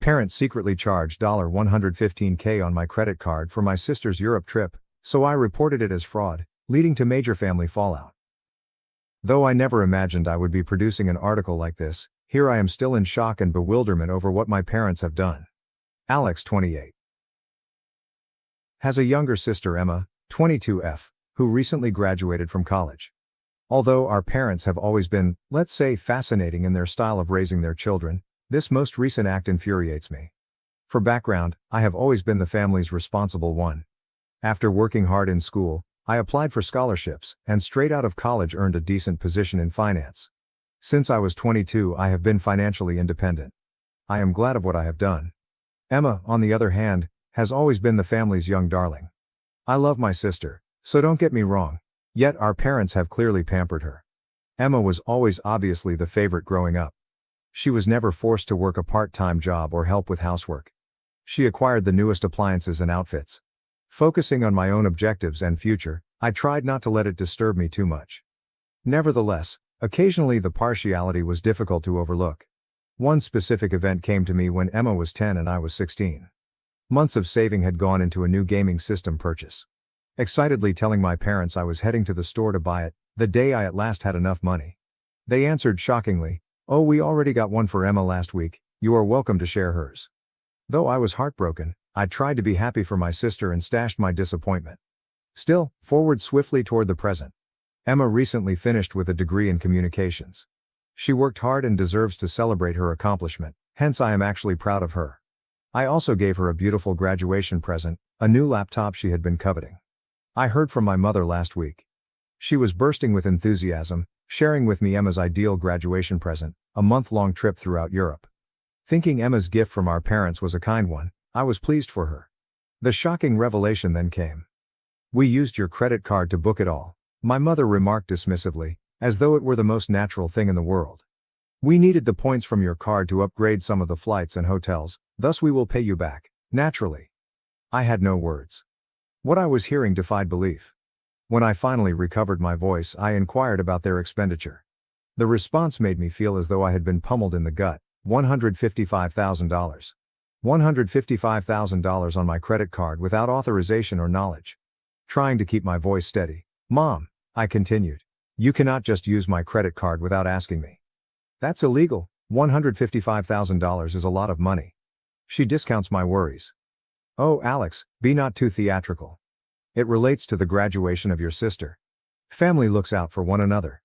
Parents secretly charged $115K on my credit card for my sister's Europe trip, so I reported it as fraud, leading to major family fallout. Though I never imagined I would be producing an article like this, here I am still in shock and bewilderment over what my parents have done. Alex, 28. Has a younger sister, Emma, 22F, who recently graduated from college. Although our parents have always been, let's say, fascinating in their style of raising their children, this most recent act infuriates me. For background, I have always been the family's responsible one. After working hard in school, I applied for scholarships, and straight out of college earned a decent position in finance. Since I was 22, I have been financially independent. I am glad of what I have done. Emma, on the other hand, has always been the family's young darling. I love my sister, so don't get me wrong. Yet our parents have clearly pampered her. Emma was always obviously the favorite growing up. She was never forced to work a part-time job or help with housework. She acquired the newest appliances and outfits. Focusing on my own objectives and future, I tried not to let it disturb me too much. Nevertheless, occasionally the partiality was difficult to overlook. One specific event came to me when Emma was 10 and I was 16. Months of saving had gone into a new gaming system purchase. Excitedly telling my parents I was heading to the store to buy it, the day I at last had enough money. They answered shockingly, "Oh, we already got one for Emma last week, you are welcome to share hers." Though I was heartbroken, I tried to be happy for my sister and stashed my disappointment. Still, forward swiftly toward the present. Emma recently finished with a degree in communications. She worked hard and deserves to celebrate her accomplishment, hence I am actually proud of her. I also gave her a beautiful graduation present, a new laptop she had been coveting. I heard from my mother last week. She was bursting with enthusiasm, sharing with me Emma's ideal graduation present, a month-long trip throughout Europe. Thinking Emma's gift from our parents was a kind one, I was pleased for her. The shocking revelation then came. "We used your credit card to book it all," my mother remarked dismissively, as though it were the most natural thing in the world. "We needed the points from your card to upgrade some of the flights and hotels, thus we will pay you back, naturally." I had no words. What I was hearing defied belief. When I finally recovered my voice, I inquired about their expenditure. The response made me feel as though I had been pummeled in the gut. $155,000. $155,000 on my credit card without authorization or knowledge. Trying to keep my voice steady. "Mom," I continued, "you cannot just use my credit card without asking me. That's illegal. $155,000 is a lot of money." She discounts my worries. "Oh, Alex, be not too theatrical. It relates to the graduation of your sister. Family looks out for one another.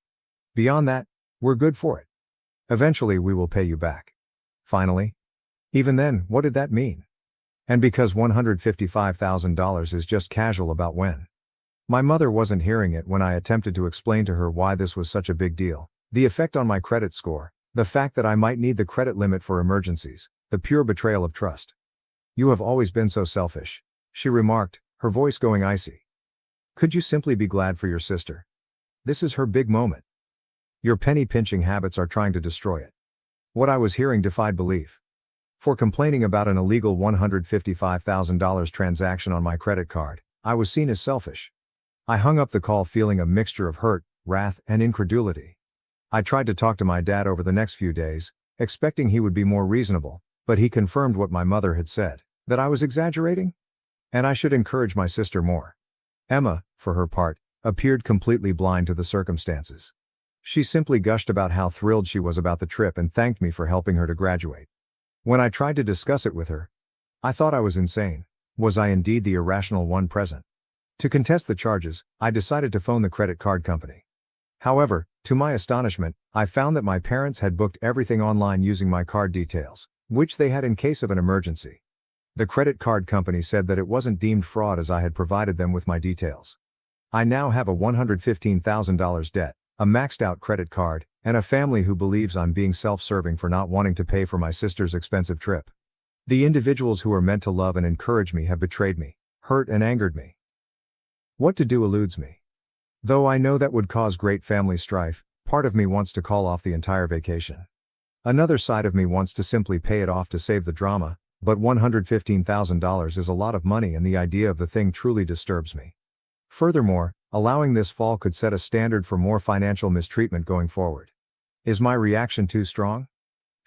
Beyond that, we're good for it. Eventually we will pay you back." Finally. Even then, what did that mean? And because $155,000 is just casual about when. My mother wasn't hearing it when I attempted to explain to her why this was such a big deal. The effect on my credit score, the fact that I might need the credit limit for emergencies, the pure betrayal of trust. "You have always been so selfish," she remarked, her voice going icy. "Could you simply be glad for your sister? This is her big moment. Your penny-pinching habits are trying to destroy it." What I was hearing defied belief. For complaining about an illegal $155,000 transaction on my credit card, I was seen as selfish. I hung up the call feeling a mixture of hurt, wrath, and incredulity. I tried to talk to my dad over the next few days, expecting he would be more reasonable, but he confirmed what my mother had said, that I was exaggerating? And I should encourage my sister more. Emma, for her part, appeared completely blind to the circumstances. She simply gushed about how thrilled she was about the trip and thanked me for helping her to graduate. When I tried to discuss it with her, I thought I was insane. Was I indeed the irrational one present? To contest the charges, I decided to phone the credit card company. However, to my astonishment, I found that my parents had booked everything online using my card details, which they had in case of an emergency. The credit card company said that it wasn't deemed fraud as I had provided them with my details. I now have a $115,000 debt, a maxed-out credit card, and a family who believes I'm being self-serving for not wanting to pay for my sister's expensive trip. The individuals who are meant to love and encourage me have betrayed me, hurt and angered me. What to do eludes me. Though I know that would cause great family strife, part of me wants to call off the entire vacation. Another side of me wants to simply pay it off to save the drama, but $115,000 is a lot of money and the idea of the thing truly disturbs me. Furthermore, allowing this fall could set a standard for more financial mistreatment going forward. Is my reaction too strong?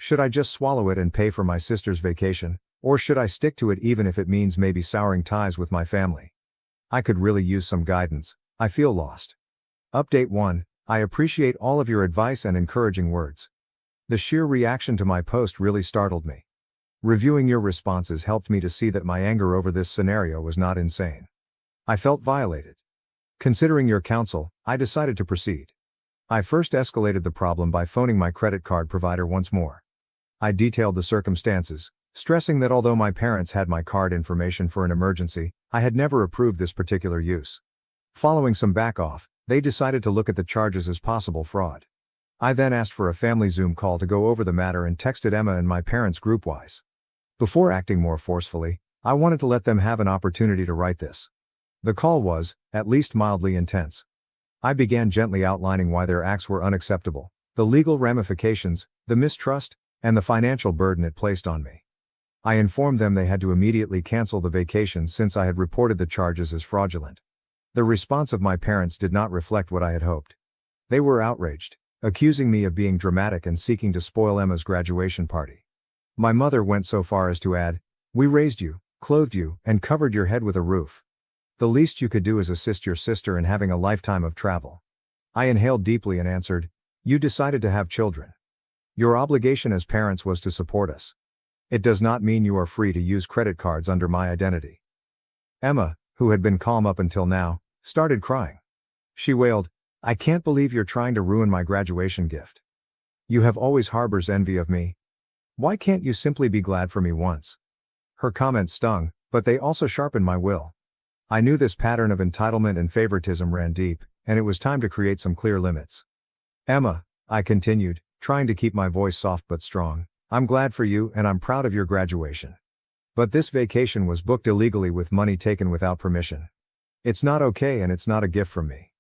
Should I just swallow it and pay for my sister's vacation, or should I stick to it even if it means maybe souring ties with my family? I could really use some guidance. I feel lost. Update 1. I appreciate all of your advice and encouraging words. The sheer reaction to my post really startled me. Reviewing your responses helped me to see that my anger over this scenario was not insane. I felt violated. Considering your counsel, I decided to proceed. I first escalated the problem by phoning my credit card provider once more. I detailed the circumstances, stressing that although my parents had my card information for an emergency, I had never approved this particular use. Following some back off, they decided to look at the charges as possible fraud. I then asked for a family Zoom call to go over the matter and texted Emma and my parents groupwise. Before acting more forcefully, I wanted to let them have an opportunity to write this. The call was, at least mildly intense. I began gently outlining why their acts were unacceptable, the legal ramifications, the mistrust, and the financial burden it placed on me. I informed them they had to immediately cancel the vacation since I had reported the charges as fraudulent. The response of my parents did not reflect what I had hoped. They were outraged, accusing me of being dramatic and seeking to spoil Emma's graduation party. My mother went so far as to add, "We raised you, clothed you, and covered your head with a roof. The least you could do is assist your sister in having a lifetime of travel." I inhaled deeply and answered, "You decided to have children. Your obligation as parents was to support us. It does not mean you are free to use credit cards under my identity." Emma, who had been calm up until now, started crying. She wailed, "I can't believe you're trying to ruin my graduation gift. You have always harbors envy of me. Why can't you simply be glad for me once?" Her comments stung, but they also sharpened my will. I knew this pattern of entitlement and favoritism ran deep, and it was time to create some clear limits. "Emma," I continued, trying to keep my voice soft but strong, "I'm glad for you and I'm proud of your graduation. But this vacation was booked illegally with money taken without permission. It's not okay and it's not a gift from me."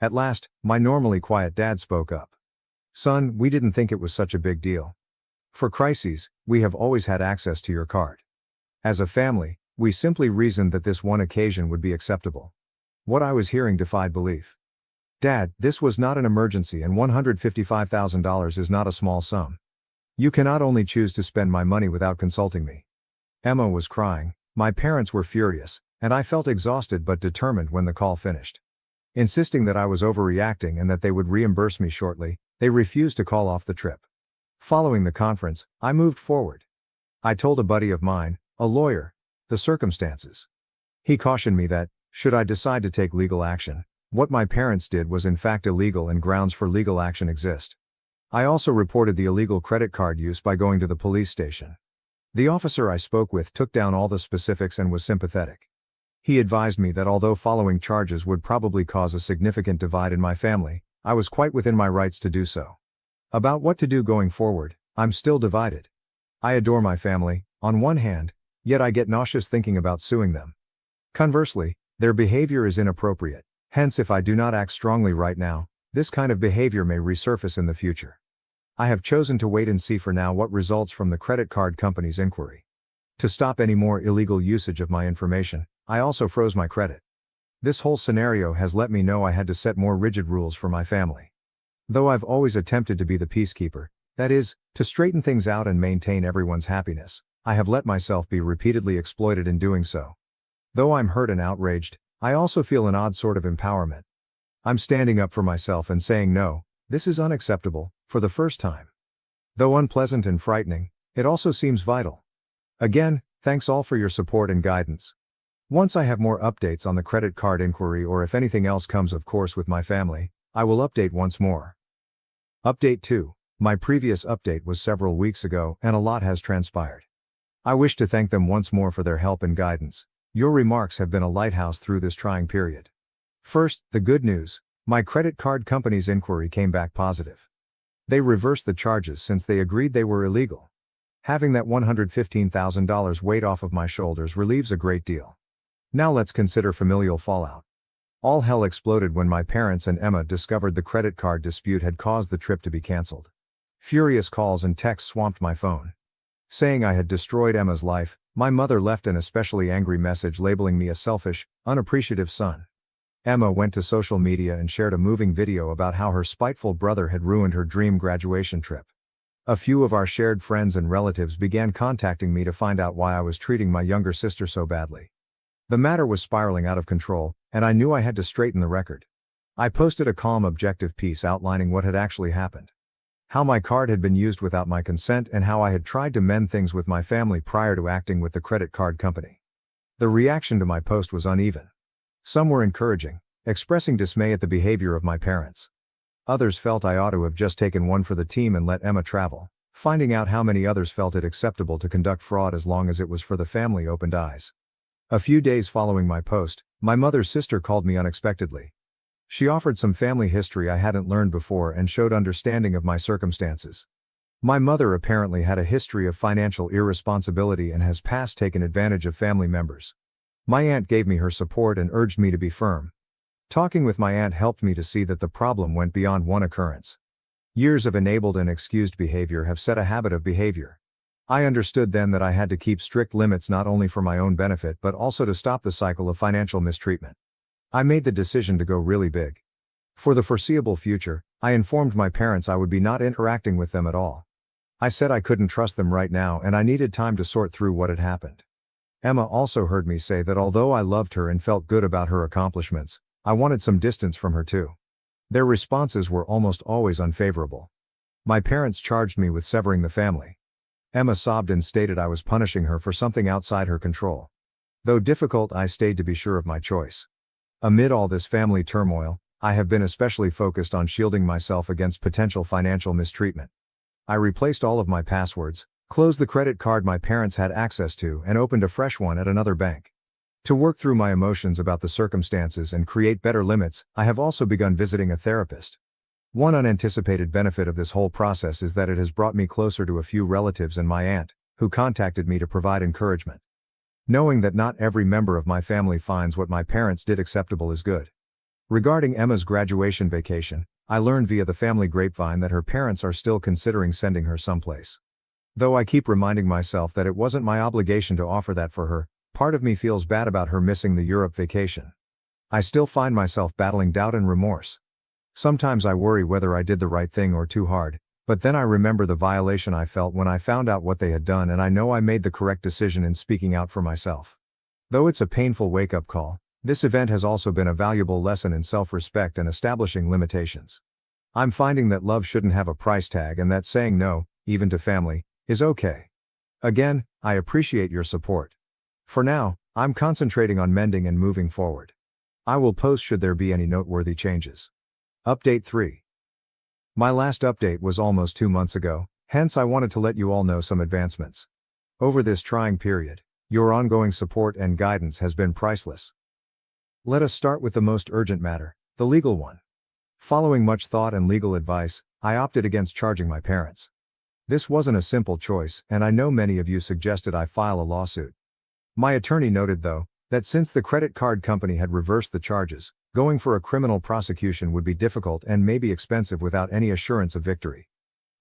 At last, my normally quiet dad spoke up. "Son, we didn't think it was such a big deal. For crises, we have always had access to your card. As a family, we simply reasoned that this one occasion would be acceptable." What I was hearing defied belief. "Dad, this was not an emergency and $155,000 is not a small sum. You cannot only choose to spend my money without consulting me." Emma was crying, my parents were furious, and I felt exhausted but determined when the call finished. Insisting that I was overreacting and that they would reimburse me shortly, they refused to call off the trip. Following the conference, I moved forward. I told a buddy of mine, a lawyer, the circumstances. He cautioned me that, should I decide to take legal action, what my parents did was in fact illegal and grounds for legal action exist. I also reported the illegal credit card use by going to the police station. The officer I spoke with took down all the specifics and was sympathetic. He advised me that although following charges would probably cause a significant divide in my family, I was quite within my rights to do so. About what to do going forward, I'm still divided. I adore my family, on one hand, yet I get nauseous thinking about suing them. Conversely, their behavior is inappropriate. Hence, if I do not act strongly right now, this kind of behavior may resurface in the future. I have chosen to wait and see for now what results from the credit card company's inquiry. To stop any more illegal usage of my information, I also froze my credit. This whole scenario has let me know I had to set more rigid rules for my family. Though I've always attempted to be the peacekeeper, that is, to straighten things out and maintain everyone's happiness, I have let myself be repeatedly exploited in doing so. Though I'm hurt and outraged, I also feel an odd sort of empowerment. I'm standing up for myself and saying no, this is unacceptable, for the first time. Though unpleasant and frightening, it also seems vital. Again, thanks all for your support and guidance. Once I have more updates on the credit card inquiry or if anything else comes of course with my family, I will update once more. Update 2. My previous update was several weeks ago and a lot has transpired. I wish to thank them once more for their help and guidance. Your remarks have been a lighthouse through this trying period. First, the good news. My credit card company's inquiry came back positive. They reversed the charges since they agreed they were illegal. Having that $115,000 weight off of my shoulders relieves a great deal. Now let's consider familial fallout. All hell exploded when my parents and Emma discovered the credit card dispute had caused the trip to be cancelled. Furious calls and texts swamped my phone. Saying I had destroyed Emma's life, my mother left an especially angry message labeling me a selfish, unappreciative son. Emma went to social media and shared a moving video about how her spiteful brother had ruined her dream graduation trip. A few of our shared friends and relatives began contacting me to find out why I was treating my younger sister so badly. The matter was spiraling out of control, and I knew I had to straighten the record. I posted a calm, objective piece outlining what had actually happened. How my card had been used without my consent and how I had tried to mend things with my family prior to acting with the credit card company. The reaction to my post was uneven. Some were encouraging, expressing dismay at the behavior of my parents. Others felt I ought to have just taken one for the team and let Emma travel. Finding out how many others felt it acceptable to conduct fraud as long as it was for the family opened eyes. A few days following my post, my mother's sister called me unexpectedly. She offered some family history I hadn't learned before and showed understanding of my circumstances. My mother apparently had a history of financial irresponsibility and has past taken advantage of family members. My aunt gave me her support and urged me to be firm. Talking with my aunt helped me to see that the problem went beyond one occurrence. Years of enabled and excused behavior have set a habit of behavior. I understood then that I had to keep strict limits not only for my own benefit but also to stop the cycle of financial mistreatment. I made the decision to go really big. For the foreseeable future, I informed my parents I would be not interacting with them at all. I said I couldn't trust them right now and I needed time to sort through what had happened. Emma also heard me say that although I loved her and felt good about her accomplishments, I wanted some distance from her too. Their responses were almost always unfavorable. My parents charged me with severing the family. Emma sobbed and stated I was punishing her for something outside her control. Though difficult, I stayed to be sure of my choice. Amid all this family turmoil, I have been especially focused on shielding myself against potential financial mistreatment. I replaced all of my passwords, closed the credit card my parents had access to, and opened a fresh one at another bank. To work through my emotions about the circumstances and create better limits, I have also begun visiting a therapist. One unanticipated benefit of this whole process is that it has brought me closer to a few relatives and my aunt, who contacted me to provide encouragement. Knowing that not every member of my family finds what my parents did acceptable is good. Regarding Emma's graduation vacation, I learned via the family grapevine that her parents are still considering sending her someplace. Though I keep reminding myself that it wasn't my obligation to offer that for her, part of me feels bad about her missing the Europe vacation. I still find myself battling doubt and remorse. Sometimes I worry whether I did the right thing or too hard, but then I remember the violation I felt when I found out what they had done and I know I made the correct decision in speaking out for myself. Though it's a painful wake-up call, this event has also been a valuable lesson in self-respect and establishing limitations. I'm finding that love shouldn't have a price tag and that saying no, even to family, is okay. Again, I appreciate your support. For now, I'm concentrating on mending and moving forward. I will post should there be any noteworthy changes. Update 3. My last update was almost 2 months ago, hence I wanted to let you all know some advancements. Over this trying period, your ongoing support and guidance has been priceless. Let us start with the most urgent matter, the legal one. Following much thought and legal advice, I opted against charging my parents. This wasn't a simple choice, and I know many of you suggested I file a lawsuit. My attorney noted though, that since the credit card company had reversed the charges, going for a criminal prosecution would be difficult and maybe expensive without any assurance of victory.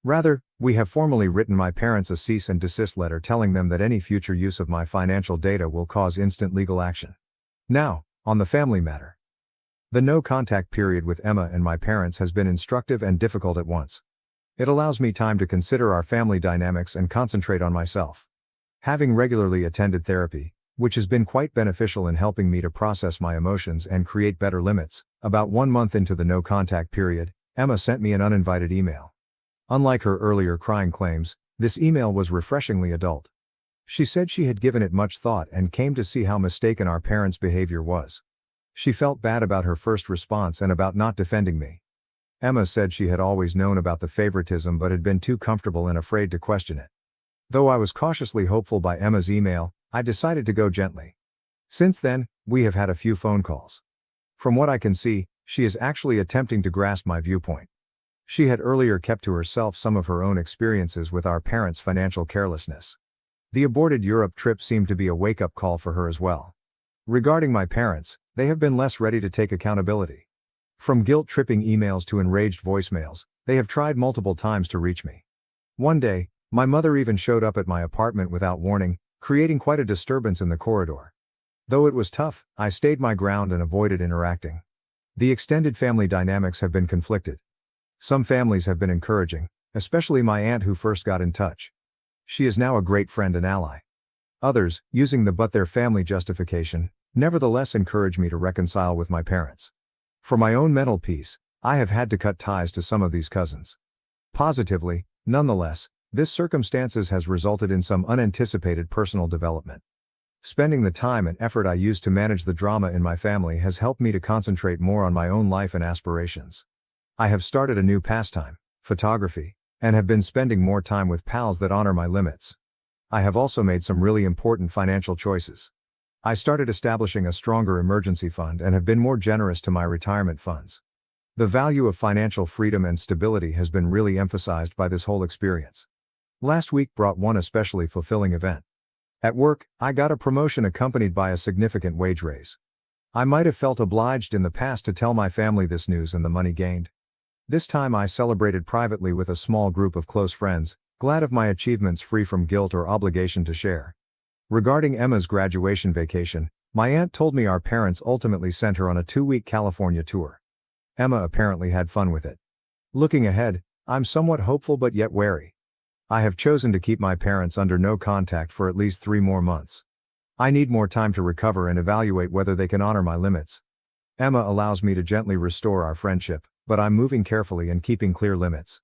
Rather, we have formally written my parents a cease and desist letter telling them that any future use of my financial data will cause instant legal action. Now, on the family matter. The no-contact period with Emma and my parents has been instructive and difficult at once. It allows me time to consider our family dynamics and concentrate on myself. Having regularly attended therapy, which has been quite beneficial in helping me to process my emotions and create better limits, about 1 month into the no-contact period, Emma sent me an uninvited email. Unlike her earlier crying claims, this email was refreshingly adult. She said she had given it much thought and came to see how mistaken our parents' behavior was. She felt bad about her first response and about not defending me. Emma said she had always known about the favoritism but had been too comfortable and afraid to question it. Though I was cautiously hopeful by Emma's email, I decided to go gently. Since then, we have had a few phone calls. From what I can see, she is actually attempting to grasp my viewpoint. She had earlier kept to herself some of her own experiences with our parents' financial carelessness. The aborted Europe trip seemed to be a wake-up call for her as well. Regarding my parents, they have been less ready to take accountability. From guilt-tripping emails to enraged voicemails, they have tried multiple times to reach me. One day, my mother even showed up at my apartment without warning, creating quite a disturbance in the corridor. Though it was tough, I stayed my ground and avoided interacting. The extended family dynamics have been conflicted. Some families have been encouraging, especially my aunt who first got in touch. She is now a great friend and ally. Others, using the "but their family" justification, nevertheless encourage me to reconcile with my parents. For my own mental peace, I have had to cut ties to some of these cousins. Positively, nonetheless, this circumstances has resulted in some unanticipated personal development. Spending the time and effort I used to manage the drama in my family has helped me to concentrate more on my own life and aspirations. I have started a new pastime, photography, and have been spending more time with pals that honor my limits. I have also made some really important financial choices. I started establishing a stronger emergency fund and have been more generous to my retirement funds. The value of financial freedom and stability has been really emphasized by this whole experience. Last week brought one especially fulfilling event. At work, I got a promotion accompanied by a significant wage raise. I might have felt obliged in the past to tell my family this news and the money gained. This time I celebrated privately with a small group of close friends, glad of my achievements free from guilt or obligation to share. Regarding Emma's graduation vacation, my aunt told me our parents ultimately sent her on a 2-week California tour. Emma apparently had fun with it. Looking ahead, I'm somewhat hopeful but yet wary. I have chosen to keep my parents under no contact for at least 3 more months. I need more time to recover and evaluate whether they can honor my limits. Emma allows me to gently restore our friendship, but I'm moving carefully and keeping clear limits.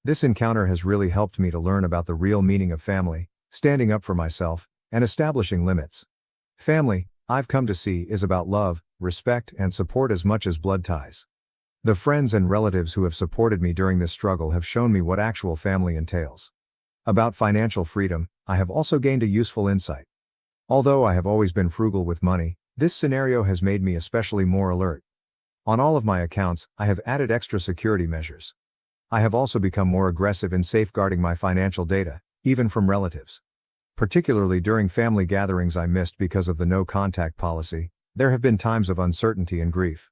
This encounter has really helped me to learn about the real meaning of family, standing up for myself, and establishing limits. Family, I've come to see, is about love, respect, and support as much as blood ties. The friends and relatives who have supported me during this struggle have shown me what actual family entails. About financial freedom, I have also gained a useful insight. Although I have always been frugal with money, this scenario has made me especially more alert. On all of my accounts, I have added extra security measures. I have also become more aggressive in safeguarding my financial data, even from relatives. Particularly during family gatherings I missed because of the no-contact policy, there have been times of uncertainty and grief.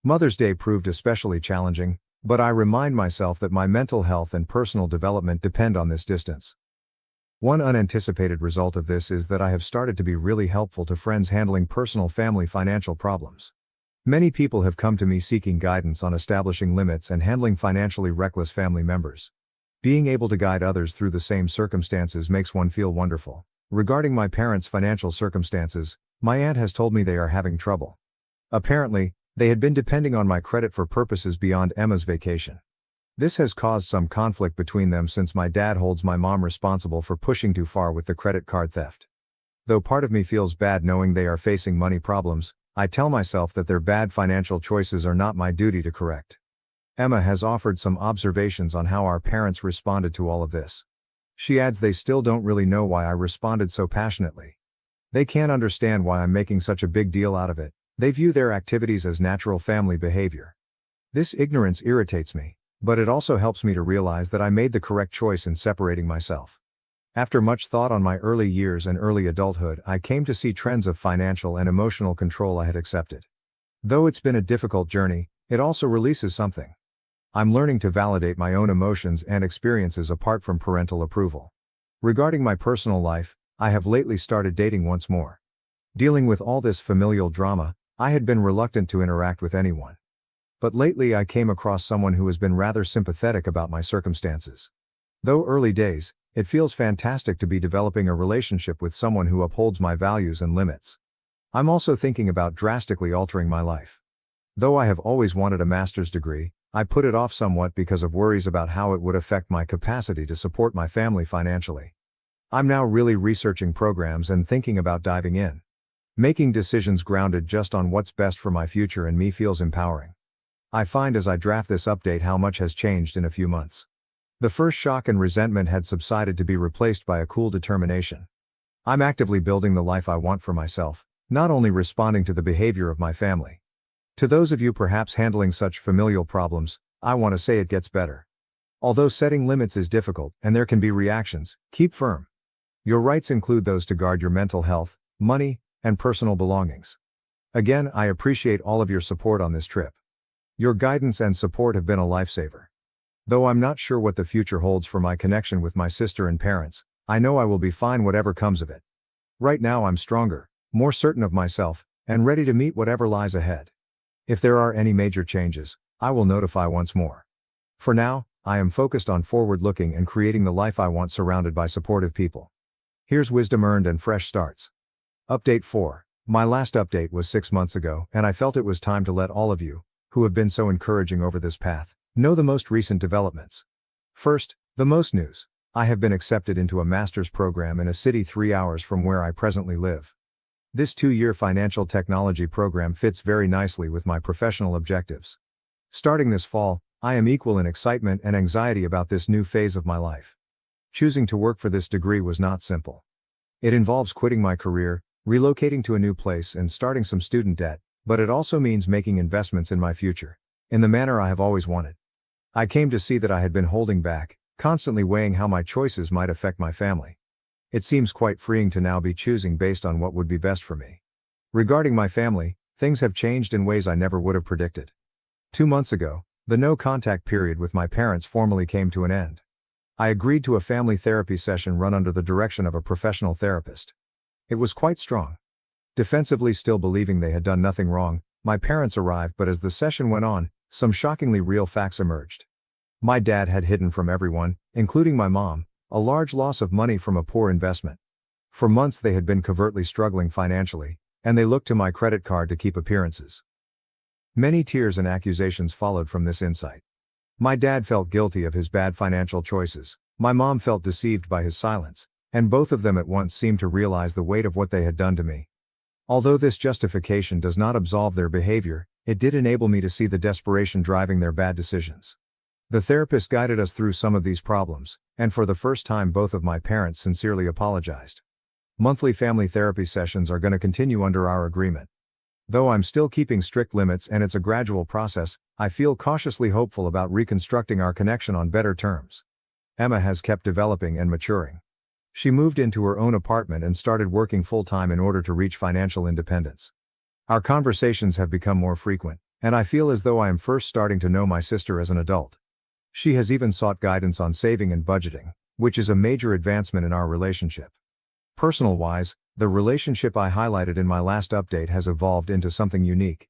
Mother's Day proved especially challenging, but I remind myself that my mental health and personal development depend on this distance. One unanticipated result of this is that I have started to be really helpful to friends handling personal family financial problems. Many people have come to me seeking guidance on establishing limits and handling financially reckless family members. Being able to guide others through the same circumstances makes one feel wonderful. Regarding my parents' financial circumstances, my aunt has told me they are having trouble. Apparently, they had been depending on my credit for purposes beyond Emma's vacation. This has caused some conflict between them since my dad holds my mom responsible for pushing too far with the credit card theft. Though part of me feels bad knowing they are facing money problems, I tell myself that their bad financial choices are not my duty to correct. Emma has offered some observations on how our parents responded to all of this. She adds they still don't really know why I responded so passionately. They can't understand why I'm making such a big deal out of it. They view their activities as natural family behavior. This ignorance irritates me, but it also helps me to realize that I made the correct choice in separating myself. After much thought on my early years and early adulthood, I came to see trends of financial and emotional control I had accepted. Though it's been a difficult journey, it also releases something. I'm learning to validate my own emotions and experiences apart from parental approval. Regarding my personal life, I have lately started dating once more. Dealing with all this familial drama, I had been reluctant to interact with anyone. But lately I came across someone who has been rather sympathetic about my circumstances. Though early days, it feels fantastic to be developing a relationship with someone who upholds my values and limits. I'm also thinking about drastically altering my life. Though I have always wanted a master's degree, I put it off somewhat because of worries about how it would affect my capacity to support my family financially. I'm now really researching programs and thinking about diving in. Making decisions grounded just on what's best for my future and me feels empowering. I find as I draft this update how much has changed in a few months. The first shock and resentment had subsided to be replaced by a cool determination. I'm actively building the life I want for myself, not only responding to the behavior of my family. To those of you perhaps handling such familial problems, I want to say it gets better. Although setting limits is difficult and there can be reactions, keep firm. Your rights include those to guard your mental health, money, and personal belongings. Again, I appreciate all of your support on this trip. Your guidance and support have been a lifesaver. Though I'm not sure what the future holds for my connection with my sister and parents, I know I will be fine whatever comes of it. Right now I'm stronger, more certain of myself, and ready to meet whatever lies ahead. If there are any major changes, I will notify once more. For now, I am focused on forward-looking and creating the life I want surrounded by supportive people. Here's wisdom earned and fresh starts. Update 4. My last update was 6 months ago, and I felt it was time to let all of you, who have been so encouraging over this path, know the most recent developments. First, the most news. I have been accepted into a master's program in a city 3 hours from where I presently live. This 2-year financial technology program fits very nicely with my professional objectives. Starting this fall, I am equal in excitement and anxiety about this new phase of my life. Choosing to work for this degree was not simple. It involves quitting my career, relocating to a new place and starting some student debt, but it also means making investments in my future, in the manner I have always wanted. I came to see that I had been holding back, constantly weighing how my choices might affect my family. It seems quite freeing to now be choosing based on what would be best for me. Regarding my family, things have changed in ways I never would have predicted. 2 months ago, the no-contact period with my parents formally came to an end. I agreed to a family therapy session run under the direction of a professional therapist. It was quite strong. Defensively still believing they had done nothing wrong, my parents arrived, but as the session went on, some shockingly real facts emerged. My dad had hidden from everyone, including my mom, a large loss of money from a poor investment. For months they had been covertly struggling financially, and they looked to my credit card to keep appearances. Many tears and accusations followed from this insight. My dad felt guilty of his bad financial choices, my mom felt deceived by his silence, and both of them at once seemed to realize the weight of what they had done to me. Although this justification does not absolve their behavior, it did enable me to see the desperation driving their bad decisions. The therapist guided us through some of these problems, and for the first time both of my parents sincerely apologized. Monthly family therapy sessions are going to continue under our agreement. Though I'm still keeping strict limits and it's a gradual process, I feel cautiously hopeful about reconstructing our connection on better terms. Emma has kept developing and maturing. She moved into her own apartment and started working full-time in order to reach financial independence. Our conversations have become more frequent, and I feel as though I am first starting to know my sister as an adult. She has even sought guidance on saving and budgeting, which is a major advancement in our relationship. Personal-wise, the relationship I highlighted in my last update has evolved into something unique.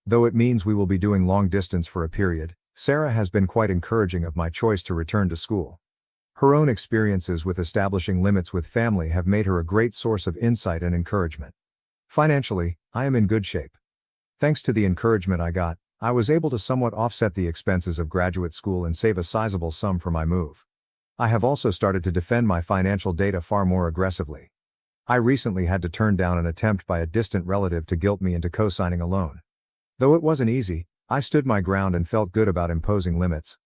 Though it means we will be doing long distance for a period, Sarah has been quite encouraging of my choice to return to school. Her own experiences with establishing limits with family have made her a great source of insight and encouragement. Financially, I am in good shape. Thanks to the encouragement I got, I was able to somewhat offset the expenses of graduate school and save a sizable sum for my move. I have also started to defend my financial data far more aggressively. I recently had to turn down an attempt by a distant relative to guilt me into co-signing a loan. Though it wasn't easy, I stood my ground and felt good about imposing limits.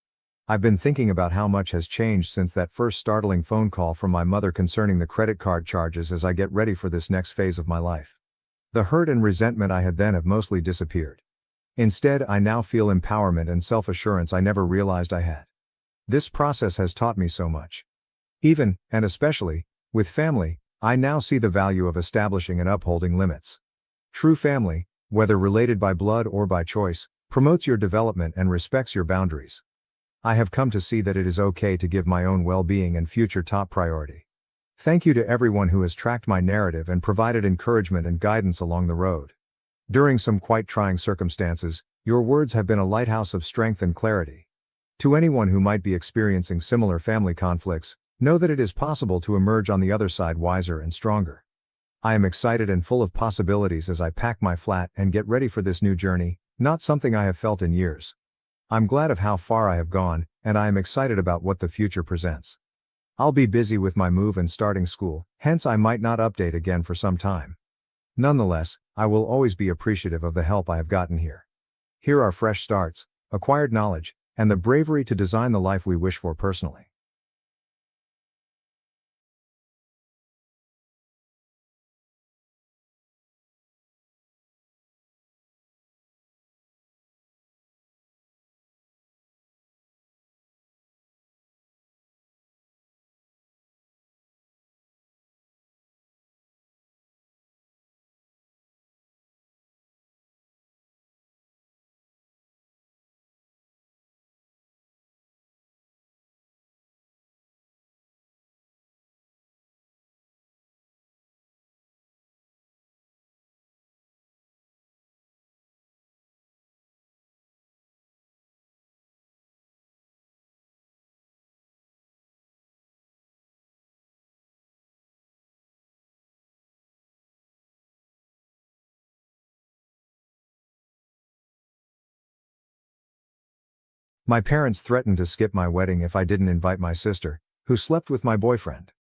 I've been thinking about how much has changed since that first startling phone call from my mother concerning the credit card charges as I get ready for this next phase of my life. The hurt and resentment I had then have mostly disappeared. Instead, I now feel empowerment and self-assurance I never realized I had. This process has taught me so much. Even, and especially, with family, I now see the value of establishing and upholding limits. True family, whether related by blood or by choice, promotes your development and respects your boundaries. I have come to see that it is okay to give my own well-being and future top priority. Thank you to everyone who has tracked my narrative and provided encouragement and guidance along the road. During some quite trying circumstances, your words have been a lighthouse of strength and clarity. To anyone who might be experiencing similar family conflicts, know that it is possible to emerge on the other side wiser and stronger. I am excited and full of possibilities as I pack my flat and get ready for this new journey, not something I have felt in years. I'm glad of how far I have gone, and I am excited about what the future presents. I'll be busy with my move and starting school, hence I might not update again for some time. Nonetheless, I will always be appreciative of the help I have gotten here. Here are fresh starts, acquired knowledge, and the bravery to design the life we wish for personally. My parents threatened to skip my wedding if I didn't invite my sister, who slept with my boyfriend.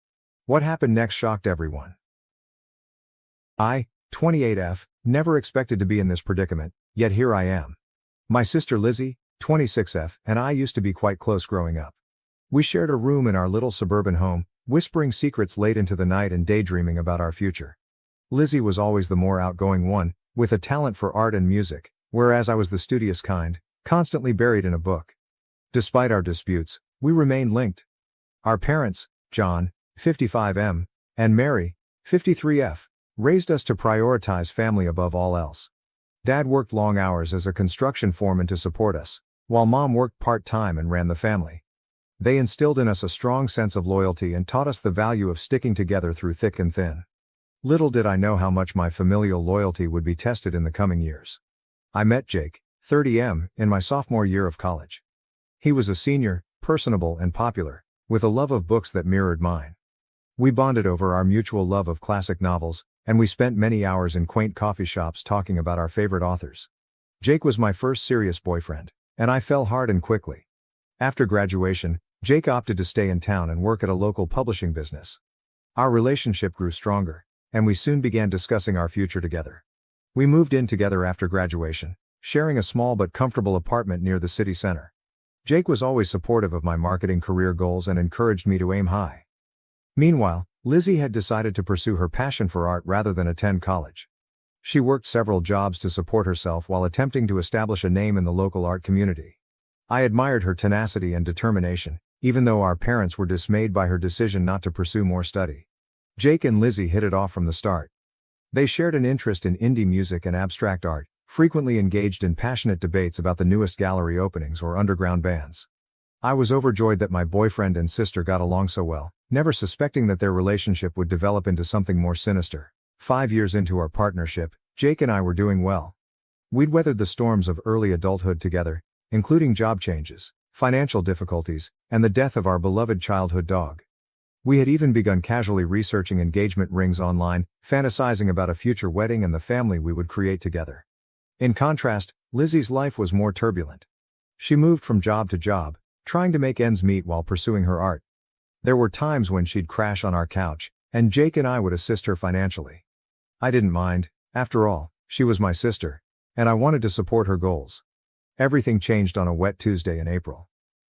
What happened next shocked everyone. I, 28F, never expected to be in this predicament, yet here I am. My sister Lizzie, 26F, and I used to be quite close growing up. We shared a room in our little suburban home, whispering secrets late into the night and daydreaming about our future. Lizzie was always the more outgoing one, with a talent for art and music, whereas I was the studious kind, constantly buried in a book. Despite our disputes, we remained linked. Our parents, John, 55M, and Mary, 53F, raised us to prioritize family above all else. Dad worked long hours as a construction foreman to support us, while Mom worked part-time and ran the family. They instilled in us a strong sense of loyalty and taught us the value of sticking together through thick and thin. Little did I know how much my familial loyalty would be tested in the coming years. I met Jake, 30M, in my sophomore year of college. He was a senior, personable and popular, with a love of books that mirrored mine. We bonded over our mutual love of classic novels, and we spent many hours in quaint coffee shops talking about our favorite authors. Jake was my first serious boyfriend, and I fell hard and quickly. After graduation, Jake opted to stay in town and work at a local publishing business. Our relationship grew stronger, and we soon began discussing our future together. We moved in together after graduation, sharing a small but comfortable apartment near the city center. Jake was always supportive of my marketing career goals and encouraged me to aim high. Meanwhile, Lizzie had decided to pursue her passion for art rather than attend college. She worked several jobs to support herself while attempting to establish a name in the local art community. I admired her tenacity and determination, even though our parents were dismayed by her decision not to pursue more study. Jake and Lizzie hit it off from the start. They shared an interest in indie music and abstract art, frequently engaged in passionate debates about the newest gallery openings or underground bands. I was overjoyed that my boyfriend and sister got along so well, never suspecting that their relationship would develop into something more sinister. 5 years into our partnership, Jake and I were doing well. We'd weathered the storms of early adulthood together, including job changes, financial difficulties, and the death of our beloved childhood dog. We had even begun casually researching engagement rings online, fantasizing about a future wedding and the family we would create together. In contrast, Lizzie's life was more turbulent. She moved from job to job, trying to make ends meet while pursuing her art. There were times when she'd crash on our couch, and Jake and I would assist her financially. I didn't mind, after all, she was my sister, and I wanted to support her goals. Everything changed on a wet Tuesday in April.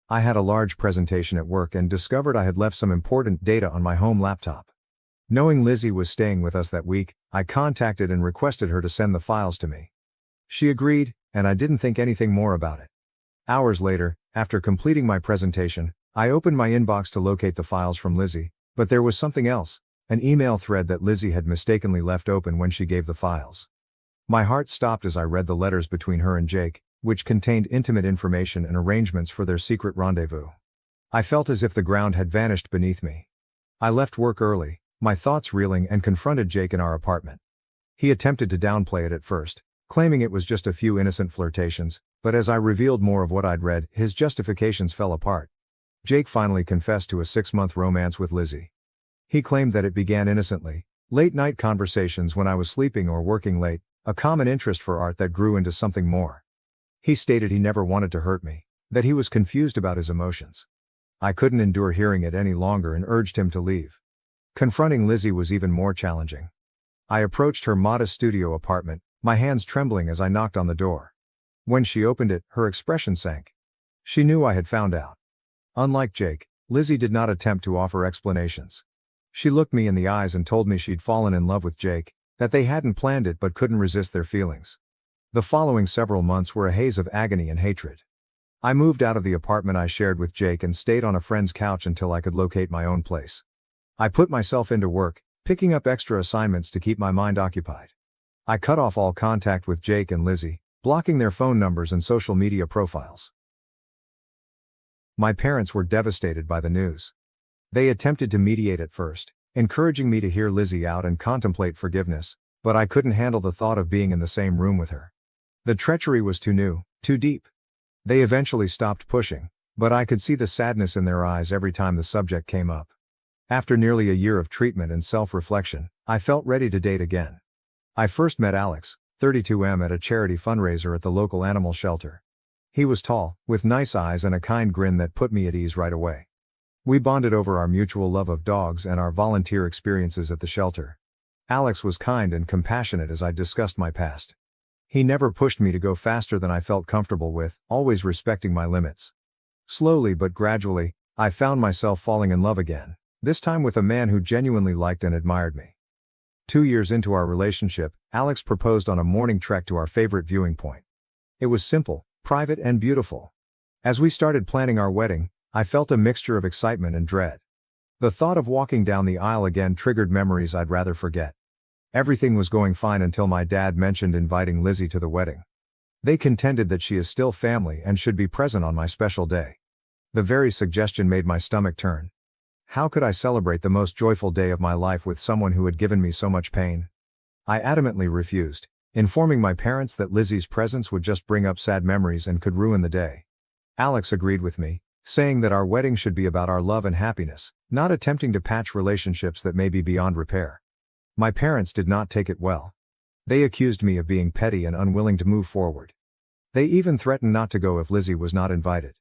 I had a large presentation at work and discovered I had left some important data on my home laptop. Knowing Lizzie was staying with us that week, I contacted and requested her to send the files to me. She agreed, and I didn't think anything more about it. Hours later, after completing my presentation, I opened my inbox to locate the files from Lizzie, but there was something else, an email thread that Lizzie had mistakenly left open when she gave the files. My heart stopped as I read the letters between her and Jake, which contained intimate information and arrangements for their secret rendezvous. I felt as if the ground had vanished beneath me. I left work early, my thoughts reeling, and confronted Jake in our apartment. He attempted to downplay it at first, claiming it was just a few innocent flirtations, but as I revealed more of what I'd read, his justifications fell apart. Jake finally confessed to a 6-month romance with Lizzie. He claimed that it began innocently, late-night conversations when I was sleeping or working late, a common interest for art that grew into something more. He stated he never wanted to hurt me, that he was confused about his emotions. I couldn't endure hearing it any longer and urged him to leave. Confronting Lizzie was even more challenging. I approached her modest studio apartment, my hands trembling as I knocked on the door. When she opened it, her expression sank. She knew I had found out. Unlike Jake, Lizzie did not attempt to offer explanations. She looked me in the eyes and told me she'd fallen in love with Jake, that they hadn't planned it but couldn't resist their feelings. The following several months were a haze of agony and hatred. I moved out of the apartment I shared with Jake and stayed on a friend's couch until I could locate my own place. I put myself into work, picking up extra assignments to keep my mind occupied. I cut off all contact with Jake and Lizzie, blocking their phone numbers and social media profiles. My parents were devastated by the news. They attempted to mediate at first, encouraging me to hear Lizzie out and contemplate forgiveness, but I couldn't handle the thought of being in the same room with her. The treachery was too new, too deep. They eventually stopped pushing, but I could see the sadness in their eyes every time the subject came up. After nearly a year of treatment and self-reflection, I felt ready to date again. I first met Alex, 32M, at a charity fundraiser at the local animal shelter. He was tall, with nice eyes and a kind grin that put me at ease right away. We bonded over our mutual love of dogs and our volunteer experiences at the shelter. Alex was kind and compassionate as I discussed my past. He never pushed me to go faster than I felt comfortable with, always respecting my limits. Slowly but gradually, I found myself falling in love again, this time with a man who genuinely liked and admired me. 2 years into our relationship, Alex proposed on a morning trek to our favorite viewing point. It was simple, private and beautiful. As we started planning our wedding, I felt a mixture of excitement and dread. The thought of walking down the aisle again triggered memories I'd rather forget. Everything was going fine until my dad mentioned inviting Lizzie to the wedding. They contended that she is still family and should be present on my special day. The very suggestion made my stomach turn. How could I celebrate the most joyful day of my life with someone who had given me so much pain? I adamantly refused, informing my parents that Lizzie's presence would just bring up sad memories and could ruin the day. Alex agreed with me, saying that our wedding should be about our love and happiness, not attempting to patch relationships that may be beyond repair. My parents did not take it well. They accused me of being petty and unwilling to move forward. They even threatened not to go if Lizzie was not invited.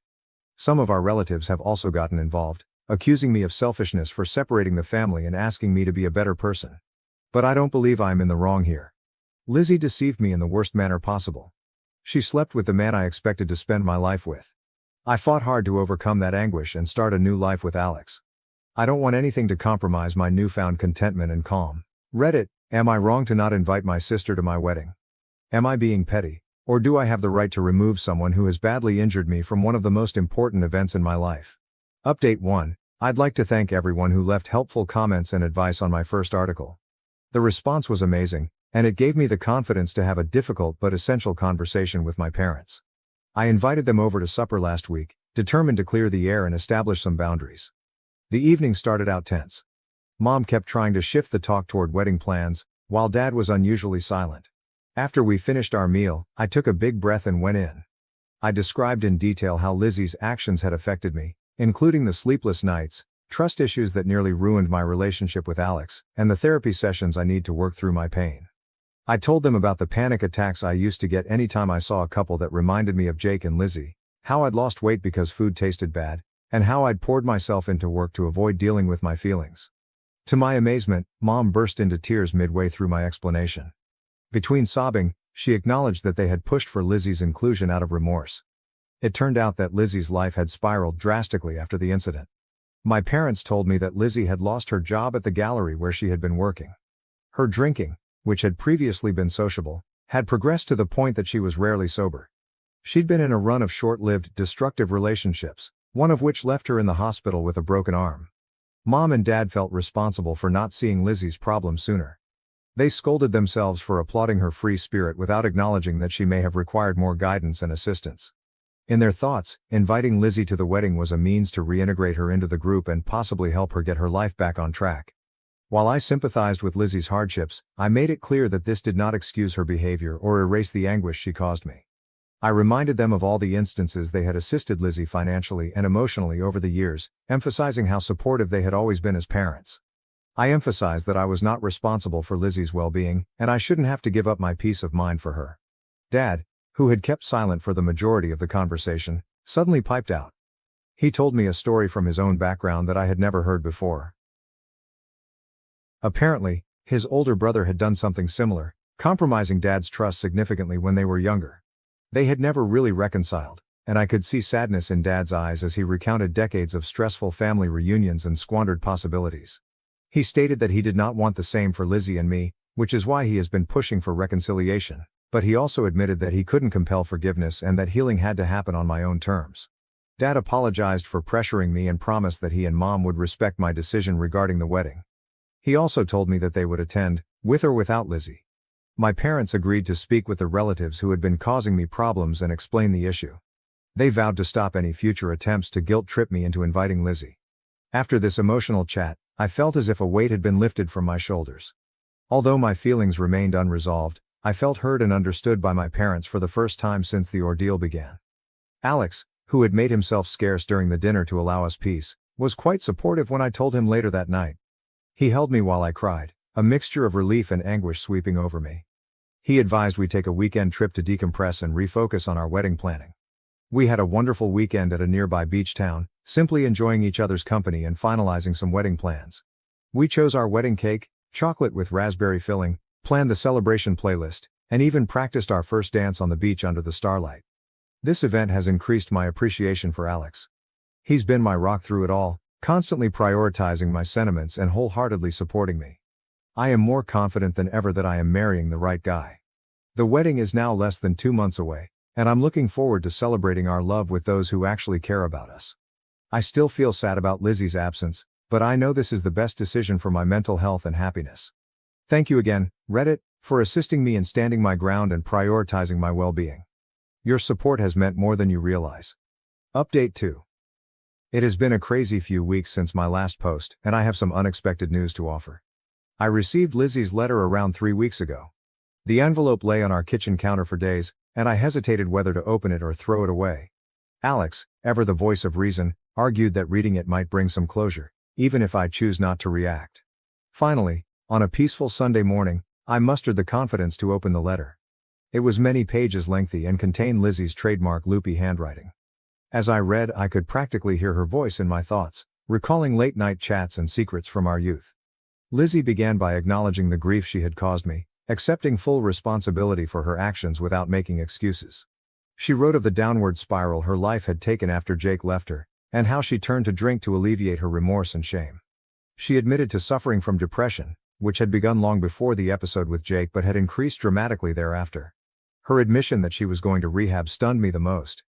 Some of our relatives have also gotten involved, accusing me of selfishness for separating the family and asking me to be a better person. But I don't believe I am in the wrong here. Lizzie deceived me in the worst manner possible. She slept with the man I expected to spend my life with. I fought hard to overcome that anguish and start a new life with Alex. I don't want anything to compromise my newfound contentment and calm. Reddit, am I wrong to not invite my sister to my wedding? Am I being petty, or do I have the right to remove someone who has badly injured me from one of the most important events in my life? Update 1. I'd like to thank everyone who left helpful comments and advice on my first article. The response was amazing, and it gave me the confidence to have a difficult but essential conversation with my parents. I invited them over to supper last week, determined to clear the air and establish some boundaries. The evening started out tense. Mom kept trying to shift the talk toward wedding plans, while Dad was unusually silent. After we finished our meal, I took a big breath and went in. I described in detail how Lizzie's actions had affected me, including the sleepless nights, trust issues that nearly ruined my relationship with Alex, and the therapy sessions I need to work through my pain. I told them about the panic attacks I used to get anytime I saw a couple that reminded me of Jake and Lizzie, how I'd lost weight because food tasted bad, and how I'd poured myself into work to avoid dealing with my feelings. To my amazement, Mom burst into tears midway through my explanation. Between sobbing, she acknowledged that they had pushed for Lizzie's inclusion out of remorse. It turned out that Lizzie's life had spiraled drastically after the incident. My parents told me that Lizzie had lost her job at the gallery where she had been working. Her drinking, which had previously been sociable, had progressed to the point that she was rarely sober. She'd been in a run of short-lived, destructive relationships, one of which left her in the hospital with a broken arm. Mom and Dad felt responsible for not seeing Lizzie's problem sooner. They scolded themselves for applauding her free spirit without acknowledging that she may have required more guidance and assistance. In their thoughts, inviting Lizzie to the wedding was a means to reintegrate her into the group and possibly help her get her life back on track. While I sympathized with Lizzie's hardships, I made it clear that this did not excuse her behavior or erase the anguish she caused me. I reminded them of all the instances they had assisted Lizzie financially and emotionally over the years, emphasizing how supportive they had always been as parents. I emphasized that I was not responsible for Lizzie's well-being, and I shouldn't have to give up my peace of mind for her. Dad, who had kept silent for the majority of the conversation, suddenly piped out. He told me a story from his own background that I had never heard before. Apparently, his older brother had done something similar, compromising Dad's trust significantly when they were younger. They had never really reconciled, and I could see sadness in Dad's eyes as he recounted decades of stressful family reunions and squandered possibilities. He stated that he did not want the same for Lizzie and me, which is why he has been pushing for reconciliation. But he also admitted that he couldn't compel forgiveness and that healing had to happen on my own terms. Dad apologized for pressuring me and promised that he and Mom would respect my decision regarding the wedding. He also told me that they would attend, with or without Lizzie. My parents agreed to speak with the relatives who had been causing me problems and explain the issue. They vowed to stop any future attempts to guilt-trip me into inviting Lizzie. After this emotional chat, I felt as if a weight had been lifted from my shoulders. Although my feelings remained unresolved, I felt heard and understood by my parents for the first time since the ordeal began. Alex, who had made himself scarce during the dinner to allow us peace, was quite supportive when I told him later that night. He held me while I cried, a mixture of relief and anguish sweeping over me. He advised we take a weekend trip to decompress and refocus on our wedding planning. We had a wonderful weekend at a nearby beach town, simply enjoying each other's company and finalizing some wedding plans. We chose our wedding cake, chocolate with raspberry filling, planned the celebration playlist, and even practiced our first dance on the beach under the starlight. This event has increased my appreciation for Alex. He's been my rock through it all, constantly prioritizing my sentiments and wholeheartedly supporting me. I am more confident than ever that I am marrying the right guy. The wedding is now less than 2 months away, and I'm looking forward to celebrating our love with those who actually care about us. I still feel sad about Lizzie's absence, but I know this is the best decision for my mental health and happiness. Thank you again, Reddit, for assisting me in standing my ground and prioritizing my well-being. Your support has meant more than you realize. Update 2. It has been a crazy few weeks since my last post, and I have some unexpected news to offer. I received Lizzie's letter around 3 weeks ago. The envelope lay on our kitchen counter for days, and I hesitated whether to open it or throw it away. Alex, ever the voice of reason, argued that reading it might bring some closure, even if I choose not to react. Finally, on a peaceful Sunday morning, I mustered the confidence to open the letter. It was many pages lengthy and contained Lizzie's trademark loopy handwriting. As I read, I could practically hear her voice in my thoughts, recalling late-night chats and secrets from our youth. Lizzie began by acknowledging the grief she had caused me, accepting full responsibility for her actions without making excuses. She wrote of the downward spiral her life had taken after Jake left her, and how she turned to drink to alleviate her remorse and shame. She admitted to suffering from depression, which had begun long before the episode with Jake but had increased dramatically thereafter. Her admission that she was going to rehab stunned me the most.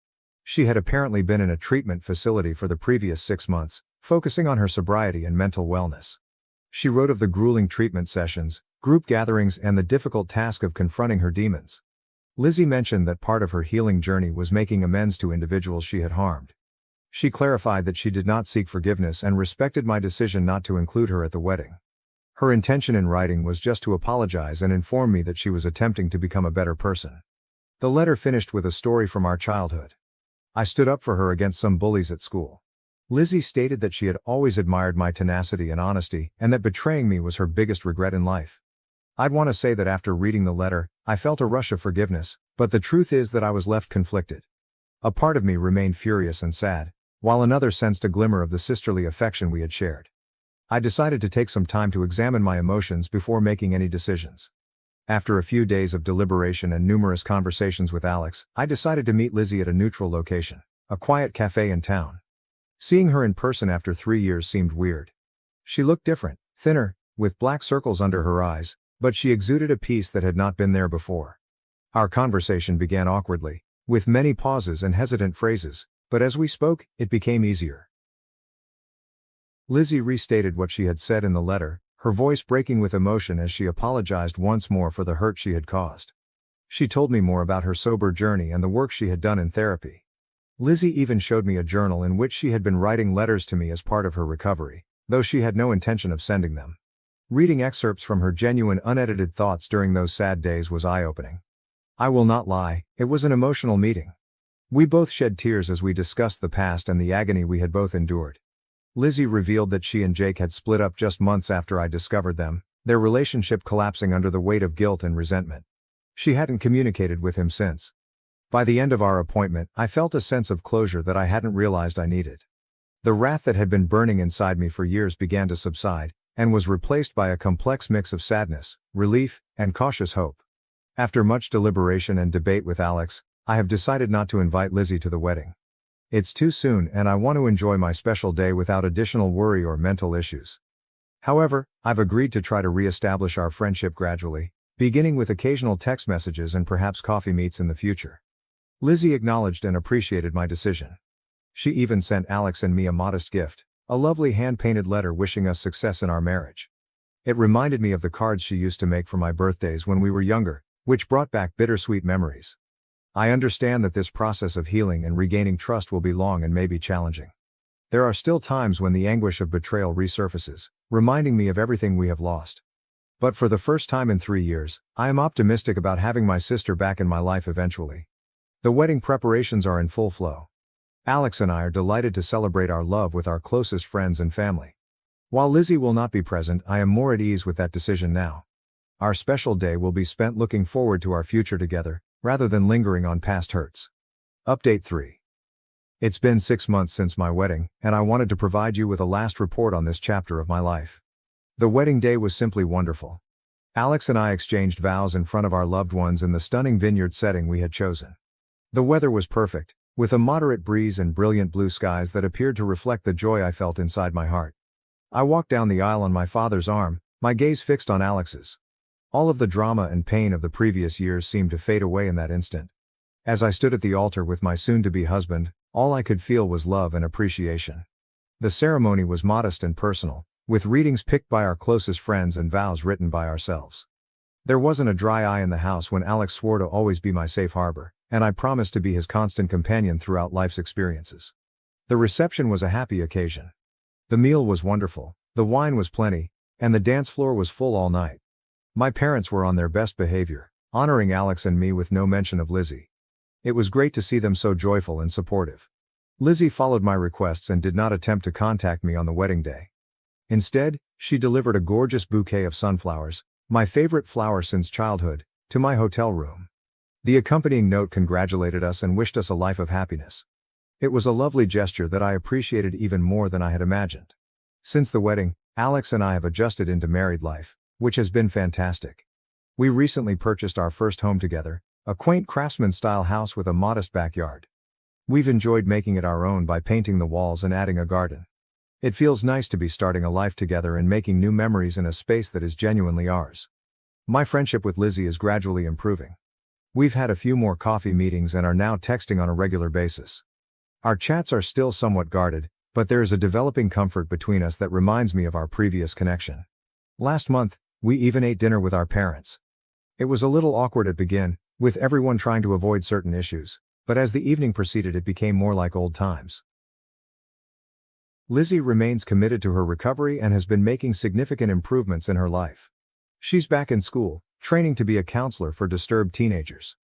She had apparently been in a treatment facility for the previous 6 months, focusing on her sobriety and mental wellness. She wrote of the grueling treatment sessions, group gatherings, and the difficult task of confronting her demons. Lizzie mentioned that part of her healing journey was making amends to individuals she had harmed. She clarified that she did not seek forgiveness and respected my decision not to include her at the wedding. Her intention in writing was just to apologize and inform me that she was attempting to become a better person. The letter finished with a story from our childhood. I stood up for her against some bullies at school. Lizzie stated that she had always admired my tenacity and honesty, and that betraying me was her biggest regret in life. I'd want to say that after reading the letter, I felt a rush of forgiveness, but the truth is that I was left conflicted. A part of me remained furious and sad, while another sensed a glimmer of the sisterly affection we had shared. I decided to take some time to examine my emotions before making any decisions. After a few days of deliberation and numerous conversations with Alex, I decided to meet Lizzie at a neutral location, a quiet cafe in town. Seeing her in person after 3 years seemed weird. She looked different, thinner, with black circles under her eyes, but she exuded a peace that had not been there before. Our conversation began awkwardly, with many pauses and hesitant phrases, but as we spoke, it became easier. Lizzie restated what she had said in the letter, her voice breaking with emotion as she apologized once more for the hurt she had caused. She told me more about her sober journey and the work she had done in therapy. Lizzie even showed me a journal in which she had been writing letters to me as part of her recovery, though she had no intention of sending them. Reading excerpts from her genuine unedited thoughts during those sad days was eye-opening. I will not lie, it was an emotional meeting. We both shed tears as we discussed the past and the agony we had both endured. Lizzie revealed that she and Jake had split up just months after I discovered them, their relationship collapsing under the weight of guilt and resentment. She hadn't communicated with him since. By the end of our appointment, I felt a sense of closure that I hadn't realized I needed. The wrath that had been burning inside me for years began to subside, and was replaced by a complex mix of sadness, relief, and cautious hope. After much deliberation and debate with Alex, I have decided not to invite Lizzie to the wedding. It's too soon and I want to enjoy my special day without additional worry or mental issues. However, I've agreed to try to re-establish our friendship gradually, beginning with occasional text messages and perhaps coffee meets in the future. Lizzie acknowledged and appreciated my decision. She even sent Alex and me a modest gift, a lovely hand-painted letter wishing us success in our marriage. It reminded me of the cards she used to make for my birthdays when we were younger, which brought back bittersweet memories. I understand that this process of healing and regaining trust will be long and may be challenging. There are still times when the anguish of betrayal resurfaces, reminding me of everything we have lost. But for the first time in 3 years, I am optimistic about having my sister back in my life eventually. The wedding preparations are in full flow. Alex and I are delighted to celebrate our love with our closest friends and family. While Lizzie will not be present, I am more at ease with that decision now. Our special day will be spent looking forward to our future together, rather than lingering on past hurts. Update 3. It's been 6 months since my wedding, and I wanted to provide you with a last report on this chapter of my life. The wedding day was simply wonderful. Alex and I exchanged vows in front of our loved ones in the stunning vineyard setting we had chosen. The weather was perfect, with a moderate breeze and brilliant blue skies that appeared to reflect the joy I felt inside my heart. I walked down the aisle on my father's arm, my gaze fixed on Alex's. All of the drama and pain of the previous years seemed to fade away in that instant. As I stood at the altar with my soon-to-be husband, all I could feel was love and appreciation. The ceremony was modest and personal, with readings picked by our closest friends and vows written by ourselves. There wasn't a dry eye in the house when Alex swore to always be my safe harbor, and I promised to be his constant companion throughout life's experiences. The reception was a happy occasion. The meal was wonderful, the wine was plenty, and the dance floor was full all night. My parents were on their best behavior, honoring Alex and me with no mention of Lizzie. It was great to see them so joyful and supportive. Lizzie followed my requests and did not attempt to contact me on the wedding day. Instead, she delivered a gorgeous bouquet of sunflowers, my favorite flower since childhood, to my hotel room. The accompanying note congratulated us and wished us a life of happiness. It was a lovely gesture that I appreciated even more than I had imagined. Since the wedding, Alex and I have adjusted into married life, which has been fantastic. We recently purchased our first home together, a quaint craftsman-style house with a modest backyard. We've enjoyed making it our own by painting the walls and adding a garden. It feels nice to be starting a life together and making new memories in a space that is genuinely ours. My friendship with Lizzie is gradually improving. We've had a few more coffee meetings and are now texting on a regular basis. Our chats are still somewhat guarded, but there is a developing comfort between us that reminds me of our previous connection. Last month, we even ate dinner with our parents. It was a little awkward at begin, with everyone trying to avoid certain issues, but as the evening proceeded it became more like old times. Lizzie remains committed to her recovery and has been making significant improvements in her life. She's back in school, training to be a counselor for disturbed teenagers.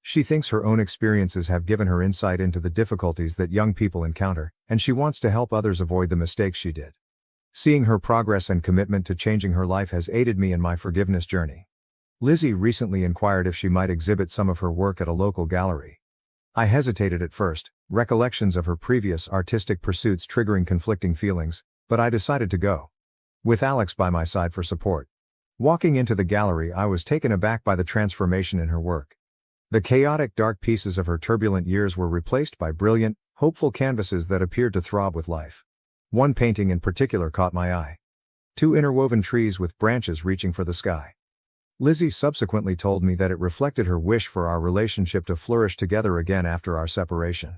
She thinks her own experiences have given her insight into the difficulties that young people encounter, and she wants to help others avoid the mistakes she did. Seeing her progress and commitment to changing her life has aided me in my forgiveness journey. Lizzie recently inquired if she might exhibit some of her work at a local gallery. I hesitated at first, recollections of her previous artistic pursuits triggering conflicting feelings, but I decided to go. With Alex by my side for support. Walking into the gallery, I was taken aback by the transformation in her work. The chaotic dark pieces of her turbulent years were replaced by brilliant, hopeful canvases that appeared to throb with life. One painting in particular caught my eye. 2 interwoven trees with branches reaching for the sky. Lizzie subsequently told me that it reflected her wish for our relationship to flourish together again after our separation.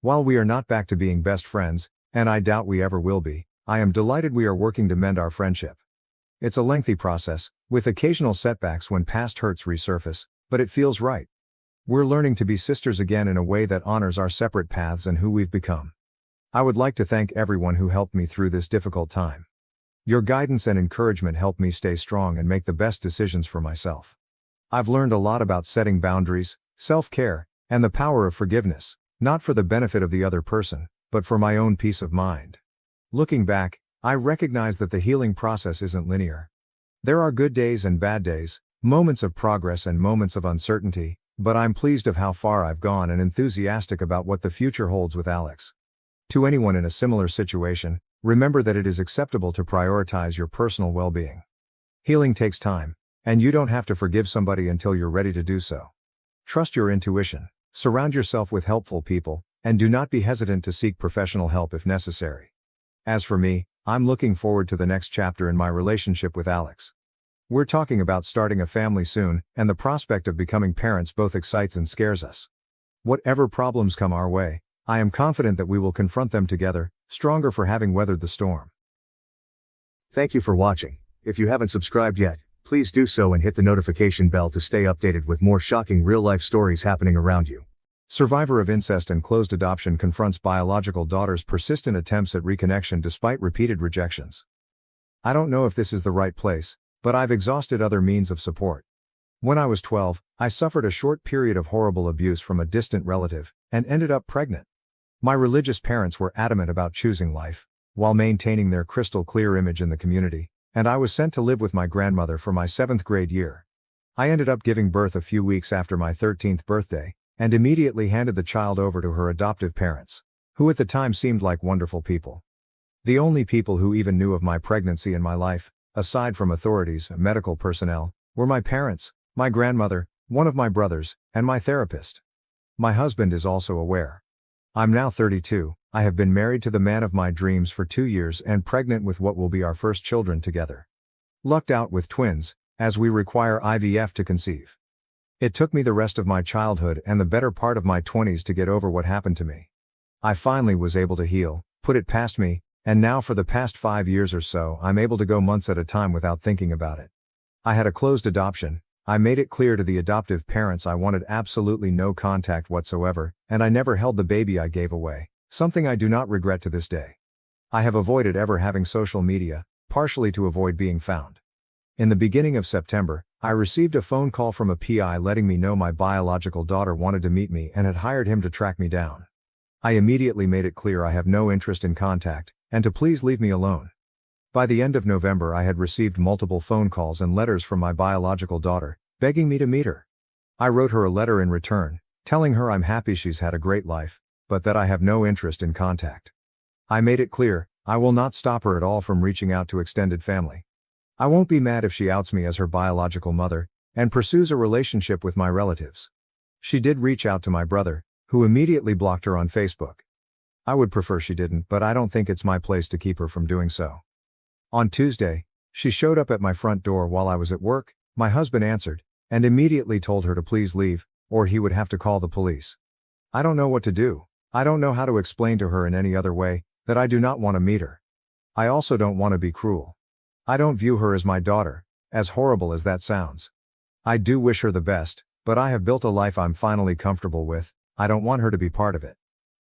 While we are not back to being best friends, and I doubt we ever will be, I am delighted we are working to mend our friendship. It's a lengthy process, with occasional setbacks when past hurts resurface, but it feels right. We're learning to be sisters again in a way that honors our separate paths and who we've become. I would like to thank everyone who helped me through this difficult time. Your guidance and encouragement helped me stay strong and make the best decisions for myself. I've learned a lot about setting boundaries, self-care, and the power of forgiveness, not for the benefit of the other person, but for my own peace of mind. Looking back, I recognize that the healing process isn't linear. There are good days and bad days, moments of progress and moments of uncertainty, but I'm pleased of how far I've gone and enthusiastic about what the future holds with Alex. To anyone in a similar situation, remember that it is acceptable to prioritize your personal well-being. Healing takes time, and you don't have to forgive somebody until you're ready to do so. Trust your intuition, surround yourself with helpful people, and do not be hesitant to seek professional help if necessary. As for me, I'm looking forward to the next chapter in my relationship with Alex. We're talking about starting a family soon, and the prospect of becoming parents both excites and scares us. Whatever problems come our way, I am confident that we will confront them together, stronger for having weathered the storm. Thank you for watching. If you haven't subscribed yet, please do so and hit the notification bell to stay updated with more shocking real-life stories happening around you. Survivor of incest and closed adoption confronts biological daughter's persistent attempts at reconnection despite repeated rejections. I don't know if this is the right place, but I've exhausted other means of support. When I was 12, I suffered a short period of horrible abuse from a distant relative, and ended up pregnant. My religious parents were adamant about choosing life, while maintaining their crystal clear image in the community, and I was sent to live with my grandmother for my 7th grade year. I ended up giving birth a few weeks after my 13th birthday, and immediately handed the child over to her adoptive parents. who at the time seemed like wonderful people. The only people who even knew of my pregnancy in my life, aside from authorities and medical personnel, were my parents, my grandmother, one of my brothers, and my therapist. My husband is also aware. I'm now 32, I have been married to the man of my dreams for 2 years and pregnant with what will be our first children together. Lucked out with twins, as we require IVF to conceive. It took me the rest of my childhood and the better part of my 20s to get over what happened to me. I finally was able to heal, put it past me, and now for the past 5 years or so I'm able to go months at a time without thinking about it. I had a closed adoption. I made it clear to the adoptive parents I wanted absolutely no contact whatsoever, and I never held the baby I gave away, something I do not regret to this day. I have avoided ever having social media, partially to avoid being found. In the beginning of September, I received a phone call from a PI letting me know my biological daughter wanted to meet me and had hired him to track me down. I immediately made it clear I have no interest in contact, and to please leave me alone. By the end of November I had received multiple phone calls and letters from my biological daughter, begging me to meet her. I wrote her a letter in return, telling her I'm happy she's had a great life, but that I have no interest in contact. I made it clear, I will not stop her at all from reaching out to extended family. I won't be mad if she outs me as her biological mother, and pursues a relationship with my relatives. She did reach out to my brother, who immediately blocked her on Facebook. I would prefer she didn't, but I don't think it's my place to keep her from doing so. On Tuesday, she showed up at my front door while I was at work. My husband answered, and immediately told her to please leave, or he would have to call the police. I don't know what to do. I don't know how to explain to her in any other way, that I do not want to meet her. I also don't want to be cruel. I don't view her as my daughter, as horrible as that sounds. I do wish her the best, but I have built a life I'm finally comfortable with. I don't want her to be part of it.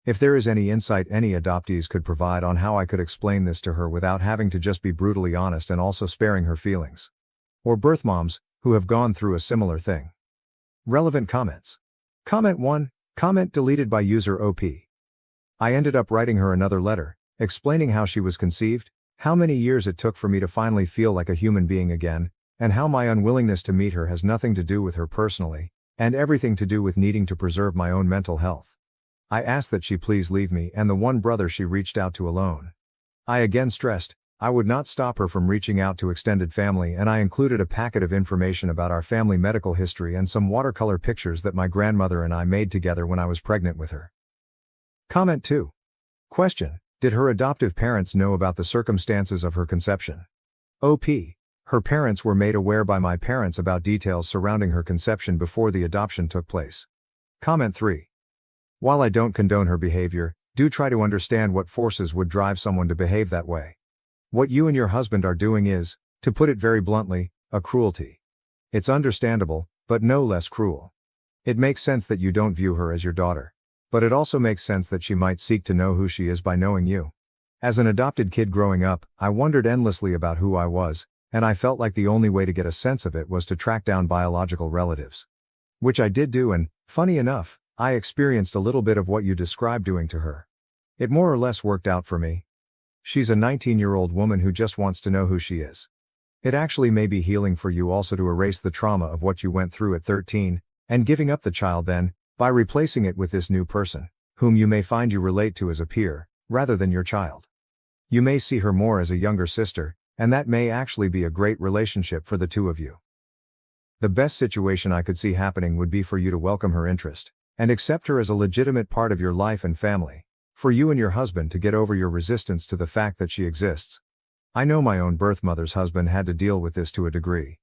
If there is any insight any adoptees could provide on how I could explain this to her without having to just be brutally honest and also sparing her feelings. Or birth moms, who have gone through a similar thing. Relevant comments. Comment 1, comment deleted by user OP. I ended up writing her another letter, explaining how she was conceived, how many years it took for me to finally feel like a human being again, and how my unwillingness to meet her has nothing to do with her personally, and everything to do with needing to preserve my own mental health. I asked that she please leave me and the one brother she reached out to alone. I again stressed, I would not stop her from reaching out to extended family, and I included a packet of information about our family medical history and some watercolor pictures that my grandmother and I made together when I was pregnant with her. Comment 2. Question: did her adoptive parents know about the circumstances of her conception? OP: her parents were made aware by my parents about details surrounding her conception before the adoption took place. Comment 3. While I don't condone her behavior, do try to understand what forces would drive someone to behave that way. What you and your husband are doing is, to put it very bluntly, a cruelty. It's understandable, but no less cruel. It makes sense that you don't view her as your daughter. But it also makes sense that she might seek to know who she is by knowing you. As an adopted kid growing up, I wondered endlessly about who I was, and I felt like the only way to get a sense of it was to track down biological relatives. Which I did do, and, funny enough, I experienced a little bit of what you described doing to her. It more or less worked out for me. She's a 19-year-old woman who just wants to know who she is. It actually may be healing for you also to erase the trauma of what you went through at 13, and giving up the child then, by replacing it with this new person, whom you may find you relate to as a peer, rather than your child. You may see her more as a younger sister, and that may actually be a great relationship for the two of you. The best situation I could see happening would be for you to welcome her interest, and accept her as a legitimate part of your life and family, for you and your husband to get over your resistance to the fact that she exists. I know my own birth mother's husband had to deal with this to a degree.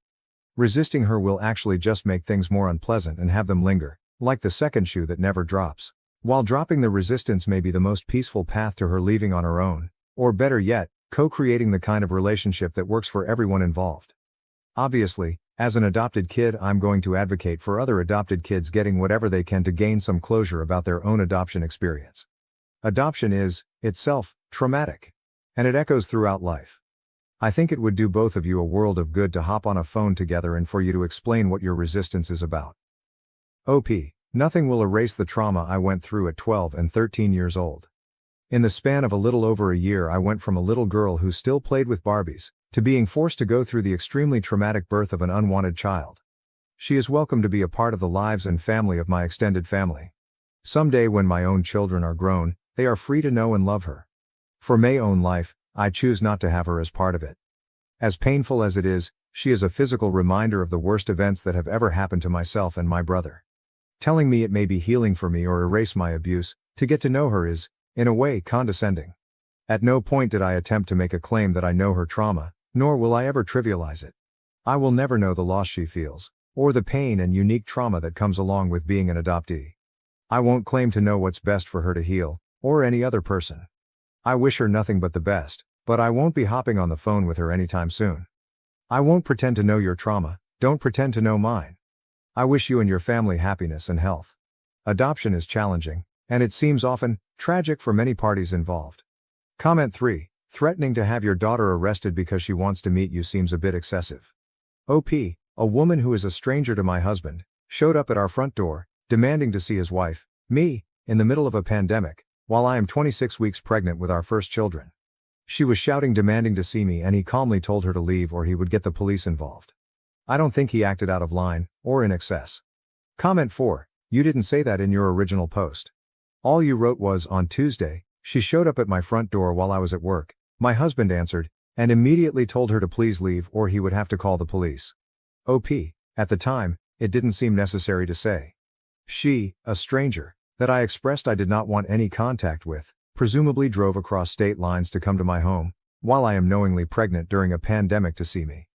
Resisting her will actually just make things more unpleasant and have them linger, like the second shoe that never drops. While dropping the resistance may be the most peaceful path to her leaving on her own, or better yet, co-creating the kind of relationship that works for everyone involved. Obviously, as an adopted kid, I'm going to advocate for other adopted kids getting whatever they can to gain some closure about their own adoption experience. Adoption is, itself, traumatic. And it echoes throughout life. I think it would do both of you a world of good to hop on a phone together and for you to explain what your resistance is about. OP: nothing will erase the trauma I went through at 12 and 13 years old. In the span of a little over a year, I went from a little girl who still played with Barbies, to being forced to go through the extremely traumatic birth of an unwanted child. She is welcome to be a part of the lives and family of my extended family. Someday when my own children are grown, They are free to know and love her. For my own life, I choose not to have her as part of it. As painful as it is, she is a physical reminder of the worst events that have ever happened to myself and my brother. Telling me it may be healing for me or erase my abuse, to get to know her is, in a way, condescending. At no point did I attempt to make a claim that I know her trauma, nor will I ever trivialize it. I will never know the loss she feels, or the pain and unique trauma that comes along with being an adoptee. I won't claim to know what's best for her to heal, or any other person. I wish her nothing but the best, but I won't be hopping on the phone with her anytime soon. I won't pretend to know your trauma, don't pretend to know mine. I wish you and your family happiness and health. Adoption is challenging, and it seems often tragic for many parties involved. Comment 3. Threatening to have your daughter arrested because she wants to meet you seems a bit excessive. OP, a woman who is a stranger to my husband, showed up at our front door, demanding to see his wife, me, in the middle of a pandemic, while I am 26 weeks pregnant with our first children. She was shouting demanding to see me, and he calmly told her to leave or he would get the police involved. I don't think he acted out of line, or in excess. Comment 4. You didn't say that in your original post. All you wrote was, on Tuesday, she showed up at my front door while I was at work. My husband answered, and immediately told her to please leave or he would have to call the police. OP, at the time, it didn't seem necessary to say. She, a stranger, that I expressed I did not want any contact with, presumably drove across state lines to come to my home, while I am knowingly pregnant during a pandemic to see me.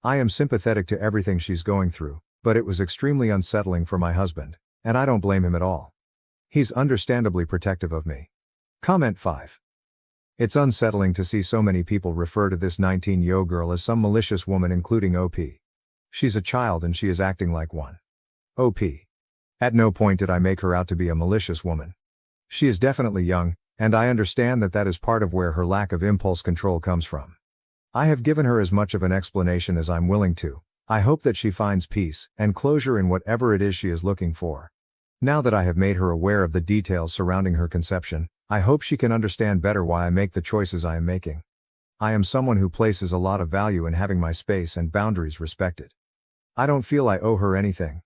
I am sympathetic to everything she's going through, but it was extremely unsettling for my husband, and I don't blame him at all. He's understandably protective of me. Comment 5. It's unsettling to see so many people refer to this 19-year-old girl as some malicious woman, including OP. She's a child and she is acting like one. OP. At no point did I make her out to be a malicious woman. She is definitely young, and I understand that that is part of where her lack of impulse control comes from. I have given her as much of an explanation as I'm willing to. I hope that she finds peace and closure in whatever it is she is looking for. Now that I have made her aware of the details surrounding her conception, I hope she can understand better why I make the choices I am making. I am someone who places a lot of value in having my space and boundaries respected. I don't feel I owe her anything.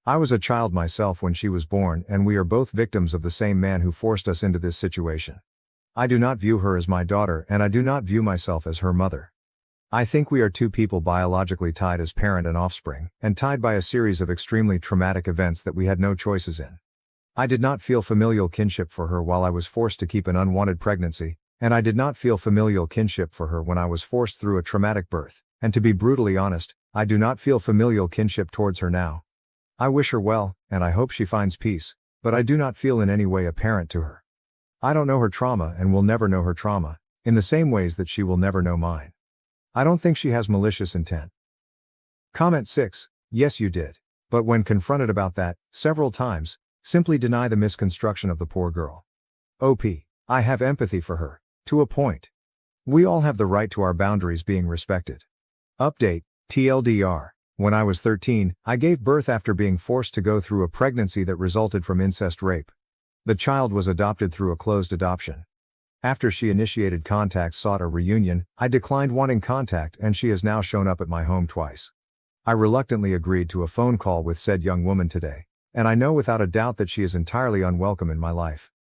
I was a child myself when she was born, and we are both victims of the same man who forced us into this situation. I do not view her as my daughter, and I do not view myself as her mother. I think we are two people biologically tied as parent and offspring, and tied by a series of extremely traumatic events that we had no choices in. I did not feel familial kinship for her while I was forced to keep an unwanted pregnancy, and I did not feel familial kinship for her when I was forced through a traumatic birth, and to be brutally honest, I do not feel familial kinship towards her now. I wish her well, and I hope she finds peace, but I do not feel in any way a parent to her. I don't know her trauma and will never know her trauma, in the same ways that she will never know mine. I don't think she has malicious intent. Comment 6. Yes, you did. But when confronted about that, several times, simply deny the misconstruction of the poor girl. OP. I have empathy for her, to a point. We all have the right to our boundaries being respected. Update, TLDR. When I was 13, I gave birth after being forced to go through a pregnancy that resulted from incest rape. The child was adopted through a closed adoption. After she initiated contact, sought a reunion, I declined wanting contact, and she has now shown up at my home twice. I reluctantly agreed to a phone call with said young woman today, and I know without a doubt that she is entirely unwelcome in my life.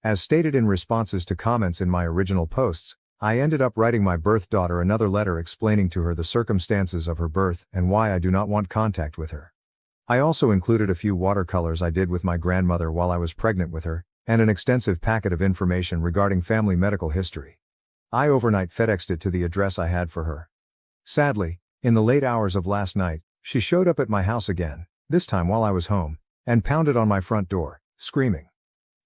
As stated in responses to comments in my original posts, I ended up writing my birth daughter another letter explaining to her the circumstances of her birth and why I do not want contact with her. I also included a few watercolors I did with my grandmother while I was pregnant with her, and an extensive packet of information regarding family medical history. I overnight FedExed it to the address I had for her. Sadly, in the late hours of last night, she showed up at my house again, this time while I was home, and pounded on my front door, screaming.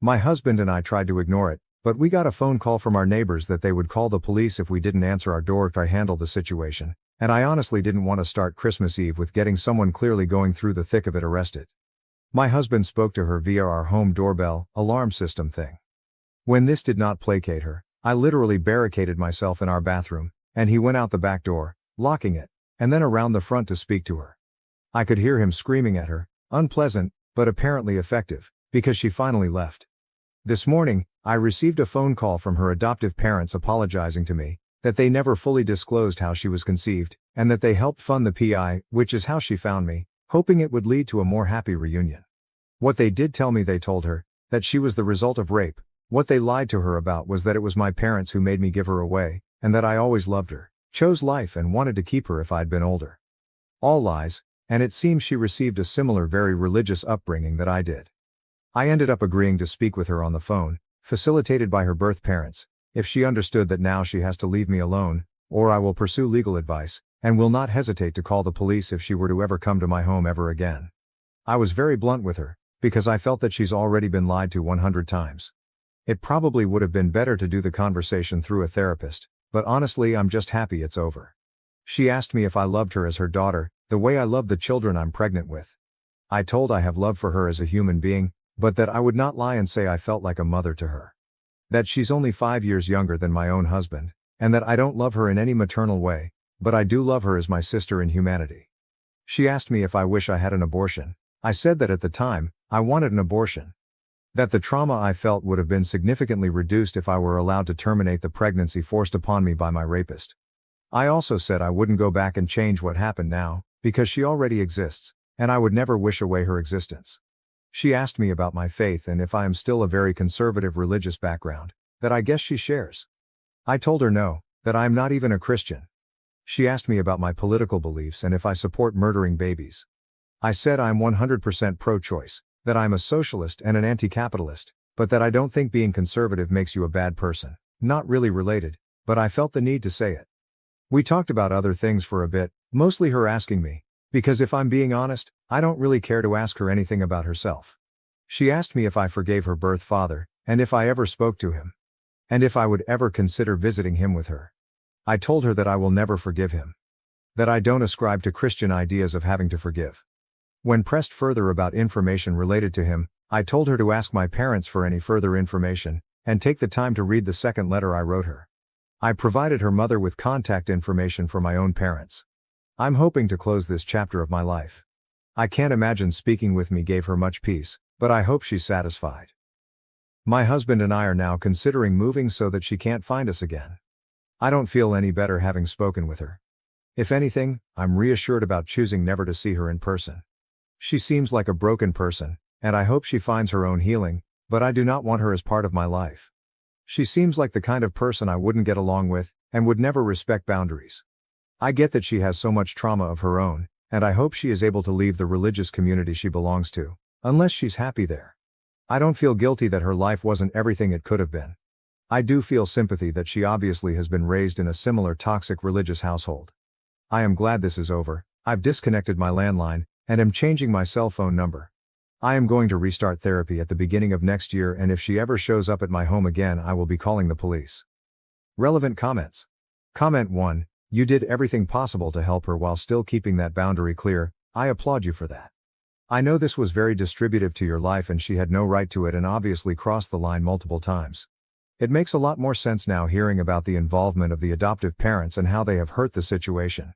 My husband and I tried to ignore it, but we got a phone call from our neighbors that they would call the police if we didn't answer our door to handle the situation, and I honestly didn't want to start Christmas Eve with getting someone clearly going through the thick of it arrested. My husband spoke to her via our home doorbell alarm system thing. When this did not placate her, I literally barricaded myself in our bathroom, and he went out the back door, locking it, and then around the front to speak to her. I could hear him screaming at her, unpleasant, but apparently effective, because she finally left. This morning, I received a phone call from her adoptive parents apologizing to me, that they never fully disclosed how she was conceived, and that they helped fund the PI, which is how she found me, hoping it would lead to a more happy reunion. What they did tell me, they told her, that she was the result of rape, What they lied to her about was that it was my parents who made me give her away, and that I always loved her, chose life and wanted to keep her if I'd been older. All lies, and it seems she received a similar very religious upbringing that I did. I ended up agreeing to speak with her on the phone, facilitated by her birth parents, if she understood that now she has to leave me alone, or I will pursue legal advice, and will not hesitate to call the police if she were to ever come to my home ever again. I was very blunt with her, because I felt that she's already been lied to 100 times. It probably would have been better to do the conversation through a therapist, but honestly I'm just happy it's over. She asked me if I loved her as her daughter, the way I love the children I'm pregnant with. I told I have love for her as a human being, but that I would not lie and say I felt like a mother to her. That she's only 5 years younger than my own husband, and that I don't love her in any maternal way, but I do love her as my sister in humanity. She asked me if I wish I had an abortion. I said that at the time, I wanted an abortion. That the trauma I felt would have been significantly reduced if I were allowed to terminate the pregnancy forced upon me by my rapist. I also said I wouldn't go back and change what happened now, because she already exists, and I would never wish away her existence. She asked me about my faith and if I am still a very conservative religious background, that I guess she shares. I told her no, that I am not even a Christian. She asked me about my political beliefs and if I support murdering babies. I said I'm 100% pro-choice, that I'm a socialist and an anti-capitalist, but that I don't think being conservative makes you a bad person. Not really related, but I felt the need to say it. We talked about other things for a bit, mostly her asking me, because if I'm being honest, I don't really care to ask her anything about herself. She asked me if I forgave her birth father, and if I ever spoke to him. And if I would ever consider visiting him with her. I told her that I will never forgive him. That I don't ascribe to Christian ideas of having to forgive. When pressed further about information related to him, I told her to ask my parents for any further information, and take the time to read the second letter I wrote her. I provided her mother with contact information for my own parents. I'm hoping to close this chapter of my life. I can't imagine speaking with me gave her much peace, but I hope she's satisfied. My husband and I are now considering moving so that she can't find us again. I don't feel any better having spoken with her. If anything, I'm reassured about choosing never to see her in person. She seems like a broken person, and I hope she finds her own healing, but I do not want her as part of my life. She seems like the kind of person I wouldn't get along with, and would never respect boundaries. I get that she has so much trauma of her own, and I hope she is able to leave the religious community she belongs to, unless she's happy there. I don't feel guilty that her life wasn't everything it could have been. I do feel sympathy that she obviously has been raised in a similar toxic religious household. I am glad this is over. I've disconnected my landline, and am changing my cell phone number. I am going to restart therapy at the beginning of next year, and if she ever shows up at my home again I will be calling the police. Relevant comments. Comment 1. You did everything possible to help her while still keeping that boundary clear. I applaud you for that. I know this was very distributive to your life and she had no right to it and obviously crossed the line multiple times. It makes a lot more sense now hearing about the involvement of the adoptive parents and how they have hurt the situation.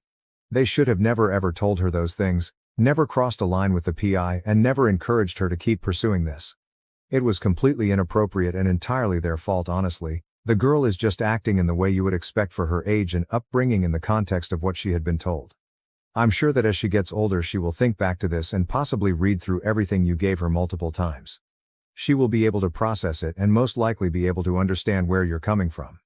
They should have never ever told her those things, never crossed a line with the PI and never encouraged her to keep pursuing this. It was completely inappropriate and entirely their fault honestly. The girl is just acting in the way you would expect for her age and upbringing in the context of what she had been told. I'm sure that as she gets older she will think back to this and possibly read through everything you gave her multiple times. She will be able to process it and most likely be able to understand where you're coming from.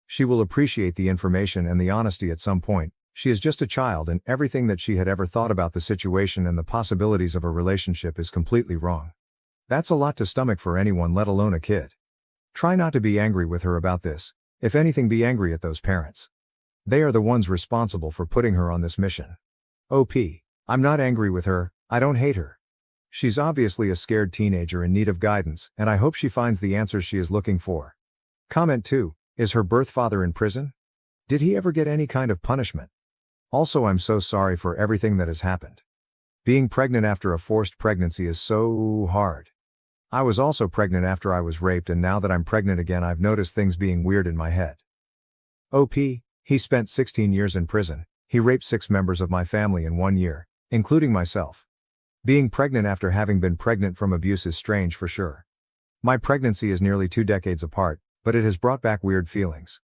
She will appreciate the information and the honesty at some point. She is just a child and everything that she had ever thought about the situation and the possibilities of a relationship is completely wrong. That's a lot to stomach for anyone, let alone a kid. Try not to be angry with her about this. If anything, be angry at those parents. They are the ones responsible for putting her on this mission. OP. I'm not angry with her, I don't hate her. She's obviously a scared teenager in need of guidance, and I hope she finds the answers she is looking for. Comment 2. Is her birth father in prison? Did he ever get any kind of punishment? Also, I'm so sorry for everything that has happened. Being pregnant after a forced pregnancy is so hard. I was also pregnant after I was raped, and now that I'm pregnant again I've noticed things being weird in my head. OP. He spent 16 years in prison. He raped 6 members of my family in 1 year, including myself. Being pregnant after having been pregnant from abuse is strange for sure. My pregnancy is nearly 2 decades apart, but it has brought back weird feelings.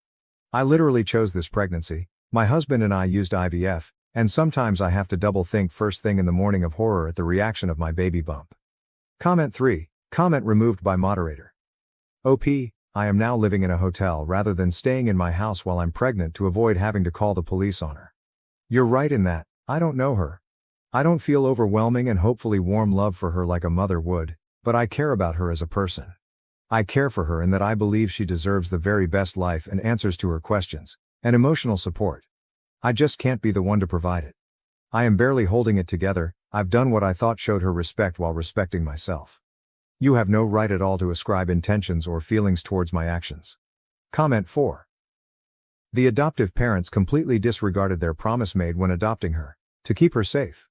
I literally chose this pregnancy. My husband and I used IVF, and sometimes I have to double think first thing in the morning of horror at the reaction of my baby bump. Comment 3. Comment removed by moderator. OP, I am now living in a hotel rather than staying in my house while I'm pregnant to avoid having to call the police on her. You're right in that, I don't know her. I don't feel overwhelming and hopefully warm love for her like a mother would, but I care about her as a person. I care for her in that I believe she deserves the very best life and answers to her questions, and emotional support. I just can't be the one to provide it. I am barely holding it together. I've done what I thought showed her respect while respecting myself. You have no right at all to ascribe intentions or feelings towards my actions. Comment 4. The adoptive parents completely disregarded their promise made when adopting her, to keep her safe.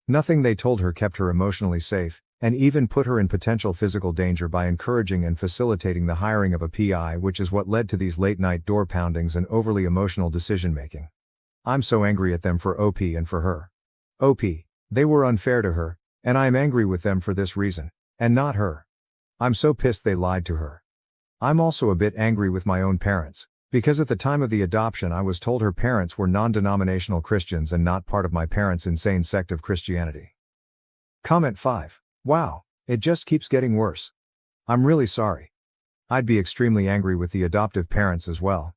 Nothing they told her kept her emotionally safe, and even put her in potential physical danger by encouraging and facilitating the hiring of a PI, which is what led to these late-night door poundings and overly emotional decision-making. I'm so angry at them for OP and for her. OP, they were unfair to her, and I'm angry with them for this reason, and not her. I'm so pissed they lied to her. I'm also a bit angry with my own parents, because at the time of the adoption I was told her parents were non-denominational Christians and not part of my parents' insane sect of Christianity. Comment 5. Wow, it just keeps getting worse. I'm really sorry. I'd be extremely angry with the adoptive parents as well.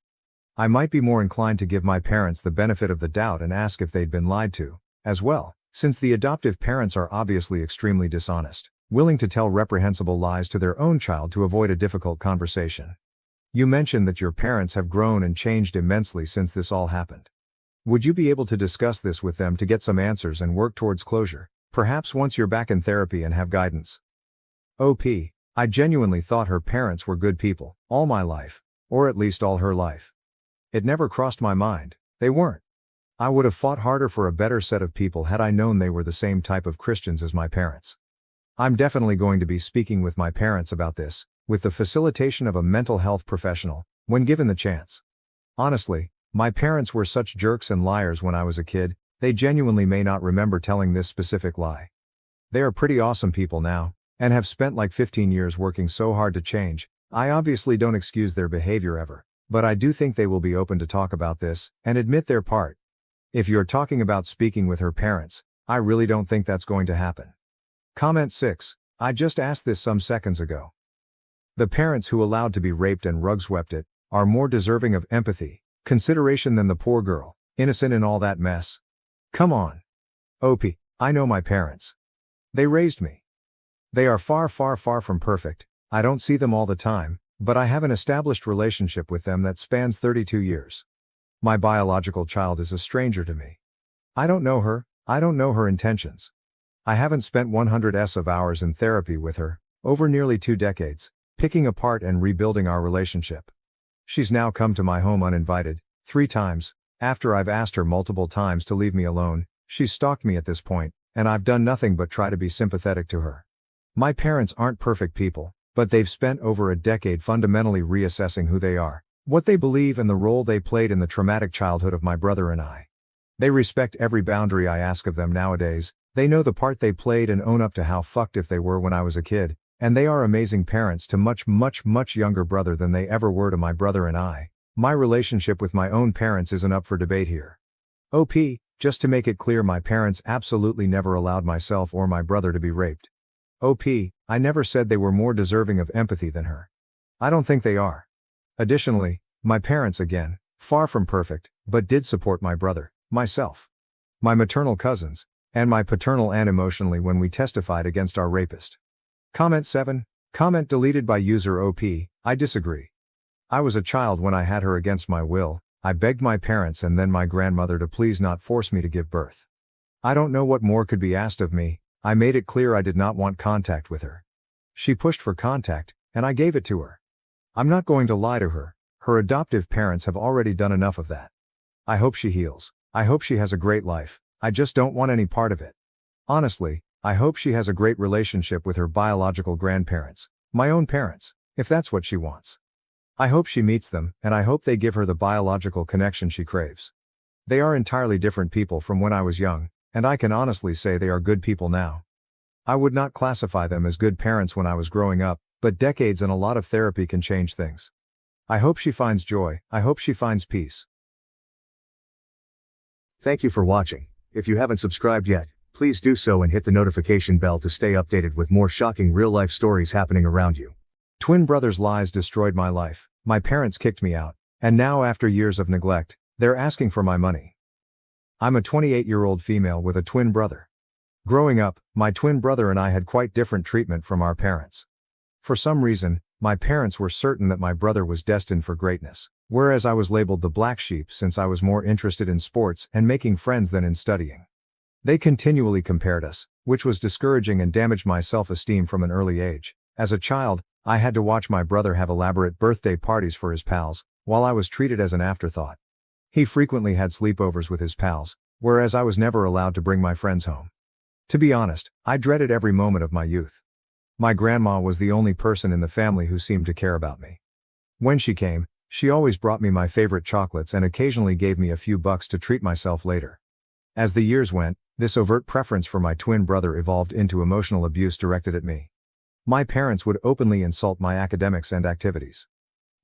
I might be more inclined to give my parents the benefit of the doubt and ask if they'd been lied to, as well, since the adoptive parents are obviously extremely dishonest, willing to tell reprehensible lies to their own child to avoid a difficult conversation. You mentioned that your parents have grown and changed immensely since this all happened. Would you be able to discuss this with them to get some answers and work towards closure, perhaps once you're back in therapy and have guidance? OP, I genuinely thought her parents were good people, all my life, or at least all her life. It never crossed my mind, they weren't. I would have fought harder for a better set of people had I known they were the same type of Christians as my parents. I'm definitely going to be speaking with my parents about this, with the facilitation of a mental health professional, when given the chance. Honestly, my parents were such jerks and liars when I was a kid, they genuinely may not remember telling this specific lie. They are pretty awesome people now, and have spent like 15 years working so hard to change. I obviously don't excuse their behavior ever, but I do think they will be open to talk about this, and admit their part. If you're talking about speaking with her parents, I really don't think that's going to happen. Comment 6. I just asked this some seconds ago. The parents who allowed to be raped and rug-swept it, are more deserving of empathy, consideration than the poor girl, innocent in all that mess. Come on. OP, I know my parents. They raised me. They are far from perfect. I don't see them all the time, but I have an established relationship with them that spans 32 years. My biological child is a stranger to me. I don't know her, I don't know her intentions. I haven't spent hundreds of hours in therapy with her, over nearly 2 decades, picking apart and rebuilding our relationship. She's now come to my home uninvited, 3 times, after I've asked her multiple times to leave me alone. She's stalked me at this point, and I've done nothing but try to be sympathetic to her. My parents aren't perfect people, but they've spent over a decade fundamentally reassessing who they are, what they believe and the role they played in the traumatic childhood of my brother and I. They respect every boundary I ask of them nowadays, they know the part they played and own up to how fucked if they were when I was a kid, and they are amazing parents to much younger brother than they ever were to my brother and I. My relationship with my own parents isn't up for debate here. OP, just to make it clear, my parents absolutely never allowed myself or my brother to be raped. OP, I never said they were more deserving of empathy than her. I don't think they are. Additionally, my parents again, far from perfect, but did support my brother, myself, my maternal cousins, and my paternal aunt emotionally when we testified against our rapist. Comment 7, comment deleted by user OP, I disagree. I was a child when I had her against my will. I begged my parents and then my grandmother to please not force me to give birth. I don't know what more could be asked of me. I made it clear I did not want contact with her. She pushed for contact, and I gave it to her. I'm not going to lie to her. Her adoptive parents have already done enough of that. I hope she heals. I hope she has a great life. I just don't want any part of it. Honestly, I hope she has a great relationship with her biological grandparents, my own parents, if that's what she wants. I hope she meets them, and I hope they give her the biological connection she craves. They are entirely different people from when I was young, and I can honestly say they are good people now. I would not classify them as good parents when I was growing up, but decades and a lot of therapy can change things. I hope she finds joy. I hope she finds peace. Thank you for watching. If you haven't subscribed yet, please do so and hit the notification bell to stay updated with more shocking real-life stories happening around you. Twin brothers' lies destroyed my life. My parents kicked me out, and now after years of neglect, they're asking for my money. I'm a 28-year-old female with a twin brother. Growing up, my twin brother and I had quite different treatment from our parents. For some reason, my parents were certain that my brother was destined for greatness, whereas I was labeled the black sheep since I was more interested in sports and making friends than in studying. They continually compared us, which was discouraging and damaged my self-esteem from an early age. As a child, I had to watch my brother have elaborate birthday parties for his pals, while I was treated as an afterthought. He frequently had sleepovers with his pals, whereas I was never allowed to bring my friends home. To be honest, I dreaded every moment of my youth. My grandma was the only person in the family who seemed to care about me. When she came, she always brought me my favorite chocolates and occasionally gave me a few bucks to treat myself later. As the years went, this overt preference for my twin brother evolved into emotional abuse directed at me. My parents would openly insult my academics and activities.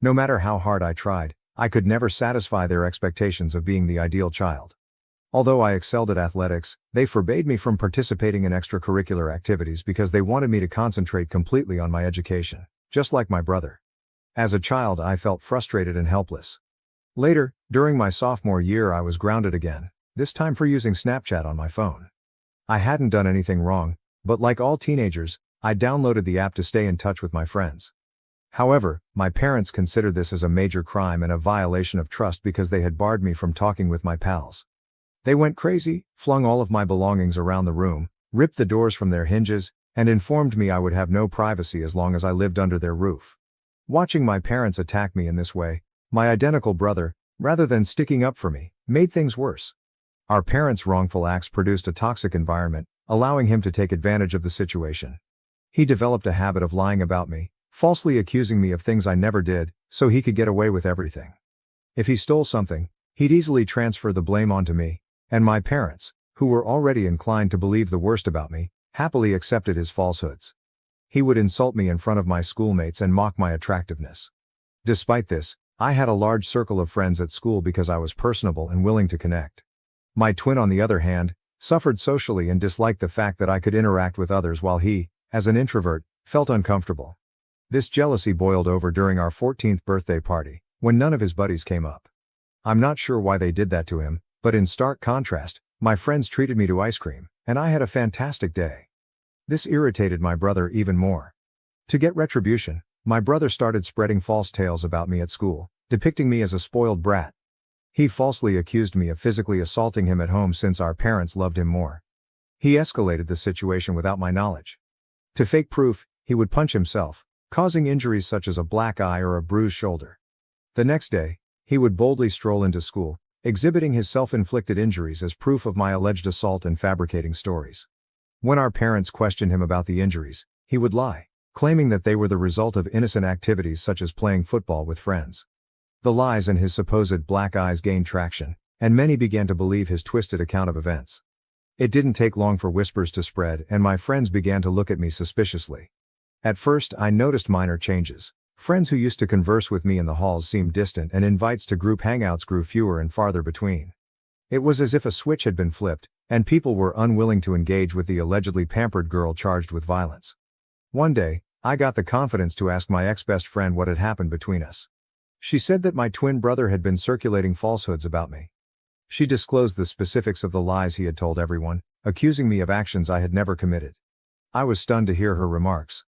No matter how hard I tried, I could never satisfy their expectations of being the ideal child. Although I excelled at athletics, they forbade me from participating in extracurricular activities because they wanted me to concentrate completely on my education, just like my brother. As a child, I felt frustrated and helpless. Later, during my sophomore year, I was grounded again, this time for using Snapchat on my phone. I hadn't done anything wrong, but like all teenagers, I downloaded the app to stay in touch with my friends. However, my parents considered this as a major crime and a violation of trust because they had barred me from talking with my pals. They went crazy, flung all of my belongings around the room, ripped the doors from their hinges, and informed me I would have no privacy as long as I lived under their roof. Watching my parents attack me in this way, my identical brother, rather than sticking up for me, made things worse. Our parents' wrongful acts produced a toxic environment, allowing him to take advantage of the situation. He developed a habit of lying about me, falsely accusing me of things I never did, so he could get away with everything. If he stole something, he'd easily transfer the blame onto me, and my parents, who were already inclined to believe the worst about me, happily accepted his falsehoods. He would insult me in front of my schoolmates and mock my attractiveness. Despite this, I had a large circle of friends at school because I was personable and willing to connect. My twin, on the other hand, suffered socially and disliked the fact that I could interact with others while he, as an introvert, felt uncomfortable. This jealousy boiled over during our 14th birthday party, when none of his buddies came up. I'm not sure why they did that to him, but in stark contrast, my friends treated me to ice cream, and I had a fantastic day. This irritated my brother even more. To get retribution, my brother started spreading false tales about me at school, depicting me as a spoiled brat. He falsely accused me of physically assaulting him at home since our parents loved him more. He escalated the situation without my knowledge. To fake proof, he would punch himself, causing injuries such as a black eye or a bruised shoulder. The next day, he would boldly stroll into school, exhibiting his self-inflicted injuries as proof of my alleged assault and fabricating stories. When our parents questioned him about the injuries, he would lie, claiming that they were the result of innocent activities such as playing football with friends. The lies and his supposed black eyes gained traction, and many began to believe his twisted account of events. It didn't take long for whispers to spread, and my friends began to look at me suspiciously. At first, I noticed minor changes. Friends who used to converse with me in the halls seemed distant, and invites to group hangouts grew fewer and farther between. It was as if a switch had been flipped, and people were unwilling to engage with the allegedly pampered girl charged with violence. One day, I got the confidence to ask my ex-best friend what had happened between us. She said that my twin brother had been circulating falsehoods about me. She disclosed the specifics of the lies he had told everyone, accusing me of actions I had never committed. I was stunned to hear her remarks.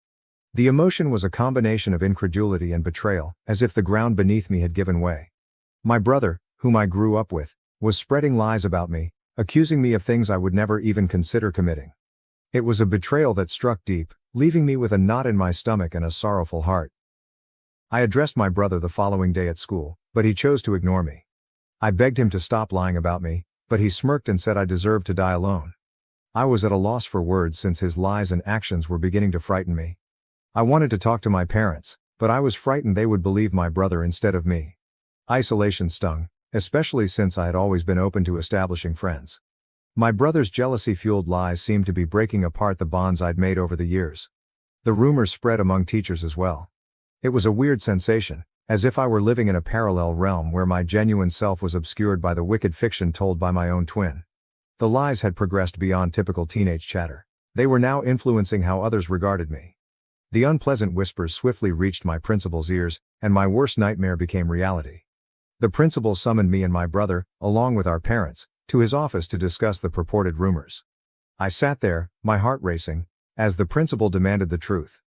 The emotion was a combination of incredulity and betrayal, as if the ground beneath me had given way. My brother, whom I grew up with, was spreading lies about me, accusing me of things I would never even consider committing. It was a betrayal that struck deep, leaving me with a knot in my stomach and a sorrowful heart. I addressed my brother the following day at school, but he chose to ignore me. I begged him to stop lying about me, but he smirked and said I deserved to die alone. I was at a loss for words since his lies and actions were beginning to frighten me. I wanted to talk to my parents, but I was frightened they would believe my brother instead of me. Isolation stung, especially since I had always been open to establishing friends. My brother's jealousy-fueled lies seemed to be breaking apart the bonds I'd made over the years. The rumors spread among teachers as well. It was a weird sensation, as if I were living in a parallel realm where my genuine self was obscured by the wicked fiction told by my own twin. The lies had progressed beyond typical teenage chatter. They were now influencing how others regarded me. The unpleasant whispers swiftly reached my principal's ears, and my worst nightmare became reality. The principal summoned me and my brother, along with our parents, to his office to discuss the purported rumors. I sat there, my heart racing, as the principal demanded the truth.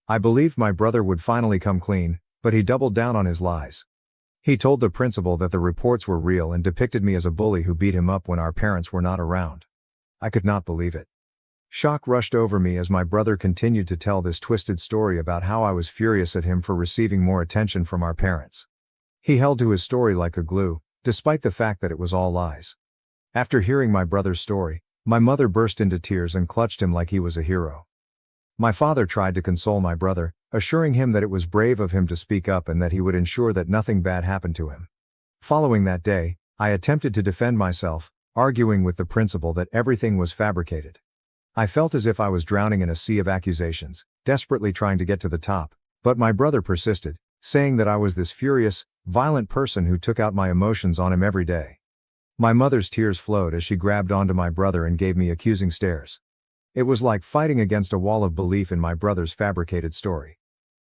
I believed my brother would finally come clean, but he doubled down on his lies. He told the principal that the reports were real and depicted me as a bully who beat him up when our parents were not around. I could not believe it. Shock rushed over me as my brother continued to tell this twisted story about how I was furious at him for receiving more attention from our parents. He held to his story like a glue, despite the fact that it was all lies. After hearing my brother's story, my mother burst into tears and clutched him like he was a hero. My father tried to console my brother, assuring him that it was brave of him to speak up and that he would ensure that nothing bad happened to him. Following that day, I attempted to defend myself, arguing with the principal that everything was fabricated. I felt as if I was drowning in a sea of accusations, desperately trying to get to the top, but my brother persisted, saying that I was this furious, violent person who took out my emotions on him every day. My mother's tears flowed as she grabbed onto my brother and gave me accusing stares. It was like fighting against a wall of belief in my brother's fabricated story.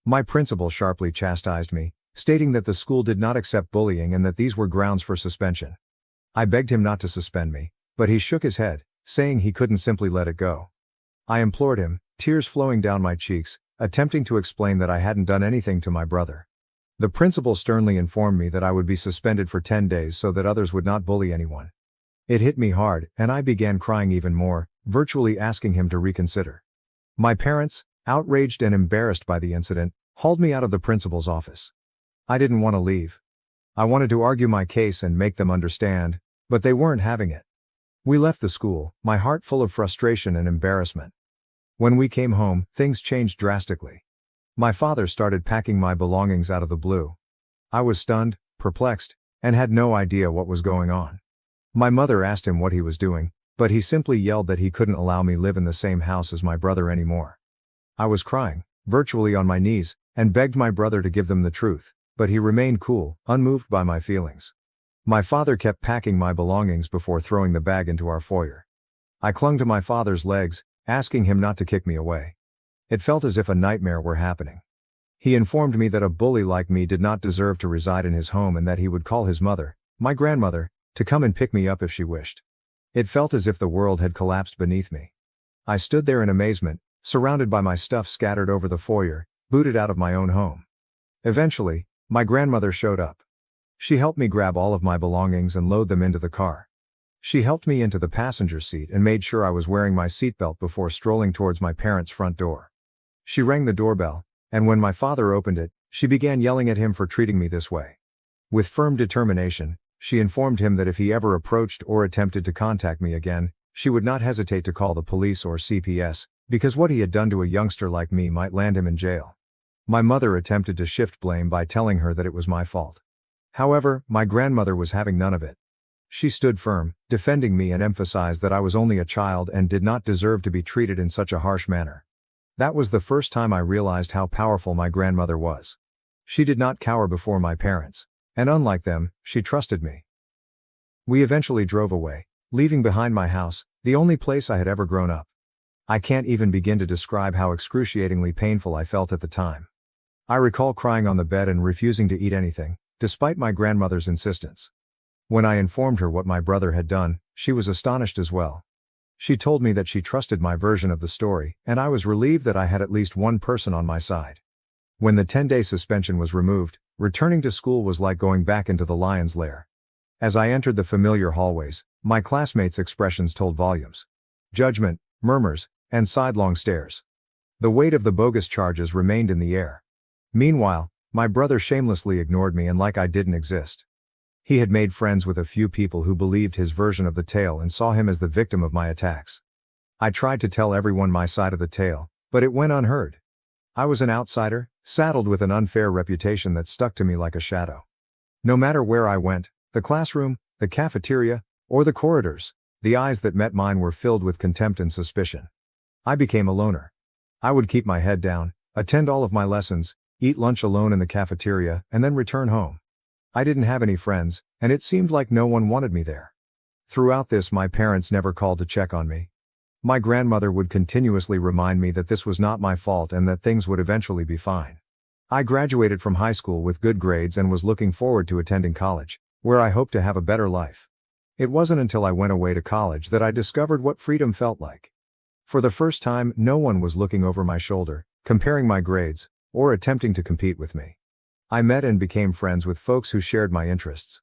My principal sharply chastised me, stating that the school did not accept bullying and that these were grounds for suspension. I begged him not to suspend me, but he shook his head, saying he couldn't simply let it go. I implored him, tears flowing down my cheeks, attempting to explain that I hadn't done anything to my brother. The principal sternly informed me that I would be suspended for 10 days so that others would not bully anyone. It hit me hard, and I began crying even more, virtually asking him to reconsider. My parents, outraged and embarrassed by the incident, hauled me out of the principal's office. I didn't want to leave. I wanted to argue my case and make them understand, but they weren't having it. We left the school, my heart full of frustration and embarrassment. When we came home, things changed drastically. My father started packing my belongings out of the blue. I was stunned, perplexed, and had no idea what was going on. My mother asked him what he was doing, but he simply yelled that he couldn't allow me live in the same house as my brother anymore. I was crying, virtually on my knees, and begged my brother to give them the truth, but he remained cool, unmoved by my feelings. My father kept packing my belongings before throwing the bag into our foyer. I clung to my father's legs, asking him not to kick me away. It felt as if a nightmare were happening. He informed me that a bully like me did not deserve to reside in his home and that he would call his mother, my grandmother, to come and pick me up if she wished. It felt as if the world had collapsed beneath me. I stood there in amazement, surrounded by my stuff scattered over the foyer, booted out of my own home. Eventually, my grandmother showed up. She helped me grab all of my belongings and load them into the car. She helped me into the passenger seat and made sure I was wearing my seatbelt before strolling towards my parents' front door. She rang the doorbell, and when my father opened it, she began yelling at him for treating me this way. With firm determination, she informed him that if he ever approached or attempted to contact me again, she would not hesitate to call the police or CPS, because what he had done to a youngster like me might land him in jail. My mother attempted to shift blame by telling her that it was my fault. However, my grandmother was having none of it. She stood firm, defending me and emphasized that I was only a child and did not deserve to be treated in such a harsh manner. That was the first time I realized how powerful my grandmother was. She did not cower before my parents, and unlike them, she trusted me. We eventually drove away, leaving behind my house, the only place I had ever grown up. I can't even begin to describe how excruciatingly painful I felt at the time. I recall crying on the bed and refusing to eat anything, despite my grandmother's insistence. When I informed her what my brother had done, she was astonished as well. She told me that she trusted my version of the story, and I was relieved that I had at least one person on my side. When the 10-day suspension was removed, returning to school was like going back into the lion's lair. As I entered the familiar hallways, my classmates' expressions told volumes. Judgment, murmurs, and sidelong stares. The weight of the bogus charges remained in the air. Meanwhile, my brother shamelessly ignored me and like I didn't exist. He had made friends with a few people who believed his version of the tale and saw him as the victim of my attacks. I tried to tell everyone my side of the tale, but it went unheard. I was an outsider, saddled with an unfair reputation that stuck to me like a shadow. No matter where I went, the classroom, the cafeteria, or the corridors, the eyes that met mine were filled with contempt and suspicion. I became a loner. I would keep my head down, attend all of my lessons, eat lunch alone in the cafeteria, and then return home. I didn't have any friends, and it seemed like no one wanted me there. Throughout this, my parents never called to check on me. My grandmother would continuously remind me that this was not my fault and that things would eventually be fine. I graduated from high school with good grades and was looking forward to attending college, where I hoped to have a better life. It wasn't until I went away to college that I discovered what freedom felt like. For the first time, no one was looking over my shoulder, comparing my grades, or attempting to compete with me. I met and became friends with folks who shared my interests.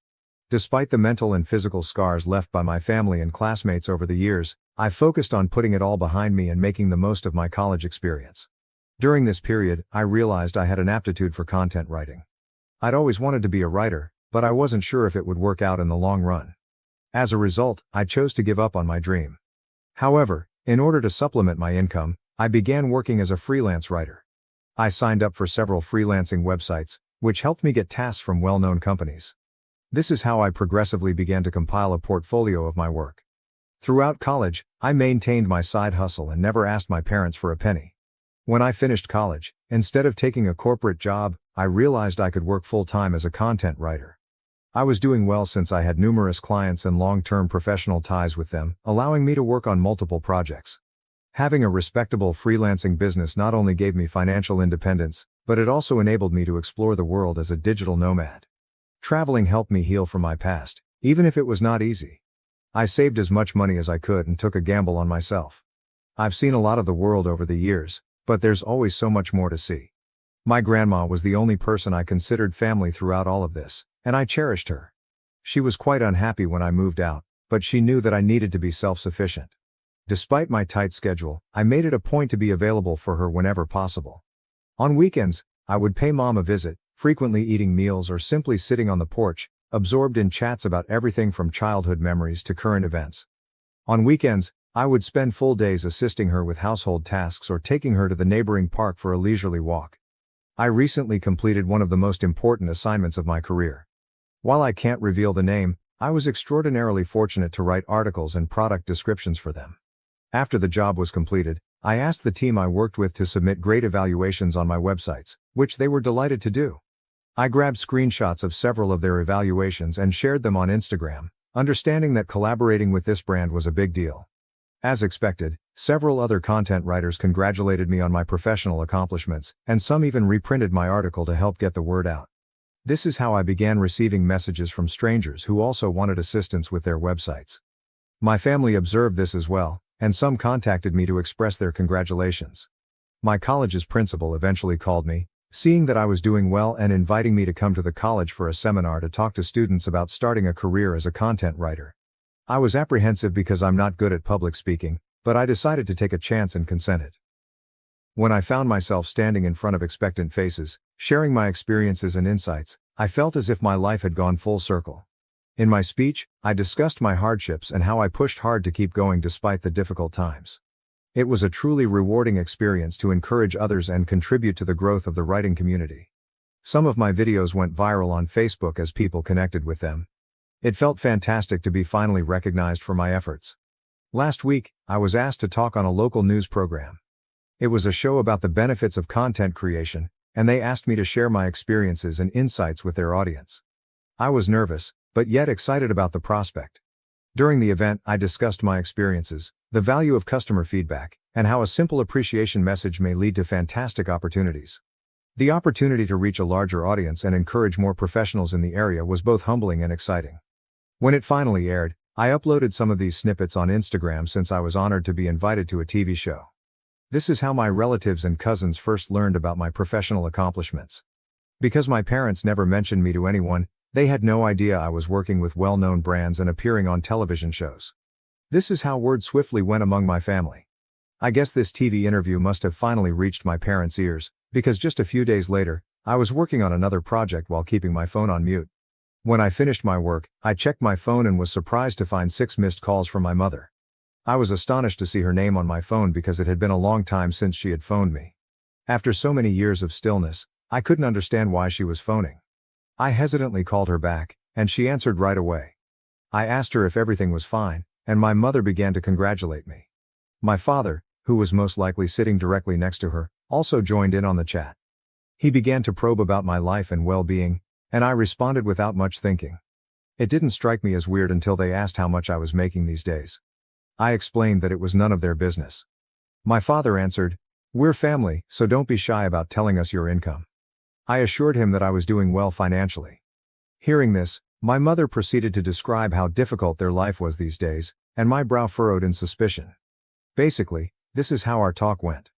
Despite the mental and physical scars left by my family and classmates over the years, I focused on putting it all behind me and making the most of my college experience. During this period, I realized I had an aptitude for content writing. I'd always wanted to be a writer, but I wasn't sure if it would work out in the long run. As a result, I chose to give up on my dream. However, in order to supplement my income, I began working as a freelance writer. I signed up for several freelancing websites, which helped me get tasks from well-known companies. This is how I progressively began to compile a portfolio of my work. Throughout college, I maintained my side hustle and never asked my parents for a penny. When I finished college, instead of taking a corporate job, I realized I could work full-time as a content writer. I was doing well since I had numerous clients and long-term professional ties with them, allowing me to work on multiple projects. Having a respectable freelancing business not only gave me financial independence, but it also enabled me to explore the world as a digital nomad. Traveling helped me heal from my past, even if it was not easy. I saved as much money as I could and took a gamble on myself. I've seen a lot of the world over the years, but there's always so much more to see. My grandma was the only person I considered family throughout all of this, and I cherished her. She was quite unhappy when I moved out, but she knew that I needed to be self-sufficient. Despite my tight schedule, I made it a point to be available for her whenever possible. On weekends, I would pay Mom a visit, frequently eating meals or simply sitting on the porch, absorbed in chats about everything from childhood memories to current events. On weekends, I would spend full days assisting her with household tasks or taking her to the neighboring park for a leisurely walk. I recently completed one of the most important assignments of my career. While I can't reveal the name, I was extraordinarily fortunate to write articles and product descriptions for them. After the job was completed, I asked the team I worked with to submit great evaluations on my websites, which they were delighted to do. I grabbed screenshots of several of their evaluations and shared them on Instagram, understanding that collaborating with this brand was a big deal. As expected, several other content writers congratulated me on my professional accomplishments, and some even reprinted my article to help get the word out. This is how I began receiving messages from strangers who also wanted assistance with their websites. My family observed this as well, and some contacted me to express their congratulations. My college's principal eventually called me, seeing that I was doing well and inviting me to come to the college for a seminar to talk to students about starting a career as a content writer. I was apprehensive because I'm not good at public speaking, but I decided to take a chance and consented. When I found myself standing in front of expectant faces, sharing my experiences and insights, I felt as if my life had gone full circle. In my speech, I discussed my hardships and how I pushed hard to keep going despite the difficult times. It was a truly rewarding experience to encourage others and contribute to the growth of the writing community. Some of my videos went viral on Facebook as people connected with them. It felt fantastic to be finally recognized for my efforts. Last week, I was asked to talk on a local news program. It was a show about the benefits of content creation, and they asked me to share my experiences and insights with their audience. I was nervous, but yet excited about the prospect. During the event, I discussed my experiences, the value of customer feedback, and how a simple appreciation message may lead to fantastic opportunities. The opportunity to reach a larger audience and encourage more professionals in the area was both humbling and exciting. When it finally aired, I uploaded some of these snippets on Instagram since I was honored to be invited to a TV show. This is how my relatives and cousins first learned about my professional accomplishments. Because my parents never mentioned me to anyone, they had no idea I was working with well-known brands and appearing on television shows. This is how word swiftly went among my family. I guess this TV interview must have finally reached my parents' ears, because just a few days later, I was working on another project while keeping my phone on mute. When I finished my work, I checked my phone and was surprised to find 6 missed calls from my mother. I was astonished to see her name on my phone because it had been a long time since she had phoned me. After so many years of stillness, I couldn't understand why she was phoning. I hesitantly called her back, and she answered right away. I asked her if everything was fine, and my mother began to congratulate me. My father, who was most likely sitting directly next to her, also joined in on the chat. He began to probe about my life and well-being, and I responded without much thinking. It didn't strike me as weird until they asked how much I was making these days. I explained that it was none of their business. My father answered, "We're family, so don't be shy about telling us your income." I assured him that I was doing well financially. Hearing this, my mother proceeded to describe how difficult their life was these days, and my brow furrowed in suspicion. Basically, this is how our talk went.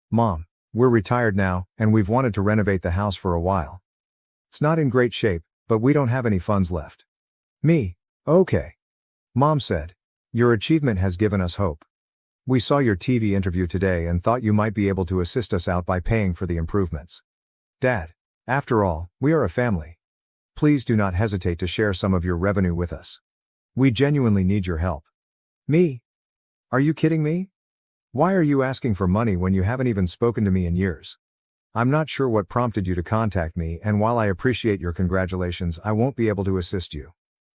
"Mom, we're retired now, and we've wanted to renovate the house for a while. It's not in great shape, but we don't have any funds left." Me, "Okay." Mom said, "Your achievement has given us hope. We saw your TV interview today and thought you might be able to assist us out by paying for the improvements. Dad, after all, we are a family. Please do not hesitate to share some of your revenue with us. We genuinely need your help." Me, "Are you kidding me? Why are you asking for money when you haven't even spoken to me in years? I'm not sure what prompted you to contact me, and while I appreciate your congratulations, I won't be able to assist you."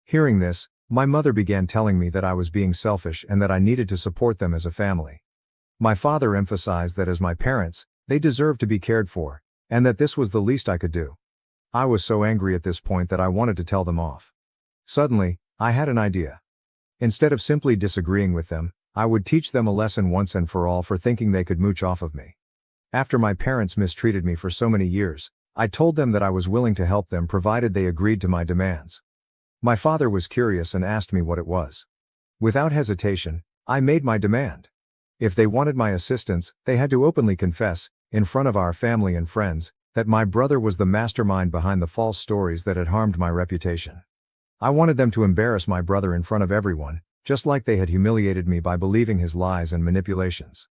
Hearing this, my mother began telling me that I was being selfish and that I needed to support them as a family. My father emphasized that as my parents, they deserved to be cared for, and that this was the least I could do. I was so angry at this point that I wanted to tell them off. Suddenly, I had an idea. Instead of simply disagreeing with them, I would teach them a lesson once and for all for thinking they could mooch off of me. After my parents mistreated me for so many years, I told them that I was willing to help them provided they agreed to my demands. My father was curious and asked me what it was. Without hesitation, I made my demand. If they wanted my assistance, they had to openly confess, in front of our family and friends, that my brother was the mastermind behind the false stories that had harmed my reputation. I wanted them to embarrass my brother in front of everyone, just like they had humiliated me by believing his lies and manipulations.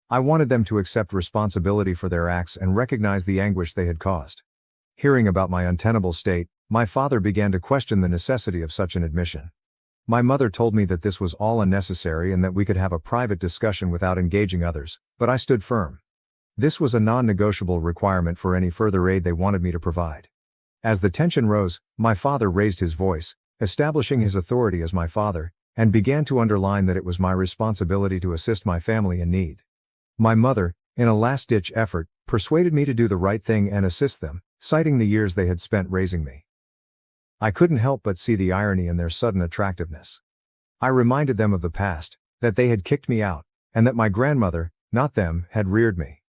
I wanted them to accept responsibility for their acts and recognize the anguish they had caused. Hearing about my untenable state, my father began to question the necessity of such an admission. My mother told me that this was all unnecessary and that we could have a private discussion without engaging others, but I stood firm. This was a non-negotiable requirement for any further aid they wanted me to provide. As the tension rose, my father raised his voice, establishing his authority as my father, and began to underline that it was my responsibility to assist my family in need. My mother, in a last-ditch effort, persuaded me to do the right thing and assist them, citing the years they had spent raising me. I couldn't help but see the irony in their sudden attractiveness. I reminded them of the past, that they had kicked me out, and that my grandmother, not them, had reared me.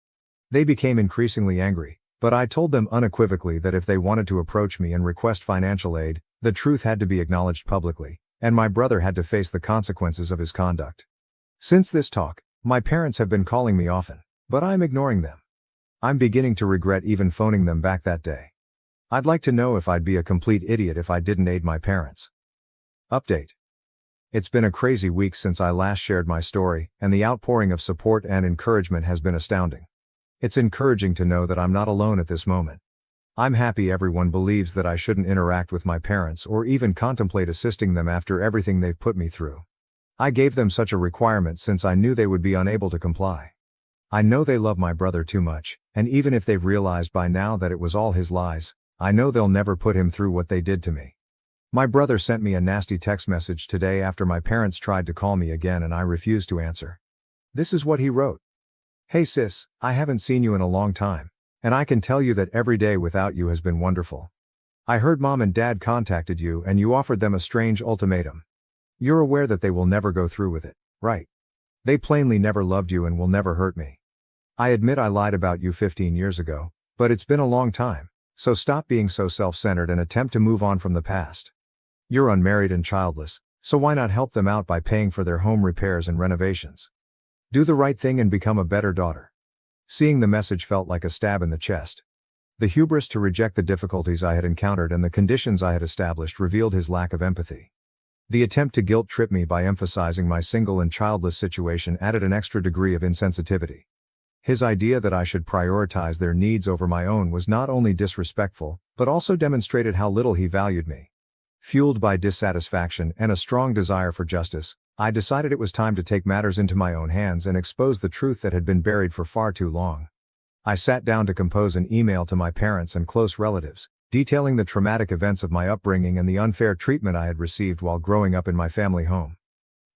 They became increasingly angry, but I told them unequivocally that if they wanted to approach me and request financial aid, the truth had to be acknowledged publicly, and my brother had to face the consequences of his conduct. Since this talk, my parents have been calling me often, but I'm ignoring them. I'm beginning to regret even phoning them back that day. I'd like to know if I'd be a complete idiot if I didn't aid my parents. Update. It's been a crazy week since I last shared my story, and the outpouring of support and encouragement has been astounding. It's encouraging to know that I'm not alone at this moment. I'm happy everyone believes that I shouldn't interact with my parents or even contemplate assisting them after everything they've put me through. I gave them such a requirement since I knew they would be unable to comply. I know they love my brother too much, and even if they've realized by now that it was all his lies, I know they'll never put him through what they did to me. My brother sent me a nasty text message today after my parents tried to call me again and I refused to answer. This is what he wrote. "Hey sis, I haven't seen you in a long time, and I can tell you that every day without you has been wonderful. I heard mom and dad contacted you and you offered them a strange ultimatum. You're aware that they will never go through with it, right? They plainly never loved you and will never hurt me. I admit I lied about you 15 years ago, but it's been a long time, so stop being so self-centered and attempt to move on from the past. You're unmarried and childless, so why not help them out by paying for their home repairs and renovations? Do the right thing and become a better daughter." Seeing the message felt like a stab in the chest. The hubris to reject the difficulties I had encountered and the conditions I had established revealed his lack of empathy. The attempt to guilt-trip me by emphasizing my single and childless situation added an extra degree of insensitivity. His idea that I should prioritize their needs over my own was not only disrespectful, but also demonstrated how little he valued me. Fueled by dissatisfaction and a strong desire for justice, I decided it was time to take matters into my own hands and expose the truth that had been buried for far too long. I sat down to compose an email to my parents and close relatives, detailing the traumatic events of my upbringing and the unfair treatment I had received while growing up in my family home.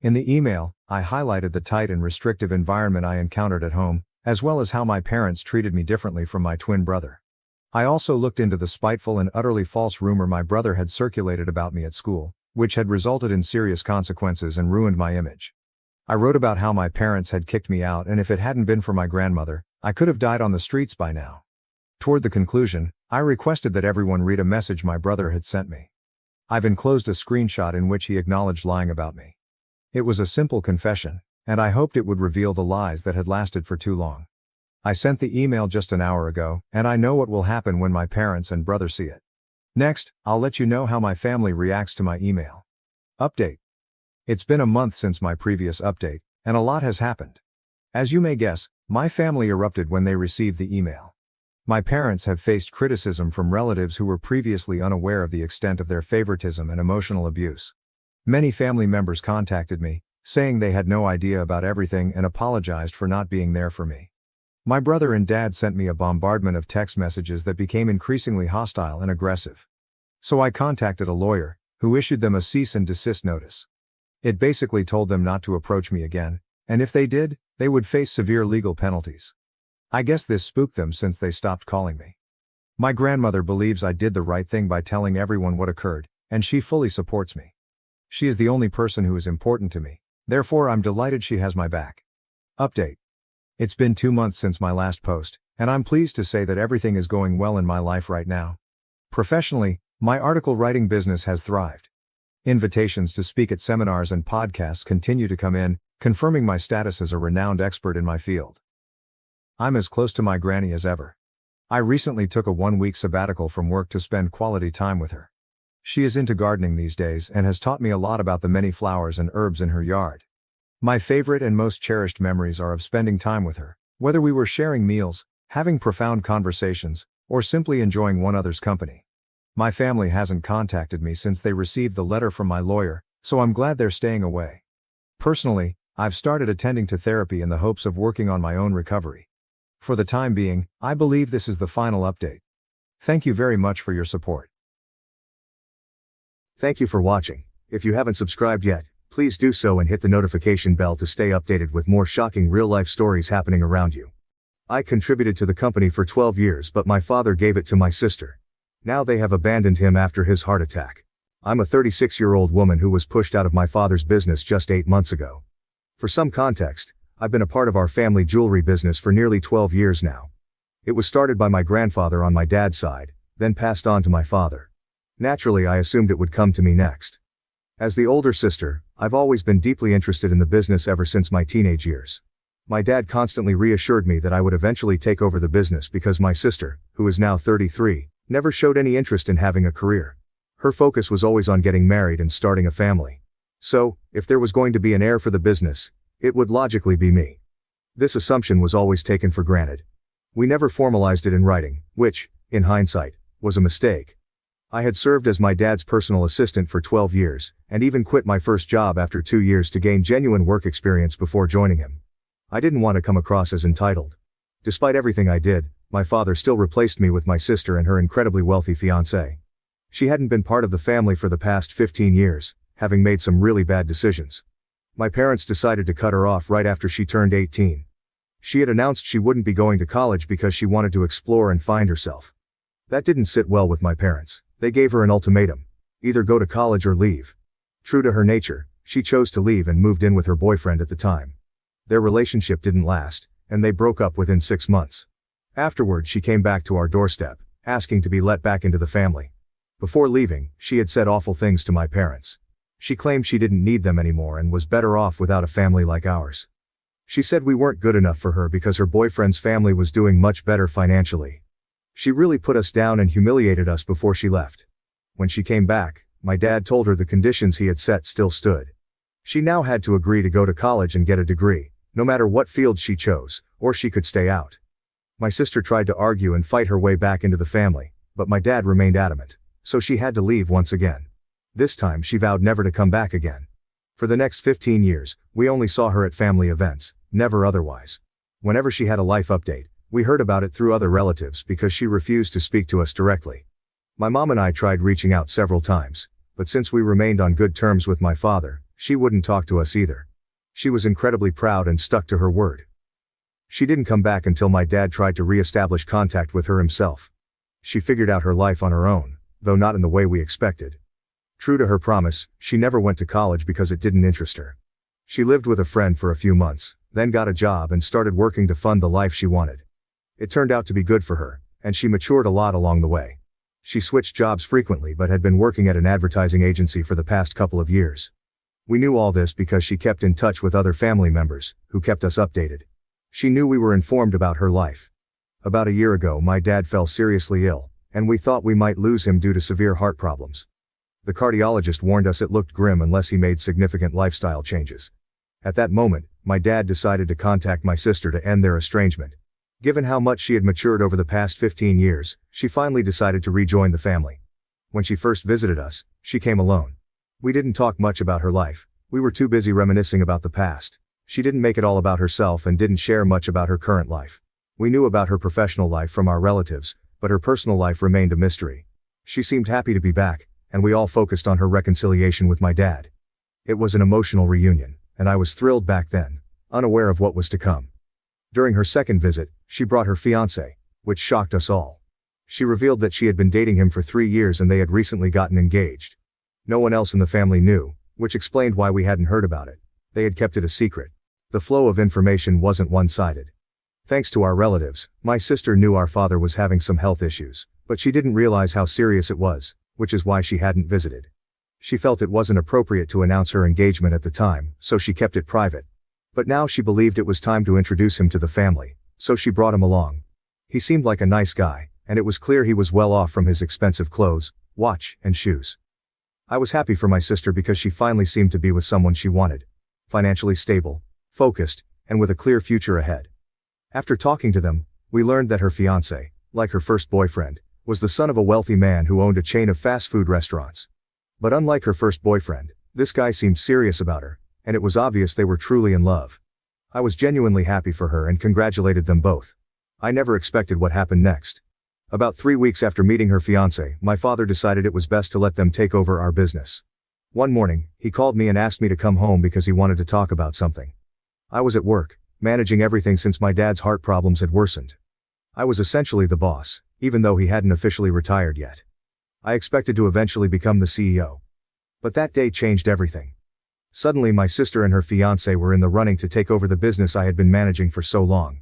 In the email, I highlighted the tight and restrictive environment I encountered at home, as well as how my parents treated me differently from my twin brother. I also looked into the spiteful and utterly false rumor my brother had circulated about me at school, which had resulted in serious consequences and ruined my image. I wrote about how my parents had kicked me out, and if it hadn't been for my grandmother, I could have died on the streets by now. Toward the conclusion, I requested that everyone read a message my brother had sent me. I've enclosed a screenshot in which he acknowledged lying about me. It was a simple confession, and I hoped it would reveal the lies that had lasted for too long. I sent the email just an hour ago, and I know what will happen when my parents and brother see it. Next, I'll let you know how my family reacts to my email. Update. It's been a month since my previous update, and a lot has happened. As you may guess, my family erupted when they received the email. My parents have faced criticism from relatives who were previously unaware of the extent of their favoritism and emotional abuse. Many family members contacted me, saying they had no idea about everything and apologized for not being there for me. My brother and dad sent me a bombardment of text messages that became increasingly hostile and aggressive. So I contacted a lawyer, who issued them a cease and desist notice. It basically told them not to approach me again, and if they did, they would face severe legal penalties. I guess this spooked them since they stopped calling me. My grandmother believes I did the right thing by telling everyone what occurred, and she fully supports me. She is the only person who is important to me, therefore I'm delighted she has my back. Update. It's been 2 months since my last post, and I'm pleased to say that everything is going well in my life right now. Professionally, my article writing business has thrived. Invitations to speak at seminars and podcasts continue to come in, confirming my status as a renowned expert in my field. I'm as close to my granny as ever. I recently took a 1-week sabbatical from work to spend quality time with her. She is into gardening these days and has taught me a lot about the many flowers and herbs in her yard. My favorite and most cherished memories are of spending time with her, whether we were sharing meals, having profound conversations, or simply enjoying one another's company. My family hasn't contacted me since they received the letter from my lawyer, so I'm glad they're staying away. Personally, I've started attending to therapy in the hopes of working on my own recovery. For the time being, I believe this is the final update. Thank you very much for your support. Thank you for watching. If you haven't subscribed yet, please do so and hit the notification bell to stay updated with more shocking real-life stories happening around you. I contributed to the company for 12 years, but my father gave it to my sister. Now they have abandoned him after his heart attack. I'm a 36-year-old woman who was pushed out of my father's business just 8 months ago. For some context, I've been a part of our family jewelry business for nearly 12 years now. It was started by my grandfather on my dad's side, then passed on to my father. Naturally, I assumed it would come to me next. As the older sister, I've always been deeply interested in the business ever since my teenage years. My dad constantly reassured me that I would eventually take over the business because my sister, who is now 33, never showed any interest in having a career. Her focus was always on getting married and starting a family. So, if there was going to be an heir for the business, it would logically be me. This assumption was always taken for granted. We never formalized it in writing, which, in hindsight, was a mistake. I had served as my dad's personal assistant for 12 years, and even quit my first job after 2 years to gain genuine work experience before joining him. I didn't want to come across as entitled. Despite everything I did, my father still replaced me with my sister and her incredibly wealthy fiancé. She hadn't been part of the family for the past 15 years, having made some really bad decisions. My parents decided to cut her off right after she turned 18. She had announced she wouldn't be going to college because she wanted to explore and find herself. That didn't sit well with my parents. They gave her an ultimatum: either go to college or leave. True to her nature, she chose to leave and moved in with her boyfriend at the time. Their relationship didn't last, and they broke up within 6 months. Afterward, she came back to our doorstep, asking to be let back into the family. Before leaving, she had said awful things to my parents. She claimed she didn't need them anymore and was better off without a family like ours. She said we weren't good enough for her because her boyfriend's family was doing much better financially. She really put us down and humiliated us before she left. When she came back, my dad told her the conditions he had set still stood. She now had to agree to go to college and get a degree, no matter what field she chose, or she could stay out. My sister tried to argue and fight her way back into the family, but my dad remained adamant, so she had to leave once again. This time she vowed never to come back again. For the next 15 years, we only saw her at family events, never otherwise. Whenever she had a life update, we heard about it through other relatives because she refused to speak to us directly. My mom and I tried reaching out several times, but since we remained on good terms with my father, she wouldn't talk to us either. She was incredibly proud and stuck to her word. She didn't come back until my dad tried to re-establish contact with her himself. She figured out her life on her own, though not in the way we expected. True to her promise, she never went to college because it didn't interest her. She lived with a friend for a few months, then got a job and started working to fund the life she wanted. It turned out to be good for her, and she matured a lot along the way. She switched jobs frequently but had been working at an advertising agency for the past couple of years. We knew all this because she kept in touch with other family members, who kept us updated. She knew we were informed about her life. About a year ago, my dad fell seriously ill, and we thought we might lose him due to severe heart problems. The cardiologist warned us it looked grim unless he made significant lifestyle changes. At that moment, my dad decided to contact my sister to end their estrangement. Given how much she had matured over the past 15 years, she finally decided to rejoin the family. When she first visited us, she came alone. We didn't talk much about her life. We were too busy reminiscing about the past. She didn't make it all about herself and didn't share much about her current life. We knew about her professional life from our relatives, but her personal life remained a mystery. She seemed happy to be back, and we all focused on her reconciliation with my dad. It was an emotional reunion, and I was thrilled back then, unaware of what was to come. During her second visit, she brought her fiancé, which shocked us all. She revealed that she had been dating him for 3 years and they had recently gotten engaged. No one else in the family knew, which explained why we hadn't heard about it. They had kept it a secret. The flow of information wasn't one-sided. Thanks to our relatives, my sister knew our father was having some health issues, but she didn't realize how serious it was, which is why she hadn't visited. She felt it wasn't appropriate to announce her engagement at the time, so she kept it private. But now she believed it was time to introduce him to the family, so she brought him along. He seemed like a nice guy, and it was clear he was well off from his expensive clothes, watch, and shoes. I was happy for my sister because she finally seemed to be with someone she wanted. Financially stable, focused, and with a clear future ahead. After talking to them, we learned that her fiancé, like her first boyfriend, was the son of a wealthy man who owned a chain of fast food restaurants. But unlike her first boyfriend, this guy seemed serious about her, and it was obvious they were truly in love. I was genuinely happy for her and congratulated them both. I never expected what happened next. About 3 weeks after meeting her fiancé, my father decided it was best to let them take over our business. One morning, he called me and asked me to come home because he wanted to talk about something. I was at work, managing everything since my dad's heart problems had worsened. I was essentially the boss, even though he hadn't officially retired yet. I expected to eventually become the CEO. But that day changed everything. Suddenly my sister and her fiancé were in the running to take over the business I had been managing for so long.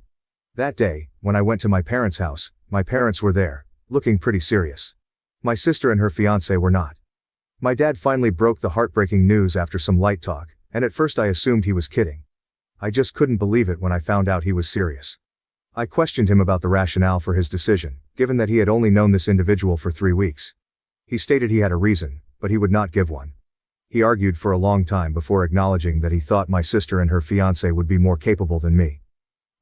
That day, when I went to my parents' house, my parents were there, looking pretty serious. My sister and her fiancé were not. My dad finally broke the heartbreaking news after some light talk, and at first I assumed he was kidding. I just couldn't believe it when I found out he was serious. I questioned him about the rationale for his decision, given that he had only known this individual for 3 weeks. He stated he had a reason, but he would not give one. He argued for a long time before acknowledging that he thought my sister and her fiancé would be more capable than me.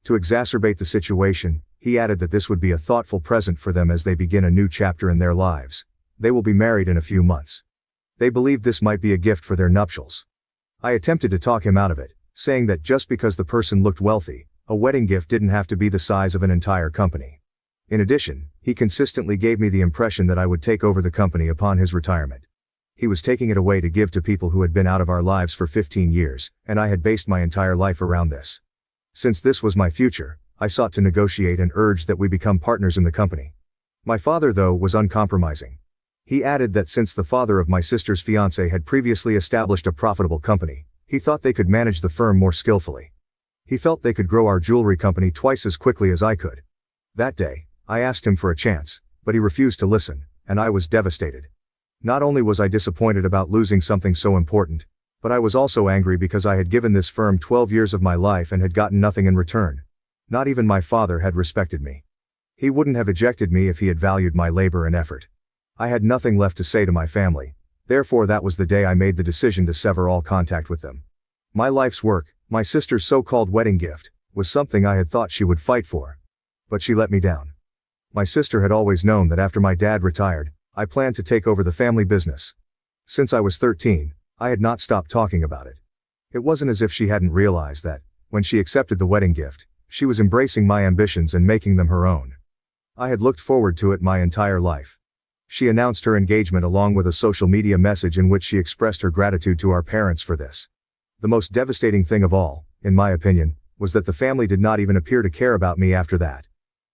To exacerbate the situation, he added that this would be a thoughtful present for them as they begin a new chapter in their lives. They will be married in a few months. They believed this might be a gift for their nuptials. I attempted to talk him out of it, saying that just because the person looked wealthy, a wedding gift didn't have to be the size of an entire company. In addition, he consistently gave me the impression that I would take over the company upon his retirement. He was taking it away to give to people who had been out of our lives for 15 years, and I had based my entire life around this. Since this was my future, I sought to negotiate and urged that we become partners in the company. My father, though, was uncompromising. He added that since the father of my sister's fiancé had previously established a profitable company, he thought they could manage the firm more skillfully. He felt they could grow our jewelry company twice as quickly as I could. That day, I asked him for a chance, but he refused to listen, and I was devastated. Not only was I disappointed about losing something so important, but I was also angry because I had given this firm 12 years of my life and had gotten nothing in return. Not even my father had respected me. He wouldn't have ejected me if he had valued my labor and effort. I had nothing left to say to my family, therefore that was the day I made the decision to sever all contact with them. My life's work, my sister's so-called wedding gift, was something I had thought she would fight for. But she let me down. My sister had always known that after my dad retired, I planned to take over the family business. Since I was 13, I had not stopped talking about it. It wasn't as if she hadn't realized that, when she accepted the wedding gift, she was embracing my ambitions and making them her own. I had looked forward to it my entire life. She announced her engagement along with a social media message in which she expressed her gratitude to our parents for this. The most devastating thing of all, in my opinion, was that the family did not even appear to care about me after that.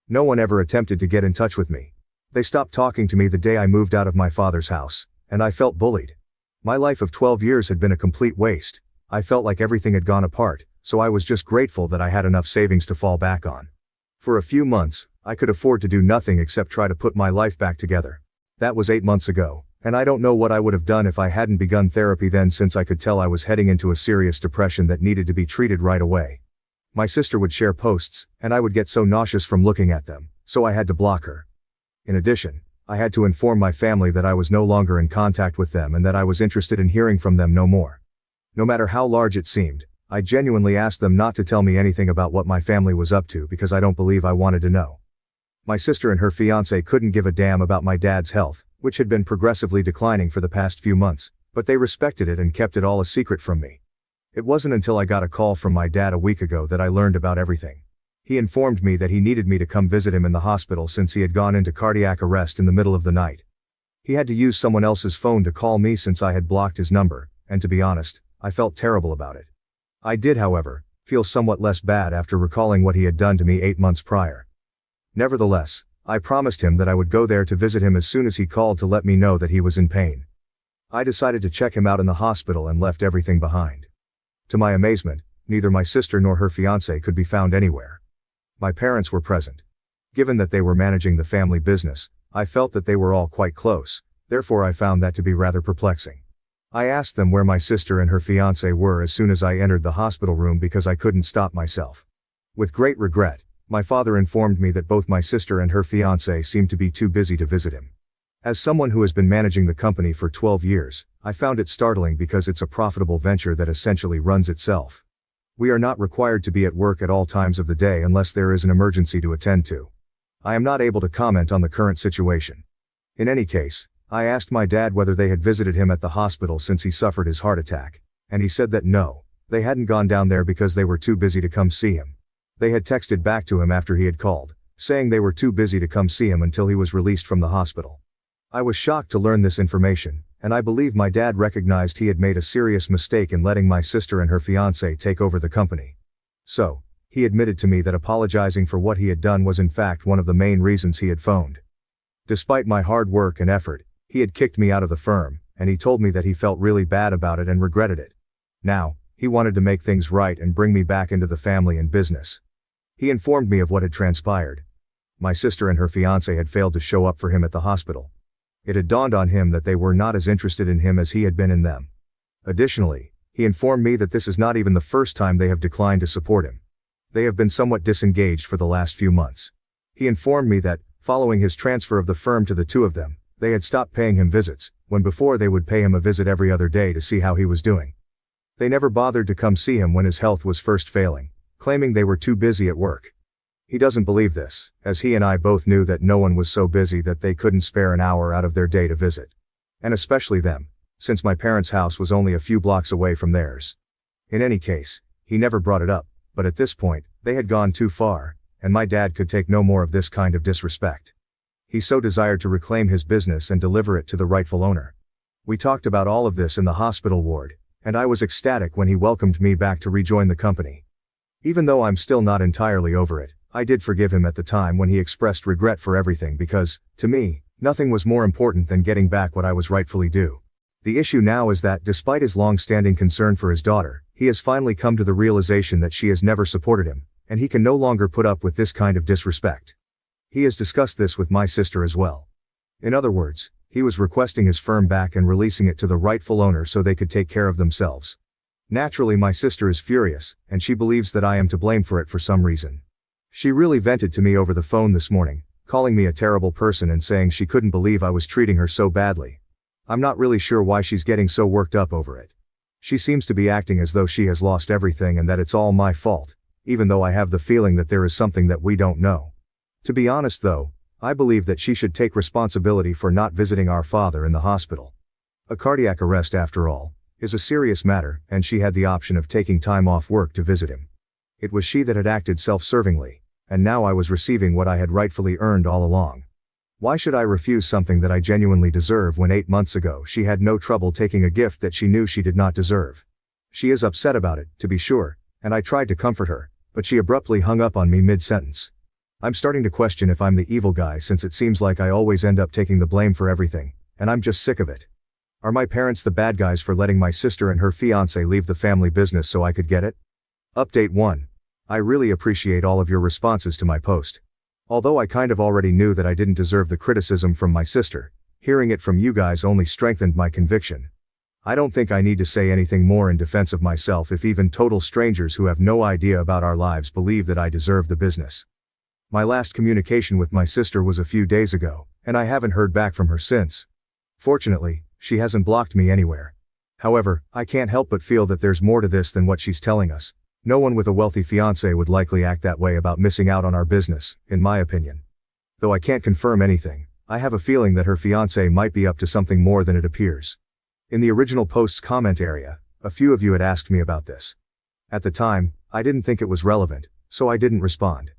No one ever attempted to get in touch with me. They stopped talking to me the day I moved out of my father's house, and I felt bullied. My life of 12 years had been a complete waste, I felt like everything had gone apart, so I was just grateful that I had enough savings to fall back on. For a few months, I could afford to do nothing except try to put my life back together. That was 8 months ago, and I don't know what I would have done if I hadn't begun therapy then, since I could tell I was heading into a serious depression that needed to be treated right away. My sister would share posts, and I would get so nauseous from looking at them, so I had to block her. In addition, I had to inform my family that I was no longer in contact with them and that I was interested in hearing from them no more. No matter how large it seemed, I genuinely asked them not to tell me anything about what my family was up to because I don't believe I wanted to know. My sister and her fiancé couldn't give a damn about my dad's health, which had been progressively declining for the past few months, but they respected it and kept it all a secret from me. It wasn't until I got a call from my dad a week ago that I learned about everything. He informed me that he needed me to come visit him in the hospital since he had gone into cardiac arrest in the middle of the night. He had to use someone else's phone to call me since I had blocked his number, and to be honest, I felt terrible about it. I did, however, feel somewhat less bad after recalling what he had done to me 8 months prior. Nevertheless, I promised him that I would go there to visit him as soon as he called to let me know that he was in pain. I decided to check him out in the hospital and left everything behind. To my amazement, neither my sister nor her fiancé could be found anywhere. My parents were present. Given that they were managing the family business, I felt that they were all quite close, therefore I found that to be rather perplexing. I asked them where my sister and her fiancé were as soon as I entered the hospital room because I couldn't stop myself. With great regret, my father informed me that both my sister and her fiancé seemed to be too busy to visit him. As someone who has been managing the company for 12 years, I found it startling because it's a profitable venture that essentially runs itself. We are not required to be at work at all times of the day unless there is an emergency to attend to. I am not able to comment on the current situation. In any case, I asked my dad whether they had visited him at the hospital since he suffered his heart attack, and he said that no, they hadn't gone down there because they were too busy to come see him. They had texted back to him after he had called, saying they were too busy to come see him until he was released from the hospital. I was shocked to learn this information, and I believe my dad recognized he had made a serious mistake in letting my sister and her fiancé take over the company. So, he admitted to me that apologizing for what he had done was in fact one of the main reasons he had phoned. Despite my hard work and effort, he had kicked me out of the firm, and he told me that he felt really bad about it and regretted it. Now, he wanted to make things right and bring me back into the family and business. He informed me of what had transpired. My sister and her fiancé had failed to show up for him at the hospital. It had dawned on him that they were not as interested in him as he had been in them. Additionally, he informed me that this is not even the first time they have declined to support him. They have been somewhat disengaged for the last few months. He informed me that, following his transfer of the firm to the two of them, they had stopped paying him visits, when before they would pay him a visit every other day to see how he was doing. They never bothered to come see him when his health was first failing, claiming they were too busy at work. He doesn't believe this, as he and I both knew that no one was so busy that they couldn't spare an hour out of their day to visit. And especially them, since my parents' house was only a few blocks away from theirs. In any case, he never brought it up, but at this point, they had gone too far, and my dad could take no more of this kind of disrespect. He so desired to reclaim his business and deliver it to the rightful owner. We talked about all of this in the hospital ward, and I was ecstatic when he welcomed me back to rejoin the company. Even though I'm still not entirely over it, I did forgive him at the time when he expressed regret for everything because, to me, nothing was more important than getting back what I was rightfully due. The issue now is that despite his long-standing concern for his daughter, he has finally come to the realization that she has never supported him, and he can no longer put up with this kind of disrespect. He has discussed this with my sister as well. In other words, he was requesting his firm back and releasing it to the rightful owner so they could take care of themselves. Naturally, my sister is furious, and she believes that I am to blame for it for some reason. She really vented to me over the phone this morning, calling me a terrible person and saying she couldn't believe I was treating her so badly. I'm not really sure why she's getting so worked up over it. She seems to be acting as though she has lost everything and that it's all my fault, even though I have the feeling that there is something that we don't know. To be honest though, I believe that she should take responsibility for not visiting our father in the hospital. A cardiac arrest, after all, is a serious matter, and she had the option of taking time off work to visit him. It was she that had acted self-servingly, and now I was receiving what I had rightfully earned all along. Why should I refuse something that I genuinely deserve when 8 months ago she had no trouble taking a gift that she knew she did not deserve? She is upset about it, to be sure, and I tried to comfort her, but she abruptly hung up on me mid-sentence. I'm starting to question if I'm the evil guy since it seems like I always end up taking the blame for everything, and I'm just sick of it. Are my parents the bad guys for letting my sister and her fiancé leave the family business so I could get it? Update 1. I really appreciate all of your responses to my post. Although I kind of already knew that I didn't deserve the criticism from my sister, hearing it from you guys only strengthened my conviction. I don't think I need to say anything more in defense of myself if even total strangers who have no idea about our lives believe that I deserve the business. My last communication with my sister was a few days ago, and I haven't heard back from her since. Fortunately, she hasn't blocked me anywhere. However, I can't help but feel that there's more to this than what she's telling us. No one with a wealthy fiancé would likely act that way about missing out on our business, in my opinion. Though I can't confirm anything, I have a feeling that her fiancé might be up to something more than it appears. In the original post's comment area, a few of you had asked me about this. At the time, I didn't think it was relevant, so I didn't respond.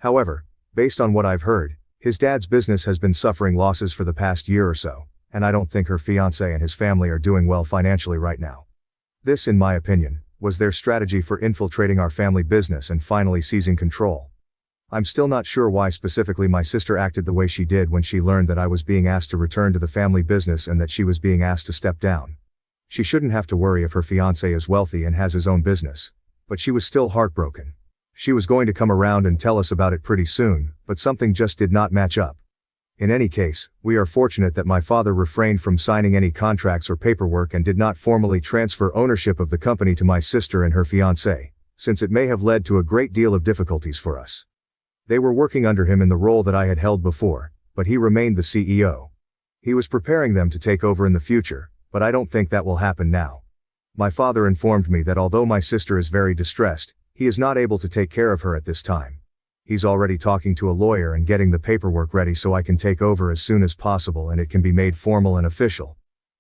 However, based on what I've heard, his dad's business has been suffering losses for the past year or so, and I don't think her fiancé and his family are doing well financially right now. This, in my opinion, was their strategy for infiltrating our family business and finally seizing control. I'm still not sure why specifically my sister acted the way she did when she learned that I was being asked to return to the family business and that she was being asked to step down. She shouldn't have to worry if her fiancé is wealthy and has his own business, but she was still heartbroken. She was going to come around and tell us about it pretty soon, but something just did not match up. In any case, we are fortunate that my father refrained from signing any contracts or paperwork and did not formally transfer ownership of the company to my sister and her fiancé, since it may have led to a great deal of difficulties for us. They were working under him in the role that I had held before, but he remained the CEO. He was preparing them to take over in the future, but I don't think that will happen now. My father informed me that although my sister is very distressed, he is not able to take care of her at this time. He's already talking to a lawyer and getting the paperwork ready so I can take over as soon as possible and it can be made formal and official.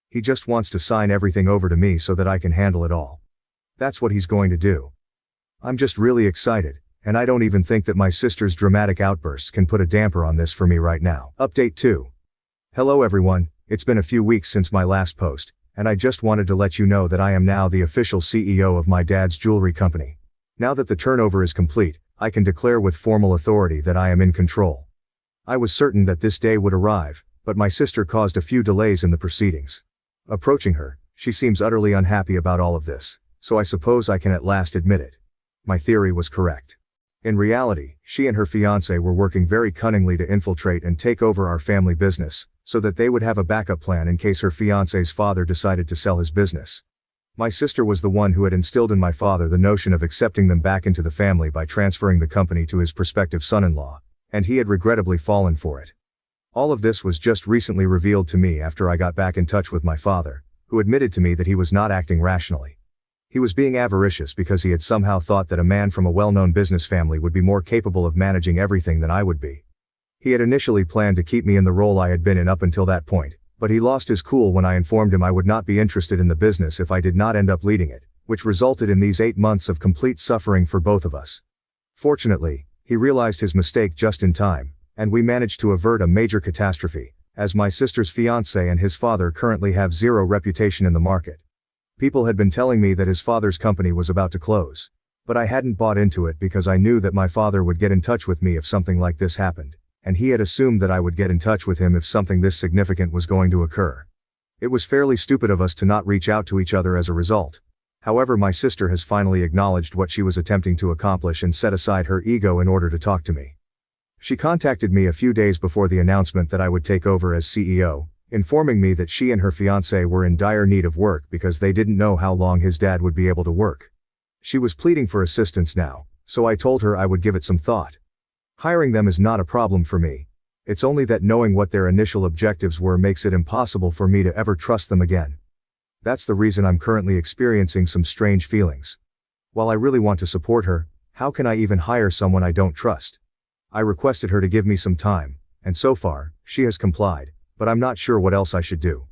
He just wants to sign everything over to me so that I can handle it all. That's what he's going to do. I'm just really excited, and I don't even think that my sister's dramatic outbursts can put a damper on this for me right now. Update 2. Hello everyone, it's been a few weeks since my last post, and I just wanted to let you know that I am now the official CEO of my dad's jewelry company. Now that the turnover is complete, I can declare with formal authority that I am in control. I was certain that this day would arrive, but my sister caused a few delays in the proceedings. Approaching her, she seems utterly unhappy about all of this, so I suppose I can at last admit it. My theory was correct. In reality, she and her fiancé were working very cunningly to infiltrate and take over our family business, so that they would have a backup plan in case her fiancé's father decided to sell his business. My sister was the one who had instilled in my father the notion of accepting them back into the family by transferring the company to his prospective son-in-law, and he had regrettably fallen for it. All of this was just recently revealed to me after I got back in touch with my father, who admitted to me that he was not acting rationally. He was being avaricious because he had somehow thought that a man from a well-known business family would be more capable of managing everything than I would be. He had initially planned to keep me in the role I had been in up until that point, but he lost his cool when I informed him I would not be interested in the business if I did not end up leading it, which resulted in these 8 months of complete suffering for both of us. Fortunately, he realized his mistake just in time, and we managed to avert a major catastrophe, as my sister's fiancé and his father currently have zero reputation in the market. People had been telling me that his father's company was about to close, but I hadn't bought into it because I knew that my father would get in touch with me if something like this happened, and he had assumed that I would get in touch with him if something this significant was going to occur. It was fairly stupid of us to not reach out to each other as a result. However, my sister has finally acknowledged what she was attempting to accomplish and set aside her ego in order to talk to me. She contacted me a few days before the announcement that I would take over as CEO, informing me that she and her fiancé were in dire need of work because they didn't know how long his dad would be able to work. She was pleading for assistance now, so I told her I would give it some thought. Hiring them is not a problem for me. It's only that knowing what their initial objectives were makes it impossible for me to ever trust them again. That's the reason I'm currently experiencing some strange feelings. While I really want to support her, how can I even hire someone I don't trust? I requested her to give me some time, and so far, she has complied, but I'm not sure what else I should do.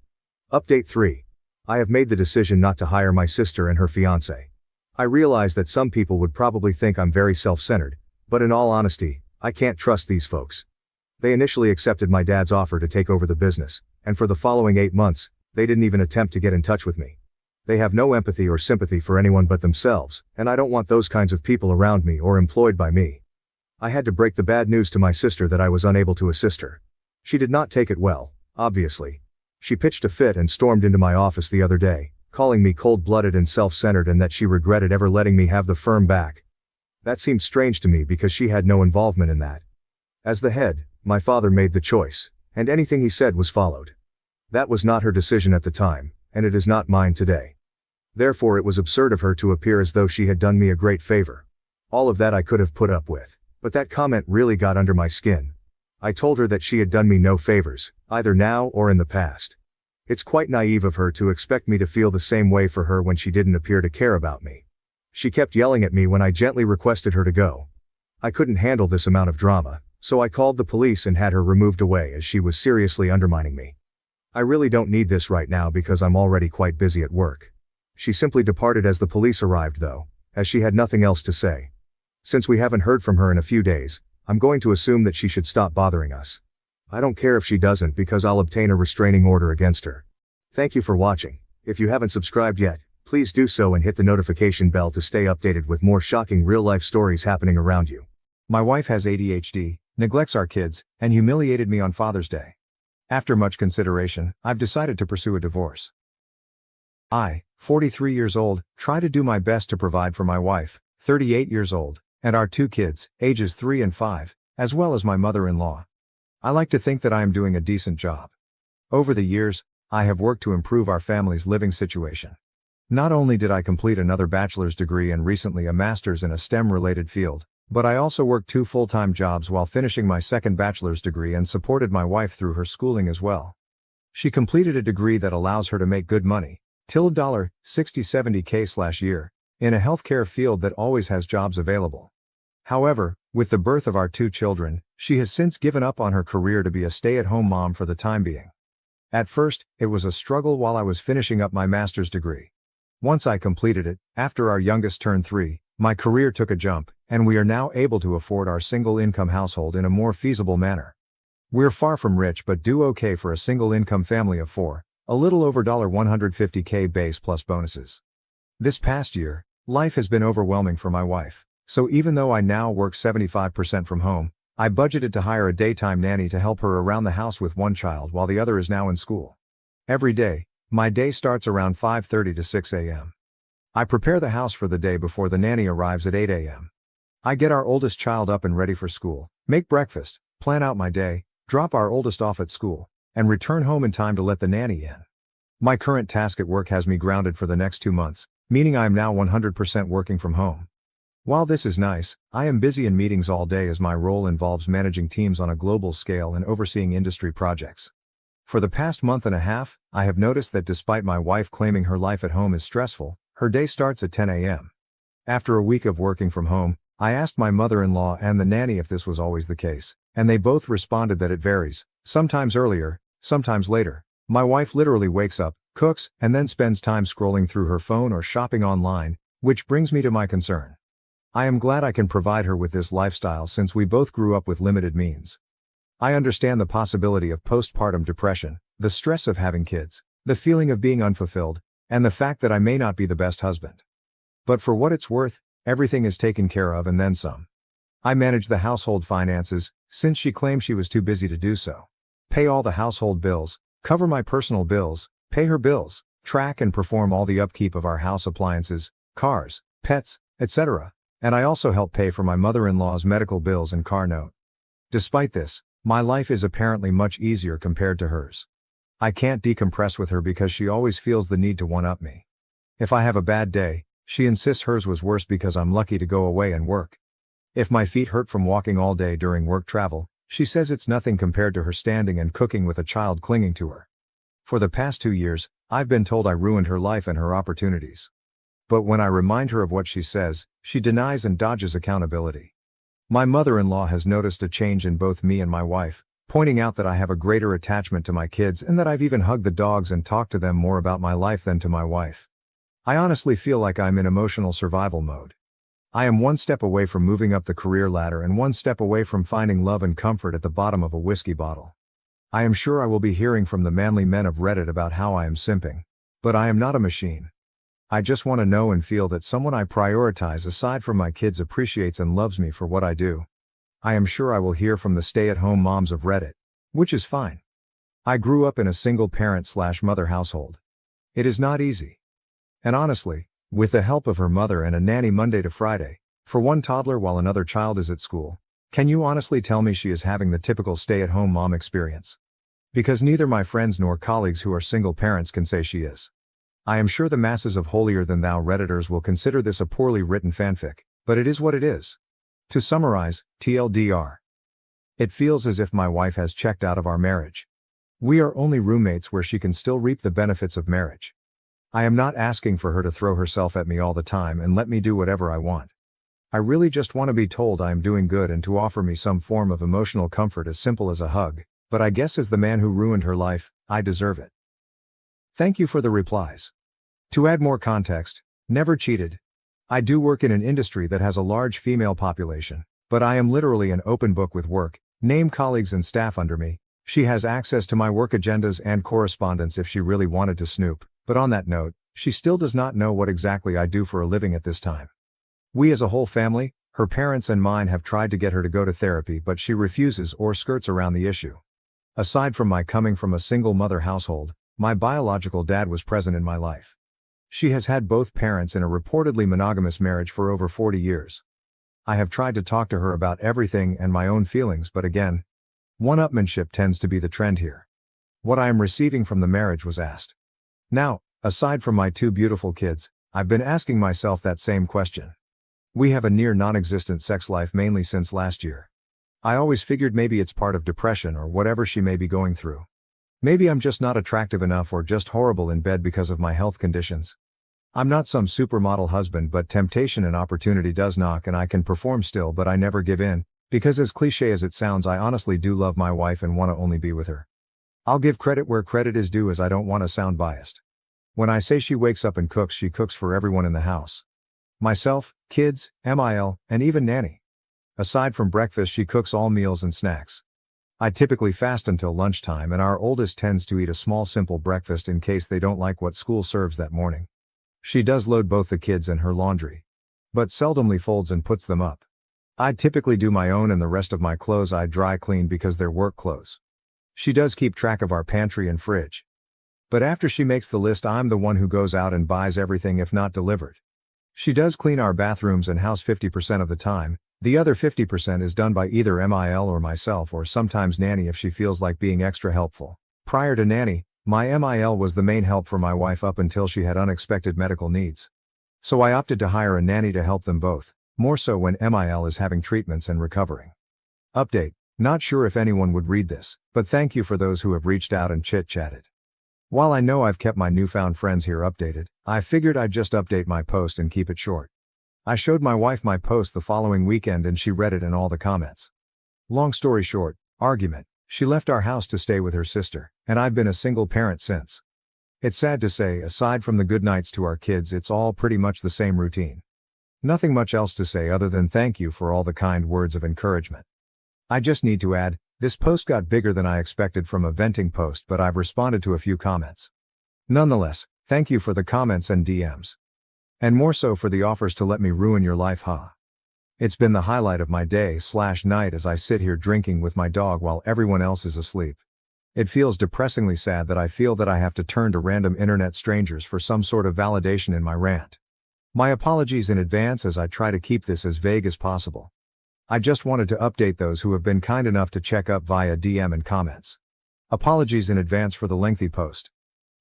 Update 3. I have made the decision not to hire my sister and her fiancé. I realize that some people would probably think I'm very self-centered, but in all honesty, I can't trust these folks. They initially accepted my dad's offer to take over the business, and for the following 8 months, they didn't even attempt to get in touch with me. They have no empathy or sympathy for anyone but themselves, and I don't want those kinds of people around me or employed by me. I had to break the bad news to my sister that I was unable to assist her. She did not take it well, obviously. She pitched a fit and stormed into my office the other day, calling me cold-blooded and self-centered and that she regretted ever letting me have the firm back. That seemed strange to me because she had no involvement in that. As the head, my father made the choice, and anything he said was followed. That was not her decision at the time, and it is not mine today. Therefore it was absurd of her to appear as though she had done me a great favor. All of that I could have put up with, but that comment really got under my skin. I told her that she had done me no favors, either now or in the past. It's quite naive of her to expect me to feel the same way for her when she didn't appear to care about me. She kept yelling at me when I gently requested her to go. I couldn't handle this amount of drama, so I called the police and had her removed away as she was seriously undermining me. I really don't need this right now because I'm already quite busy at work. She simply departed as the police arrived though, as she had nothing else to say. Since we haven't heard from her in a few days, I'm going to assume that she should stop bothering us. I don't care if she doesn't because I'll obtain a restraining order against her. Thank you for watching. If you haven't subscribed yet, please do so and hit the notification bell to stay updated with more shocking real-life stories happening around you. My wife has ADHD, neglects our kids, and humiliated me on Father's Day. After much consideration, I've decided to pursue a divorce. I, 43 years old, try to do my best to provide for my wife, 38 years old, and our 2 kids, ages 3 and 5, as well as my mother-in-law. I like to think that I am doing a decent job. Over the years, I have worked to improve our family's living situation. Not only did I complete another bachelor's degree and recently a master's in a STEM-related field, but I also worked 2 full-time jobs while finishing my second bachelor's degree and supported my wife through her schooling as well. She completed a degree that allows her to make good money, $60-70K/year, in a healthcare field that always has jobs available. However, with the birth of our 2 children, she has since given up on her career to be a stay-at-home mom for the time being. At first, it was a struggle while I was finishing up my master's degree. Once I completed it, after our youngest turned 3, my career took a jump, and we are now able to afford our single-income household in a more feasible manner. We're far from rich but do okay for a single-income family of 4, a little over $150K base plus bonuses. This past year, life has been overwhelming for my wife, so even though I now work 75% from home, I budgeted to hire a daytime nanny to help her around the house with one child while the other is now in school. Every day, my day starts around 5:30 to 6 a.m. I prepare the house for the day before the nanny arrives at 8 a.m. I get our oldest child up and ready for school, make breakfast, plan out my day, drop our oldest off at school, and return home in time to let the nanny in. My current task at work has me grounded for the next 2 months, meaning I am now 100% working from home. While this is nice, I am busy in meetings all day as my role involves managing teams on a global scale and overseeing industry projects. For the past month and a half, I have noticed that despite my wife claiming her life at home is stressful, her day starts at 10 a.m. After a week of working from home, I asked my mother-in-law and the nanny if this was always the case, and they both responded that it varies, sometimes earlier, sometimes later. My wife literally wakes up, cooks, and then spends time scrolling through her phone or shopping online, which brings me to my concern. I am glad I can provide her with this lifestyle since we both grew up with limited means. I understand the possibility of postpartum depression, the stress of having kids, the feeling of being unfulfilled, and the fact that I may not be the best husband. But for what it's worth, everything is taken care of and then some. I manage the household finances, since she claimed she was too busy to do so. Pay all the household bills, cover my personal bills, pay her bills, track and perform all the upkeep of our house appliances, cars, pets, etc. And I also help pay for my mother-in-law's medical bills and car note. Despite this, my life is apparently much easier compared to hers. I can't decompress with her because she always feels the need to one-up me. If I have a bad day, she insists hers was worse because I'm lucky to go away and work. If my feet hurt from walking all day during work travel, she says it's nothing compared to her standing and cooking with a child clinging to her. For the past 2 years, I've been told I ruined her life and her opportunities. But when I remind her of what she says, she denies and dodges accountability. My mother-in-law has noticed a change in both me and my wife, pointing out that I have a greater attachment to my kids and that I've even hugged the dogs and talked to them more about my life than to my wife. I honestly feel like I'm in emotional survival mode. I am one step away from moving up the career ladder and one step away from finding love and comfort at the bottom of a whiskey bottle. I am sure I will be hearing from the manly men of Reddit about how I am simping. But I am not a machine. I just want to know and feel that someone I prioritize aside from my kids appreciates and loves me for what I do. I am sure I will hear from the stay-at-home moms of Reddit. Which is fine. I grew up in a single parent/mother household. It is not easy. And honestly, with the help of her mother and a nanny Monday to Friday, for one toddler while another child is at school, can you honestly tell me she is having the typical stay-at-home mom experience? Because neither my friends nor colleagues who are single parents can say she is. I am sure the masses of holier-than-thou Redditors will consider this a poorly written fanfic, but it is what it is. To summarize, TLDR. It feels as if my wife has checked out of our marriage. We are only roommates where she can still reap the benefits of marriage. I am not asking for her to throw herself at me all the time and let me do whatever I want. I really just want to be told I am doing good and to offer me some form of emotional comfort as simple as a hug, but I guess as the man who ruined her life, I deserve it. Thank you for the replies. To add more context, never cheated. I do work in an industry that has a large female population, but I am literally an open book with work, name colleagues and staff under me. She has access to my work agendas and correspondence if she really wanted to snoop, but on that note, she still does not know what exactly I do for a living at this time. We as a whole family, her parents and mine, have tried to get her to go to therapy, but she refuses or skirts around the issue. Aside from my coming from a single mother household, my biological dad was present in my life. She has had both parents in a reportedly monogamous marriage for over 40 years. I have tried to talk to her about everything and my own feelings, but again, one-upmanship tends to be the trend here. What I am receiving from the marriage was asked. Now, aside from my two beautiful kids, I've been asking myself that same question. We have a near non-existent sex life mainly since last year. I always figured maybe it's part of depression or whatever she may be going through. Maybe I'm just not attractive enough or just horrible in bed because of my health conditions. I'm not some supermodel husband, but temptation and opportunity does knock and I can perform still, but I never give in, because as cliche as it sounds, I honestly do love my wife and want to only be with her. I'll give credit where credit is due, as I don't want to sound biased. When I say she wakes up and cooks, she cooks for everyone in the house. Myself, kids, MIL, and even nanny. Aside from breakfast, she cooks all meals and snacks. I typically fast until lunchtime, and our oldest tends to eat a small simple breakfast in case they don't like what school serves that morning. She does load both the kids and her laundry, but seldomly folds and puts them up. I typically do my own, and the rest of my clothes I dry clean because they're work clothes. She does keep track of our pantry and fridge. But after she makes the list, I'm the one who goes out and buys everything if not delivered. She does clean our bathrooms and house 50% of the time. The other 50% is done by either MIL or myself, or sometimes nanny if she feels like being extra helpful. Prior to nanny, my MIL was the main help for my wife up until she had unexpected medical needs. So I opted to hire a nanny to help them both, more so when MIL is having treatments and recovering. Update: not sure if anyone would read this, but thank you for those who have reached out and chit-chatted. While I know I've kept my newfound friends here updated, I figured I'd just update my post and keep it short. I showed my wife my post the following weekend and she read it and all the comments. Long story short, argument: she left our house to stay with her sister, and I've been a single parent since. It's sad to say, aside from the good nights to our kids, it's all pretty much the same routine. Nothing much else to say other than thank you for all the kind words of encouragement. I just need to add, this post got bigger than I expected from a venting post, but I've responded to a few comments. Nonetheless, thank you for the comments and DMs. And more so for the offers to let me ruin your life, huh? It's been the highlight of my day/night as I sit here drinking with my dog while everyone else is asleep. It feels depressingly sad that I feel that I have to turn to random internet strangers for some sort of validation in my rant. My apologies in advance as I try to keep this as vague as possible. I just wanted to update those who have been kind enough to check up via DM and comments. Apologies in advance for the lengthy post.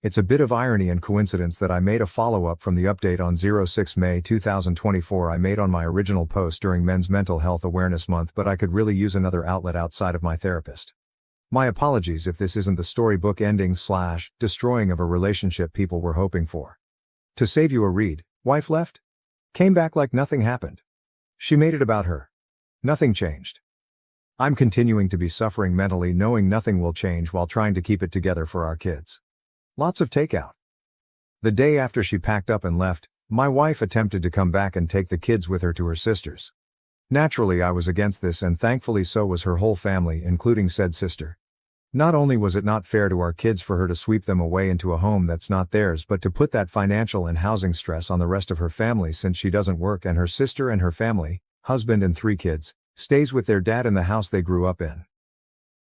It's a bit of irony and coincidence that I made a follow-up from the update on 06 May 2024 I made on my original post during Men's Mental Health Awareness Month, but I could really use another outlet outside of my therapist. My apologies if this isn't the storybook ending/destroying of a relationship people were hoping for. To save you a read, wife left? Came back like nothing happened. She made it about her. Nothing changed. I'm continuing to be suffering mentally, knowing nothing will change while trying to keep it together for our kids. Lots of takeout. The day after she packed up and left, my wife attempted to come back and take the kids with her to her sister's. Naturally, I was against this, and thankfully so was her whole family, including said sister. Not only was it not fair to our kids for her to sweep them away into a home that's not theirs, but to put that financial and housing stress on the rest of her family since she doesn't work and her sister and her family, husband and 3 kids, stays with their dad in the house they grew up in.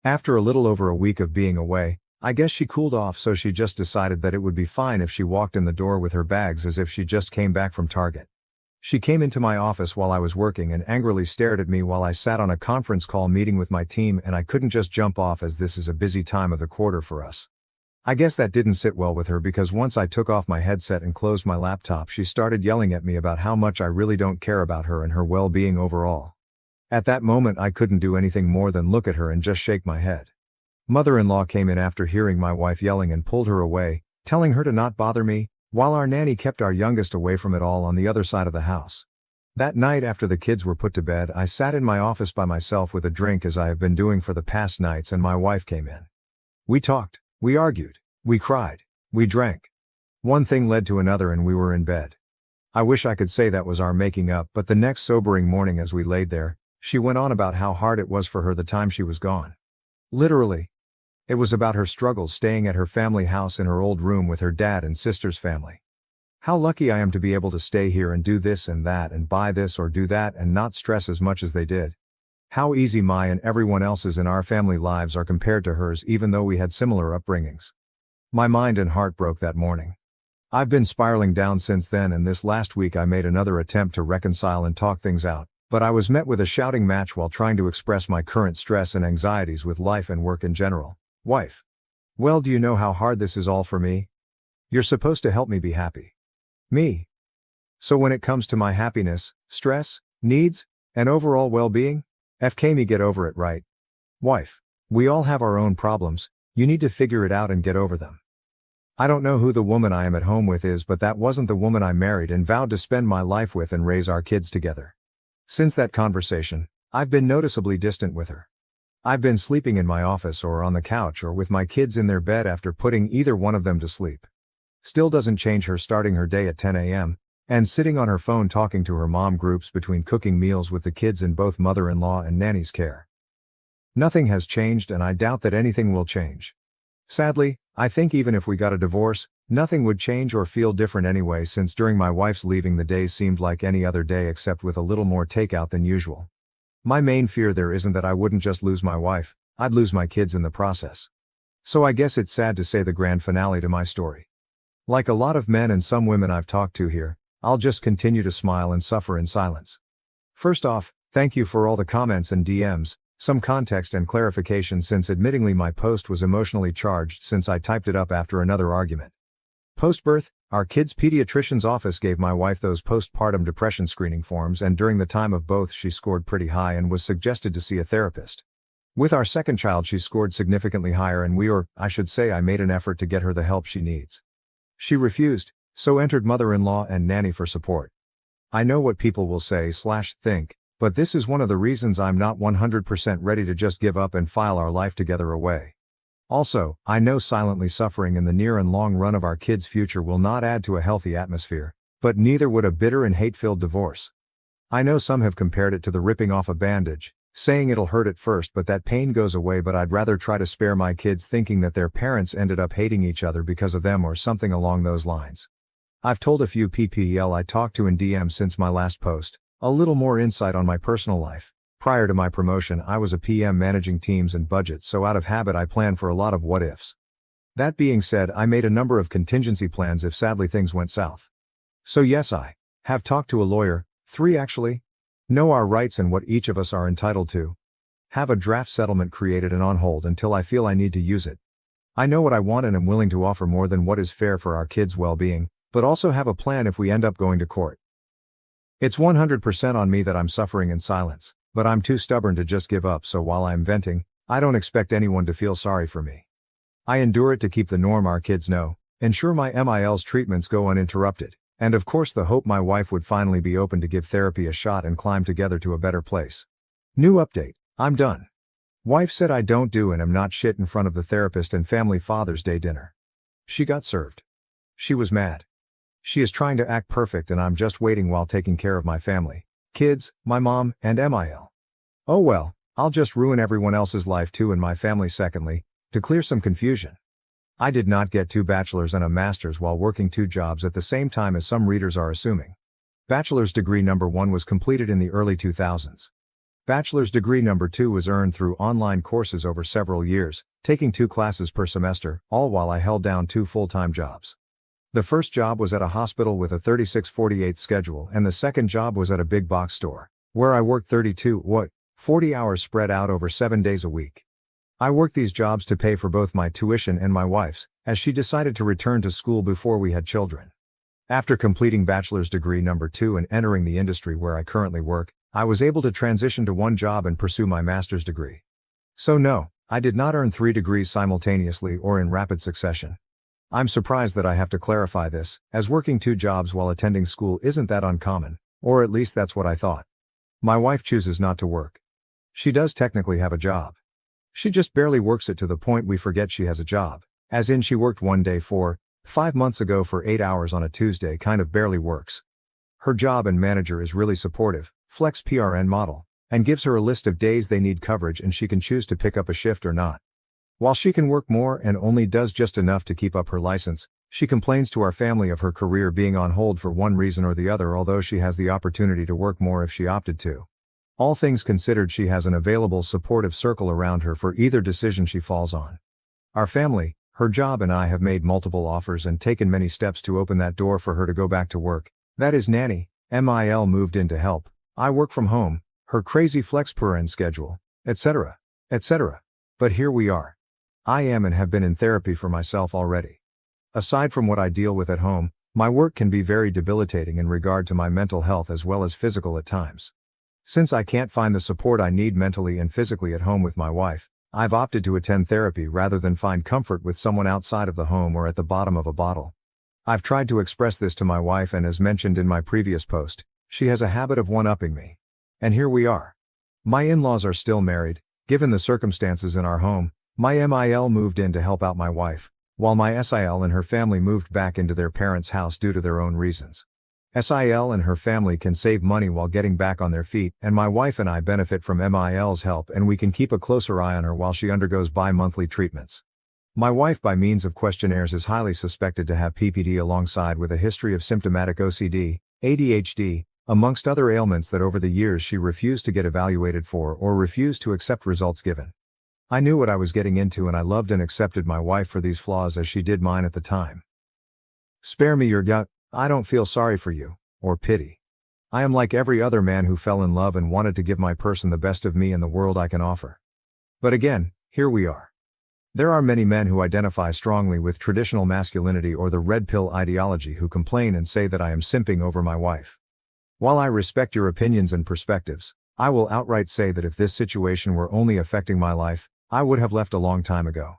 After a little over a week of being away, I guess she cooled off, so she just decided that it would be fine if she walked in the door with her bags as if she just came back from Target. She came into my office while I was working and angrily stared at me while I sat on a conference call meeting with my team, and I couldn't just jump off as this is a busy time of the quarter for us. I guess that didn't sit well with her, because once I took off my headset and closed my laptop, she started yelling at me about how much I really don't care about her and her well-being overall. At that moment I couldn't do anything more than look at her and just shake my head. Mother-in-law came in after hearing my wife yelling and pulled her away, telling her to not bother me, while our nanny kept our youngest away from it all on the other side of the house. That night after the kids were put to bed, I sat in my office by myself with a drink, as I have been doing for the past nights, and my wife came in. We talked, we argued, we cried, we drank. One thing led to another and we were in bed. I wish I could say that was our making up, but the next sobering morning as we laid there, she went on about how hard it was for her the time she was gone. Literally. It was about her struggles staying at her family house in her old room with her dad and sister's family. How lucky I am to be able to stay here and do this and that and buy this or do that and not stress as much as they did. How easy my and everyone else's in our family lives are compared to hers, even though we had similar upbringings. My mind and heart broke that morning. I've been spiraling down since then, and this last week I made another attempt to reconcile and talk things out, but I was met with a shouting match while trying to express my current stress and anxieties with life and work in general. Wife. Well, do you know how hard this is all for me? You're supposed to help me be happy. Me. So when it comes to my happiness, stress, needs, and overall well-being, FK me, get over it, right? Wife. We all have our own problems, you need to figure it out and get over them. I don't know who the woman I am at home with is, but that wasn't the woman I married and vowed to spend my life with and raise our kids together. Since that conversation, I've been noticeably distant with her. I've been sleeping in my office or on the couch or with my kids in their bed after putting either one of them to sleep. Still doesn't change her starting her day at 10 a.m., and sitting on her phone talking to her mom groups between cooking meals with the kids in both mother-in-law and nanny's care. Nothing has changed, and I doubt that anything will change. Sadly, I think even if we got a divorce, nothing would change or feel different anyway, since during my wife's leaving the days seemed like any other day except with a little more takeout than usual. My main fear there isn't that I wouldn't just lose my wife, I'd lose my kids in the process. So I guess it's sad to say the grand finale to my story. Like a lot of men and some women I've talked to here, I'll just continue to smile and suffer in silence. First off, thank you for all the comments and DMs, some context and clarification, since admittingly my post was emotionally charged since I typed it up after another argument. Post-birth, our kids' pediatrician's office gave my wife those postpartum depression screening forms, and during the time of both she scored pretty high and was suggested to see a therapist. With our second child she scored significantly higher, and I made an effort to get her the help she needs. She refused, so entered mother-in-law and nanny for support. I know what people will say/think, but this is one of the reasons I'm not 100% ready to just give up and file our life together away. Also, I know silently suffering in the near and long run of our kids' future will not add to a healthy atmosphere, but neither would a bitter and hate-filled divorce. I know some have compared it to the ripping off a bandage, saying it'll hurt at first but that pain goes away, but I'd rather try to spare my kids thinking that their parents ended up hating each other because of them or something along those lines. I've told a few PPL I talked to in DM since my last post, a little more insight on my personal life. Prior to my promotion, I was a PM managing teams and budgets, so out of habit I plan for a lot of what-ifs. That being said, I made a number of contingency plans if sadly things went south. So yes, I have talked to a lawyer, 3 actually. Know our rights and what each of us are entitled to. Have a draft settlement created and on hold until I feel I need to use it. I know what I want and am willing to offer more than what is fair for our kids' well-being, but also have a plan if we end up going to court. It's 100% on me that I'm suffering in silence, but I'm too stubborn to just give up, so while I'm venting, I don't expect anyone to feel sorry for me. I endure it to keep the norm our kids know, ensure my MIL's treatments go uninterrupted, and of course the hope my wife would finally be open to give therapy a shot and climb together to a better place. New update, I'm done. Wife said I don't do and am not shit in front of the therapist and family Father's Day dinner. She got served. She was mad. She is trying to act perfect and I'm just waiting while taking care of my family, kids, my mom, and MIL. Oh well, I'll just ruin everyone else's life too and my family. Secondly, to clear some confusion. I did not get 2 bachelor's and a master's while working 2 jobs at the same time as some readers are assuming. Bachelor's degree number 1 was completed in the early 2000s. Bachelor's degree number 2 was earned through online courses over several years, taking 2 classes per semester, all while I held down 2 full-time jobs. The first job was at a hospital with a 36-48 schedule, and the second job was at a big box store, where I worked 40 hours spread out over 7 days a week. I worked these jobs to pay for both my tuition and my wife's, as she decided to return to school before we had children. After completing bachelor's degree number 2 and entering the industry where I currently work, I was able to transition to one job and pursue my master's degree. So no, I did not earn 3 degrees simultaneously or in rapid succession. I'm surprised that I have to clarify this, as working 2 jobs while attending school isn't that uncommon, or at least that's what I thought. My wife chooses not to work. She does technically have a job. She just barely works it to the point we forget she has a job, as in she worked one day 5 months ago for 8 hours on a Tuesday kind of barely works. Her job and manager is really supportive, flex PRN model, and gives her a list of days they need coverage and she can choose to pick up a shift or not. While she can work more and only does just enough to keep up her license, she complains to our family of her career being on hold for one reason or the other, although she has the opportunity to work more if she opted to. All things considered, she has an available supportive circle around her for either decision she falls on. Our family, her job and I have made multiple offers and taken many steps to open that door for her to go back to work. That is nanny, MIL moved in to help, I work from home, her crazy flex PRN schedule, etc., etc. But here we are. I am and have been in therapy for myself already. Aside from what I deal with at home, my work can be very debilitating in regard to my mental health as well as physical at times. Since I can't find the support I need mentally and physically at home with my wife, I've opted to attend therapy rather than find comfort with someone outside of the home or at the bottom of a bottle. I've tried to express this to my wife, and as mentioned in my previous post, she has a habit of one-upping me. And here we are. My in-laws are still married. Given the circumstances in our home, my MIL moved in to help out my wife, while my SIL and her family moved back into their parents' house due to their own reasons. SIL and her family can save money while getting back on their feet, and my wife and I benefit from MIL's help, and we can keep a closer eye on her while she undergoes bi-monthly treatments. My wife, by means of questionnaires, is highly suspected to have PPD alongside with a history of symptomatic OCD, ADHD, amongst other ailments that over the years she refused to get evaluated for or refused to accept results given. I knew what I was getting into, and I loved and accepted my wife for these flaws as she did mine at the time. Spare me your gut, I don't feel sorry for you, or pity. I am like every other man who fell in love and wanted to give my person the best of me and the world I can offer. But again, here we are. There are many men who identify strongly with traditional masculinity or the red pill ideology who complain and say that I am simping over my wife. While I respect your opinions and perspectives, I will outright say that if this situation were only affecting my life, I would have left a long time ago.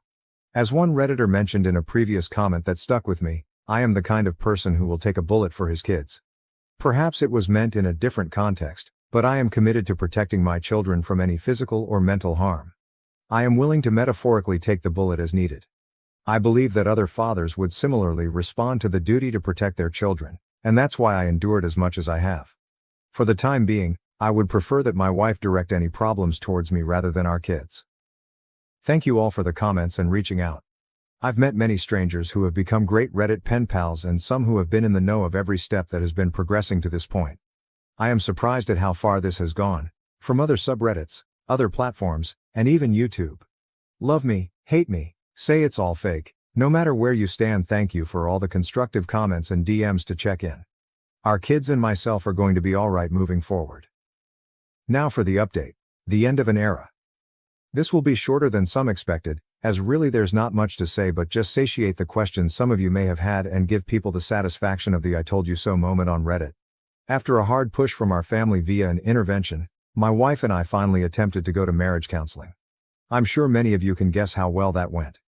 As one Redditor mentioned in a previous comment that stuck with me, I am the kind of person who will take a bullet for his kids. Perhaps it was meant in a different context, but I am committed to protecting my children from any physical or mental harm. I am willing to metaphorically take the bullet as needed. I believe that other fathers would similarly respond to the duty to protect their children, and that's why I endured as much as I have. For the time being, I would prefer that my wife direct any problems towards me rather than our kids. Thank you all for the comments and reaching out. I've met many strangers who have become great Reddit pen pals and some who have been in the know of every step that has been progressing to this point. I am surprised at how far this has gone, from other subreddits, other platforms, and even YouTube. Love me, hate me, say it's all fake, no matter where you stand, thank you for all the constructive comments and DMs to check in. Our kids and myself are going to be alright moving forward. Now for the update, the end of an era. This will be shorter than some expected, as really there's not much to say but just satiate the questions some of you may have had and give people the satisfaction of the I told you so moment on Reddit. After a hard push from our family via an intervention, my wife and I finally attempted to go to marriage counseling. I'm sure many of you can guess how well that went.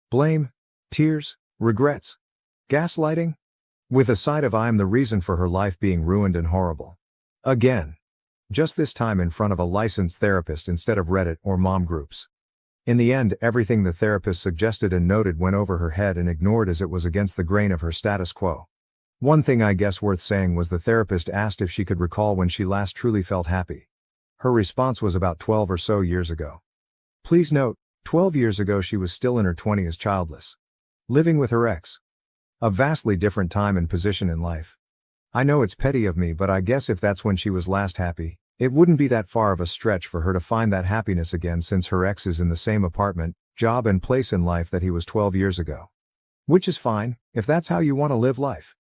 Blame, tears, regrets, gaslighting? With a side of I am the reason for her life being ruined and horrible. Again. Just this time in front of a licensed therapist instead of Reddit or mom groups. In the end, everything the therapist suggested and noted went over her head and ignored as it was against the grain of her status quo. One thing I guess worth saying was the therapist asked if she could recall when she last truly felt happy. Her response was about 12 or so years ago. Please note, 12 years ago she was still in her 20s, childless. Living with her ex. A vastly different time and position in life. I know it's petty of me, but I guess if that's when she was last happy, It wouldn't be that far of a stretch for her to find that happiness again since her ex is in the same apartment, job and place in life that he was 12 years ago. Which is fine, if that's how you want to live life.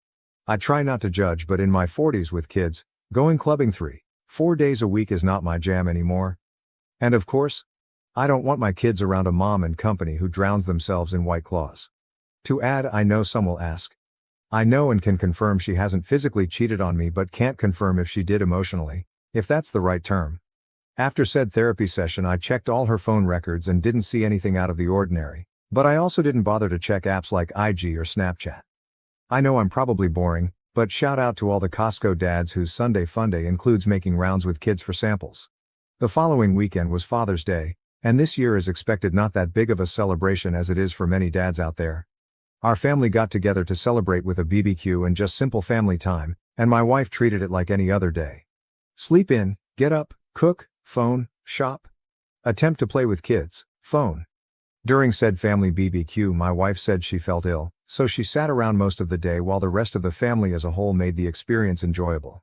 I try not to judge, but in my 40s with kids, going clubbing 3-4 days a week is not my jam anymore. And of course, I don't want my kids around a mom and company who drowns themselves in White Claws. To add, I know some will ask. I know and can confirm she hasn't physically cheated on me, but can't confirm if she did emotionally, if that's the right term. After said therapy session, I checked all her phone records and didn't see anything out of the ordinary, but I also didn't bother to check apps like IG or Snapchat. I know I'm probably boring, but shout out to all the Costco dads whose Sunday funday includes making rounds with kids for samples. The following weekend was Father's Day, and this year is expected not that big of a celebration as it is for many dads out there. Our family got together to celebrate with a BBQ and just simple family time, and my wife treated it like any other day. Sleep in, get up, cook, phone, shop. Attempt to play with kids, phone. During said family BBQ, my wife said she felt ill, so she sat around most of the day while the rest of the family as a whole made the experience enjoyable.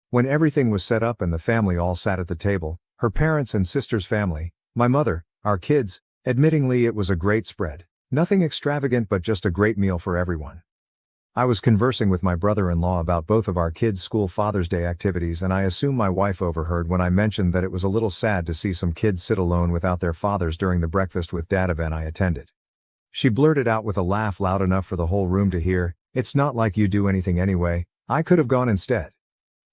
When everything was set up and the family all sat at the table, her parents and sister's family, my mother, our kids, admittingly it was a great spread. Nothing extravagant, but just a great meal for everyone. I was conversing with my brother-in-law about both of our kids' school Father's Day activities, and I assume my wife overheard when I mentioned that it was a little sad to see some kids sit alone without their fathers during the breakfast with dad event I attended. She blurted out with a laugh loud enough for the whole room to hear, "It's not like you do anything anyway, I could have gone instead."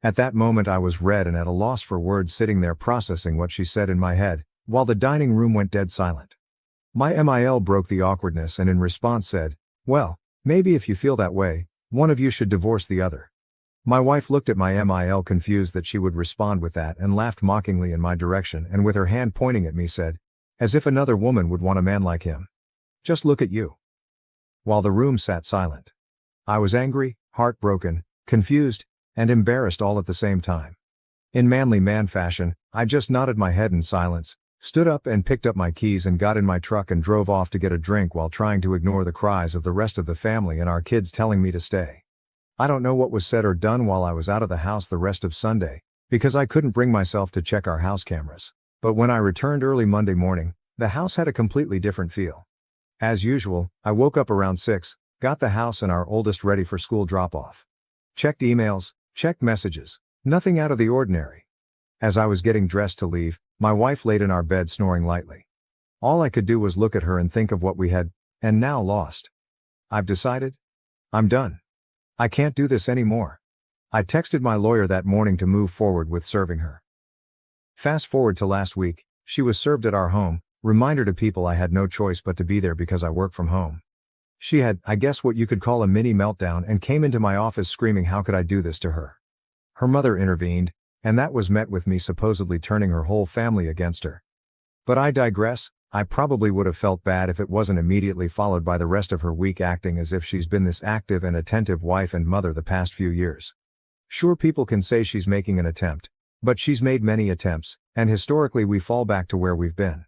At that moment I was red and at a loss for words, sitting there processing what she said in my head, while the dining room went dead silent. My MIL broke the awkwardness and in response said, "Well, maybe if you feel that way, one of you should divorce the other." My wife looked at my MIL confused that she would respond with that and laughed mockingly in my direction and with her hand pointing at me said, "As if another woman would want a man like him. Just look at you." While the room sat silent. I was angry, heartbroken, confused, and embarrassed all at the same time. In manly man fashion, I just nodded my head in silence, stood up and picked up my keys and got in my truck and drove off to get a drink while trying to ignore the cries of the rest of the family and our kids telling me to stay. I don't know what was said or done while I was out of the house the rest of Sunday, because I couldn't bring myself to check our house cameras. But when I returned early Monday morning, the house had a completely different feel. As usual, I woke up around 6, got the house and our oldest ready for school drop-off. Checked emails, checked messages, nothing out of the ordinary. As I was getting dressed to leave, my wife laid in our bed snoring lightly. All I could do was look at her and think of what we had, and now lost. I've decided. I'm done. I can't do this anymore. I texted my lawyer that morning to move forward with serving her. Fast forward to last week, she was served at our home, reminder to people I had no choice but to be there because I work from home. She had, I guess what you could call a mini meltdown, and came into my office screaming how could I do this to her. Her mother intervened, and that was met with me supposedly turning her whole family against her. But I digress. I probably would have felt bad if it wasn't immediately followed by the rest of her week acting as if she's been this active and attentive wife and mother the past few years. Sure, people can say she's making an attempt, but she's made many attempts, and historically we fall back to where we've been.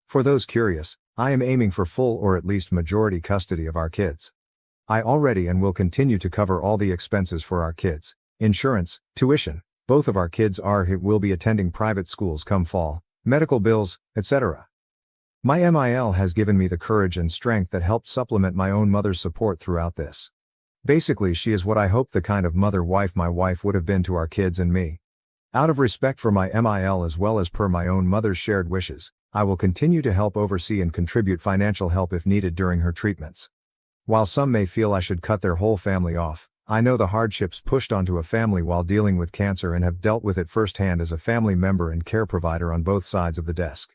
For those curious, I am aiming for full or at least majority custody of our kids. I already and will continue to cover all the expenses for our kids, insurance, tuition. Both of our kids will be attending private schools come fall, medical bills, etc. My MIL has given me the courage and strength that helped supplement my own mother's support throughout this. Basically, she is what I hoped the kind of mother-wife my wife would have been to our kids and me. Out of respect for my MIL as well as per my own mother's shared wishes, I will continue to help oversee and contribute financial help if needed during her treatments. While some may feel I should cut their whole family off, I know the hardships pushed onto a family while dealing with cancer and have dealt with it firsthand as a family member and care provider on both sides of the desk.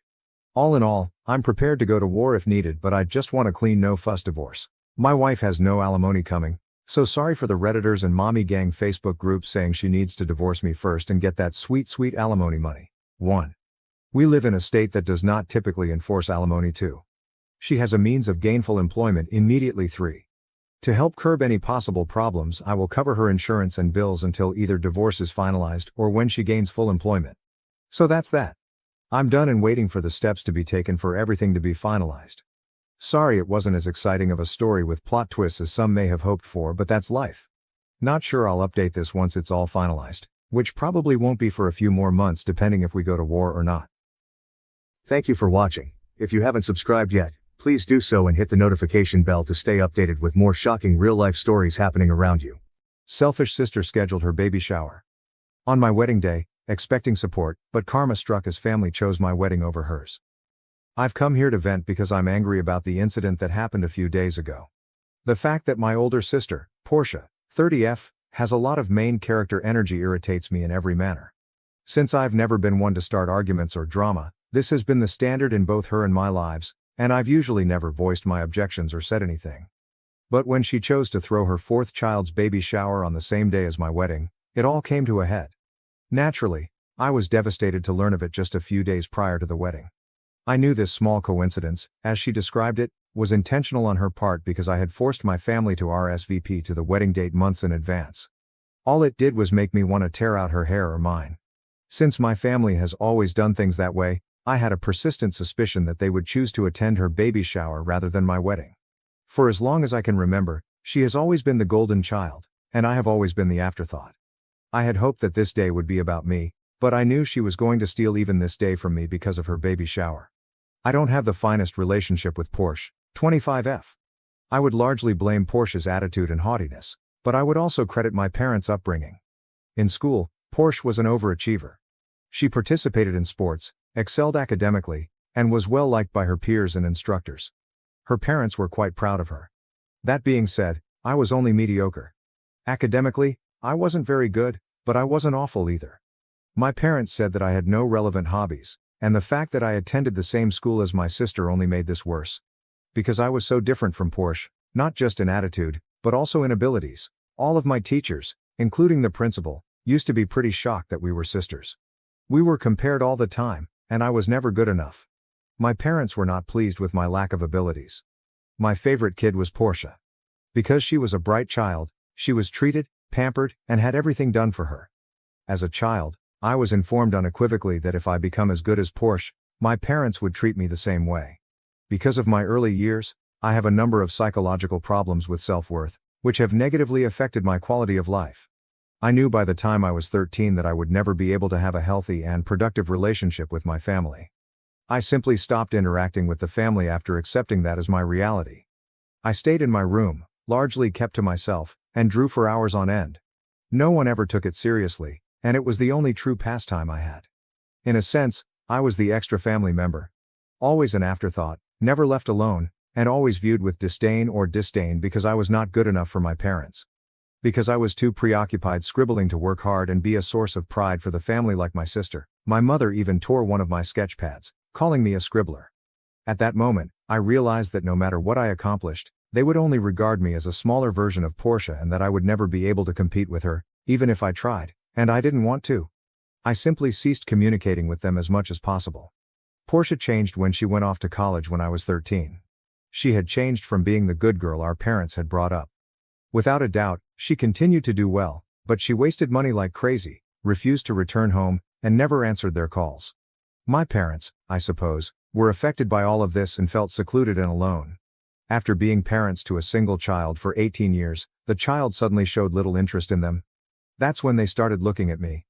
All in all, I'm prepared to go to war if needed, but I just want a clean no-fuss divorce. My wife has no alimony coming, so sorry for the Redditors and mommy gang Facebook groups saying she needs to divorce me first and get that sweet, sweet alimony money. 1. We live in a state that does not typically enforce alimony. 2. She has a means of gainful employment immediately. 3. To help curb any possible problems, I will cover her insurance and bills until either divorce is finalized or when she gains full employment. So that's that. I'm done and waiting for the steps to be taken for everything to be finalized. Sorry it wasn't as exciting of a story with plot twists as some may have hoped for, but that's life. Not sure I'll update this once it's all finalized. which probably won't be for a few more months depending if we go to war or not. Thank you for watching. If you haven't subscribed yet, please do so and hit the notification bell to stay updated with more shocking real-life stories happening around you. Selfish sister scheduled her baby shower. On my wedding day, expecting support, but karma struck as family chose my wedding over hers. I've come here to vent because I'm angry about the incident that happened a few days ago. The fact that my older sister, Portia, 30F, has a lot of main character energy irritates me in every manner. Since I've never been one to start arguments or drama, this has been the standard in both her and my lives, and I've usually never voiced my objections or said anything. But when she chose to throw her fourth child's baby shower on the same day as my wedding, it all came to a head. Naturally, I was devastated to learn of it just a few days prior to the wedding. I knew this small coincidence, as she described it, was intentional on her part because I had forced my family to RSVP to the wedding date months in advance. All it did was make me want to tear out her hair or mine. Since my family has always done things that way, I had a persistent suspicion that they would choose to attend her baby shower rather than my wedding. For as long as I can remember, she has always been the golden child, and I have always been the afterthought. I had hoped that this day would be about me, but I knew she was going to steal even this day from me because of her baby shower. I don't have the finest relationship with Porsche, 25F. I would largely blame Portia's attitude and haughtiness, but I would also credit my parents' upbringing. In school, Porsche was an overachiever. She participated in sports, excelled academically, and was well liked by her peers and instructors. Her parents were quite proud of her. That being said, I was only mediocre. Academically, I wasn't very good, but I wasn't awful either. My parents said that I had no relevant hobbies, and the fact that I attended the same school as my sister only made this worse. Because I was so different from Porsche, not just in attitude, but also in abilities, all of my teachers, including the principal, used to be pretty shocked that we were sisters. We were compared all the time, and I was never good enough. My parents were not pleased with my lack of abilities. My favorite kid was Portia. Because she was a bright child, she was treated, pampered, and had everything done for her. As a child, I was informed unequivocally that if I become as good as Porsche, my parents would treat me the same way. Because of my early years, I have a number of psychological problems with self-worth, which have negatively affected my quality of life. I knew by the time I was 13 that I would never be able to have a healthy and productive relationship with my family. I simply stopped interacting with the family after accepting that as my reality. I stayed in my room, largely kept to myself, and drew for hours on end. No one ever took it seriously, and it was the only true pastime I had. In a sense, I was the extra family member. Always an afterthought, never left alone, and always viewed with disdain or disdain because I was not good enough for my parents. Because I was too preoccupied scribbling to work hard and be a source of pride for the family like my sister, my mother even tore one of my sketch pads, calling me a scribbler. At that moment, I realized that no matter what I accomplished, they would only regard me as a smaller version of Portia and that I would never be able to compete with her, even if I tried, and I didn't want to. I simply ceased communicating with them as much as possible. Portia changed when she went off to college when I was 13. She had changed from being the good girl our parents had brought up. Without a doubt, she continued to do well, but she wasted money like crazy, refused to return home, and never answered their calls. My parents, I suppose, were affected by all of this and felt secluded and alone. After being parents to a single child for 18 years, the child suddenly showed little interest in them. That's when they started looking at me.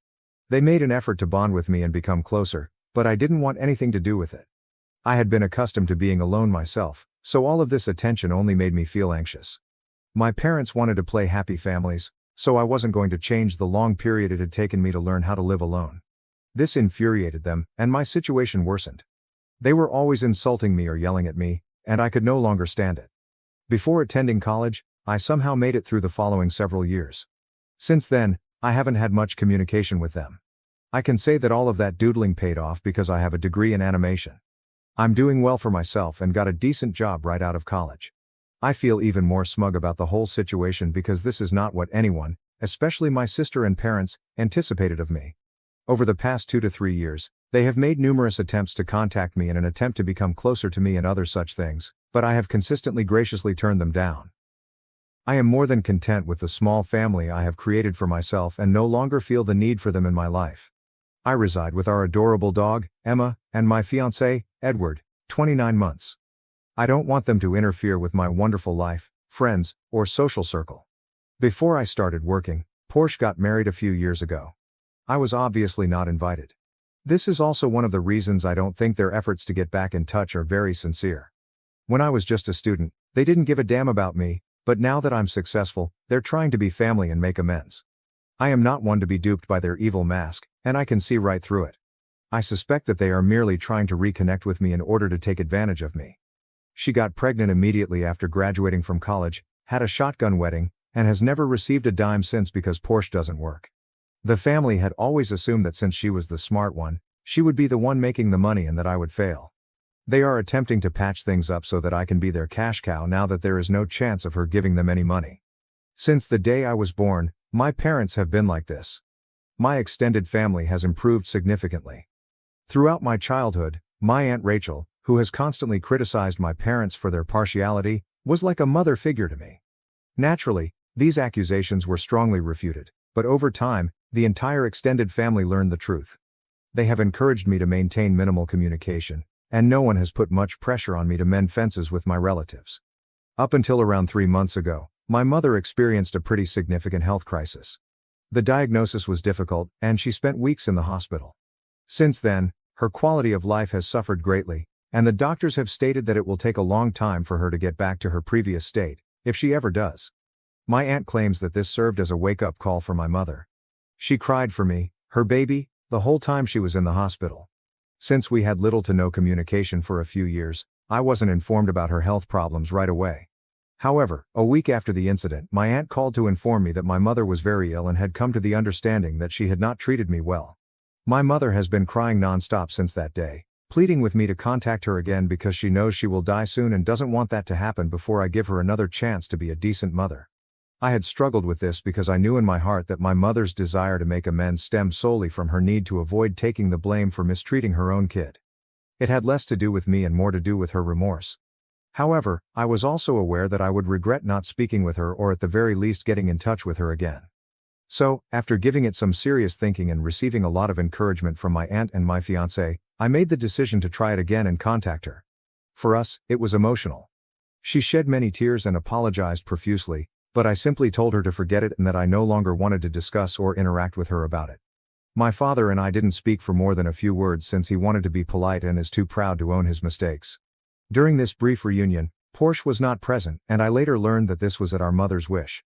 They made an effort to bond with me and become closer, but I didn't want anything to do with it. I had been accustomed to being alone myself, so all of this attention only made me feel anxious. My parents wanted to play happy families, so I wasn't going to change the long period it had taken me to learn how to live alone. This infuriated them, and my situation worsened. They were always insulting me or yelling at me, and I could no longer stand it. Before attending college, I somehow made it through the following several years. Since then, I haven't had much communication with them. I can say that all of that doodling paid off because I have a degree in animation. I'm doing well for myself and got a decent job right out of college. I feel even more smug about the whole situation because this is not what anyone, especially my sister and parents, anticipated of me. Over the past 2 to 3 years, they have made numerous attempts to contact me in an attempt to become closer to me and other such things, but I have consistently graciously turned them down. I am more than content with the small family I have created for myself and no longer feel the need for them in my life. I reside with our adorable dog, Emma, and my fiancé, Edward, 29 months. I don't want them to interfere with my wonderful life, friends, or social circle. Before I started working, Porsche got married a few years ago. I was obviously not invited. This is also one of the reasons I don't think their efforts to get back in touch are very sincere. When I was just a student, they didn't give a damn about me, but now that I'm successful, they're trying to be family and make amends. I am not one to be duped by their evil mask, and I can see right through it. I suspect that they are merely trying to reconnect with me in order to take advantage of me. She got pregnant immediately after graduating from college, had a shotgun wedding, and has never received a dime since because Porsche doesn't work. The family had always assumed that since she was the smart one, she would be the one making the money and that I would fail. They are attempting to patch things up so that I can be their cash cow now that there is no chance of her giving them any money. Since the day I was born, my parents have been like this. My extended family has improved significantly. Throughout my childhood, my Aunt Rachel, who has constantly criticized my parents for their partiality, was like a mother figure to me. Naturally, these accusations were strongly refuted, but over time, the entire extended family learned the truth. They have encouraged me to maintain minimal communication, and no one has put much pressure on me to mend fences with my relatives. Up until around 3 months ago, my mother experienced a pretty significant health crisis. The diagnosis was difficult, and she spent weeks in the hospital. Since then, her quality of life has suffered greatly, and the doctors have stated that it will take a long time for her to get back to her previous state, if she ever does. My aunt claims that this served as a wake-up call for my mother. She cried for me, her baby, the whole time she was in the hospital. Since we had little to no communication for a few years, I wasn't informed about her health problems right away. However, a week after the incident, my aunt called to inform me that my mother was very ill and had come to the understanding that she had not treated me well. My mother has been crying non-stop since that day, pleading with me to contact her again because she knows she will die soon and doesn't want that to happen before I give her another chance to be a decent mother. I had struggled with this because I knew in my heart that my mother's desire to make amends stemmed solely from her need to avoid taking the blame for mistreating her own kid. It had less to do with me and more to do with her remorse. However, I was also aware that I would regret not speaking with her or at the very least getting in touch with her again. So, after giving it some serious thinking and receiving a lot of encouragement from my aunt and my fiancé, I made the decision to try it again and contact her. For us, it was emotional. She shed many tears and apologized profusely, but I simply told her to forget it and that I no longer wanted to discuss or interact with her about it. My father and I didn't speak for more than a few words since he wanted to be polite and is too proud to own his mistakes. During this brief reunion, Porsche was not present, and I later learned that this was at our mother's wish.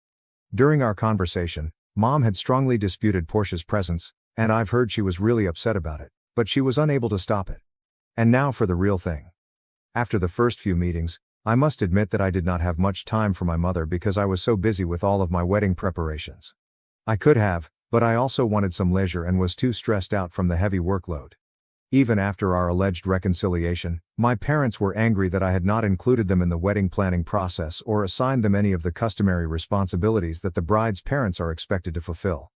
During our conversation, Mom had strongly disputed Porsche's presence, and I've heard she was really upset about it, but she was unable to stop it. And now for the real thing. After the first few meetings, I must admit that I did not have much time for my mother because I was so busy with all of my wedding preparations. I could have, but I also wanted some leisure and was too stressed out from the heavy workload. Even after our alleged reconciliation, my parents were angry that I had not included them in the wedding planning process or assigned them any of the customary responsibilities that the bride's parents are expected to fulfill.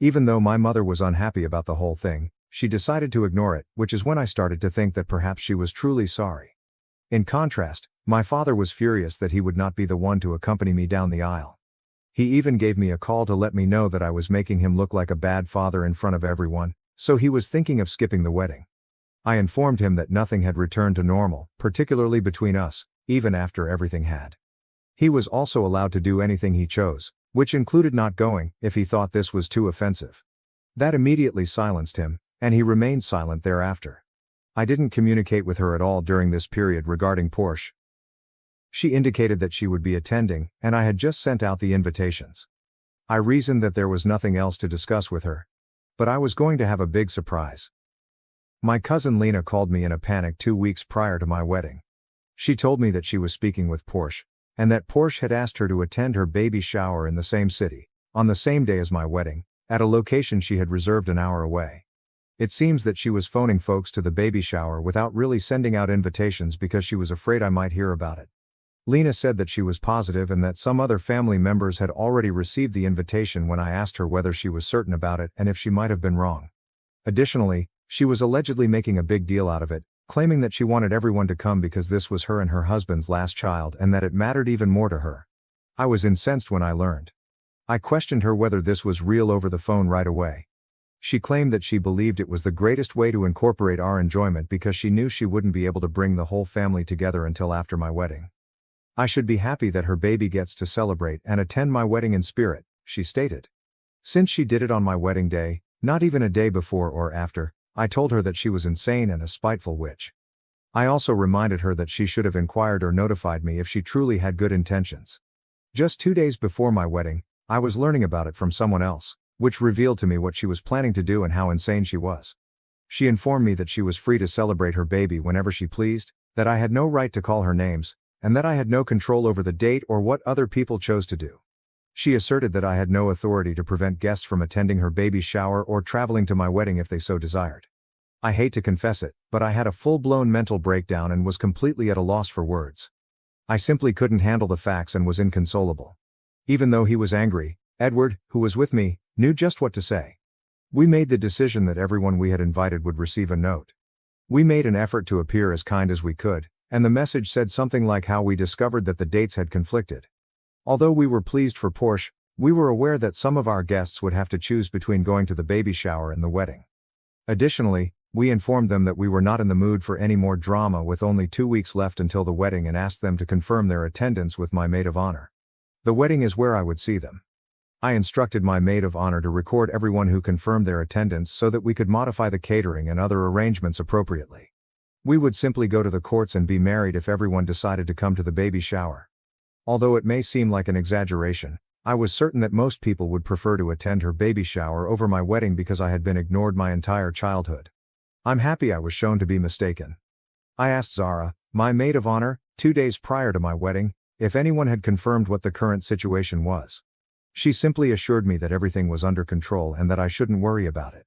Even though my mother was unhappy about the whole thing, she decided to ignore it, which is when I started to think that perhaps she was truly sorry. In contrast, my father was furious that he would not be the one to accompany me down the aisle. He even gave me a call to let me know that I was making him look like a bad father in front of everyone, so he was thinking of skipping the wedding. I informed him that nothing had returned to normal, particularly between us, even after everything had. He was also allowed to do anything he chose, which included not going, if he thought this was too offensive. That immediately silenced him, and he remained silent thereafter. I didn't communicate with her at all during this period regarding Porsche. She indicated that she would be attending, and I had just sent out the invitations. I reasoned that there was nothing else to discuss with her. But I was going to have a big surprise. My cousin Lena called me in a panic 2 weeks prior to my wedding. She told me that she was speaking with Porsche, and that Porsche had asked her to attend her baby shower in the same city, on the same day as my wedding, at a location she had reserved an hour away. It seems that she was phoning folks to the baby shower without really sending out invitations because she was afraid I might hear about it. Lena said that she was positive and that some other family members had already received the invitation when I asked her whether she was certain about it and if she might have been wrong. Additionally, she was allegedly making a big deal out of it, claiming that she wanted everyone to come because this was her and her husband's last child and that it mattered even more to her. I was incensed when I learned. I questioned her whether this was real over the phone right away. She claimed that she believed it was the greatest way to incorporate our enjoyment because she knew she wouldn't be able to bring the whole family together until after my wedding. I should be happy that her baby gets to celebrate and attend my wedding in spirit, she stated. Since she did it on my wedding day, Not even a day before or after, I told her that she was insane and a spiteful witch. I also reminded her that she should have inquired or notified me if she truly had good intentions. Just 2 days before my wedding, I was learning about it from someone else, which revealed to me what she was planning to do and how insane she was. She informed me that she was free to celebrate her baby whenever she pleased, that I had no right to call her names, and that I had no control over the date or what other people chose to do. She asserted that I had no authority to prevent guests from attending her baby's shower or traveling to my wedding if they so desired. I hate to confess it, but I had a full-blown mental breakdown and was completely at a loss for words. I simply couldn't handle the facts and was inconsolable. Even though he was angry, Edward, who was with me, knew just what to say. We made the decision that everyone we had invited would receive a note. We made an effort to appear as kind as we could, and the message said something like how we discovered that the dates had conflicted. Although we were pleased for Porsche, we were aware that some of our guests would have to choose between going to the baby shower and the wedding. Additionally, we informed them that we were not in the mood for any more drama with only 2 weeks left until the wedding and asked them to confirm their attendance with my maid of honor. The wedding is where I would see them. I instructed my maid of honor to record everyone who confirmed their attendance so that we could modify the catering and other arrangements appropriately. We would simply go to the courts and be married if everyone decided to come to the baby shower. Although it may seem like an exaggeration, I was certain that most people would prefer to attend her baby shower over my wedding because I had been ignored my entire childhood. I'm happy I was shown to be mistaken. I asked Zara, my maid of honor, 2 days prior to my wedding, if anyone had confirmed what the current situation was. She simply assured me that everything was under control and that I shouldn't worry about it.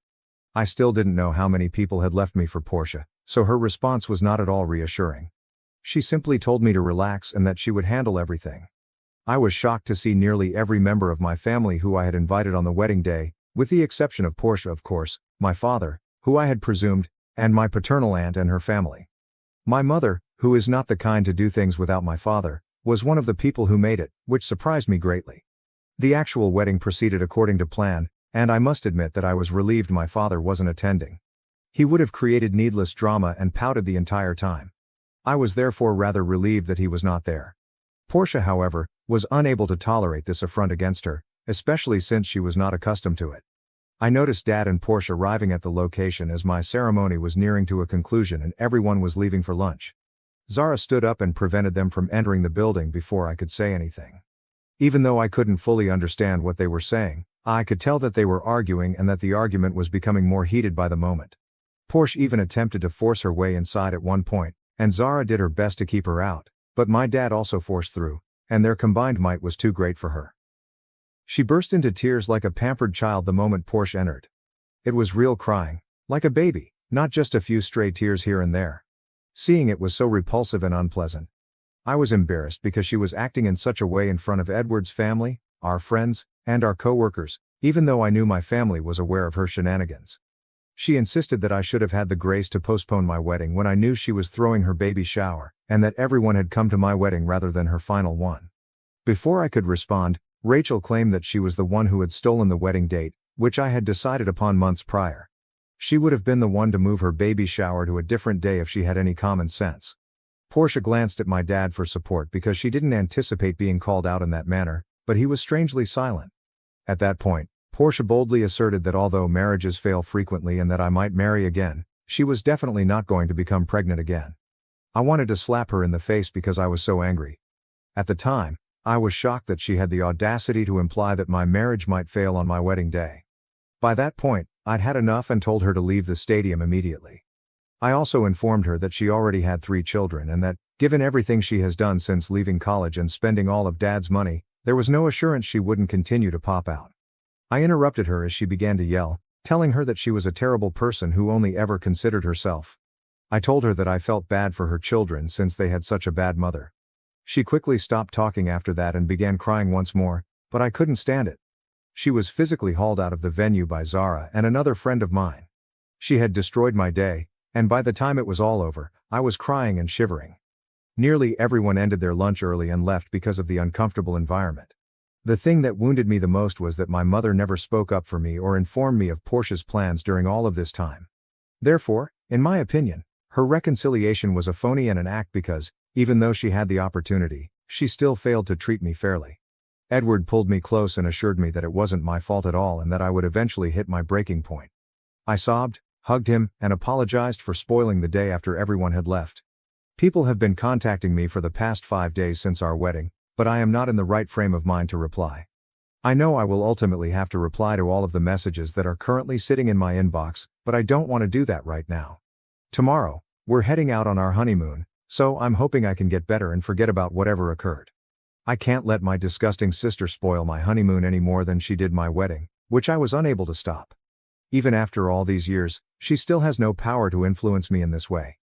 I still didn't know how many people had left me for Portia, so her response was not at all reassuring. She simply told me to relax and that she would handle everything. I was shocked to see nearly every member of my family who I had invited on the wedding day, with the exception of Portia, of course, my father, who I had presumed, and my paternal aunt and her family. My mother, who is not the kind to do things without my father, was one of the people who made it, which surprised me greatly. The actual wedding proceeded according to plan, and I must admit that I was relieved my father wasn't attending. He would have created needless drama and pouted the entire time. I was therefore rather relieved that he was not there. Portia, however, was unable to tolerate this affront against her, especially since she was not accustomed to it. I noticed Dad and Portia arriving at the location as my ceremony was nearing to a conclusion and everyone was leaving for lunch. Zara stood up and prevented them from entering the building before I could say anything. Even though I couldn't fully understand what they were saying, I could tell that they were arguing and that the argument was becoming more heated by the moment. Portia even attempted to force her way inside at one point, and Zara did her best to keep her out, but my dad also forced through, and their combined might was too great for her. She burst into tears like a pampered child the moment Portia entered. It was real crying, like a baby, not just a few stray tears here and there. Seeing it was so repulsive and unpleasant. I was embarrassed because she was acting in such a way in front of Edward's family, our friends, and our co-workers, even though I knew my family was aware of her shenanigans. She insisted that I should have had the grace to postpone my wedding when I knew she was throwing her baby shower, and that everyone had come to my wedding rather than her final one. Before I could respond, Rachel claimed that she was the one who had stolen the wedding date, which I had decided upon months prior. She would have been the one to move her baby shower to a different day if she had any common sense. Portia glanced at my dad for support because she didn't anticipate being called out in that manner, but he was strangely silent. At that point, Portia boldly asserted that although marriages fail frequently and that I might marry again, she was definitely not going to become pregnant again. I wanted to slap her in the face because I was so angry. At the time, I was shocked that she had the audacity to imply that my marriage might fail on my wedding day. By that point, I'd had enough and told her to leave the stadium immediately. I also informed her that she already had 3 children and that, given everything she has done since leaving college and spending all of Dad's money, there was no assurance she wouldn't continue to pop out. I interrupted her as she began to yell, telling her that she was a terrible person who only ever considered herself. I told her that I felt bad for her children since they had such a bad mother. She quickly stopped talking after that and began crying once more, but I couldn't stand it. She was physically hauled out of the venue by Zara and another friend of mine. She had destroyed my day, and by the time it was all over, I was crying and shivering. Nearly everyone ended their lunch early and left because of the uncomfortable environment. The thing that wounded me the most was that my mother never spoke up for me or informed me of Portia's plans during all of this time. Therefore, in my opinion, her reconciliation was a phony and an act because, even though she had the opportunity, she still failed to treat me fairly. Edward pulled me close and assured me that it wasn't my fault at all and that I would eventually hit my breaking point. I sobbed, hugged him, and apologized for spoiling the day after everyone had left. People have been contacting me for the past 5 days since our wedding, but I am not in the right frame of mind to reply. I know I will ultimately have to reply to all of the messages that are currently sitting in my inbox, but I don't want to do that right now. Tomorrow, we're heading out on our honeymoon, so I'm hoping I can get better and forget about whatever occurred. I can't let my disgusting sister spoil my honeymoon any more than she did my wedding, which I was unable to stop. Even after all these years, she still has no power to influence me in this way.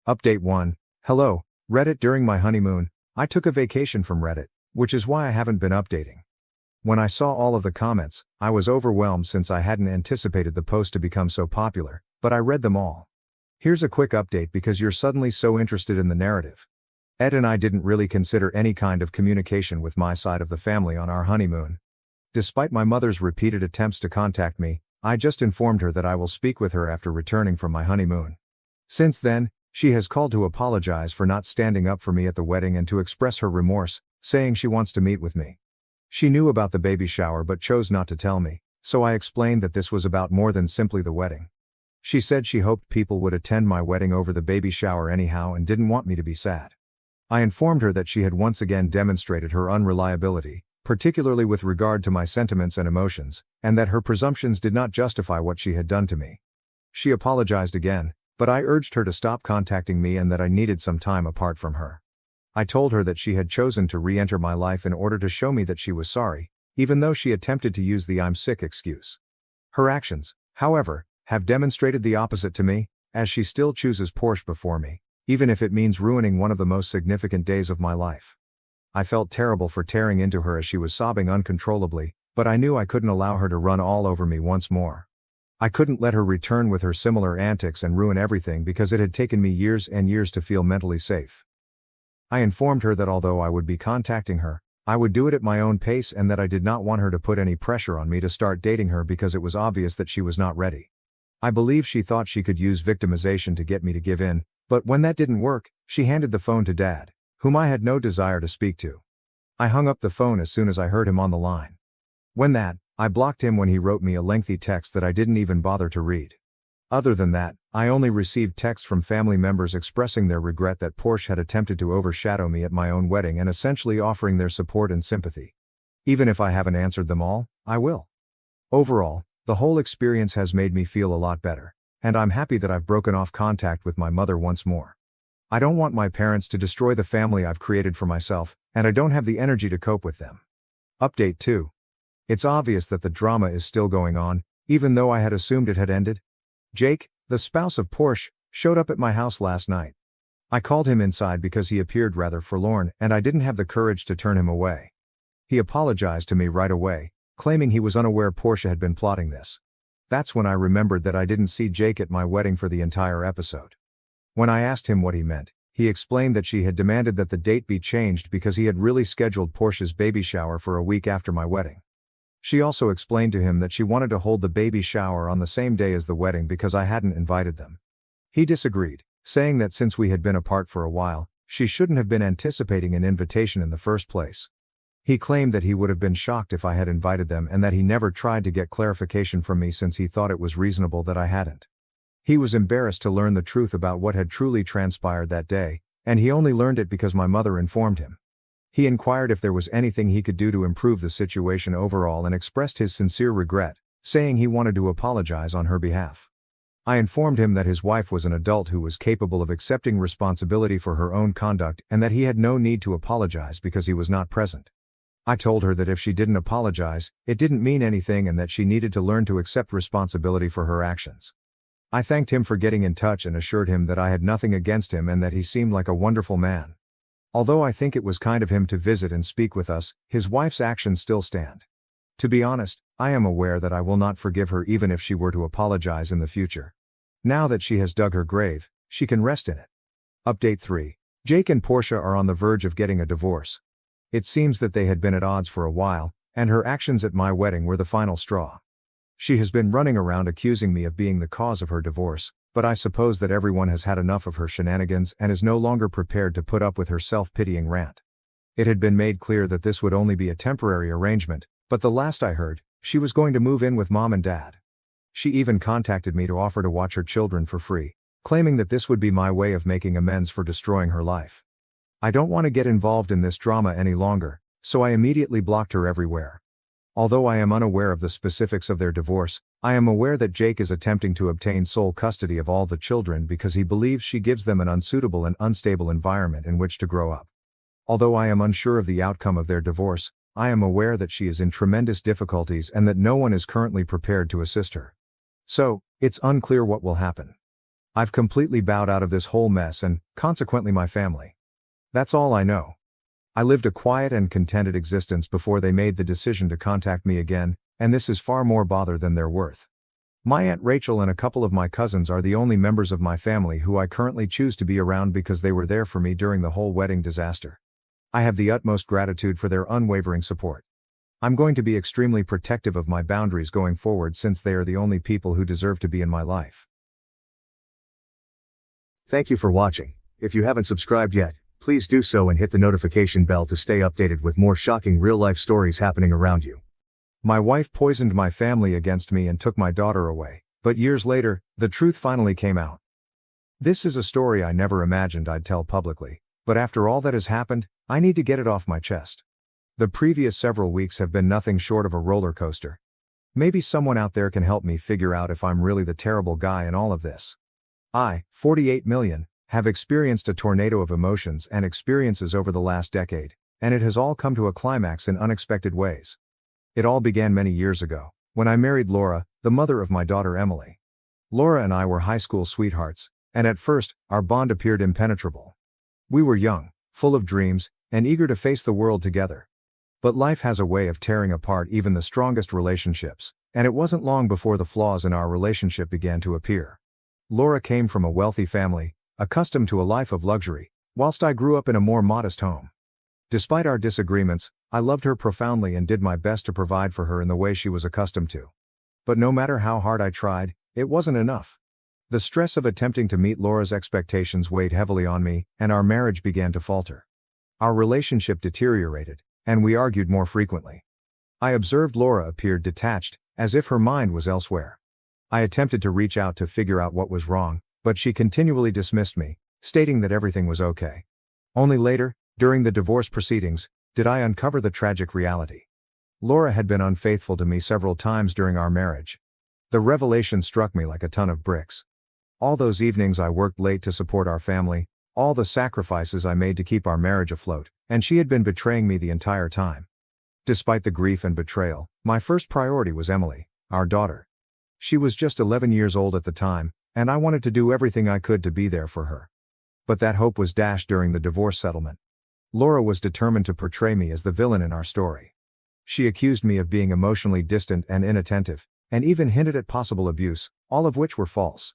Update 1. Hello, Reddit. During my honeymoon, I took a vacation from Reddit, which is why I haven't been updating. When I saw all of the comments, I was overwhelmed since I hadn't anticipated the post to become so popular, but I read them all. Here's a quick update because you're suddenly so interested in the narrative. Ed and I didn't really consider any kind of communication with my side of the family on our honeymoon. Despite my mother's repeated attempts to contact me, I just informed her that I will speak with her after returning from my honeymoon. Since then, she has called to apologize for not standing up for me at the wedding and to express her remorse, saying she wants to meet with me. She knew about the baby shower but chose not to tell me, so I explained that this was about more than simply the wedding. She said she hoped people would attend my wedding over the baby shower anyhow and didn't want me to be sad. I informed her that she had once again demonstrated her unreliability, particularly with regard to my sentiments and emotions, and that her presumptions did not justify what she had done to me. She apologized again, but I urged her to stop contacting me and that I needed some time apart from her. I told her that she had chosen to re-enter my life in order to show me that she was sorry, even though she attempted to use the "I'm sick" excuse. Her actions, however, have demonstrated the opposite to me, as she still chooses Porsche before me, even if it means ruining one of the most significant days of my life. I felt terrible for tearing into her as she was sobbing uncontrollably, but I knew I couldn't allow her to run all over me once more. I couldn't let her return with her similar antics and ruin everything because it had taken me years and years to feel mentally safe. I informed her that although I would be contacting her, I would do it at my own pace and that I did not want her to put any pressure on me to start dating her because it was obvious that she was not ready. I believe she thought she could use victimization to get me to give in, but when that didn't work, she handed the phone to Dad, whom I had no desire to speak to. I hung up the phone as soon as I heard him on the line. I blocked him when he wrote me a lengthy text that I didn't even bother to read. Other than that, I only received texts from family members expressing their regret that Porsche had attempted to overshadow me at my own wedding and essentially offering their support and sympathy. Even if I haven't answered them all, I will. Overall, the whole experience has made me feel a lot better, and I'm happy that I've broken off contact with my mother once more. I don't want my parents to destroy the family I've created for myself, and I don't have the energy to cope with them. Update 2. It's obvious that the drama is still going on, even though I had assumed it had ended. Jake, the spouse of Porsche, showed up at my house last night. I called him inside because he appeared rather forlorn and I didn't have the courage to turn him away. He apologized to me right away, claiming he was unaware Porsche had been plotting this. That's when I remembered that I didn't see Jake at my wedding for the entire episode. When I asked him what he meant, he explained that she had demanded that the date be changed because he had really scheduled Porsche's baby shower for a week after my wedding. She also explained to him that she wanted to hold the baby shower on the same day as the wedding because I hadn't invited them. He disagreed, saying that since we had been apart for a while, she shouldn't have been anticipating an invitation in the first place. He claimed that he would have been shocked if I had invited them and that he never tried to get clarification from me since he thought it was reasonable that I hadn't. He was embarrassed to learn the truth about what had truly transpired that day, and he only learned it because my mother informed him. He inquired if there was anything he could do to improve the situation overall and expressed his sincere regret, saying he wanted to apologize on her behalf. I informed him that his wife was an adult who was capable of accepting responsibility for her own conduct and that he had no need to apologize because he was not present. I told her that if she didn't apologize, it didn't mean anything and that she needed to learn to accept responsibility for her actions. I thanked him for getting in touch and assured him that I had nothing against him and that he seemed like a wonderful man. Although I think it was kind of him to visit and speak with us, his wife's actions still stand. To be honest, I am aware that I will not forgive her even if she were to apologize in the future. Now that she has dug her grave, she can rest in it. Update 3. Jake and Portia are on the verge of getting a divorce. It seems that they had been at odds for a while, and her actions at my wedding were the final straw. She has been running around accusing me of being the cause of her divorce, but I suppose that everyone has had enough of her shenanigans and is no longer prepared to put up with her self-pitying rant. It had been made clear that this would only be a temporary arrangement, but the last I heard, she was going to move in with mom and dad. She even contacted me to offer to watch her children for free, claiming that this would be my way of making amends for destroying her life. I don't want to get involved in this drama any longer, so I immediately blocked her everywhere. Although I am unaware of the specifics of their divorce, I am aware that Jake is attempting to obtain sole custody of all the children because he believes she gives them an unsuitable and unstable environment in which to grow up. Although I am unsure of the outcome of their divorce, I am aware that she is in tremendous difficulties and that no one is currently prepared to assist her. So, it's unclear what will happen. I've completely bowed out of this whole mess and, consequently, my family. That's all I know. I lived a quiet and contented existence before they made the decision to contact me again, and this is far more bother than they're worth. My Aunt Rachel and a couple of my cousins are the only members of my family who I currently choose to be around because they were there for me during the whole wedding disaster. I have the utmost gratitude for their unwavering support. I'm going to be extremely protective of my boundaries going forward since they are the only people who deserve to be in my life. Thank you for watching. If you haven't subscribed yet, please do so and hit the notification bell to stay updated with more shocking real-life stories happening around you. My wife poisoned my family against me and took my daughter away, but years later, the truth finally came out. This is a story I never imagined I'd tell publicly, but after all that has happened, I need to get it off my chest. The previous several weeks have been nothing short of a roller coaster. Maybe someone out there can help me figure out if I'm really the terrible guy in all of this. I, 48 million, have experienced a tornado of emotions and experiences over the last decade, and it has all come to a climax in unexpected ways. It all began many years ago, when I married Laura, the mother of my daughter Emily. Laura and I were high school sweethearts, and at first, our bond appeared impenetrable. We were young, full of dreams, and eager to face the world together. But life has a way of tearing apart even the strongest relationships, and it wasn't long before the flaws in our relationship began to appear. Laura came from a wealthy family, accustomed to a life of luxury, whilst I grew up in a more modest home. Despite our disagreements, I loved her profoundly and did my best to provide for her in the way she was accustomed to. But no matter how hard I tried, it wasn't enough. The stress of attempting to meet Laura's expectations weighed heavily on me, and our marriage began to falter. Our relationship deteriorated, and we argued more frequently. I observed Laura appeared detached, as if her mind was elsewhere. I attempted to reach out to figure out what was wrong, but she continually dismissed me, stating that everything was okay. Only later, during the divorce proceedings, did I uncover the tragic reality. Laura had been unfaithful to me several times during our marriage. The revelation struck me like a ton of bricks. All those evenings I worked late to support our family, all the sacrifices I made to keep our marriage afloat, and she had been betraying me the entire time. Despite the grief and betrayal, my first priority was Emily, our daughter. She was just 11 years old at the time, and I wanted to do everything I could to be there for her. But that hope was dashed during the divorce settlement. Laura was determined to portray me as the villain in our story. She accused me of being emotionally distant and inattentive, and even hinted at possible abuse, all of which were false.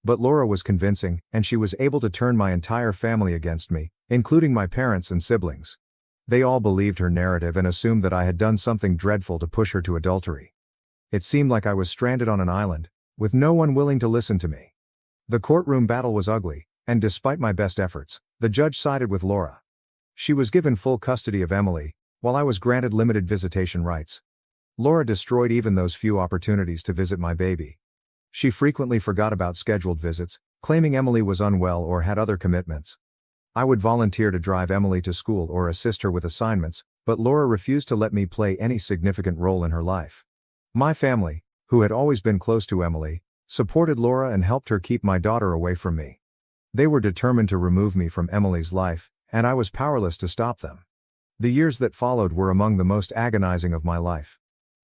But Laura was convincing, and she was able to turn my entire family against me, including my parents and siblings. They all believed her narrative and assumed that I had done something dreadful to push her to adultery. It seemed like I was stranded on an island, with no one willing to listen to me. The courtroom battle was ugly, and despite my best efforts, the judge sided with Laura. She was given full custody of Emily, while I was granted limited visitation rights. Laura destroyed even those few opportunities to visit my baby. She frequently forgot about scheduled visits, claiming Emily was unwell or had other commitments. I would volunteer to drive Emily to school or assist her with assignments, but Laura refused to let me play any significant role in her life. My family, who had always been close to Emily, supported Laura and helped her keep my daughter away from me. They were determined to remove me from Emily's life, and I was powerless to stop them. The years that followed were among the most agonizing of my life.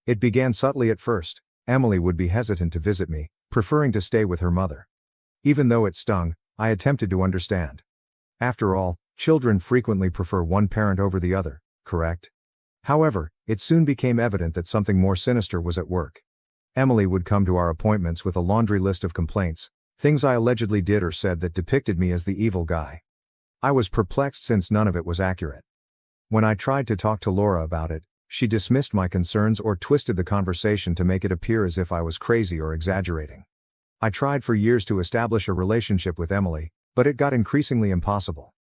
It began subtly at first. Emily would be hesitant to visit me, preferring to stay with her mother. Even though it stung, I attempted to understand. After all, children frequently prefer one parent over the other, correct? However, it soon became evident that something more sinister was at work. Emily would come to our appointments with a laundry list of complaints, things I allegedly did or said that depicted me as the evil guy. I was perplexed since none of it was accurate. When I tried to talk to Laura about it, she dismissed my concerns or twisted the conversation to make it appear as if I was crazy or exaggerating. I tried for years to establish a relationship with Emily, but it got increasingly impossible.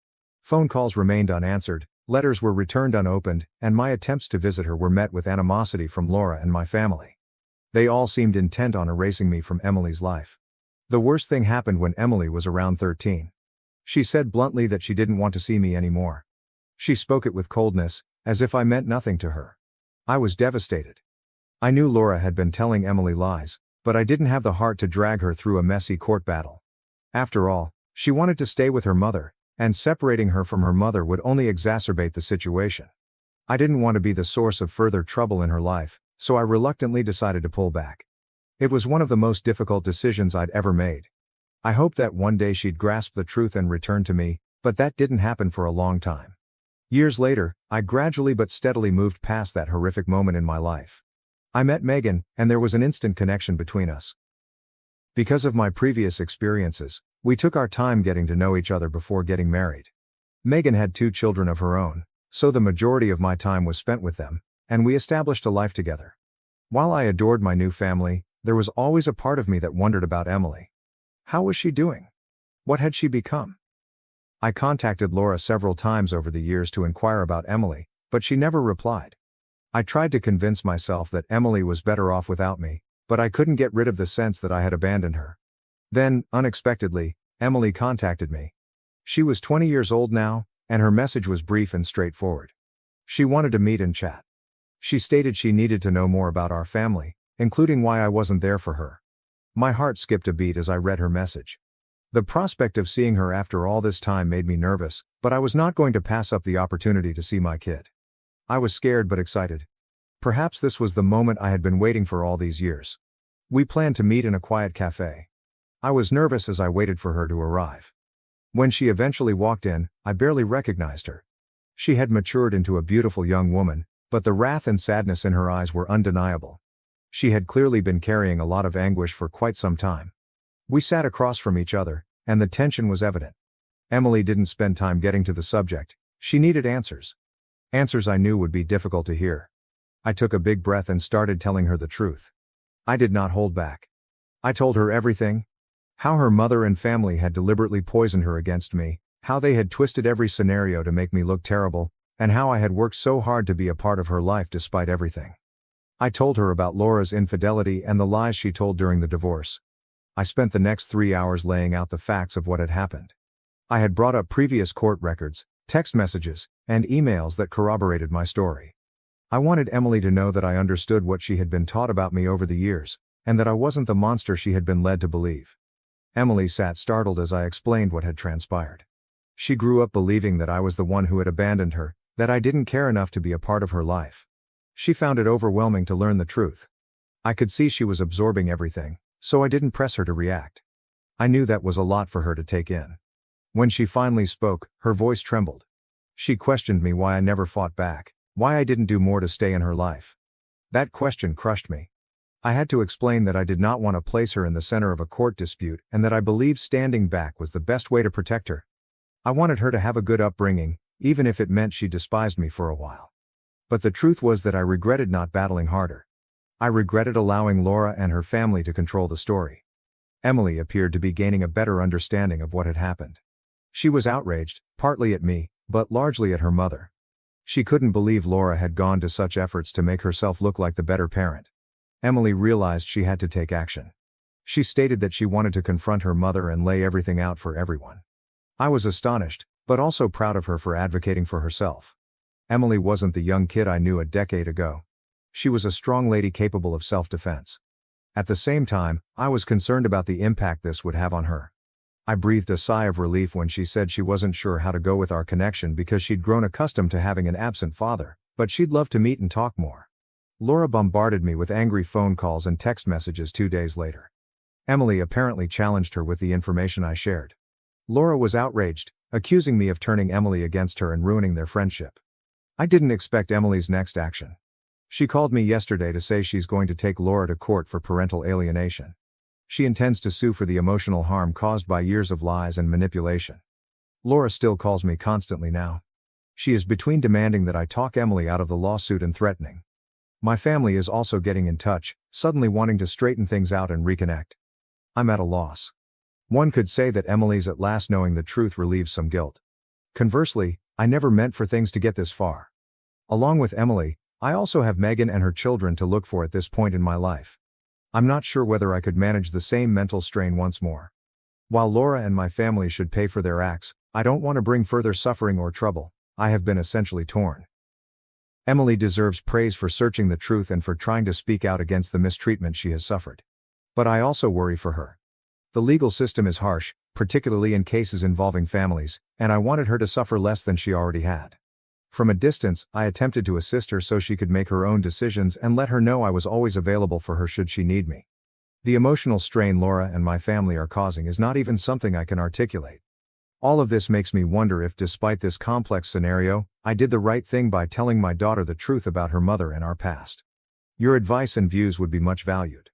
Phone calls remained unanswered, Letters were returned unopened, and my attempts to visit her were met with animosity from Laura and my family. They all seemed intent on erasing me from Emily's life. The worst thing happened when Emily was around 13. She said bluntly that she didn't want to see me anymore. She spoke it with coldness, as if I meant nothing to her. I was devastated. I knew Laura had been telling Emily lies, but I didn't have the heart to drag her through a messy court battle. After all, she wanted to stay with her mother, and separating her from her mother would only exacerbate the situation. I didn't want to be the source of further trouble in her life, so I reluctantly decided to pull back. It was one of the most difficult decisions I'd ever made. I hoped that one day she'd grasp the truth and return to me, but that didn't happen for a long time. Years later, I gradually but steadily moved past that horrific moment in my life. I met Megan, and there was an instant connection between us. Because of my previous experiences, we took our time getting to know each other before getting married. Megan had 2 children of her own, so the majority of my time was spent with them, and we established a life together. While I adored my new family, there was always a part of me that wondered about Emily. How was she doing? What had she become? I contacted Laura several times over the years to inquire about Emily, but she never replied. I tried to convince myself that Emily was better off without me, but I couldn't get rid of the sense that I had abandoned her. Then, unexpectedly, Emily contacted me. She was 20 years old now, and her message was brief and straightforward. She wanted to meet and chat. She stated she needed to know more about our family, including why I wasn't there for her. My heart skipped a beat as I read her message. The prospect of seeing her after all this time made me nervous, but I was not going to pass up the opportunity to see my kid. I was scared but excited. Perhaps this was the moment I had been waiting for all these years. We planned to meet in a quiet cafe. I was nervous as I waited for her to arrive. When she eventually walked in, I barely recognized her. She had matured into a beautiful young woman, but the wrath and sadness in her eyes were undeniable. She had clearly been carrying a lot of anguish for quite some time. We sat across from each other, and the tension was evident. Emily didn't spend time getting to the subject. She needed answers. Answers I knew would be difficult to hear. I took a big breath and started telling her the truth. I did not hold back. I told her everything. How her mother and family had deliberately poisoned her against me, how they had twisted every scenario to make me look terrible, and how I had worked so hard to be a part of her life despite everything. I told her about Laura's infidelity and the lies she told during the divorce. I spent the next 3 hours laying out the facts of what had happened. I had brought up previous court records, text messages, and emails that corroborated my story. I wanted Emily to know that I understood what she had been taught about me over the years, and that I wasn't the monster she had been led to believe. Emily sat startled as I explained what had transpired. She grew up believing that I was the one who had abandoned her, that I didn't care enough to be a part of her life. She found it overwhelming to learn the truth. I could see she was absorbing everything, so I didn't press her to react. I knew that was a lot for her to take in. When she finally spoke, her voice trembled. She questioned me why I never fought back, why I didn't do more to stay in her life. That question crushed me. I had to explain that I did not want to place her in the center of a court dispute and that I believed standing back was the best way to protect her. I wanted her to have a good upbringing, even if it meant she despised me for a while. But the truth was that I regretted not battling harder. I regretted allowing Laura and her family to control the story. Emily appeared to be gaining a better understanding of what had happened. She was outraged, partly at me, but largely at her mother. She couldn't believe Laura had gone to such efforts to make herself look like the better parent. Emily realized she had to take action. She stated that she wanted to confront her mother and lay everything out for everyone. I was astonished, but also proud of her for advocating for herself. Emily wasn't the young kid I knew a decade ago. She was a strong lady capable of self-defense. At the same time, I was concerned about the impact this would have on her. I breathed a sigh of relief when she said she wasn't sure how to go with our connection because she'd grown accustomed to having an absent father, but she'd love to meet and talk more. Laura bombarded me with angry phone calls and text messages 2 days later. Emily apparently challenged her with the information I shared. Laura was outraged, accusing me of turning Emily against her and ruining their friendship. I didn't expect Emily's next action. She called me yesterday to say she's going to take Laura to court for parental alienation. She intends to sue for the emotional harm caused by years of lies and manipulation. Laura still calls me constantly now. She is between demanding that I talk Emily out of the lawsuit and threatening. My family is also getting in touch, suddenly wanting to straighten things out and reconnect. I'm at a loss. One could say that Emily's at last knowing the truth relieves some guilt. Conversely, I never meant for things to get this far. Along with Emily, I also have Megan and her children to look for at this point in my life. I'm not sure whether I could manage the same mental strain once more. While Laura and my family should pay for their acts, I don't want to bring further suffering or trouble. I have been essentially torn. Emily deserves praise for searching the truth and for trying to speak out against the mistreatment she has suffered. But I also worry for her. The legal system is harsh, particularly in cases involving families, and I wanted her to suffer less than she already had. From a distance, I attempted to assist her so she could make her own decisions and let her know I was always available for her should she need me. The emotional strain Laura and my family are causing is not even something I can articulate. All of this makes me wonder if, despite this complex scenario, I did the right thing by telling my daughter the truth about her mother and our past. Your advice and views would be much valued.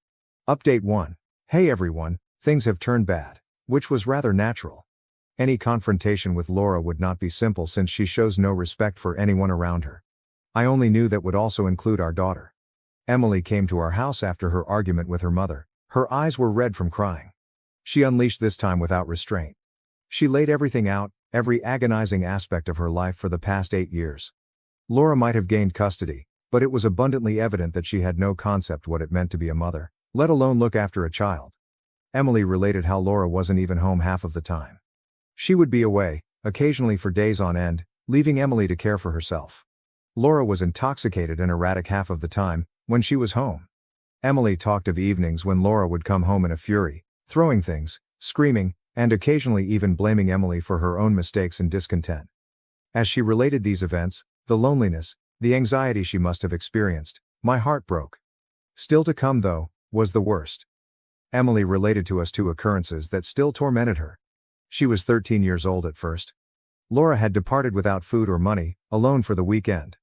Update 1. Hey everyone, things have turned bad, which was rather natural. Any confrontation with Laura would not be simple since she shows no respect for anyone around her. I only knew that would also include our daughter. Emily came to our house after her argument with her mother. Her eyes were red from crying. She unleashed this time without restraint. She laid everything out, every agonizing aspect of her life for the past 8 years. Laura might have gained custody, but it was abundantly evident that she had no concept what it meant to be a mother, let alone look after a child. Emily related how Laura wasn't even home half of the time. She would be away, occasionally for days on end, leaving Emily to care for herself. Laura was intoxicated and erratic half of the time, when she was home. Emily talked of evenings when Laura would come home in a fury, throwing things, screaming, and occasionally even blaming Emily for her own mistakes and discontent. As she related these events, the loneliness, the anxiety she must have experienced, my heart broke. Still to come though, was the worst. Emily related to us 2 occurrences that still tormented her. She was 13 years old at first. Laura had departed without food or money, alone for the weekend.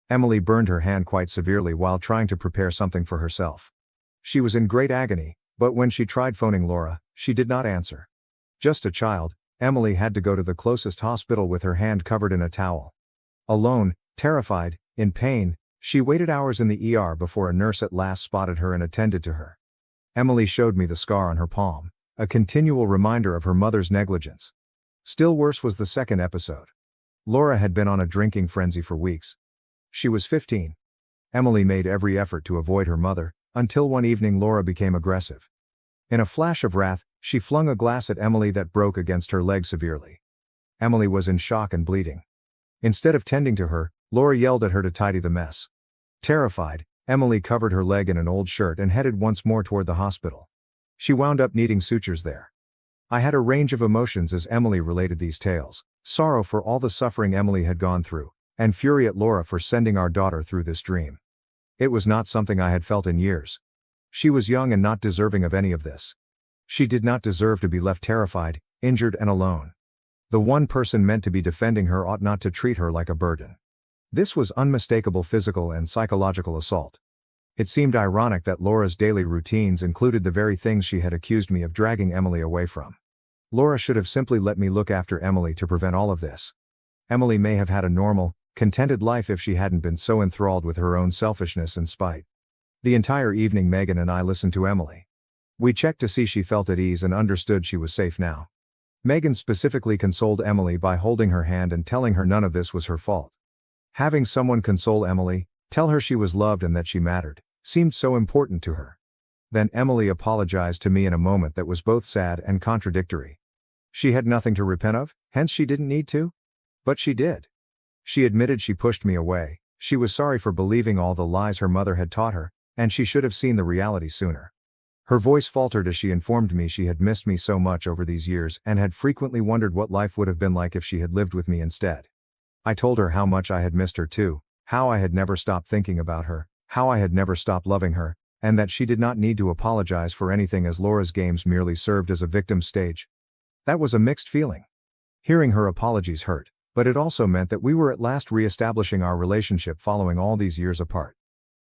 Emily burned her hand quite severely while trying to prepare something for herself. She was in great agony, but when she tried phoning Laura, she did not answer. Just a child, Emily had to go to the closest hospital with her hand covered in a towel. Alone, terrified, in pain, she waited hours in the ER before a nurse at last spotted her and attended to her. Emily showed me the scar on her palm, a continual reminder of her mother's negligence. Still worse was the second episode. Laura had been on a drinking frenzy for weeks. She was 15. Emily made every effort to avoid her mother, until one evening Laura became aggressive. In a flash of wrath, she flung a glass at Emily that broke against her leg severely. Emily was in shock and bleeding. Instead of tending to her, Laura yelled at her to tidy the mess. Terrified, Emily covered her leg in an old shirt and headed once more toward the hospital. She wound up needing sutures there. I had a range of emotions as Emily related these tales, sorrow for all the suffering Emily had gone through, and fury at Laura for sending our daughter through this dream. It was not something I had felt in years. She was young and not deserving of any of this. She did not deserve to be left terrified, injured and alone. The one person meant to be defending her ought not to treat her like a burden. This was unmistakable physical and psychological assault. It seemed ironic that Laura's daily routines included the very things she had accused me of dragging Emily away from. Laura should have simply let me look after Emily to prevent all of this. Emily may have had a normal, contented life if she hadn't been so enthralled with her own selfishness and spite. The entire evening Megan and I listened to Emily. We checked to see she felt at ease and understood she was safe now. Megan specifically consoled Emily by holding her hand and telling her none of this was her fault. Having someone console Emily, tell her she was loved and that she mattered, seemed so important to her. Then Emily apologized to me in a moment that was both sad and contradictory. She had nothing to repent of, hence she didn't need to? But she did. She admitted she pushed me away, she was sorry for believing all the lies her mother had taught her, and she should have seen the reality sooner. Her voice faltered as she informed me she had missed me so much over these years and had frequently wondered what life would have been like if she had lived with me instead. I told her how much I had missed her too, how I had never stopped thinking about her, how I had never stopped loving her, and that she did not need to apologize for anything as Laura's games merely served as a victim stage. That was a mixed feeling. Hearing her apologies hurt, but it also meant that we were at last re-establishing our relationship following all these years apart.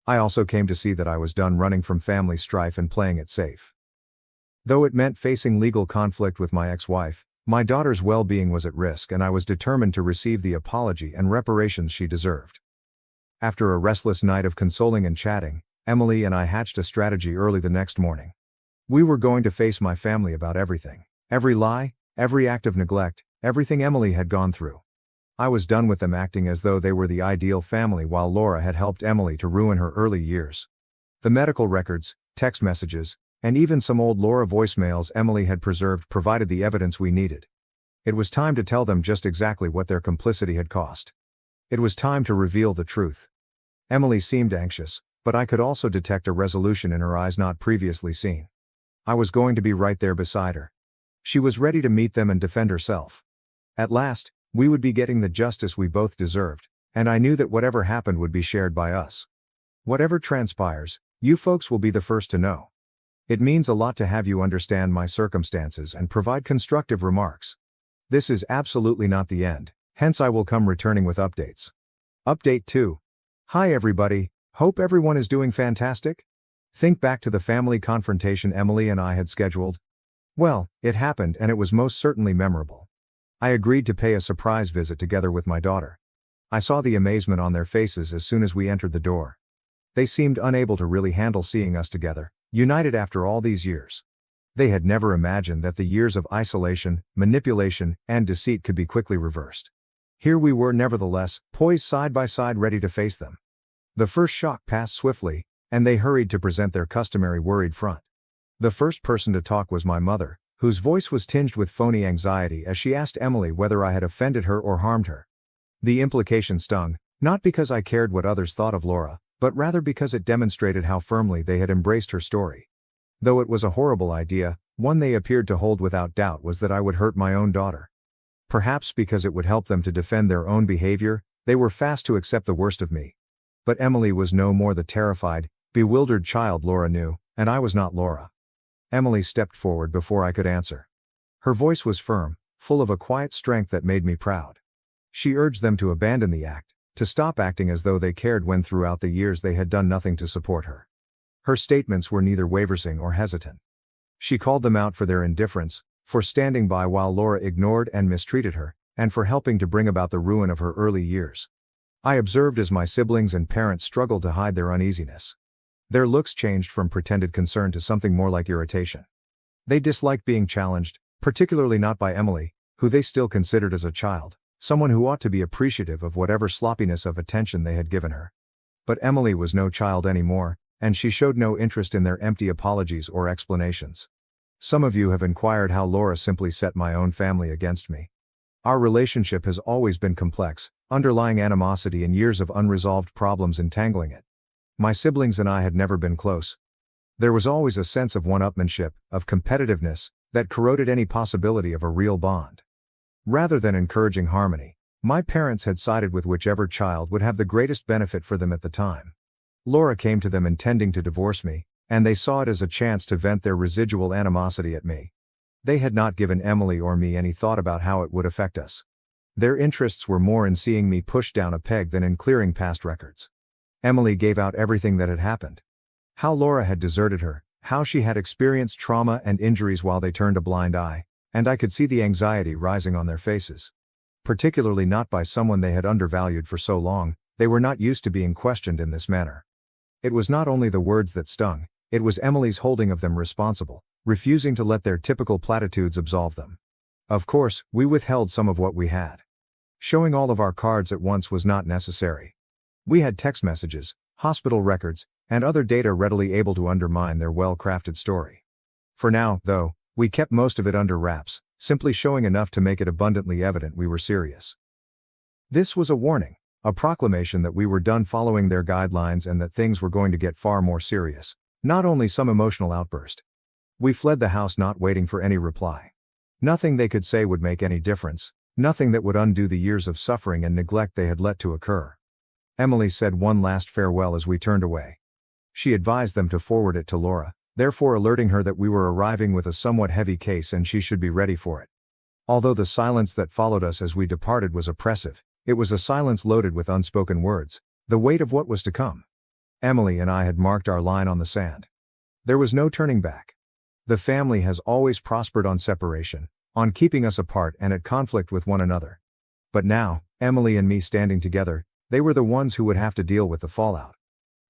I also came to see that I was done running from family strife and playing it safe. Though it meant facing legal conflict with my ex-wife, my daughter's well-being was at risk and I was determined to receive the apology and reparations she deserved. After a restless night of consoling and chatting, Emily and I hatched a strategy early the next morning. We were going to face my family about everything. Every lie, every act of neglect, everything Emily had gone through. I was done with them acting as though they were the ideal family while Laura had helped Emily to ruin her early years. The medical records, text messages, and even some old Laura voicemails Emily had preserved provided the evidence we needed. It was time to tell them just exactly what their complicity had cost. It was time to reveal the truth. Emily seemed anxious, but I could also detect a resolution in her eyes not previously seen. I was going to be right there beside her. She was ready to meet them and defend herself. At last, we would be getting the justice we both deserved, and I knew that whatever happened would be shared by us. Whatever transpires, you folks will be the first to know. It means a lot to have you understand my circumstances and provide constructive remarks. This is absolutely not the end, hence I will come returning with updates. Update 2. Hi everybody, hope everyone is doing fantastic? Think back to the family confrontation Emily and I had scheduled. Well, it happened and it was most certainly memorable. I agreed to pay a surprise visit together with my daughter. I saw the amazement on their faces as soon as we entered the door. They seemed unable to really handle seeing us together, united after all these years. They had never imagined that the years of isolation, manipulation, and deceit could be quickly reversed. Here we were nevertheless, poised side by side ready to face them. The first shock passed swiftly, and they hurried to present their customary worried front. The first person to talk was my mother, whose voice was tinged with phony anxiety as she asked Emily whether I had offended her or harmed her. The implication stung, not because I cared what others thought of Laura, but rather because it demonstrated how firmly they had embraced her story. Though it was a horrible idea, one they appeared to hold without doubt was that I would hurt my own daughter. Perhaps because it would help them to defend their own behavior, they were fast to accept the worst of me. But Emily was no more the terrified, bewildered child Laura knew, and I was not Laura. Emily stepped forward before I could answer. Her voice was firm, full of a quiet strength that made me proud. She urged them to abandon the act, to stop acting as though they cared when throughout the years they had done nothing to support her. Her statements were neither wavering or hesitant. She called them out for their indifference, for standing by while Laura ignored and mistreated her, and for helping to bring about the ruin of her early years. I observed as my siblings and parents struggled to hide their uneasiness. Their looks changed from pretended concern to something more like irritation. They disliked being challenged, particularly not by Emily, who they still considered as a child, someone who ought to be appreciative of whatever sloppiness of attention they had given her. But Emily was no child anymore, and she showed no interest in their empty apologies or explanations. Some of you have inquired how Laura simply set my own family against me. Our relationship has always been complex, underlying animosity and years of unresolved problems entangling it. My siblings and I had never been close. There was always a sense of one-upmanship, of competitiveness, that corroded any possibility of a real bond. Rather than encouraging harmony, my parents had sided with whichever child would have the greatest benefit for them at the time. Laura came to them intending to divorce me, and they saw it as a chance to vent their residual animosity at me. They had not given Emily or me any thought about how it would affect us. Their interests were more in seeing me pushed down a peg than in clearing past records. Emily gave out everything that had happened. How Laura had deserted her, how she had experienced trauma and injuries while they turned a blind eye, and I could see the anxiety rising on their faces. Particularly not by someone they had undervalued for so long, they were not used to being questioned in this manner. It was not only the words that stung, it was Emily's holding of them responsible, refusing to let their typical platitudes absolve them. Of course, we withheld some of what we had. Showing all of our cards at once was not necessary. We had text messages, hospital records, and other data readily able to undermine their well-crafted story. For now, though, we kept most of it under wraps, simply showing enough to make it abundantly evident we were serious. This was a warning, a proclamation that we were done following their guidelines and that things were going to get far more serious, not only some emotional outburst. We fled the house not waiting for any reply. Nothing they could say would make any difference, nothing that would undo the years of suffering and neglect they had let to occur. Emily said one last farewell as we turned away. She advised them to forward it to Laura, therefore alerting her that we were arriving with a somewhat heavy case and she should be ready for it. Although the silence that followed us as we departed was oppressive, it was a silence loaded with unspoken words, the weight of what was to come. Emily and I had marked our line on the sand. There was no turning back. The family has always prospered on separation, on keeping us apart and at conflict with one another. But now, Emily and me standing together, they were the ones who would have to deal with the fallout.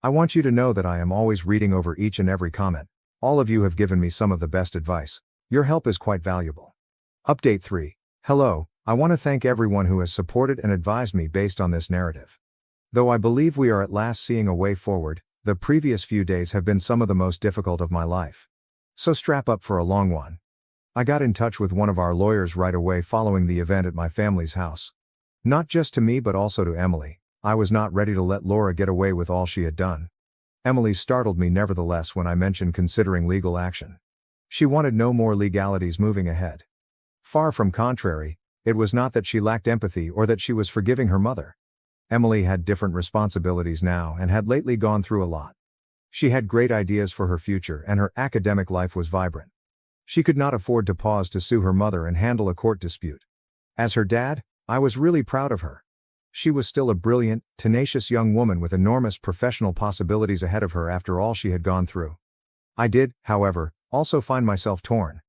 I want you to know that I am always reading over each and every comment. All of you have given me some of the best advice. Your help is quite valuable. Update 3. Hello, I want to thank everyone who has supported and advised me based on this narrative. Though I believe we are at last seeing a way forward, the previous few days have been some of the most difficult of my life. So strap up for a long one. I got in touch with one of our lawyers right away following the event at my family's house. Not just to me but also to Emily. I was not ready to let Laura get away with all she had done. Emily startled me nevertheless when I mentioned considering legal action. She wanted no more legalities moving ahead. Far from contrary, it was not that she lacked empathy or that she was forgiving her mother. Emily had different responsibilities now and had lately gone through a lot. She had great ideas for her future and her academic life was vibrant. She could not afford to pause to sue her mother and handle a court dispute. As her dad, I was really proud of her. She was still a brilliant, tenacious young woman with enormous professional possibilities ahead of her after all she had gone through. I did, however, also find myself torn.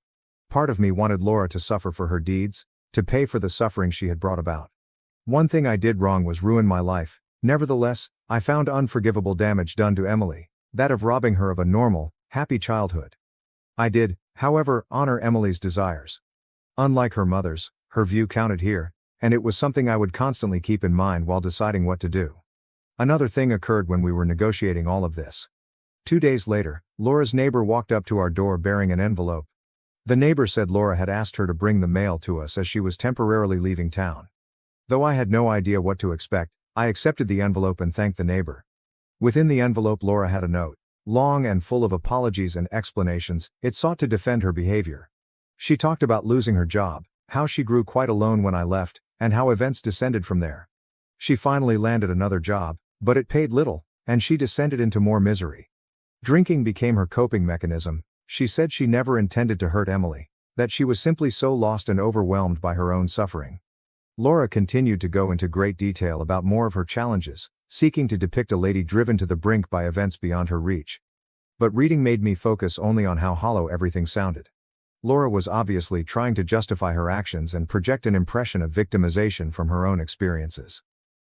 Part of me wanted Laura to suffer for her deeds, to pay for the suffering she had brought about. One thing I did wrong was ruin my life. Nevertheless, I found unforgivable damage done to Emily, that of robbing her of a normal, happy childhood. I did, however, honor Emily's desires. Unlike her mother's, her view counted here, and it was something I would constantly keep in mind while deciding what to do. Another thing occurred when we were negotiating all of this. 2 days later, Laura's neighbor walked up to our door bearing an envelope. The neighbor said Laura had asked her to bring the mail to us as she was temporarily leaving town. Though I had no idea what to expect, I accepted the envelope and thanked the neighbor. Within the envelope Laura had a note. Long and full of apologies and explanations, it sought to defend her behavior. She talked about losing her job, how she grew quite alone when I left, and how events descended from there. She finally landed another job, but it paid little, and she descended into more misery. Drinking became her coping mechanism. She said she never intended to hurt Emily, that she was simply so lost and overwhelmed by her own suffering. Laura continued to go into great detail about more of her challenges, seeking to depict a lady driven to the brink by events beyond her reach. But reading made me focus only on how hollow everything sounded. Laura was obviously trying to justify her actions and project an impression of victimization from her own experiences.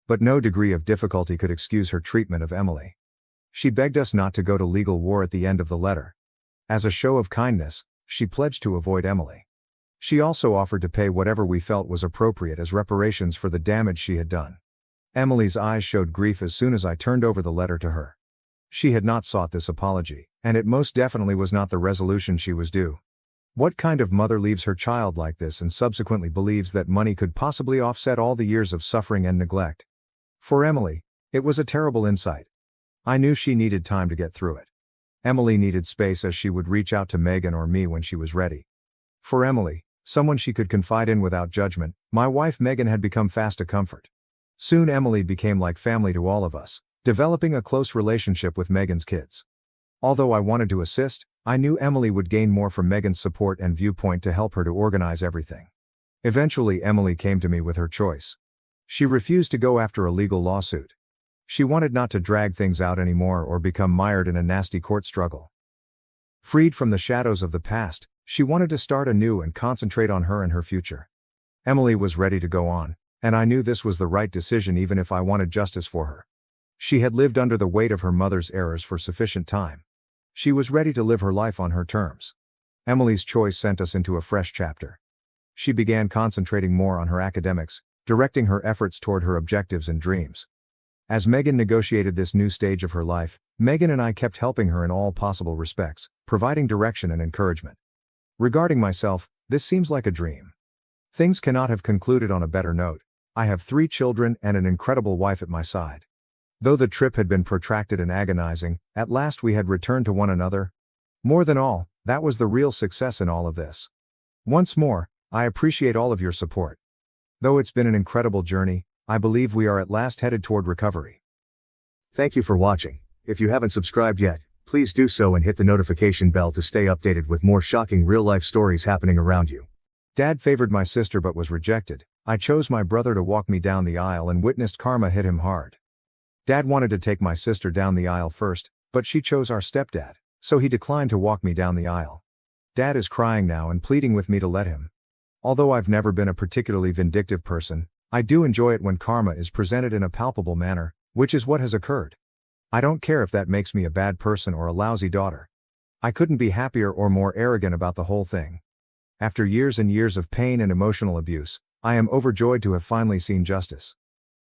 But no degree of difficulty could excuse her treatment of Emily. She begged us not to go to legal war at the end of the letter. As a show of kindness, she pledged to avoid Emily. She also offered to pay whatever we felt was appropriate as reparations for the damage she had done. Emily's eyes showed grief as soon as I turned over the letter to her. She had not sought this apology, and it most definitely was not the resolution she was due. What kind of mother leaves her child like this and subsequently believes that money could possibly offset all the years of suffering and neglect? For Emily, it was a terrible insight. I knew she needed time to get through it. Emily needed space as she would reach out to Megan or me when she was ready. For Emily, someone she could confide in without judgment, my wife Megan had become fast a comfort. Soon Emily became like family to all of us, developing a close relationship with Megan's kids. Although I wanted to assist, I knew Emily would gain more from Megan's support and viewpoint to help her to organize everything. Eventually Emily came to me with her choice. She refused to go after a legal lawsuit. She wanted not to drag things out anymore or become mired in a nasty court struggle. Freed from the shadows of the past, she wanted to start anew and concentrate on her and her future. Emily was ready to go on, and I knew this was the right decision even if I wanted justice for her. She had lived under the weight of her mother's errors for sufficient time. She was ready to live her life on her terms. Emily's choice sent us into a fresh chapter. She began concentrating more on her academics, directing her efforts toward her objectives and dreams. As Megan negotiated this new stage of her life, Megan and I kept helping her in all possible respects, providing direction and encouragement. Regarding myself, this seems like a dream. Things cannot have concluded on a better note. I have 3 children and an incredible wife at my side. Though the trip had been protracted and agonizing, at last we had returned to one another. More than all, that was the real success in all of this. Once more, I appreciate all of your support. Though it's been an incredible journey, I believe we are at last headed toward recovery. Thank you for watching. If you haven't subscribed yet, please do so and hit the notification bell to stay updated with more shocking real-life stories happening around you. Dad favored my sister but was rejected. I chose my brother to walk me down the aisle and witnessed karma hit him hard. Dad wanted to take my sister down the aisle first, but she chose our stepdad, so he declined to walk me down the aisle. Dad is crying now and pleading with me to let him. Although I've never been a particularly vindictive person, I do enjoy it when karma is presented in a palpable manner, which is what has occurred. I don't care if that makes me a bad person or a lousy daughter. I couldn't be happier or more arrogant about the whole thing. After years and years of pain and emotional abuse, I am overjoyed to have finally seen justice.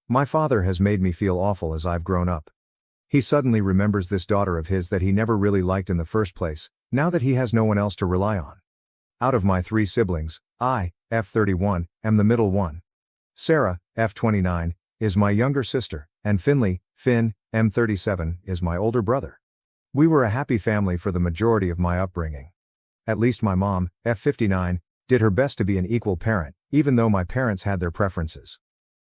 My father has made me feel awful as I've grown up. He suddenly remembers this daughter of his that he never really liked in the first place, now that he has no one else to rely on. Out of my 3 siblings, I, F31, am the middle one. Sarah, F29, is my younger sister, and Finley, Finn, M37, is my older brother. We were a happy family for the majority of my upbringing. At least my mom, F59, did her best to be an equal parent, even though my parents had their preferences.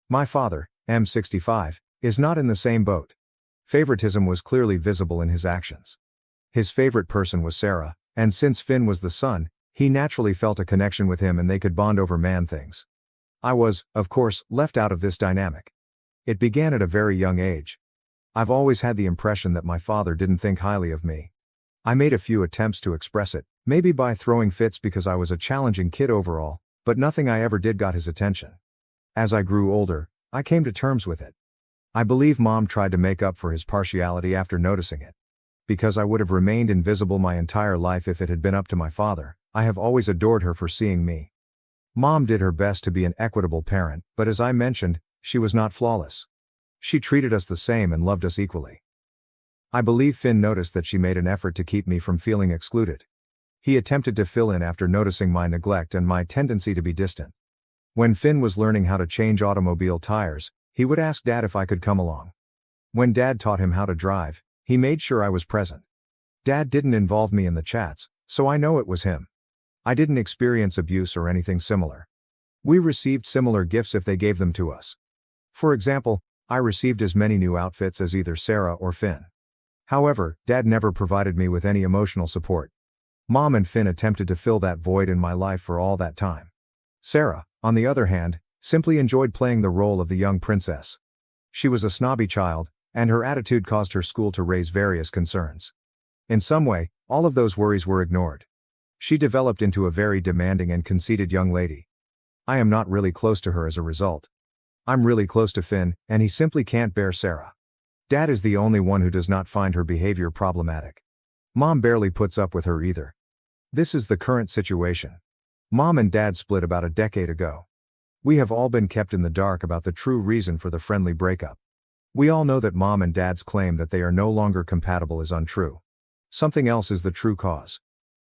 My father, M65, is not in the same boat. Favoritism was clearly visible in his actions. His favorite person was Sarah, and since Finn was the son, he naturally felt a connection with him and they could bond over man things. I was, of course, left out of this dynamic. It began at a very young age. I've always had the impression that my father didn't think highly of me. I made a few attempts to express it, maybe by throwing fits because I was a challenging kid overall, but nothing I ever did got his attention. As I grew older, I came to terms with it. I believe Mom tried to make up for his partiality after noticing it. Because I would have remained invisible my entire life if it had been up to my father, I have always adored her for seeing me. Mom did her best to be an equitable parent, but as I mentioned, she was not flawless. She treated us the same and loved us equally. I believe Finn noticed that she made an effort to keep me from feeling excluded. He attempted to fill in after noticing my neglect and my tendency to be distant. When Finn was learning how to change automobile tires, he would ask Dad if I could come along. When Dad taught him how to drive, he made sure I was present. Dad didn't involve me in the chats, so I know it was him. I didn't experience abuse or anything similar. We received similar gifts if they gave them to us. For example, I received as many new outfits as either Sarah or Finn. However, Dad never provided me with any emotional support. Mom and Finn attempted to fill that void in my life for all that time. Sarah, on the other hand, simply enjoyed playing the role of the young princess. She was a snobby child, and her attitude caused her school to raise various concerns. In some way, all of those worries were ignored. She developed into a very demanding and conceited young lady. I am not really close to her as a result. I'm really close to Finn, and he simply can't bear Sarah. Dad is the only one who does not find her behavior problematic. Mom barely puts up with her either. This is the current situation. Mom and Dad split about a decade ago. We have all been kept in the dark about the true reason for the friendly breakup. We all know that Mom and Dad's claim that they are no longer compatible is untrue. Something else is the true cause.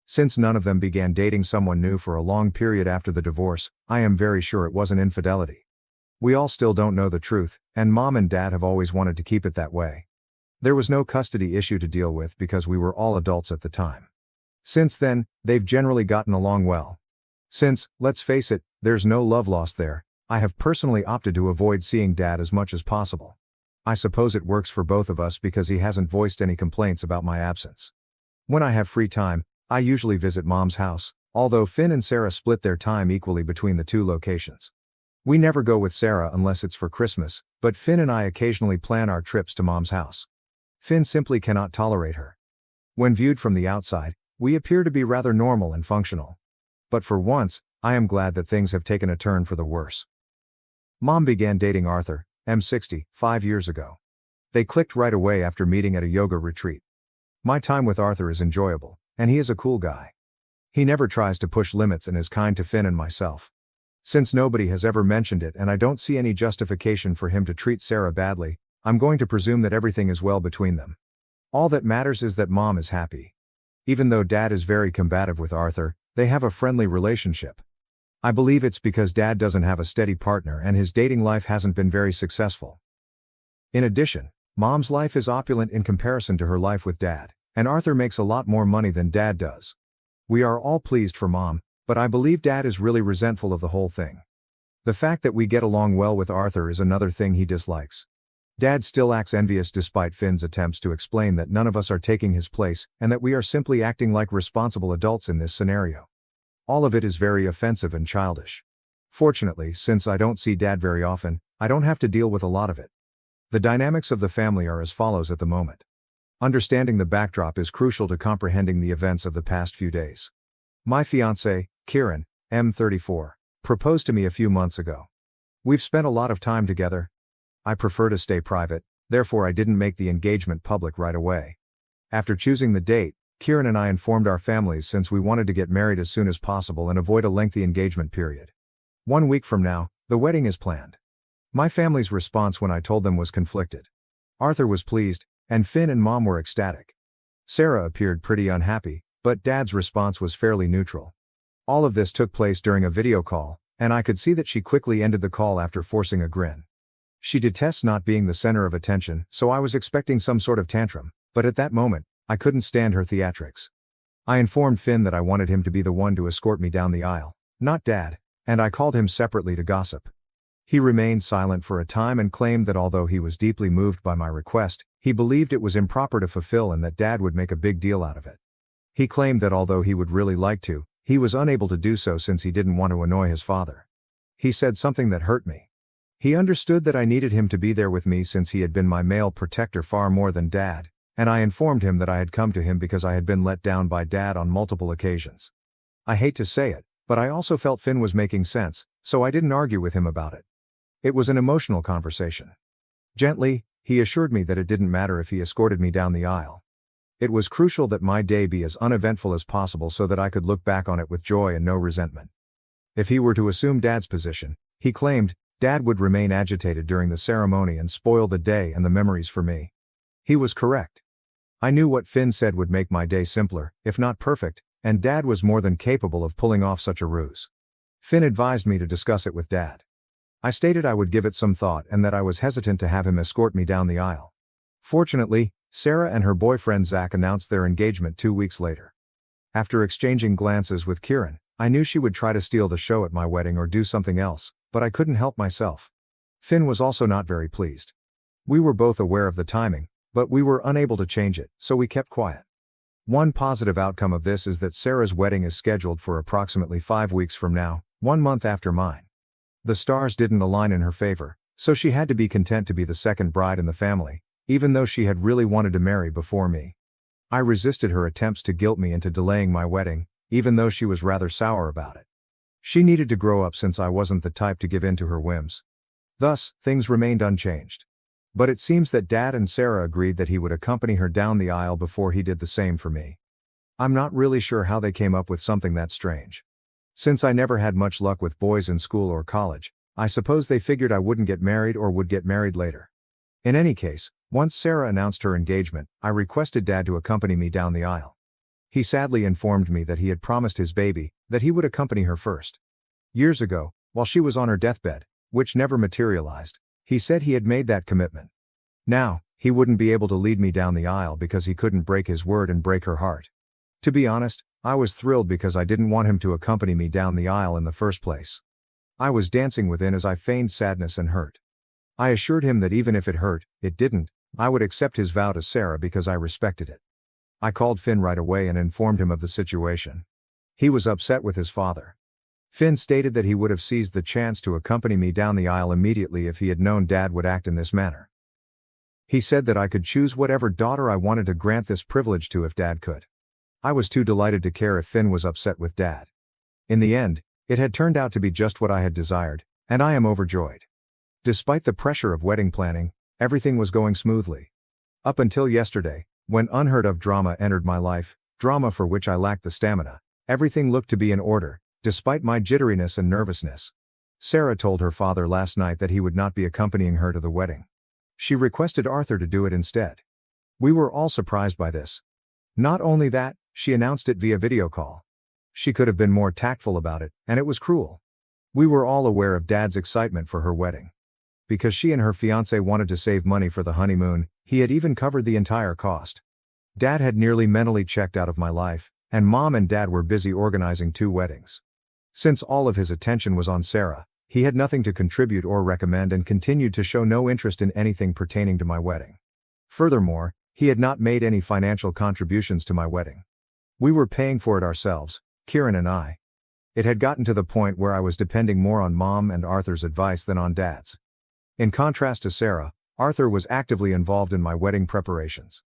Since none of them began dating someone new for a long period after the divorce, I am very sure it wasn't infidelity. We all still don't know the truth, and Mom and Dad have always wanted to keep it that way. There was no custody issue to deal with because we were all adults at the time. Since then, they've generally gotten along well. Since, let's face it, there's no love lost there, I have personally opted to avoid seeing Dad as much as possible. I suppose it works for both of us because he hasn't voiced any complaints about my absence. When I have free time, I usually visit Mom's house, although Finn and Sarah split their time equally between the 2 locations. We never go with Sarah unless it's for Christmas, but Finn and I occasionally plan our trips to Mom's house. Finn simply cannot tolerate her. When viewed from the outside, we appear to be rather normal and functional. But for once, I am glad that things have taken a turn for the worse. Mom began dating Arthur, M60, 5 years ago. They clicked right away after meeting at a yoga retreat. My time with Arthur is enjoyable, and he is a cool guy. He never tries to push limits and is kind to Finn and myself. Since nobody has ever mentioned it and I don't see any justification for him to treat Sarah badly, I'm going to presume that everything is well between them. All that matters is that Mom is happy. Even though Dad is very combative with Arthur, they have a friendly relationship. I believe it's because Dad doesn't have a steady partner and his dating life hasn't been very successful. In addition, Mom's life is opulent in comparison to her life with Dad, and Arthur makes a lot more money than Dad does. We are all pleased for Mom, but I believe Dad is really resentful of the whole thing. The fact that we get along well with Arthur is another thing he dislikes. Dad still acts envious despite Finn's attempts to explain that none of us are taking his place and that we are simply acting like responsible adults in this scenario. All of it is very offensive and childish. Fortunately, since I don't see Dad very often, I don't have to deal with a lot of it. The dynamics of the family are as follows at the moment. Understanding the backdrop is crucial to comprehending the events of the past few days. My fiancée, Kieran, M34, proposed to me a few months ago. We've spent a lot of time together. I prefer to stay private, therefore I didn't make the engagement public right away. After choosing the date, Kieran and I informed our families since we wanted to get married as soon as possible and avoid a lengthy engagement period. 1 week from now, the wedding is planned. My family's response when I told them was conflicted. Arthur was pleased, and Finn and Mom were ecstatic. Sarah appeared pretty unhappy, but Dad's response was fairly neutral. All of this took place during a video call, and I could see that she quickly ended the call after forcing a grin. She detests not being the center of attention, so I was expecting some sort of tantrum, but at that moment, I couldn't stand her theatrics. I informed Finn that I wanted him to be the one to escort me down the aisle, not Dad, and I called him separately to gossip. He remained silent for a time and claimed that although he was deeply moved by my request, he believed it was improper to fulfill and that Dad would make a big deal out of it. He claimed that although he would really like to, he was unable to do so since he didn't want to annoy his father. He said something that hurt me. He understood that I needed him to be there with me since he had been my male protector far more than Dad, and I informed him that I had come to him because I had been let down by Dad on multiple occasions. I hate to say it, but I also felt Finn was making sense, so I didn't argue with him about it. It was an emotional conversation. Gently, he assured me that it didn't matter if he escorted me down the aisle. It was crucial that my day be as uneventful as possible so that I could look back on it with joy and no resentment. If he were to assume Dad's position, he claimed, Dad would remain agitated during the ceremony and spoil the day and the memories for me. He was correct. I knew what Finn said would make my day simpler, if not perfect, and Dad was more than capable of pulling off such a ruse. Finn advised me to discuss it with Dad. I stated I would give it some thought and that I was hesitant to have him escort me down the aisle. Fortunately, Sarah and her boyfriend Zach announced their engagement 2 weeks later. After exchanging glances with Kieran, I knew she would try to steal the show at my wedding or do something else, but I couldn't help myself. Finn was also not very pleased. We were both aware of the timing, but we were unable to change it, so we kept quiet. One positive outcome of this is that Sarah's wedding is scheduled for approximately 5 weeks from now, 1 month after mine. The stars didn't align in her favor, so she had to be content to be the second bride in the family, even though she had really wanted to marry before me. I resisted her attempts to guilt me into delaying my wedding, even though she was rather sour about it. She needed to grow up since I wasn't the type to give in to her whims. Thus, things remained unchanged. But it seems that Dad and Sarah agreed that he would accompany her down the aisle before he did the same for me. I'm not really sure how they came up with something that strange. Since I never had much luck with boys in school or college, I suppose they figured I wouldn't get married or would get married later. In any case, once Sarah announced her engagement, I requested Dad to accompany me down the aisle. He sadly informed me that he had promised his baby that he would accompany her first. Years ago, while she was on her deathbed, which never materialized, he said he had made that commitment. Now, he wouldn't be able to lead me down the aisle because he couldn't break his word and break her heart. To be honest, I was thrilled because I didn't want him to accompany me down the aisle in the first place. I was dancing within as I feigned sadness and hurt. I assured him that even if it hurt, it didn't, I would accept his vow to Sarah because I respected it. I called Finn right away and informed him of the situation. He was upset with his father. Finn stated that he would have seized the chance to accompany me down the aisle immediately if he had known Dad would act in this manner. He said that I could choose whatever daughter I wanted to grant this privilege to if Dad could. I was too delighted to care if Finn was upset with Dad. In the end, it had turned out to be just what I had desired, and I am overjoyed. Despite the pressure of wedding planning, everything was going smoothly. Up until yesterday, when unheard of drama entered my life, drama for which I lacked the stamina, everything looked to be in order, despite my jitteriness and nervousness. Sarah told her father last night that he would not be accompanying her to the wedding. She requested Arthur to do it instead. We were all surprised by this. Not only that, she announced it via video call. She could have been more tactful about it, and it was cruel. We were all aware of Dad's excitement for her wedding. Because she and her fiancé wanted to save money for the honeymoon, he had even covered the entire cost. Dad had nearly mentally checked out of my life, and Mom and Dad were busy organizing 2 weddings. Since all of his attention was on Sarah, he had nothing to contribute or recommend and continued to show no interest in anything pertaining to my wedding. Furthermore, he had not made any financial contributions to my wedding. We were paying for it ourselves, Kieran and I. It had gotten to the point where I was depending more on Mom and Arthur's advice than on Dad's. In contrast to Sarah, Arthur was actively involved in my wedding preparations.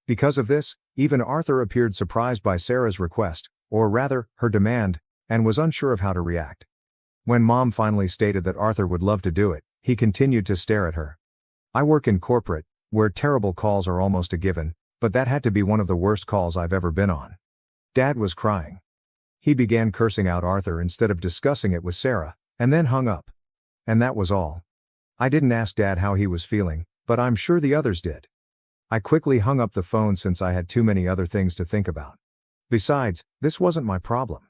Because of this, even Arthur appeared surprised by Sarah's request, or rather, her demand, and was unsure of how to react. When Mom finally stated that Arthur would love to do it, he continued to stare at her. I work in corporate, where terrible calls are almost a given, but that had to be one of the worst calls I've ever been on. Dad was crying. He began cursing out Arthur instead of discussing it with Sarah, and then hung up. And that was all. I didn't ask Dad how he was feeling, but I'm sure the others did. I quickly hung up the phone since I had too many other things to think about. Besides, this wasn't my problem.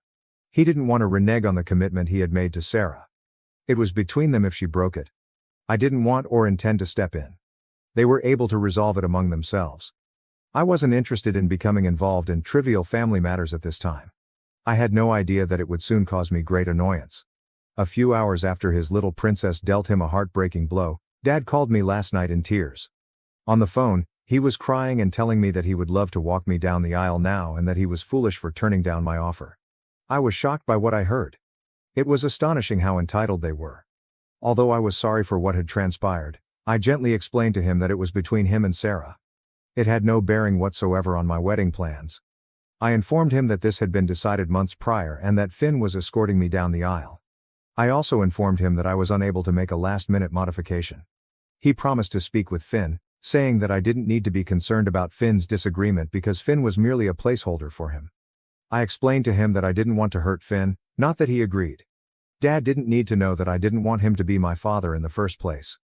He didn't want to renege on the commitment he had made to Sarah. It was between them if she broke it. I didn't want or intend to step in. They were able to resolve it among themselves. I wasn't interested in becoming involved in trivial family matters at this time. I had no idea that it would soon cause me great annoyance. A few hours after his little princess dealt him a heartbreaking blow, Dad called me last night in tears. On the phone, he was crying and telling me that he would love to walk me down the aisle now and that he was foolish for turning down my offer. I was shocked by what I heard. It was astonishing how entitled they were. Although I was sorry for what had transpired, I gently explained to him that it was between him and Sarah. It had no bearing whatsoever on my wedding plans. I informed him that this had been decided months prior and that Finn was escorting me down the aisle. I also informed him that I was unable to make a last-minute modification. He promised to speak with Finn, saying that I didn't need to be concerned about Finn's disagreement because Finn was merely a placeholder for him. I explained to him that I didn't want to hurt Finn, not that he agreed. Dad didn't need to know that I didn't want him to be my father in the first place.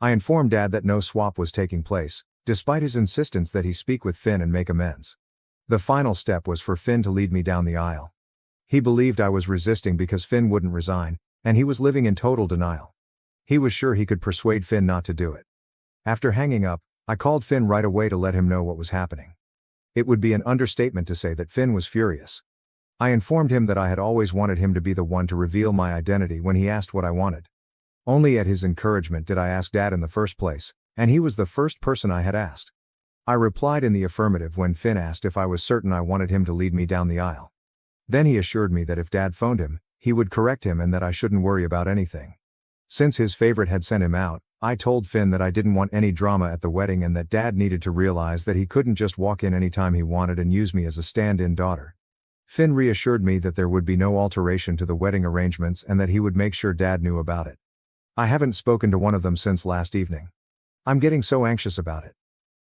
I informed Dad that no swap was taking place, despite his insistence that he speak with Finn and make amends. The final step was for Finn to lead me down the aisle. He believed I was resisting because Finn wouldn't resign, and he was living in total denial. He was sure he could persuade Finn not to do it. After hanging up, I called Finn right away to let him know what was happening. It would be an understatement to say that Finn was furious. I informed him that I had always wanted him to be the one to reveal my identity when he asked what I wanted. Only at his encouragement did I ask Dad in the first place, and he was the first person I had asked. I replied in the affirmative when Finn asked if I was certain I wanted him to lead me down the aisle. Then he assured me that if Dad phoned him, he would correct him and that I shouldn't worry about anything. Since his favorite had sent him out, I told Finn that I didn't want any drama at the wedding and that Dad needed to realize that he couldn't just walk in anytime he wanted and use me as a stand-in daughter. Finn reassured me that there would be no alteration to the wedding arrangements and that he would make sure Dad knew about it. I haven't spoken to one of them since last evening. I'm getting so anxious about it.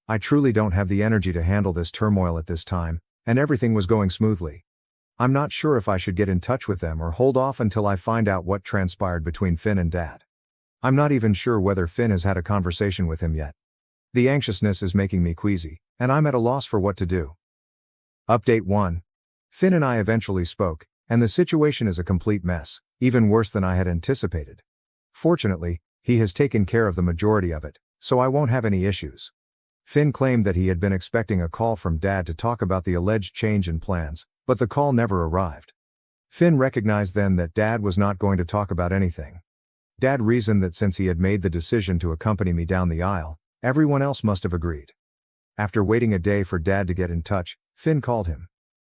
I truly don't have the energy to handle this turmoil at this time, and everything was going smoothly. I'm not sure if I should get in touch with them or hold off until I find out what transpired between Finn and Dad. I'm not even sure whether Finn has had a conversation with him yet. The anxiousness is making me queasy, and I'm at a loss for what to do. Update 1. Finn and I eventually spoke, and the situation is a complete mess, even worse than I had anticipated. Fortunately, he has taken care of the majority of it, so I won't have any issues. Finn claimed that he had been expecting a call from Dad to talk about the alleged change in plans, but the call never arrived. Finn recognized then that Dad was not going to talk about anything. Dad reasoned that since he had made the decision to accompany me down the aisle, everyone else must have agreed. After waiting a day for Dad to get in touch, Finn called him.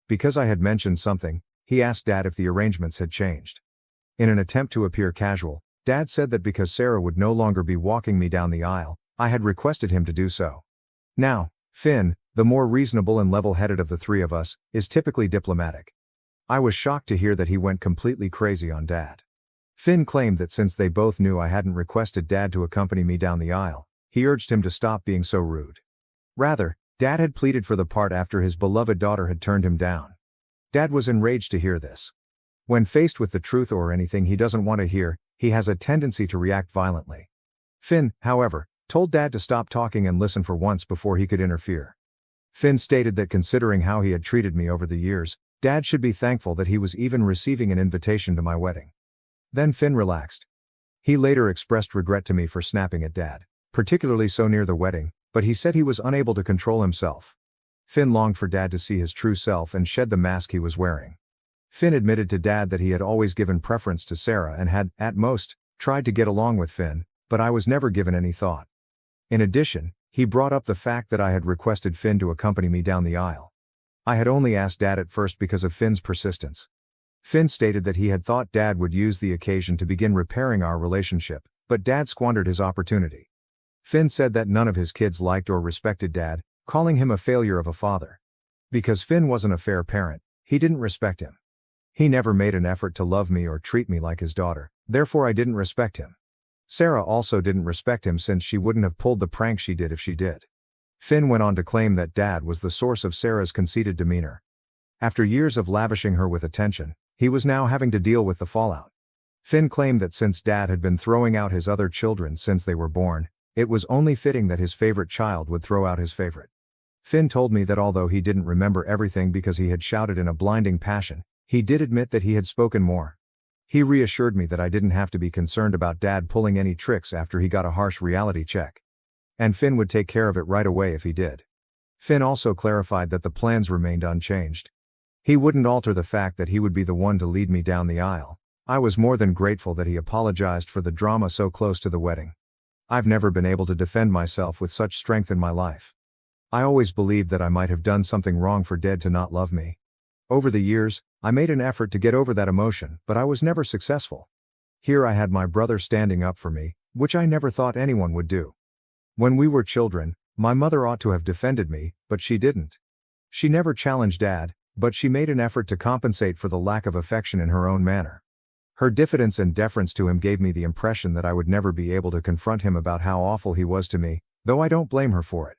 Because I had mentioned something, he asked Dad if the arrangements had changed. In an attempt to appear casual, Dad said that because Sarah would no longer be walking me down the aisle, I had requested him to do so. Now, Finn, the more reasonable and level-headed of the three of us, is typically diplomatic. I was shocked to hear that he went completely crazy on Dad. Finn claimed that since they both knew I hadn't requested Dad to accompany me down the aisle, he urged him to stop being so rude. Rather, Dad had pleaded for the part after his beloved daughter had turned him down. Dad was enraged to hear this. When faced with the truth or anything he doesn't want to hear, he has a tendency to react violently. Finn, however, told Dad to stop talking and listen for once before he could interfere. Finn stated that considering how he had treated me over the years, Dad should be thankful that he was even receiving an invitation to my wedding. Then Finn relaxed. He later expressed regret to me for snapping at Dad, particularly so near the wedding, but he said he was unable to control himself. Finn longed for Dad to see his true self and shed the mask he was wearing. Finn admitted to Dad that he had always given preference to Sarah and had, at most, tried to get along with Finn, but I was never given any thought. In addition, he brought up the fact that I had requested Finn to accompany me down the aisle. I had only asked Dad at first because of Finn's persistence. Finn stated that he had thought Dad would use the occasion to begin repairing our relationship, but Dad squandered his opportunity. Finn said that none of his kids liked or respected Dad, calling him a failure of a father. Because Finn wasn't a fair parent, he didn't respect him. He never made an effort to love me or treat me like his daughter, therefore I didn't respect him. Sarah also didn't respect him since she wouldn't have pulled the prank she did if she did. Finn went on to claim that Dad was the source of Sarah's conceited demeanor. After years of lavishing her with attention, he was now having to deal with the fallout. Finn claimed that since Dad had been throwing out his other children since they were born, it was only fitting that his favorite child would throw out his favorite. Finn told me that although he didn't remember everything because he had shouted in a blinding passion, he did admit that he had spoken more. He reassured me that I didn't have to be concerned about Dad pulling any tricks after he got a harsh reality check. And Finn would take care of it right away if he did. Finn also clarified that the plans remained unchanged. He wouldn't alter the fact that he would be the one to lead me down the aisle. I was more than grateful that he apologized for the drama so close to the wedding. I've never been able to defend myself with such strength in my life. I always believed that I might have done something wrong for Dad to not love me. Over the years, I made an effort to get over that emotion, but I was never successful. Here I had my brother standing up for me, which I never thought anyone would do. When we were children, my mother ought to have defended me, but she didn't. She never challenged Dad, but she made an effort to compensate for the lack of affection in her own manner. Her diffidence and deference to him gave me the impression that I would never be able to confront him about how awful he was to me, though I don't blame her for it.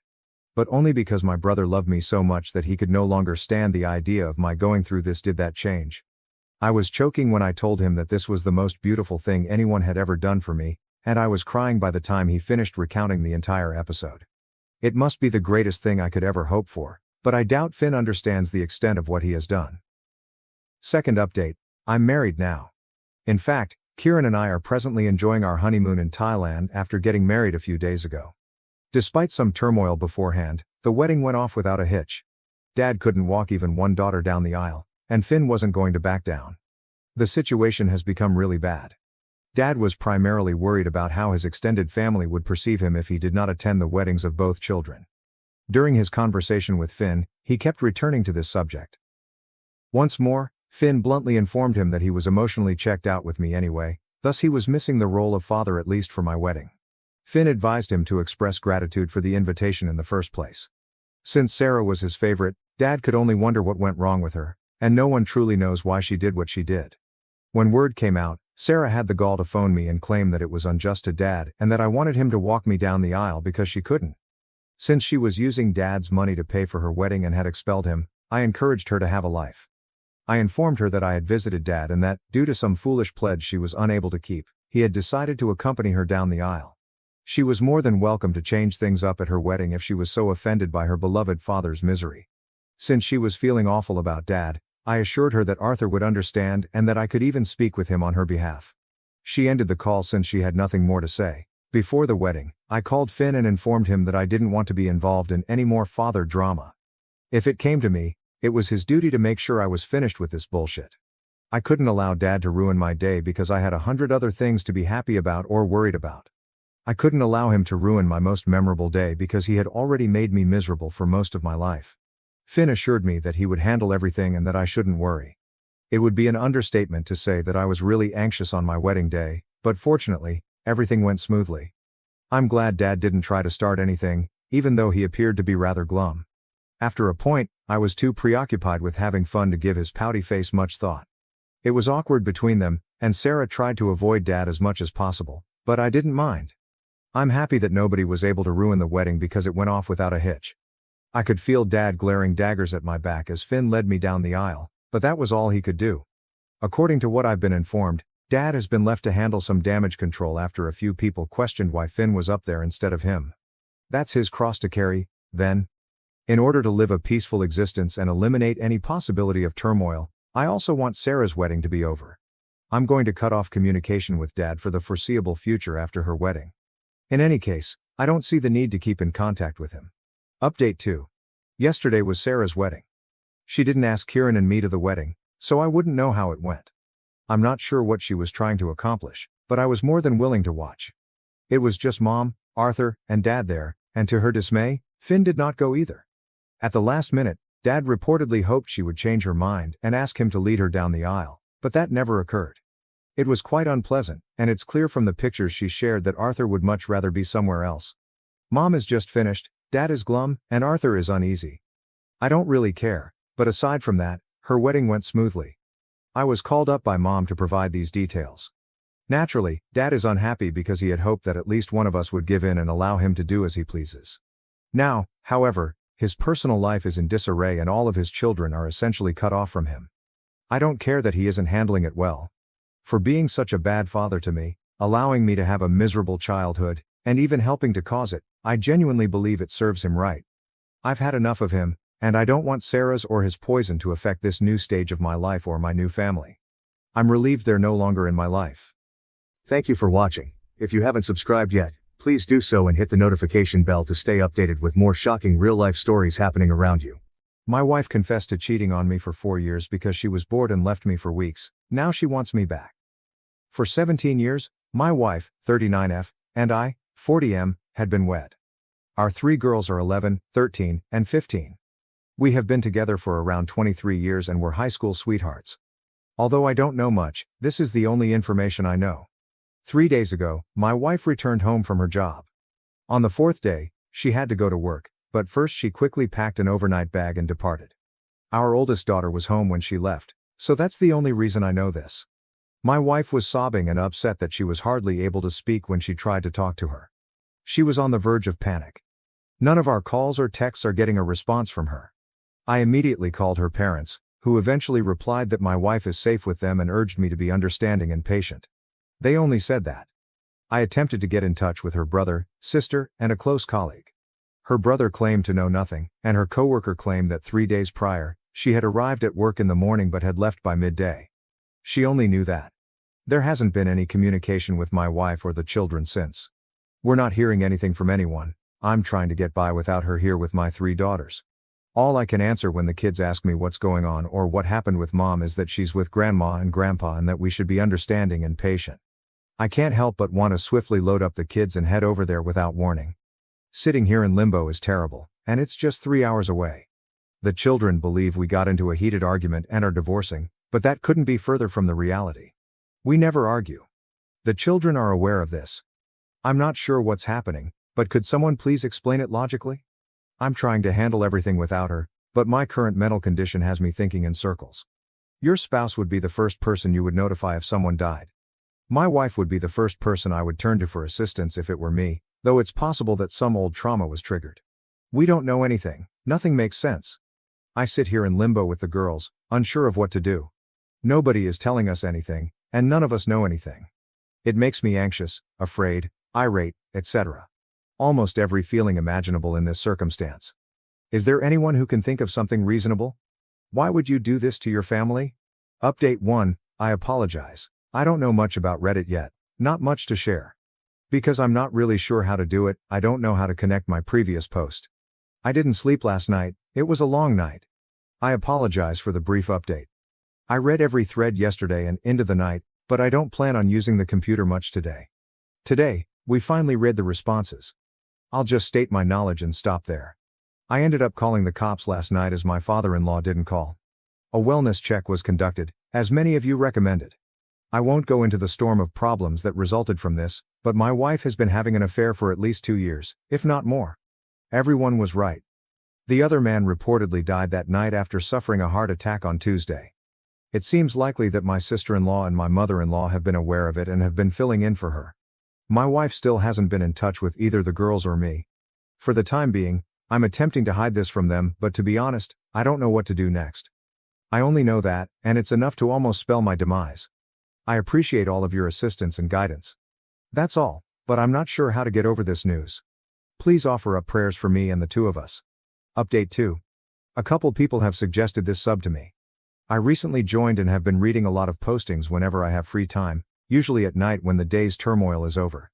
But only because my brother loved me so much that he could no longer stand the idea of my going through this did that change. I was choking when I told him that this was the most beautiful thing anyone had ever done for me, and I was crying by the time he finished recounting the entire episode. It must be the greatest thing I could ever hope for, but I doubt Finn understands the extent of what he has done. Second update, I'm married now. In fact, Kieran and I are presently enjoying our honeymoon in Thailand after getting married a few days ago. Despite some turmoil beforehand, the wedding went off without a hitch. Dad couldn't walk even one daughter down the aisle, and Finn wasn't going to back down. The situation has become really bad. Dad was primarily worried about how his extended family would perceive him if he did not attend the weddings of both children. During his conversation with Finn, he kept returning to this subject. Once more, Finn bluntly informed him that he was emotionally checked out with me anyway, thus he was missing the role of father at least for my wedding. Finn advised him to express gratitude for the invitation in the first place. Since Sarah was his favorite, Dad could only wonder what went wrong with her, and no one truly knows why she did what she did. When word came out, Sarah had the gall to phone me and claim that it was unjust to Dad and that I wanted him to walk me down the aisle because she couldn't. Since she was using Dad's money to pay for her wedding and had expelled him, I encouraged her to have a life. I informed her that I had visited Dad and that, due to some foolish pledge she was unable to keep, he had decided to accompany her down the aisle. She was more than welcome to change things up at her wedding if she was so offended by her beloved father's misery. Since she was feeling awful about Dad, I assured her that Arthur would understand and that I could even speak with him on her behalf. She ended the call since she had nothing more to say. Before the wedding, I called Finn and informed him that I didn't want to be involved in any more father drama. If it came to me, it was his duty to make sure I was finished with this bullshit. I couldn't allow Dad to ruin my day because I had 100 other things to be happy about or worried about. I couldn't allow him to ruin my most memorable day because he had already made me miserable for most of my life. Finn assured me that he would handle everything and that I shouldn't worry. It would be an understatement to say that I was really anxious on my wedding day, but fortunately, everything went smoothly. I'm glad Dad didn't try to start anything, even though he appeared to be rather glum. After a point, I was too preoccupied with having fun to give his pouty face much thought. It was awkward between them, and Sarah tried to avoid Dad as much as possible, but I didn't mind. I'm happy that nobody was able to ruin the wedding because it went off without a hitch. I could feel Dad glaring daggers at my back as Finn led me down the aisle, but that was all he could do. According to what I've been informed, Dad has been left to handle some damage control after a few people questioned why Finn was up there instead of him. That's his cross to carry, then. In order to live a peaceful existence and eliminate any possibility of turmoil, I also want Sarah's wedding to be over. I'm going to cut off communication with Dad for the foreseeable future after her wedding. In any case, I don't see the need to keep in contact with him. Update 2. Yesterday was Sarah's wedding. She didn't ask Kieran and me to the wedding, so I wouldn't know how it went. I'm not sure what she was trying to accomplish, but I was more than willing to watch. It was just Mom, Arthur, and Dad there, and to her dismay, Finn did not go either. At the last minute, Dad reportedly hoped she would change her mind and ask him to lead her down the aisle, but that never occurred. It was quite unpleasant, and it's clear from the pictures she shared that Arthur would much rather be somewhere else. Mom is just finished, Dad is glum, and Arthur is uneasy. I don't really care, but aside from that, her wedding went smoothly. I was called up by Mom to provide these details. Naturally, Dad is unhappy because he had hoped that at least one of us would give in and allow him to do as he pleases. Now, however, his personal life is in disarray and all of his children are essentially cut off from him. I don't care that he isn't handling it well. for being such a bad father to me, allowing me to have a miserable childhood, and even helping to cause it. I genuinely believe it serves him right. I've had enough of him, and I don't want Sarah's or his poison to affect this new stage of my life or my new family. I'm relieved they're no longer in my life. Thank you for watching. If you haven't subscribed yet, please do so and hit the notification bell to stay updated with more shocking real-life stories happening around you. My wife confessed to cheating on me for 4 years because she was bored and left me for weeks. Now she wants me back. For 17 years, my wife, 39F, and I, 40M, had been wed. Our 3 girls are 11, 13, and 15. We have been together for around 23 years and were high school sweethearts. Although I don't know much, this is the only information I know. 3 days ago, my wife returned home from her job. On the 4th day, she had to go to work, but first she quickly packed an overnight bag and departed. Our oldest daughter was home when she left, so that's the only reason I know this. My wife was sobbing and upset that she was hardly able to speak when she tried to talk to her. She was on the verge of panic. None of our calls or texts are getting a response from her. I immediately called her parents, who eventually replied that my wife is safe with them and urged me to be understanding and patient. They only said that. I attempted to get in touch with her brother, sister, and a close colleague. Her brother claimed to know nothing, and her coworker claimed that 3 days prior, she had arrived at work in the morning but had left by midday. She only knew that. There hasn't been any communication with my wife or the children since. We're not hearing anything from anyone. I'm trying to get by without her here with my 3 daughters. All I can answer when the kids ask me what's going on or what happened with mom is that she's with grandma and grandpa and that we should be understanding and patient. I can't help but want to swiftly load up the kids and head over there without warning. Sitting here in limbo is terrible, and it's just 3 hours away. The children believe we got into a heated argument and are divorcing, but that couldn't be further from the reality. We never argue. The children are aware of this. I'm not sure what's happening, but could someone please explain it logically? I'm trying to handle everything without her, but my current mental condition has me thinking in circles. Your spouse would be the first person you would notify if someone died. My wife would be the first person I would turn to for assistance if it were me, though it's possible that some old trauma was triggered. We don't know anything, nothing makes sense. I sit here in limbo with the girls, unsure of what to do. Nobody is telling us anything, and none of us know anything. It makes me anxious, afraid, irate, etc. Almost every feeling imaginable in this circumstance. Is there anyone who can think of something reasonable? Why would you do this to your family? Update 1, I apologize. I don't know much about Reddit yet, not much to share. Because I'm not really sure how to do it, I don't know how to connect my previous post. I didn't sleep last night, it was a long night. I apologize for the brief update. I read every thread yesterday and into the night, but I don't plan on using the computer much today. Today, we finally read the responses. I'll just state my knowledge and stop there. I ended up calling the cops last night as my father-in-law didn't call. A wellness check was conducted, as many of you recommended. I won't go into the storm of problems that resulted from this, but my wife has been having an affair for at least 2 years, if not more. Everyone was right. The other man reportedly died that night after suffering a heart attack on Tuesday. It seems likely that my sister-in-law and my mother-in-law have been aware of it and have been filling in for her. My wife still hasn't been in touch with either the girls or me. For the time being, I'm attempting to hide this from them, but to be honest, I don't know what to do next. I only know that, and it's enough to almost spell my demise. I appreciate all of your assistance and guidance. That's all, but I'm not sure how to get over this news. Please offer up prayers for me and the 2 of us. Update 2. A couple people have suggested this sub to me. I recently joined and have been reading a lot of postings whenever I have free time, usually at night when the day's turmoil is over.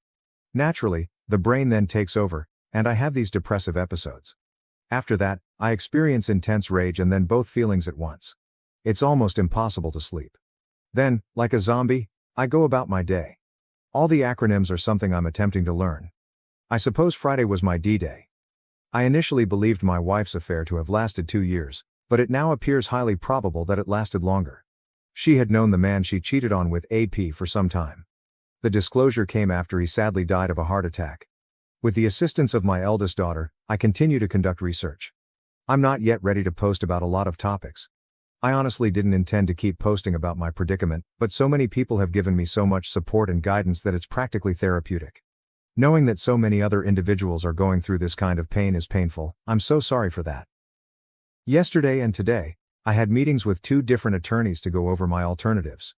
Naturally, the brain then takes over, and I have these depressive episodes. After that, I experience intense rage and then both feelings at once. It's almost impossible to sleep. Then, like a zombie, I go about my day. All the acronyms are something I'm attempting to learn. I suppose Friday was my D-Day. I initially believed my wife's affair to have lasted 2 years, but it now appears highly probable that it lasted longer. She had known the man she cheated on with AP for some time. The disclosure came after he sadly died of a heart attack. With the assistance of my eldest daughter, I continue to conduct research. I'm not yet ready to post about a lot of topics. I honestly didn't intend to keep posting about my predicament, but so many people have given me so much support and guidance that it's practically therapeutic. Knowing that so many other individuals are going through this kind of pain is painful. I'm so sorry for that. Yesterday and today, I had meetings with 2 different attorneys to go over my alternatives.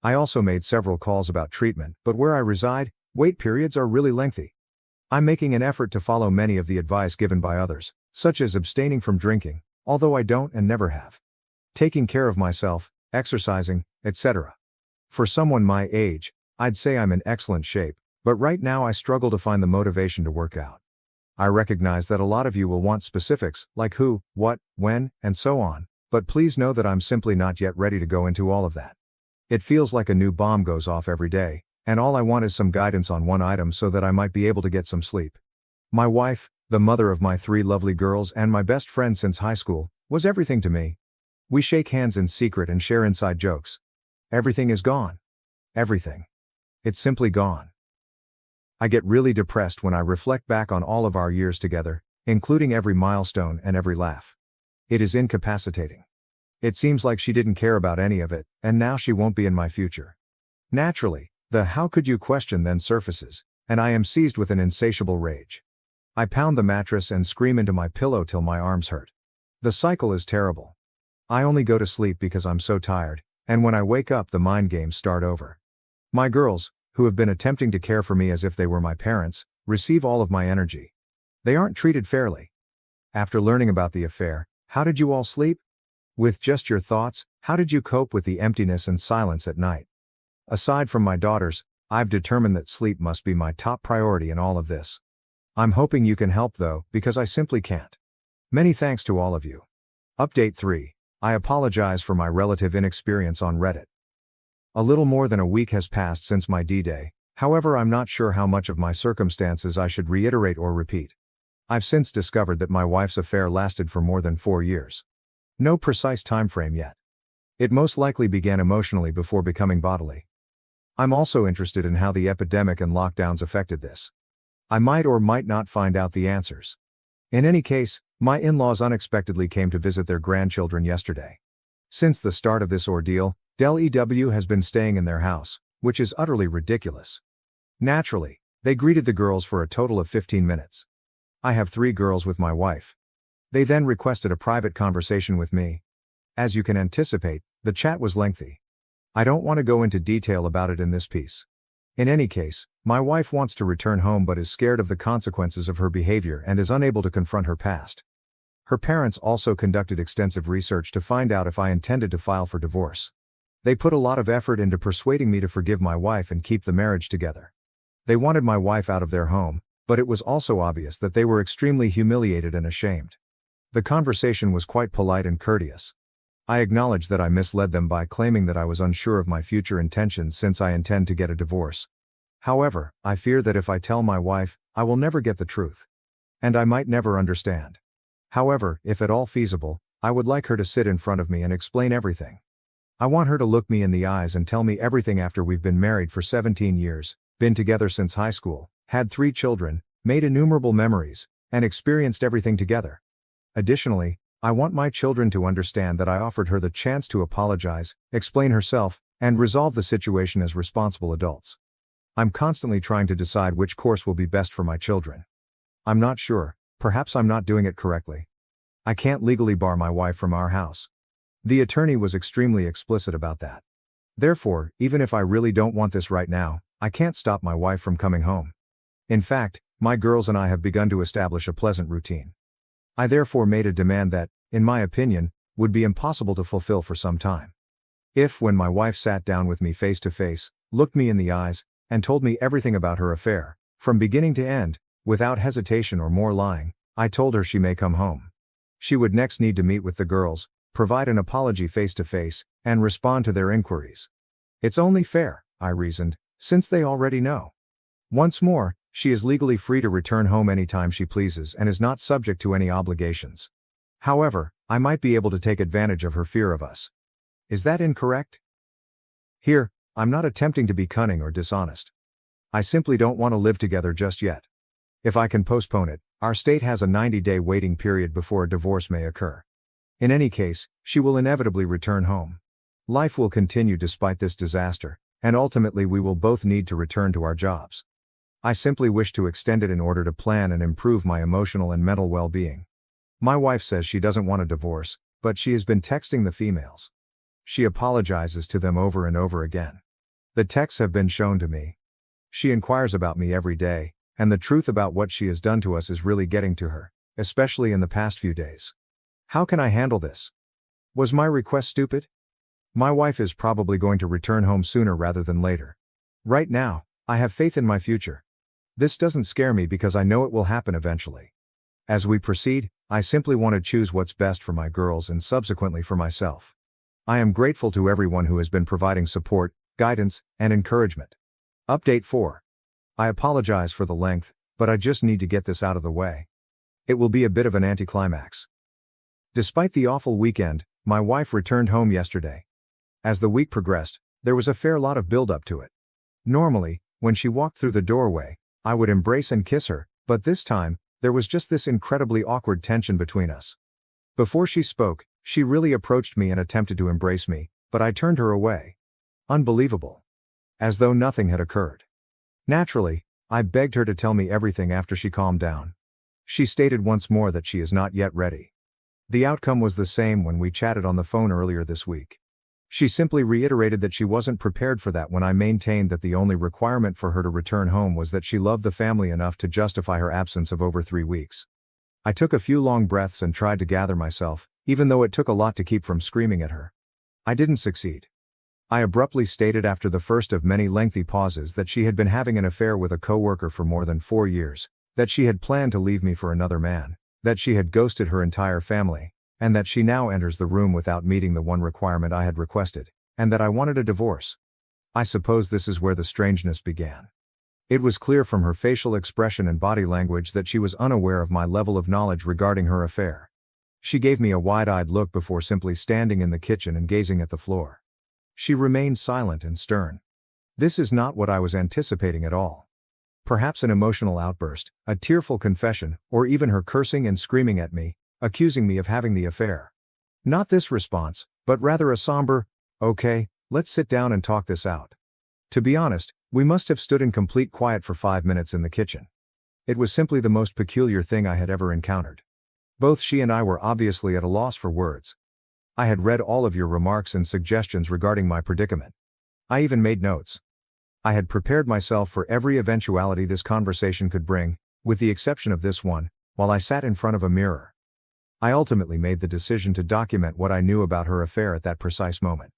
I also made several calls about treatment, but where I reside, wait periods are really lengthy. I'm making an effort to follow many of the advice given by others, such as abstaining from drinking, although I don't and never have. Taking care of myself, exercising, etc. For someone my age, I'd say I'm in excellent shape, but right now I struggle to find the motivation to work out. I recognize that a lot of you will want specifics, like who, what, when, and so on, but please know that I'm simply not yet ready to go into all of that. It feels like a new bomb goes off every day, and all I want is some guidance on one item so that I might be able to get some sleep. My wife, the mother of my 3 lovely girls and my best friend since high school, was everything to me. We shake hands in secret and share inside jokes. Everything is gone. Everything. It's simply gone. I get really depressed when I reflect back on all of our years together, including every milestone and every laugh. It is incapacitating. It seems like she didn't care about any of it, and now she won't be in my future. Naturally, the how could you question then surfaces, and I am seized with an insatiable rage. I pound the mattress and scream into my pillow till my arms hurt. The cycle is terrible. I only go to sleep because I'm so tired, and when I wake up the mind games start over. My girls, who have been attempting to care for me as if they were my parents, receive all of my energy. They aren't treated fairly. After learning about the affair, how did you all sleep? With just your thoughts, how did you cope with the emptiness and silence at night? Aside from my daughters, I've determined that sleep must be my top priority in all of this. I'm hoping you can help though, because I simply can't. Many thanks to all of you. Update 3. I apologize for my relative inexperience on Reddit. A little more than a week has passed since my D-Day, however I'm not sure how much of my circumstances I should reiterate or repeat. I've since discovered that my wife's affair lasted for more than 4 years. No precise time frame yet. It most likely began emotionally before becoming bodily. I'm also interested in how the epidemic and lockdowns affected this. I might or might not find out the answers. In any case, my in-laws unexpectedly came to visit their grandchildren yesterday. Since the start of this ordeal, Del EW has been staying in their house, which is utterly ridiculous. Naturally, they greeted the girls for a total of 15 minutes. I have 3 girls with my wife. They then requested a private conversation with me. As you can anticipate, the chat was lengthy. I don't want to go into detail about it in this piece. In any case, my wife wants to return home but is scared of the consequences of her behavior and is unable to confront her past. Her parents also conducted extensive research to find out if I intended to file for divorce. They put a lot of effort into persuading me to forgive my wife and keep the marriage together. They wanted my wife out of their home, but it was also obvious that they were extremely humiliated and ashamed. The conversation was quite polite and courteous. I acknowledged that I misled them by claiming that I was unsure of my future intentions since I intend to get a divorce. However, I fear that if I tell my wife, I will never get the truth. And I might never understand. However, if at all feasible, I would like her to sit in front of me and explain everything. I want her to look me in the eyes and tell me everything after we've been married for 17 years, been together since high school, had 3 children, made innumerable memories, and experienced everything together. Additionally, I want my children to understand that I offered her the chance to apologize, explain herself, and resolve the situation as responsible adults. I'm constantly trying to decide which course will be best for my children. I'm not sure, perhaps I'm not doing it correctly. I can't legally bar my wife from our house. The attorney was extremely explicit about that. Therefore, even if I really don't want this right now, I can't stop my wife from coming home. In fact, my girls and I have begun to establish a pleasant routine. I therefore made a demand that, in my opinion, would be impossible to fulfill for some time. If, when my wife sat down with me face to face, looked me in the eyes, and told me everything about her affair, from beginning to end, without hesitation or more lying, I told her she may come home. She would next need to meet with the girls, provide an apology face to face, and respond to their inquiries. It's only fair, I reasoned, since they already know. Once more, she is legally free to return home anytime she pleases and is not subject to any obligations. However, I might be able to take advantage of her fear of us. Is that incorrect? Here, I'm not attempting to be cunning or dishonest. I simply don't want to live together just yet. If I can postpone it, our state has a 90-day waiting period before a divorce may occur. In any case, she will inevitably return home. Life will continue despite this disaster, and ultimately we will both need to return to our jobs. I simply wish to extend it in order to plan and improve my emotional and mental well-being. My wife says she doesn't want a divorce, but she has been texting the females. She apologizes to them over and over again. The texts have been shown to me. She inquires about me every day, and the truth about what she has done to us is really getting to her, especially in the past few days. How can I handle this? Was my request stupid? My wife is probably going to return home sooner rather than later. Right now, I have faith in my future. This doesn't scare me because I know it will happen eventually. As we proceed, I simply want to choose what's best for my girls and subsequently for myself. I am grateful to everyone who has been providing support, guidance, and encouragement. Update 4. I apologize for the length, but I just need to get this out of the way. It will be a bit of an anticlimax. Despite the awful weekend, my wife returned home yesterday. As the week progressed, there was a fair lot of build-up to it. Normally, when she walked through the doorway, I would embrace and kiss her, but this time, there was just this incredibly awkward tension between us. Before she spoke, she really approached me and attempted to embrace me, but I turned her away. Unbelievable. As though nothing had occurred. Naturally, I begged her to tell me everything after she calmed down. She stated once more that she is not yet ready. The outcome was the same when we chatted on the phone earlier this week. She simply reiterated that she wasn't prepared for that when I maintained that the only requirement for her to return home was that she loved the family enough to justify her absence of over 3 weeks. I took a few long breaths and tried to gather myself, even though it took a lot to keep from screaming at her. I didn't succeed. I abruptly stated after the first of many lengthy pauses that she had been having an affair with a coworker for more than 4 years, that she had planned to leave me for another man, that she had ghosted her entire family, and that she now enters the room without meeting the one requirement I had requested, and that I wanted a divorce. I suppose this is where the strangeness began. It was clear from her facial expression and body language that she was unaware of my level of knowledge regarding her affair. She gave me a wide-eyed look before simply standing in the kitchen and gazing at the floor. She remained silent and stern. This is not what I was anticipating at all. Perhaps an emotional outburst, a tearful confession, or even her cursing and screaming at me, accusing me of having the affair. Not this response, but rather a somber, "Okay, let's sit down and talk this out." To be honest, we must have stood in complete quiet for 5 minutes in the kitchen. It was simply the most peculiar thing I had ever encountered. Both she and I were obviously at a loss for words. I had read all of your remarks and suggestions regarding my predicament. I even made notes. I had prepared myself for every eventuality this conversation could bring, with the exception of this one, while I sat in front of a mirror. I ultimately made the decision to document what I knew about her affair at that precise moment.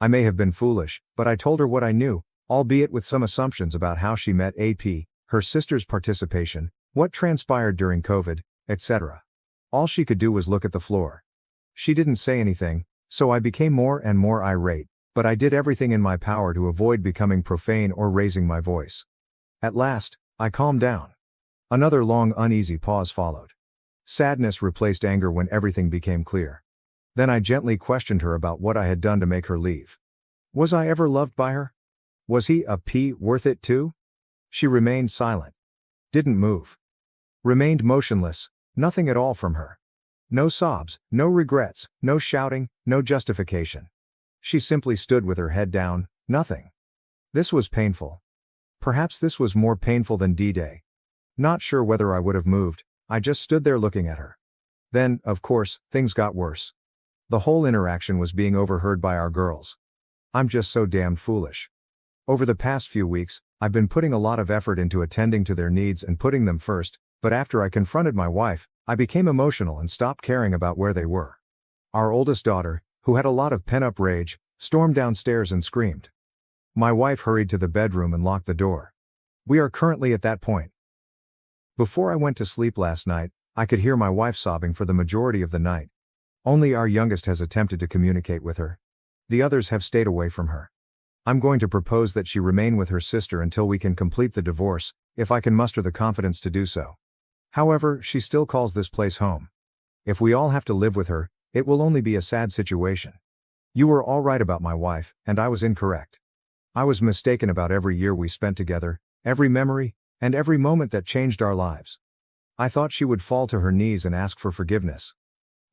I may have been foolish, but I told her what I knew, albeit with some assumptions about how she met AP, her sister's participation, what transpired during COVID, etc. All she could do was look at the floor. She didn't say anything, so I became more and more irate, but I did everything in my power to avoid becoming profane or raising my voice. At last, I calmed down. Another long uneasy pause followed. Sadness replaced anger when everything became clear. Then I gently questioned her about what I had done to make her leave. Was I ever loved by her? Was he a P worth it too? She remained silent. Didn't move. Remained motionless, nothing at all from her. No sobs, no regrets, no shouting, no justification. She simply stood with her head down, nothing. This was painful. Perhaps this was more painful than D-Day. Not sure whether I would have moved, I just stood there looking at her. Then, of course, things got worse. The whole interaction was being overheard by our girls. I'm just so damned foolish. Over the past few weeks, I've been putting a lot of effort into attending to their needs and putting them first, but after I confronted my wife, I became emotional and stopped caring about where they were. Our oldest daughter, who had a lot of pent-up rage, stormed downstairs and screamed. My wife hurried to the bedroom and locked the door. We are currently at that point. Before I went to sleep last night, I could hear my wife sobbing for the majority of the night. Only our youngest has attempted to communicate with her. The others have stayed away from her. I'm going to propose that she remain with her sister until we can complete the divorce, if I can muster the confidence to do so. However, she still calls this place home. If we all have to live with her, it will only be a sad situation. You were all right about my wife, and I was incorrect. I was mistaken about every year we spent together, every memory, and every moment that changed our lives. I thought she would fall to her knees and ask for forgiveness.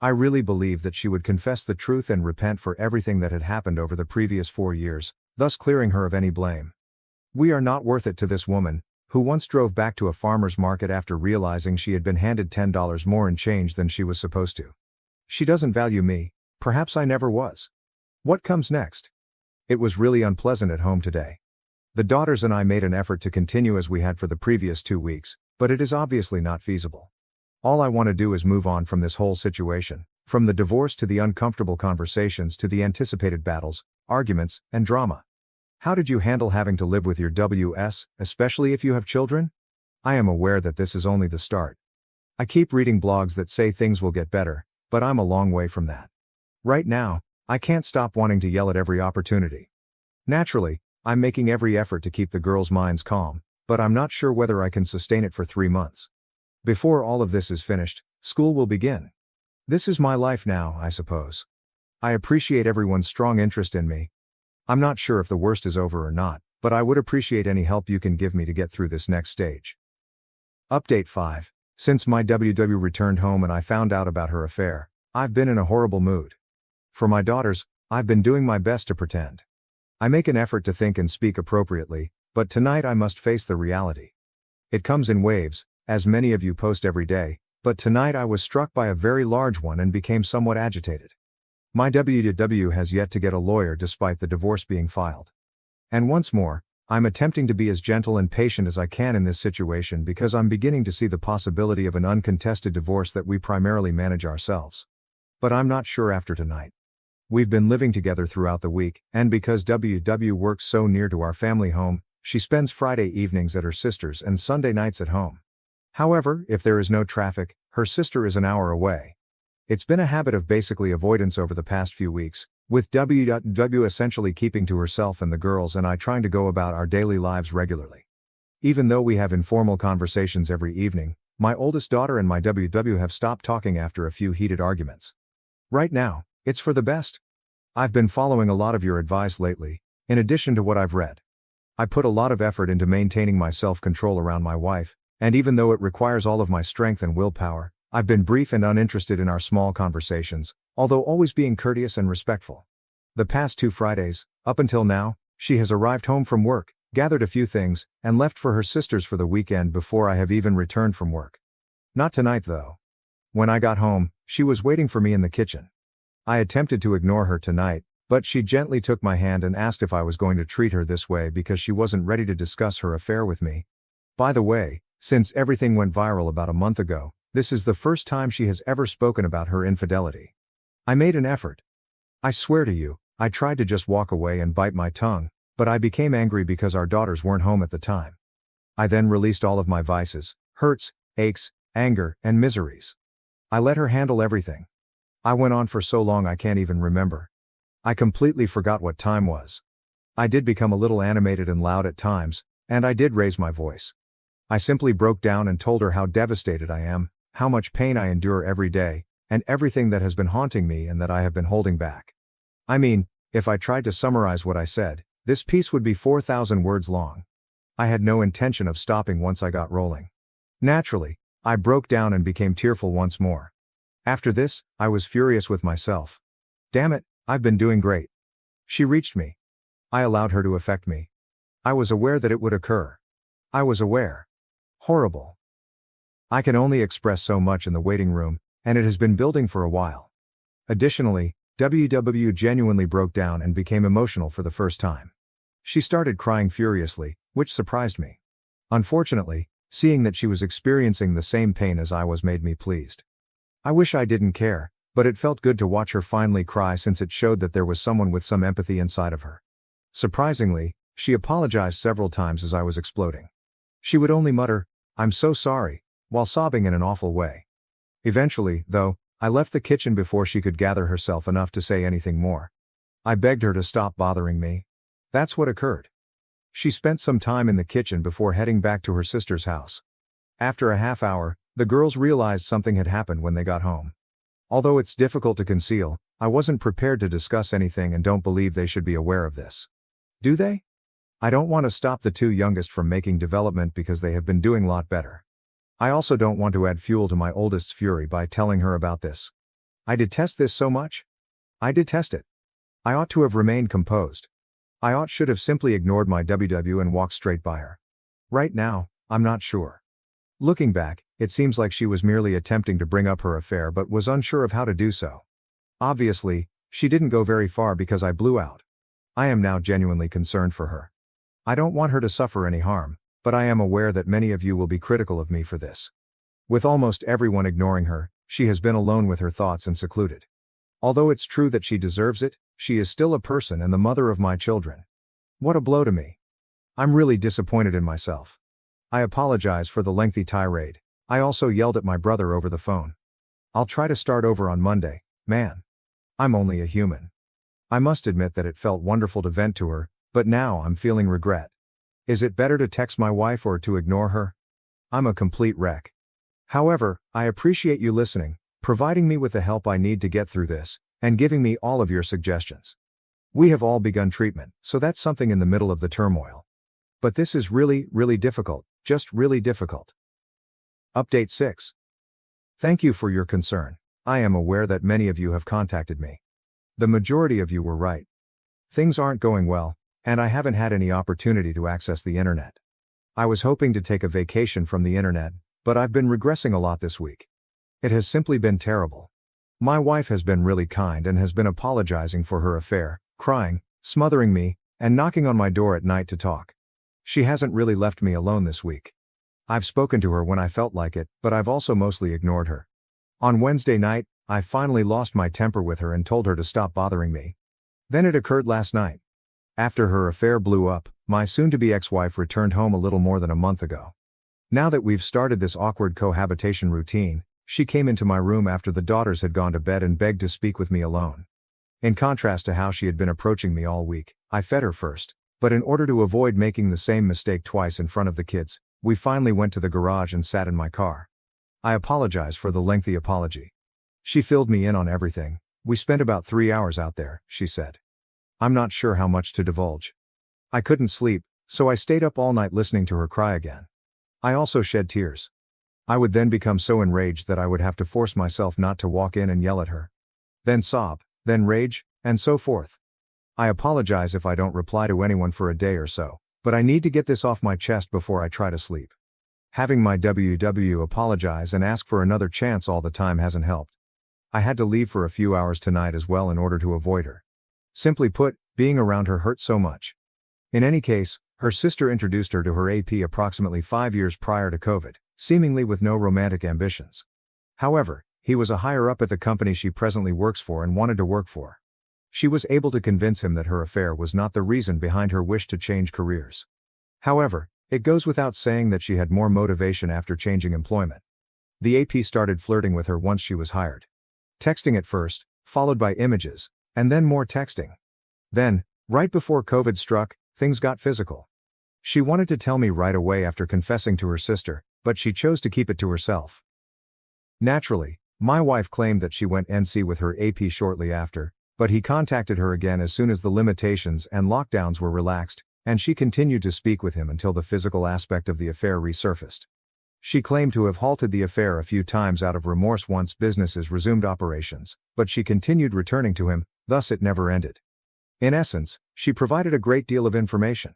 I really believed that she would confess the truth and repent for everything that had happened over the previous 4 years, thus clearing her of any blame. We are not worth it to this woman, who once drove back to a farmer's market after realizing she had been handed $10 more in change than she was supposed to. She doesn't value me, perhaps I never was. What comes next? It was really unpleasant at home today. The daughters and I made an effort to continue as we had for the previous 2 weeks, but it is obviously not feasible. All I want to do is move on from this whole situation, from the divorce to the uncomfortable conversations to the anticipated battles, arguments, and drama. How did you handle having to live with your WS, especially if you have children? I am aware that this is only the start. I keep reading blogs that say things will get better, but I'm a long way from that. Right now, I can't stop wanting to yell at every opportunity. Naturally, I'm making every effort to keep the girls' minds calm, but I'm not sure whether I can sustain it for 3 months. Before all of this is finished, school will begin. This is my life now, I suppose. I appreciate everyone's strong interest in me. I'm not sure if the worst is over or not, but I would appreciate any help you can give me to get through this next stage. Update 5. Since my WW returned home and I found out about her affair, I've been in a horrible mood. For my daughters, I've been doing my best to pretend. I make an effort to think and speak appropriately, but tonight I must face the reality. It comes in waves, as many of you post every day, but tonight I was struck by a very large one and became somewhat agitated. My WW has yet to get a lawyer despite the divorce being filed. And once more, I'm attempting to be as gentle and patient as I can in this situation because I'm beginning to see the possibility of an uncontested divorce that we primarily manage ourselves. But I'm not sure after tonight. We've been living together throughout the week, and because WW works so near to our family home, she spends Friday evenings at her sister's and Sunday nights at home. However, if there is no traffic, her sister is an hour away. It's been a habit of basically avoidance over the past few weeks, with WW essentially keeping to herself and the girls and I trying to go about our daily lives regularly. Even though we have informal conversations every evening, my oldest daughter and my WW have stopped talking after a few heated arguments. Right now, it's for the best. I've been following a lot of your advice lately, in addition to what I've read. I put a lot of effort into maintaining my self-control around my wife, and even though it requires all of my strength and willpower, I've been brief and uninterested in our small conversations, although always being courteous and respectful. The past 2 Fridays, up until now, she has arrived home from work, gathered a few things, and left for her sister's for the weekend before I have even returned from work. Not tonight though. When I got home, she was waiting for me in the kitchen. I attempted to ignore her tonight, but she gently took my hand and asked if I was going to treat her this way because she wasn't ready to discuss her affair with me. By the way, since everything went viral about a month ago, this is the first time she has ever spoken about her infidelity. I made an effort. I swear to you, I tried to just walk away and bite my tongue, but I became angry because our daughters weren't home at the time. I then released all of my vices, hurts, aches, anger, and miseries. I let her handle everything. I went on for so long I can't even remember. I completely forgot what time was. I did become a little animated and loud at times, and I did raise my voice. I simply broke down and told her how devastated I am, how much pain I endure every day, and everything that has been haunting me and that I have been holding back. I mean, if I tried to summarize what I said, this piece would be 4,000 words long. I had no intention of stopping once I got rolling. Naturally, I broke down and became tearful once more. After this, I was furious with myself. Damn it, I've been doing great. She reached me. I allowed her to affect me. I was aware that it would occur. I was aware. Horrible. I can only express so much in the waiting room, and it has been building for a while. Additionally, WW genuinely broke down and became emotional for the first time. She started crying furiously, which surprised me. Unfortunately, seeing that she was experiencing the same pain as I was made me pleased. I wish I didn't care, but it felt good to watch her finally cry since it showed that there was someone with some empathy inside of her. Surprisingly, she apologized several times as I was exploding. She would only mutter, "I'm so sorry," while sobbing in an awful way. Eventually, though, I left the kitchen before she could gather herself enough to say anything more. I begged her to stop bothering me. That's what occurred. She spent some time in the kitchen before heading back to her sister's house. After a half hour, the girls realized something had happened when they got home. Although it's difficult to conceal, I wasn't prepared to discuss anything and don't believe they should be aware of this. Do they? I don't want to stop the 2 youngest from making development because they have been doing a lot better. I also don't want to add fuel to my oldest's fury by telling her about this. I detest this so much. I detest it. I ought to have remained composed. I should have simply ignored my WW and walked straight by her. Right now, I'm not sure. Looking back, it seems like she was merely attempting to bring up her affair but was unsure of how to do so. Obviously, she didn't go very far because I blew out. I am now genuinely concerned for her. I don't want her to suffer any harm, but I am aware that many of you will be critical of me for this. With almost everyone ignoring her, she has been alone with her thoughts and secluded. Although it's true that she deserves it, she is still a person and the mother of my children. What a blow to me. I'm really disappointed in myself. I apologize for the lengthy tirade. I also yelled at my brother over the phone. I'll try to start over on Monday, man. I'm only a human. I must admit that it felt wonderful to vent to her, but now I'm feeling regret. Is it better to text my wife or to ignore her? I'm a complete wreck. However, I appreciate you listening, providing me with the help I need to get through this, and giving me all of your suggestions. We have all begun treatment, so that's something in the middle of the turmoil. But this is really, really difficult, just really difficult. Update 6. Thank you for your concern. I am aware that many of you have contacted me. The majority of you were right. Things aren't going well, and I haven't had any opportunity to access the internet. I was hoping to take a vacation from the internet, but I've been regressing a lot this week. It has simply been terrible. My wife has been really kind and has been apologizing for her affair, crying, smothering me, and knocking on my door at night to talk. She hasn't really left me alone this week. I've spoken to her when I felt like it, but I've also mostly ignored her. On Wednesday night, I finally lost my temper with her and told her to stop bothering me. Then it occurred last night. After her affair blew up, my soon-to-be ex-wife returned home a little more than a month ago. Now that we've started this awkward cohabitation routine, she came into my room after the daughters had gone to bed and begged to speak with me alone. In contrast to how she had been approaching me all week, I fed her first, but in order to avoid making the same mistake twice in front of the kids, we finally went to the garage and sat in my car. I apologize for the lengthy apology. She filled me in on everything. We spent about 3 hours out there, she said. I'm not sure how much to divulge. I couldn't sleep, so I stayed up all night listening to her cry again. I also shed tears. I would then become so enraged that I would have to force myself not to walk in and yell at her. Then sob, then rage, and so forth. I apologize if I don't reply to anyone for a day or so, but I need to get this off my chest before I try to sleep. Having my WW apologize and ask for another chance all the time hasn't helped. I had to leave for a few hours tonight as well in order to avoid her. Simply put, being around her hurt so much. In any case, her sister introduced her to her AP approximately 5 years prior to COVID, seemingly with no romantic ambitions. However, he was a higher up at the company she presently works for and wanted to work for. She was able to convince him that her affair was not the reason behind her wish to change careers. However, it goes without saying that she had more motivation after changing employment. The AP started flirting with her once she was hired. Texting at first, followed by images, and then more texting. Then, right before COVID struck, things got physical. She wanted to tell me right away after confessing to her sister, but she chose to keep it to herself. Naturally, my wife claimed that she went NC with her AP shortly after, but he contacted her again as soon as the limitations and lockdowns were relaxed, and she continued to speak with him until the physical aspect of the affair resurfaced. She claimed to have halted the affair a few times out of remorse once businesses resumed operations, but she continued returning to him, thus it never ended. In essence, she provided a great deal of information.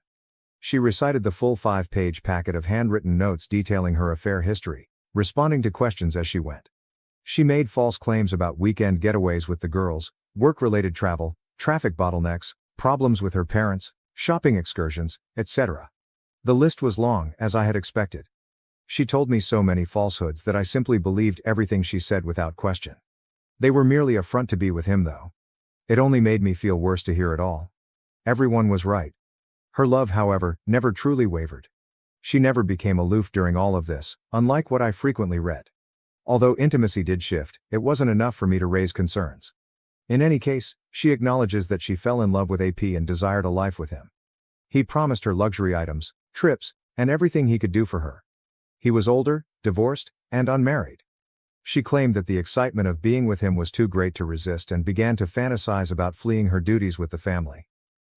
She recited the full 5-page packet of handwritten notes detailing her affair history, responding to questions as she went. She made false claims about weekend getaways with the girls, work-related travel, traffic bottlenecks, problems with her parents, shopping excursions, etc. The list was long, as I had expected. She told me so many falsehoods that I simply believed everything she said without question. They were merely a front to be with him though. It only made me feel worse to hear it all. Everyone was right. Her love, however, never truly wavered. She never became aloof during all of this, unlike what I frequently read. Although intimacy did shift, it wasn't enough for me to raise concerns. In any case, she acknowledges that she fell in love with AP and desired a life with him. He promised her luxury items, trips, and everything he could do for her. He was older, divorced, and unmarried. She claimed that the excitement of being with him was too great to resist and began to fantasize about fleeing her duties with the family.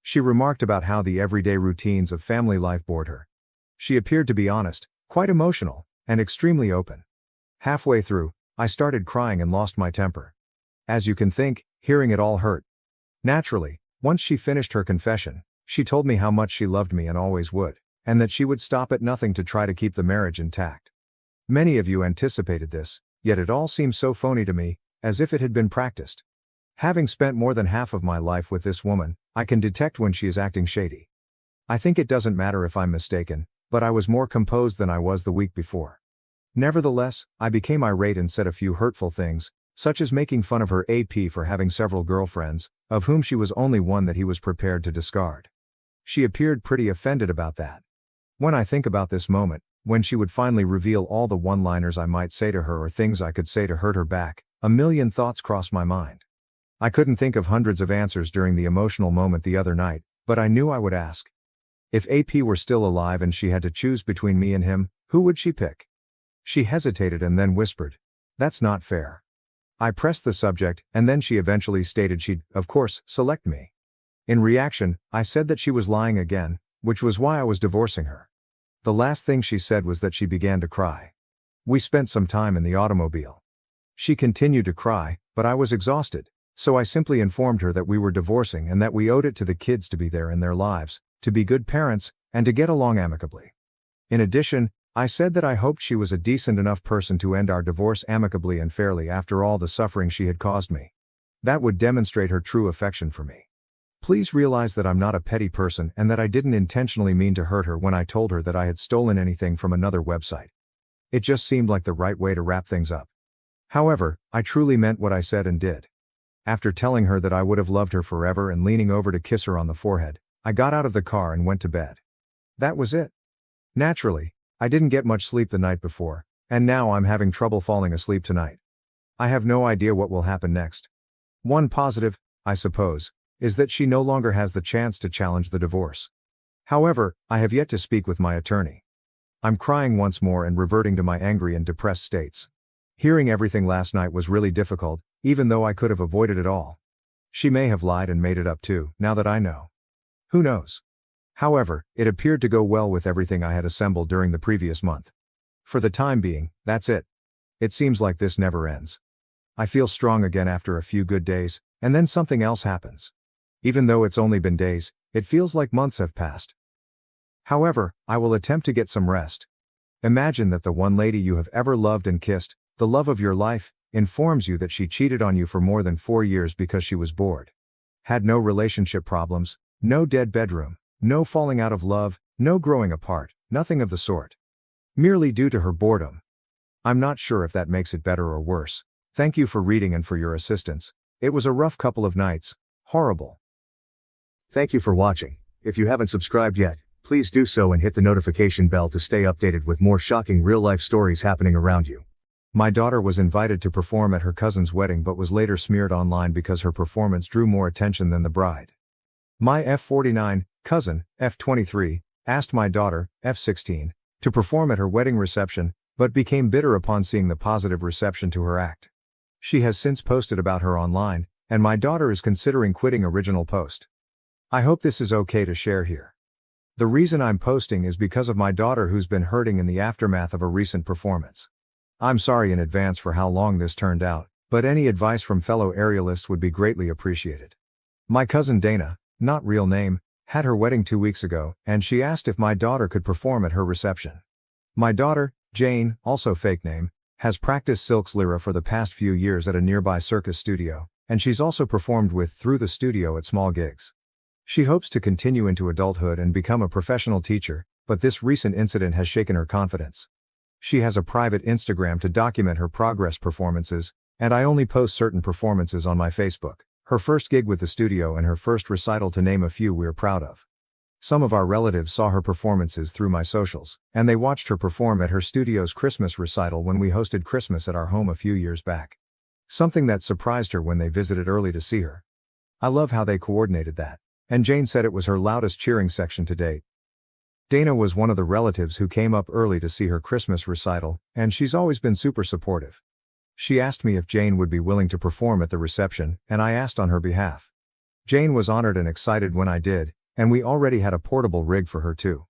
She remarked about how the everyday routines of family life bored her. She appeared to be honest, quite emotional, and extremely open. Halfway through, I started crying and lost my temper. As you can think, hearing it all hurt. Naturally, once she finished her confession, she told me how much she loved me and always would, and that she would stop at nothing to try to keep the marriage intact. Many of you anticipated this, yet it all seemed so phony to me, as if it had been practiced. Having spent more than half of my life with this woman, I can detect when she is acting shady. I think it doesn't matter if I'm mistaken, but I was more composed than I was the week before. Nevertheless, I became irate and said a few hurtful things, such as making fun of her AP for having several girlfriends, of whom she was only one that he was prepared to discard. She appeared pretty offended about that. When I think about this moment, when she would finally reveal all the one-liners I might say to her or things I could say to hurt her back, a million thoughts crossed my mind. I couldn't think of hundreds of answers during the emotional moment the other night, but I knew I would ask. If AP were still alive and she had to choose between me and him, who would she pick? She hesitated and then whispered, "That's not fair." I pressed the subject, and then she eventually stated she'd, of course, select me. In reaction, I said that she was lying again, which was why I was divorcing her. The last thing she said was that she began to cry. We spent some time in the automobile. She continued to cry, but I was exhausted, so I simply informed her that we were divorcing and that we owed it to the kids to be there in their lives, to be good parents, and to get along amicably. In addition, I said that I hoped she was a decent enough person to end our divorce amicably and fairly after all the suffering she had caused me. That would demonstrate her true affection for me. Please realize that I'm not a petty person and that I didn't intentionally mean to hurt her when I told her that I had stolen anything from another website. It just seemed like the right way to wrap things up. However, I truly meant what I said and did. After telling her that I would have loved her forever and leaning over to kiss her on the forehead, I got out of the car and went to bed. That was it. Naturally, I didn't get much sleep the night before, and now I'm having trouble falling asleep tonight. I have no idea what will happen next. One positive, I suppose, is that she no longer has the chance to challenge the divorce. However, I have yet to speak with my attorney. I'm crying once more and reverting to my angry and depressed states. Hearing everything last night was really difficult, even though I could have avoided it all. She may have lied and made it up too, now that I know. Who knows? However, it appeared to go well with everything I had assembled during the previous month. For the time being, that's it. It seems like this never ends. I feel strong again after a few good days, and then something else happens. Even though it's only been days, it feels like months have passed. However, I will attempt to get some rest. Imagine that the one lady you have ever loved and kissed, the love of your life, informs you that she cheated on you for more than 4 years because she was bored. Had no relationship problems, no dead bedroom, no falling out of love, no growing apart, nothing of the sort. Merely due to her boredom. I'm not sure if that makes it better or worse. Thank you for reading and for your assistance. It was a rough couple of nights. Horrible. Thank you for watching. If you haven't subscribed yet, please do so and hit the notification bell to stay updated with more shocking real-life stories happening around you. My daughter was invited to perform at her cousin's wedding but was later smeared online because her performance drew more attention than the bride. My F49 cousin, F23, asked my daughter, F16, to perform at her wedding reception, but became bitter upon seeing the positive reception to her act. She has since posted about her online, and my daughter is considering quitting original post. I hope this is okay to share here. The reason I'm posting is because of my daughter who's been hurting in the aftermath of a recent performance. I'm sorry in advance for how long this turned out, but any advice from fellow aerialists would be greatly appreciated. My cousin Dana, not real name, had her wedding 2 weeks ago, and she asked if my daughter could perform at her reception. My daughter, Jane, also fake name, has practiced Silk's Lyra for the past few years at a nearby circus studio, and she's also performed with through the studio at small gigs. She hopes to continue into adulthood and become a professional teacher, but this recent incident has shaken her confidence. She has a private Instagram to document her progress performances, and I only post certain performances on my Facebook, her first gig with the studio and her first recital to name a few we're proud of. Some of our relatives saw her performances through my socials, and they watched her perform at her studio's Christmas recital when we hosted Christmas at our home a few years back. Something that surprised her when they visited early to see her. I love how they coordinated that. And Jane said it was her loudest cheering section to date. Dana was one of the relatives who came up early to see her Christmas recital, and she's always been super supportive. She asked me if Jane would be willing to perform at the reception, and I asked on her behalf. Jane was honored and excited when I did, and we already had a portable rig for her too.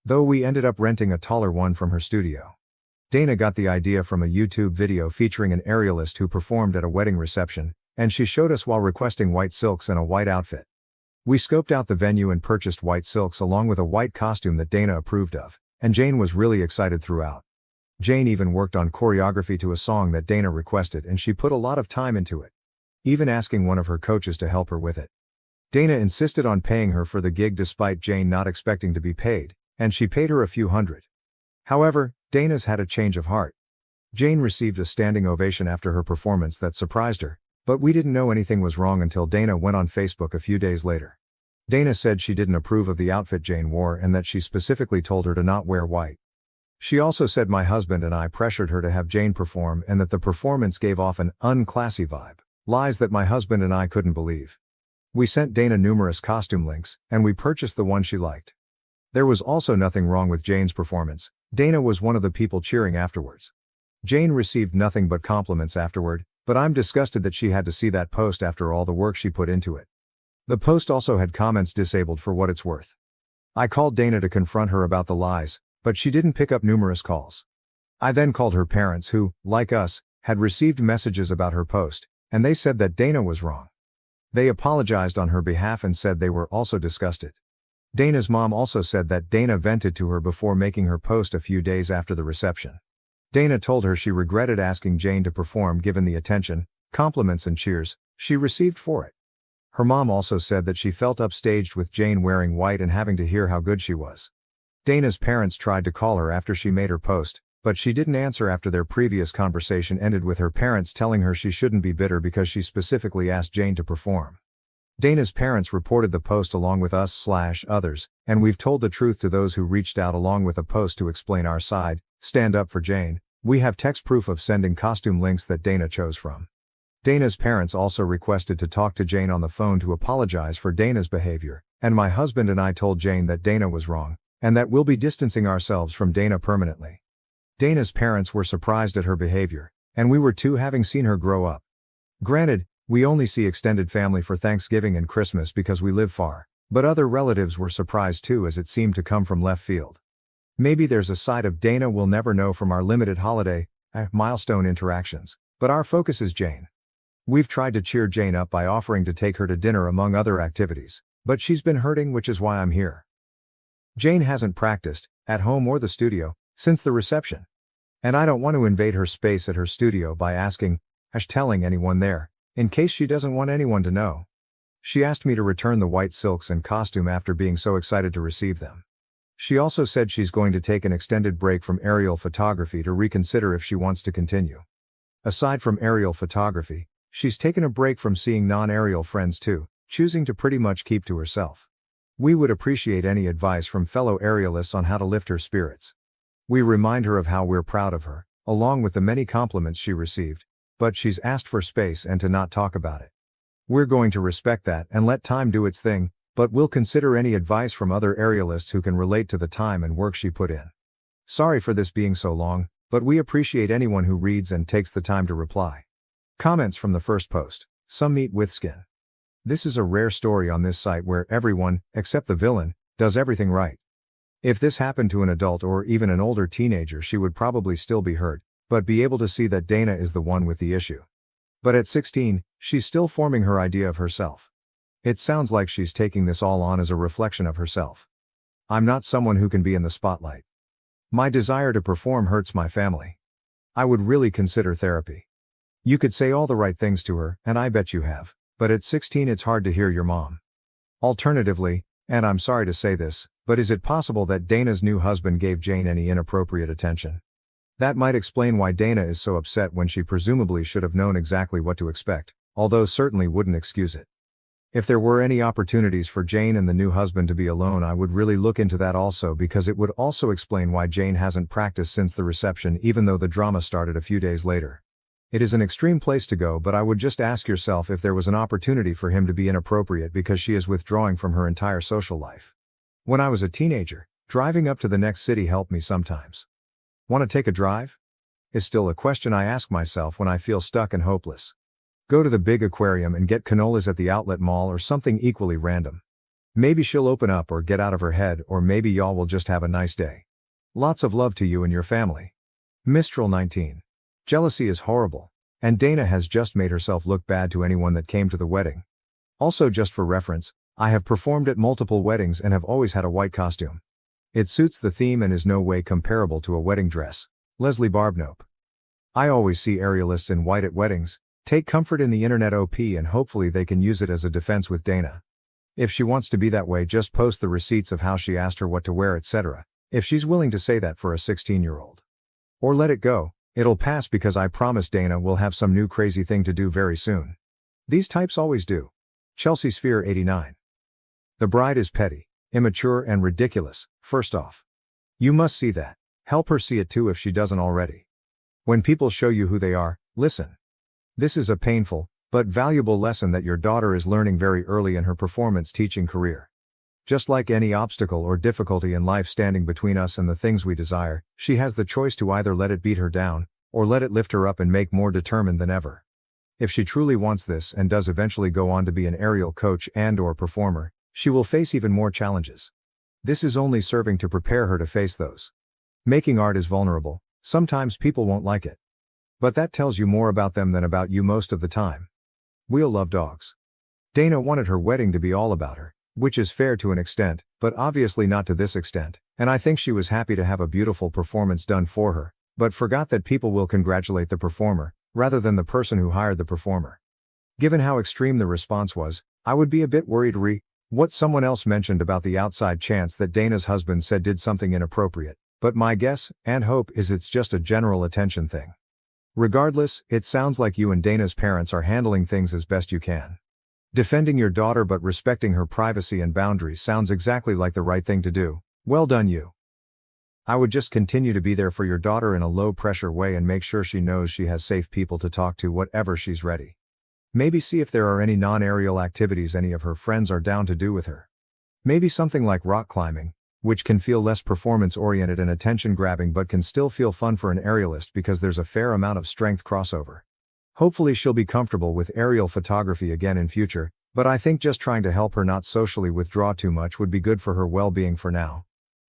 Though we ended up renting a taller one from her studio. Dana got the idea from a YouTube video featuring an aerialist who performed at a wedding reception, and she showed us while requesting white silks and a white outfit. We scoped out the venue and purchased white silks along with a white costume that Dana approved of, and Jane was really excited throughout. Jane even worked on choreography to a song that Dana requested and she put a lot of time into it. Even asking one of her coaches to help her with it. Dana insisted on paying her for the gig despite Jane not expecting to be paid, and she paid her a few hundred. However, Dana's had a change of heart. Jane received a standing ovation after her performance that surprised her, but we didn't know anything was wrong until Dana went on Facebook a few days later. Dana said she didn't approve of the outfit Jane wore and that she specifically told her to not wear white. She also said my husband and I pressured her to have Jane perform and that the performance gave off an unclassy vibe, lies that my husband and I couldn't believe. We sent Dana numerous costume links, and we purchased the one she liked. There was also nothing wrong with Jane's performance. Dana was one of the people cheering afterwards. Jane received nothing but compliments afterward, but I'm disgusted that she had to see that post after all the work she put into it. The post also had comments disabled for what it's worth. I called Dana to confront her about the lies, but she didn't pick up numerous calls. I then called her parents who, like us, had received messages about her post, and they said that Dana was wrong. They apologized on her behalf and said they were also disgusted. Dana's mom also said that Dana vented to her before making her post a few days after the reception. Dana told her she regretted asking Jane to perform given the attention, compliments and cheers she received for it. Her mom also said that she felt upstaged with Jane wearing white and having to hear how good she was. Dana's parents tried to call her after she made her post, but she didn't answer after their previous conversation ended with her parents telling her she shouldn't be bitter because she specifically asked Jane to perform. Dana's parents reported the post along with us/others, and we've told the truth to those who reached out along with a post to explain our side, stand up for Jane. We have text proof of sending costume links that Dana chose from. Dana's parents also requested to talk to Jane on the phone to apologize for Dana's behavior, and my husband and I told Jane that Dana was wrong, and that we'll be distancing ourselves from Dana permanently. Dana's parents were surprised at her behavior, and we were too having seen her grow up. Granted, we only see extended family for Thanksgiving and Christmas because we live far, but other relatives were surprised too as it seemed to come from left field. Maybe there's a side of Dana we'll never know from our limited holiday, milestone interactions, but our focus is Jane. We've tried to cheer Jane up by offering to take her to dinner among other activities, but she's been hurting, which is why I'm here. Jane hasn't practiced, at home or the studio, since the reception. And I don't want to invade her space at her studio by telling anyone there, in case she doesn't want anyone to know. She asked me to return the white silks and costume after being so excited to receive them. She also said she's going to take an extended break from aerial photography to reconsider if she wants to continue. Aside from aerial photography, she's taken a break from seeing non-aerial friends too, choosing to pretty much keep to herself. We would appreciate any advice from fellow aerialists on how to lift her spirits. We remind her of how we're proud of her, along with the many compliments she received, but she's asked for space and to not talk about it. We're going to respect that and let time do its thing, but we'll consider any advice from other aerialists who can relate to the time and work she put in. Sorry for this being so long, but we appreciate anyone who reads and takes the time to reply. Comments from the first post. Some meat with skin. This is a rare story on this site where everyone, except the villain, does everything right. If this happened to an adult or even an older teenager, she would probably still be hurt, but be able to see that Dana is the one with the issue. But at 16, she's still forming her idea of herself. It sounds like she's taking this all on as a reflection of herself. I'm not someone who can be in the spotlight. My desire to perform hurts my family. I would really consider therapy. You could say all the right things to her, and I bet you have, but at 16 it's hard to hear your mom. Alternatively, and I'm sorry to say this, but is it possible that Dana's new husband gave Jane any inappropriate attention? That might explain why Dana is so upset when she presumably should have known exactly what to expect, although certainly wouldn't excuse it. If there were any opportunities for Jane and the new husband to be alone, I would really look into that also, because it would also explain why Jane hasn't practiced since the reception even though the drama started a few days later. It is an extreme place to go, but I would just ask yourself if there was an opportunity for him to be inappropriate because she is withdrawing from her entire social life. When I was a teenager, driving up to the next city helped me sometimes. Want to take a drive? Is still a question I ask myself when I feel stuck and hopeless. Go to the big aquarium and get cannolis at the outlet mall or something equally random. Maybe she'll open up or get out of her head, or maybe y'all will just have a nice day. Lots of love to you and your family. Mistral 19. Jealousy is horrible, and Dana has just made herself look bad to anyone that came to the wedding. Also, just for reference, I have performed at multiple weddings and have always had a white costume. It suits the theme and is no way comparable to a wedding dress. Leslie Barbnope. I always see aerialists in white at weddings. Take comfort in the internet OP and hopefully they can use it as a defense with Dana. If she wants to be that way, just post the receipts of how she asked her what to wear, etc. If she's willing to say that for a 16-year-old. Or let it go, it'll pass because I promise Dana will have some new crazy thing to do very soon. These types always do. Chelsea Sphere 89. The bride is petty, immature and ridiculous, first off. You must see that. Help her see it too if she doesn't already. When people show you who they are, listen. This is a painful, but valuable lesson that your daughter is learning very early in her performance teaching career. Just like any obstacle or difficulty in life standing between us and the things we desire, she has the choice to either let it beat her down, or let it lift her up and make more determined than ever. If she truly wants this and does eventually go on to be an aerial coach and/or performer, she will face even more challenges. This is only serving to prepare her to face those. Making art is vulnerable, sometimes people won't like it. But that tells you more about them than about you most of the time. We'll love dogs. Dana wanted her wedding to be all about her, which is fair to an extent, but obviously not to this extent, and I think she was happy to have a beautiful performance done for her, but forgot that people will congratulate the performer, rather than the person who hired the performer. Given how extreme the response was, I would be a bit worried what someone else mentioned about the outside chance that Dana's husband said did something inappropriate, but my guess, and hope, is it's just a general attention thing. Regardless, it sounds like you and Dana's parents are handling things as best you can. Defending your daughter but respecting her privacy and boundaries sounds exactly like the right thing to do. Well done you. I would just continue to be there for your daughter in a low-pressure way and make sure she knows she has safe people to talk to whenever she's ready. Maybe see if there are any non-aerial activities any of her friends are down to do with her. Maybe something like rock climbing, which can feel less performance-oriented and attention-grabbing but can still feel fun for an aerialist because there's a fair amount of strength crossover. Hopefully she'll be comfortable with aerial photography again in future, but I think just trying to help her not socially withdraw too much would be good for her well-being for now.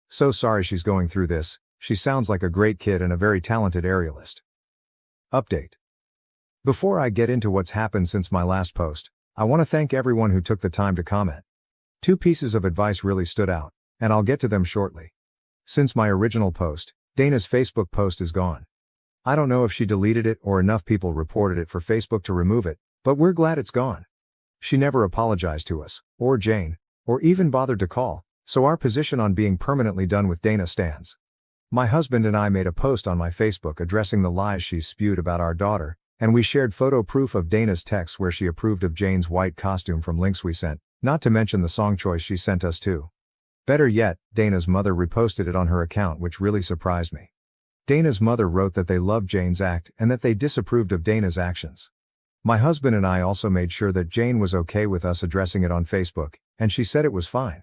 So sorry she's going through this, she sounds like a great kid and a very talented aerialist. Update. Before I get into what's happened since my last post, I want to thank everyone who took the time to comment. 2 pieces of advice really stood out, and I'll get to them shortly. Since my original post, Dana's Facebook post is gone. I don't know if she deleted it or enough people reported it for Facebook to remove it, but we're glad it's gone. She never apologized to us, or Jane, or even bothered to call, so our position on being permanently done with Dana stands. My husband and I made a post on my Facebook addressing the lies she spewed about our daughter, and we shared photo proof of Dana's text where she approved of Jane's white costume from links we sent, not to mention the song choice she sent us too. Better yet, Dana's mother reposted it on her account, which really surprised me. Dana's mother wrote that they loved Jane's act and that they disapproved of Dana's actions. My husband and I also made sure that Jane was okay with us addressing it on Facebook, and she said it was fine.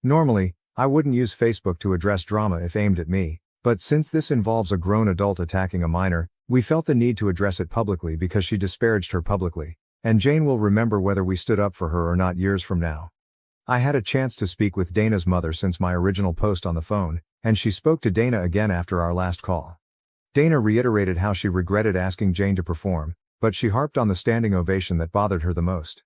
Normally, I wouldn't use Facebook to address drama if aimed at me, but since this involves a grown adult attacking a minor, we felt the need to address it publicly because she disparaged her publicly, and Jane will remember whether we stood up for her or not years from now. I had a chance to speak with Dana's mother since my original post on the phone, and she spoke to Dana again after our last call. Dana reiterated how she regretted asking Jane to perform, but she harped on the standing ovation that bothered her the most.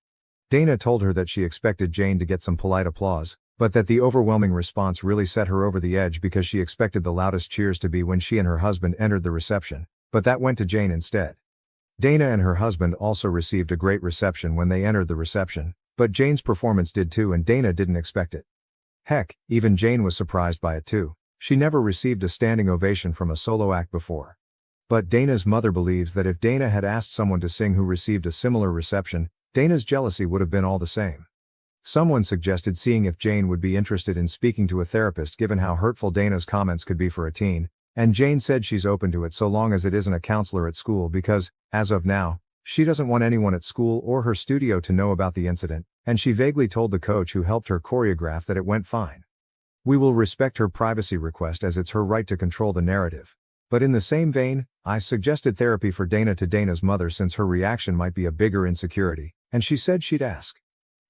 Dana told her that she expected Jane to get some polite applause, but that the overwhelming response really set her over the edge because she expected the loudest cheers to be when she and her husband entered the reception, but that went to Jane instead. Dana and her husband also received a great reception when they entered the reception, but Jane's performance did too, and Dana didn't expect it. Heck, even Jane was surprised by it too. She never received a standing ovation from a solo act before. But Dana's mother believes that if Dana had asked someone to sing who received a similar reception, Dana's jealousy would have been all the same. Someone suggested seeing if Jane would be interested in speaking to a therapist given how hurtful Dana's comments could be for a teen, and Jane said she's open to it so long as it isn't a counselor at school because, as of now, she doesn't want anyone at school or her studio to know about the incident, and she vaguely told the coach who helped her choreograph that it went fine. We will respect her privacy request as it's her right to control the narrative. But in the same vein, I suggested therapy for Dana to Dana's mother since her reaction might be a bigger insecurity, and she said she'd ask.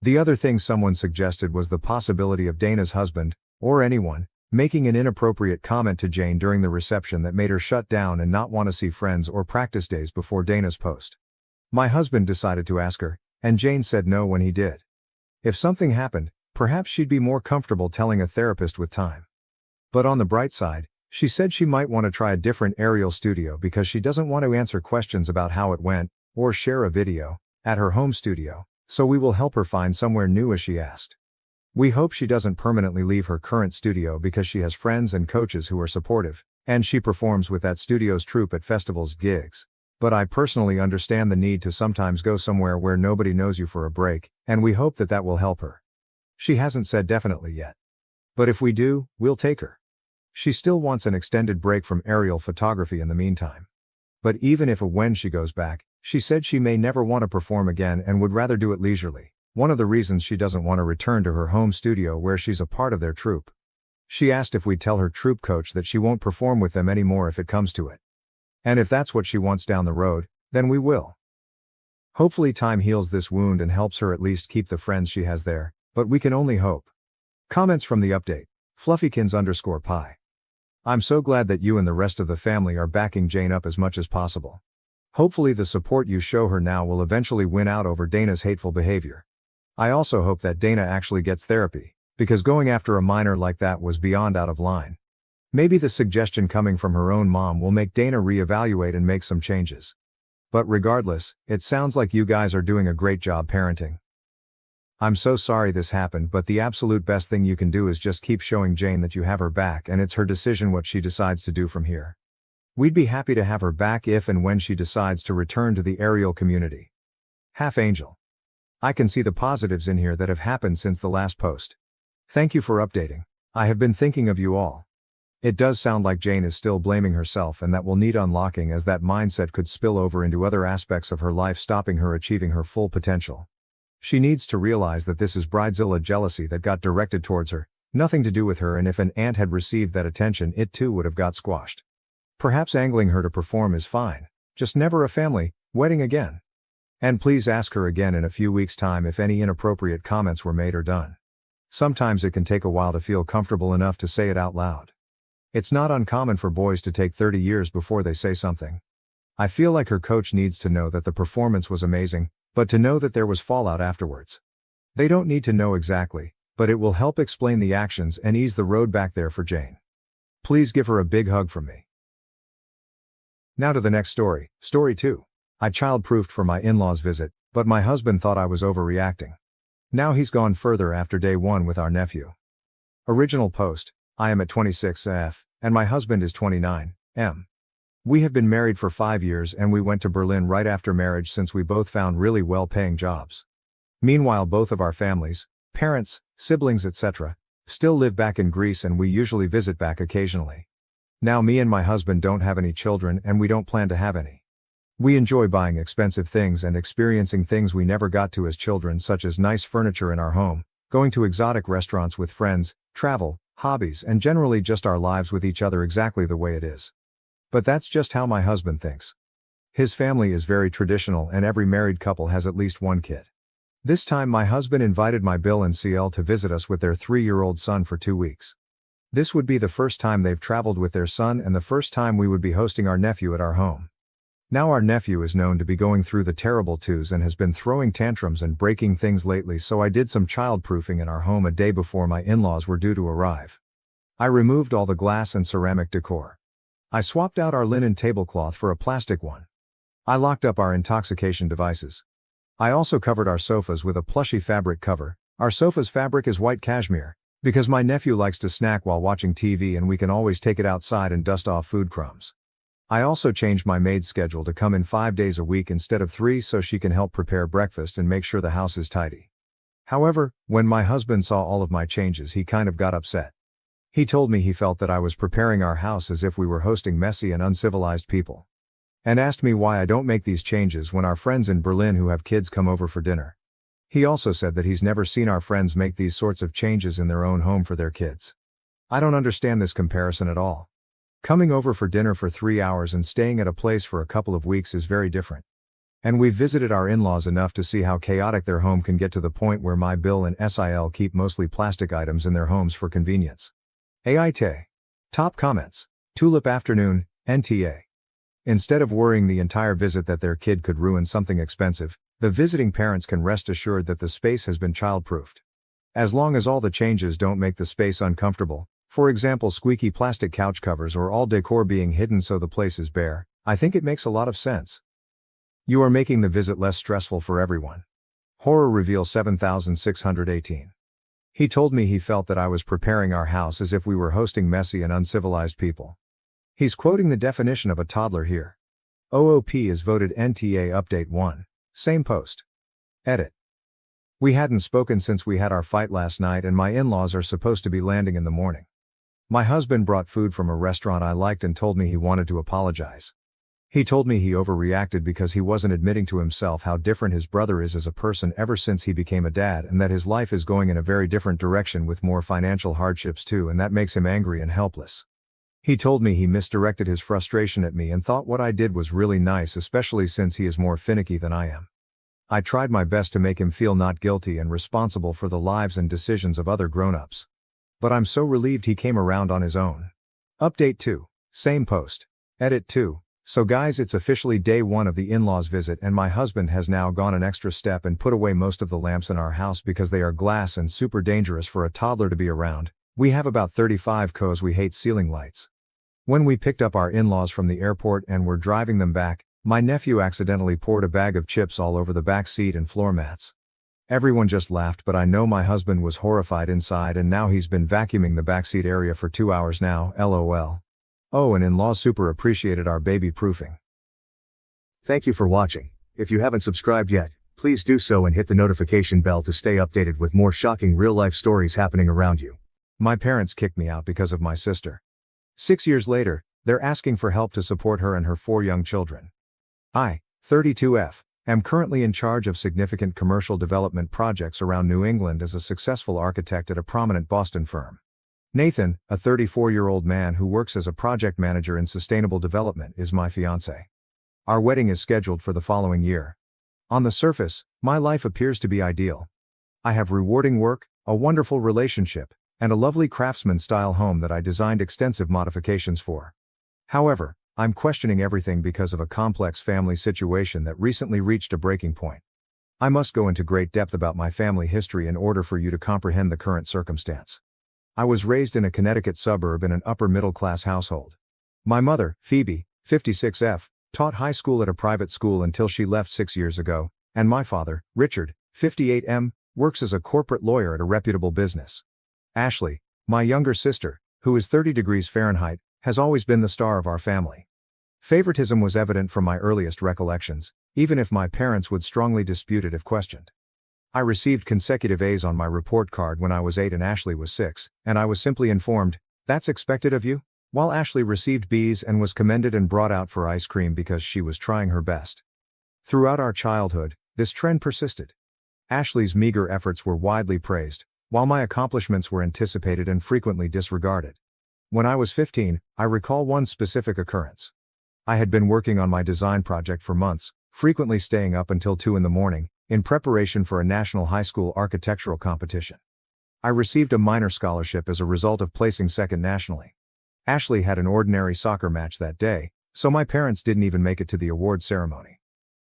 The other thing someone suggested was the possibility of Dana's husband, or anyone, making an inappropriate comment to Jane during the reception that made her shut down and not want to see friends or practice days before Dana's post. My husband decided to ask her, and Jane said no when he did. If something happened, perhaps she'd be more comfortable telling a therapist with time. But on the bright side, she said she might want to try a different aerial studio because she doesn't want to answer questions about how it went, or share a video, at her home studio, so we will help her find somewhere new as she asked. We hope she doesn't permanently leave her current studio because she has friends and coaches who are supportive, and she performs with that studio's troupe at festivals, gigs. But I personally understand the need to sometimes go somewhere where nobody knows you for a break, and we hope that will help her. She hasn't said definitely yet. But if we do, we'll take her. She still wants an extended break from aerial photography in the meantime. But even if when she goes back, she said she may never want to perform again and would rather do it leisurely. One of the reasons she doesn't want to return to her home studio where she's a part of their troupe. She asked if we'd tell her troupe coach that she won't perform with them anymore if it comes to it. And if that's what she wants down the road, then we will. Hopefully time heals this wound and helps her at least keep the friends she has there, but we can only hope. Comments from the update. Fluffykins_pie. I'm so glad that you and the rest of the family are backing Jane up as much as possible. Hopefully the support you show her now will eventually win out over Dana's hateful behavior. I also hope that Dana actually gets therapy, because going after a minor like that was beyond out of line. Maybe the suggestion coming from her own mom will make Dana reevaluate and make some changes. But regardless, it sounds like you guys are doing a great job parenting. I'm so sorry this happened, but the absolute best thing you can do is just keep showing Jane that you have her back and it's her decision what she decides to do from here. We'd be happy to have her back if and when she decides to return to the aerial community. Half Angel. I can see the positives in here that have happened since the last post. Thank you for updating. I have been thinking of you all. It does sound like Jane is still blaming herself and that will need unlocking, as that mindset could spill over into other aspects of her life, stopping her achieving her full potential. She needs to realize that this is bridezilla jealousy that got directed towards her, nothing to do with her, and if an aunt had received that attention it too would have got squashed. Perhaps angling her to perform is fine, just never a family wedding again. And please ask her again in a few weeks' time if any inappropriate comments were made or done. Sometimes it can take a while to feel comfortable enough to say it out loud. It's not uncommon for boys to take 30 years before they say something. I feel like her coach needs to know that the performance was amazing, but to know that there was fallout afterwards. They don't need to know exactly, but it will help explain the actions and ease the road back there for Jane. Please give her a big hug from me. Now to the next story, story 2. I child-proofed for my in-laws visit, but my husband thought I was overreacting. Now he's gone further after day 1 with our nephew. Original post, I am at 26F, and my husband is 29M. We have been married for 5 years and we went to Berlin right after marriage since we both found really well-paying jobs. Meanwhile both of our families, parents, siblings etc., still live back in Greece and we usually visit back occasionally. Now me and my husband don't have any children and we don't plan to have any. We enjoy buying expensive things and experiencing things we never got to as children, such as nice furniture in our home, going to exotic restaurants with friends, travel, hobbies, and generally just our lives with each other exactly the way it is. But that's just how my husband thinks. His family is very traditional and every married couple has at least one kid. This time my husband invited my Bill and CL to visit us with their 3-year-old son for 2 weeks. This would be the first time they've traveled with their son and the first time we would be hosting our nephew at our home. Now our nephew is known to be going through the terrible twos and has been throwing tantrums and breaking things lately, so I did some child-proofing in our home a day before my in-laws were due to arrive. I removed all the glass and ceramic decor. I swapped out our linen tablecloth for a plastic one. I locked up our intoxication devices. I also covered our sofas with a plushy fabric cover. Our sofa's fabric is white cashmere, because my nephew likes to snack while watching TV and we can always take it outside and dust off food crumbs. I also changed my maid's schedule to come in 5 days a week instead of 3 so she can help prepare breakfast and make sure the house is tidy. However, when my husband saw all of my changes he kind of got upset. He told me he felt that I was preparing our house as if we were hosting messy and uncivilized people. And asked me why I don't make these changes when our friends in Berlin who have kids come over for dinner. He also said that he's never seen our friends make these sorts of changes in their own home for their kids. I don't understand this comparison at all. Coming over for dinner for 3 hours and staying at a place for a couple of weeks is very different. And we've visited our in-laws enough to see how chaotic their home can get to the point where my Bill and SIL keep mostly plastic items in their homes for convenience. AIT. Top comments. Tulip Afternoon, NTA. Instead of worrying the entire visit that their kid could ruin something expensive, the visiting parents can rest assured that the space has been child-proofed. As long as all the changes don't make the space uncomfortable, for example squeaky plastic couch covers or all decor being hidden so the place is bare, I think it makes a lot of sense. You are making the visit less stressful for everyone. Horror reveal 7618. He told me he felt that I was preparing our house as if we were hosting messy and uncivilized people. He's quoting the definition of a toddler here. OOP is voted NTA Update 1. Same post. Edit. We hadn't spoken since we had our fight last night, and my in-laws are supposed to be landing in the morning. My husband brought food from a restaurant I liked and told me he wanted to apologize. He told me he overreacted because he wasn't admitting to himself how different his brother is as a person ever since he became a dad, and that his life is going in a very different direction with more financial hardships too, and that makes him angry and helpless. He told me he misdirected his frustration at me and thought what I did was really nice, especially since he is more finicky than I am. I tried my best to make him feel not guilty and responsible for the lives and decisions of other grown-ups. But I'm so relieved he came around on his own. Update 2. Same post. Edit 2. So guys, it's officially day 1 of the in-laws visit, and my husband has now gone an extra step and put away most of the lamps in our house because they are glass and super dangerous for a toddler to be around. We have about 35 'cause we hate ceiling lights. When we picked up our in-laws from the airport and were driving them back, my nephew accidentally poured a bag of chips all over the back seat and floor mats. Everyone just laughed, but I know my husband was horrified inside, and now he's been vacuuming the backseat area for 2 hours now, lol. Oh, and in-laws super appreciated our baby proofing. Thank you for watching. If you haven't subscribed yet, please do so and hit the notification bell to stay updated with more shocking real-life stories happening around you. My parents kicked me out because of my sister. 6 years later, they're asking for help to support her and her 4 young children. I, 32F, am currently in charge of significant commercial development projects around New England as a successful architect at a prominent Boston firm. Nathan, a 34-year-old man who works as a project manager in sustainable development, is my fiancé. Our wedding is scheduled for the following year. On the surface, my life appears to be ideal. I have rewarding work, a wonderful relationship, and a lovely craftsman-style home that I designed extensive modifications for. However, I'm questioning everything because of a complex family situation that recently reached a breaking point. I must go into great depth about my family history in order for you to comprehend the current circumstance. I was raised in a Connecticut suburb in an upper-middle-class household. My mother, Phoebe, 56F, taught high school at a private school until she left 6 years ago, and my father, Richard, 58M, works as a corporate lawyer at a reputable business. Ashley, my younger sister, who is 30 degrees Fahrenheit, has always been the star of our family. Favoritism was evident from my earliest recollections, even if my parents would strongly dispute it if questioned. I received consecutive A's on my report card when I was 8 and Ashley was 6, and I was simply informed, "That's expected of you?" While Ashley received B's and was commended and brought out for ice cream because she was trying her best. Throughout our childhood, this trend persisted. Ashley's meager efforts were widely praised, while my accomplishments were anticipated and frequently disregarded. When I was 15, I recall one specific occurrence. I had been working on my design project for months, frequently staying up until 2 in the morning, in preparation for a national high school architectural competition. I received a minor scholarship as a result of placing second nationally. Ashley had an ordinary soccer match that day, so my parents didn't even make it to the award ceremony.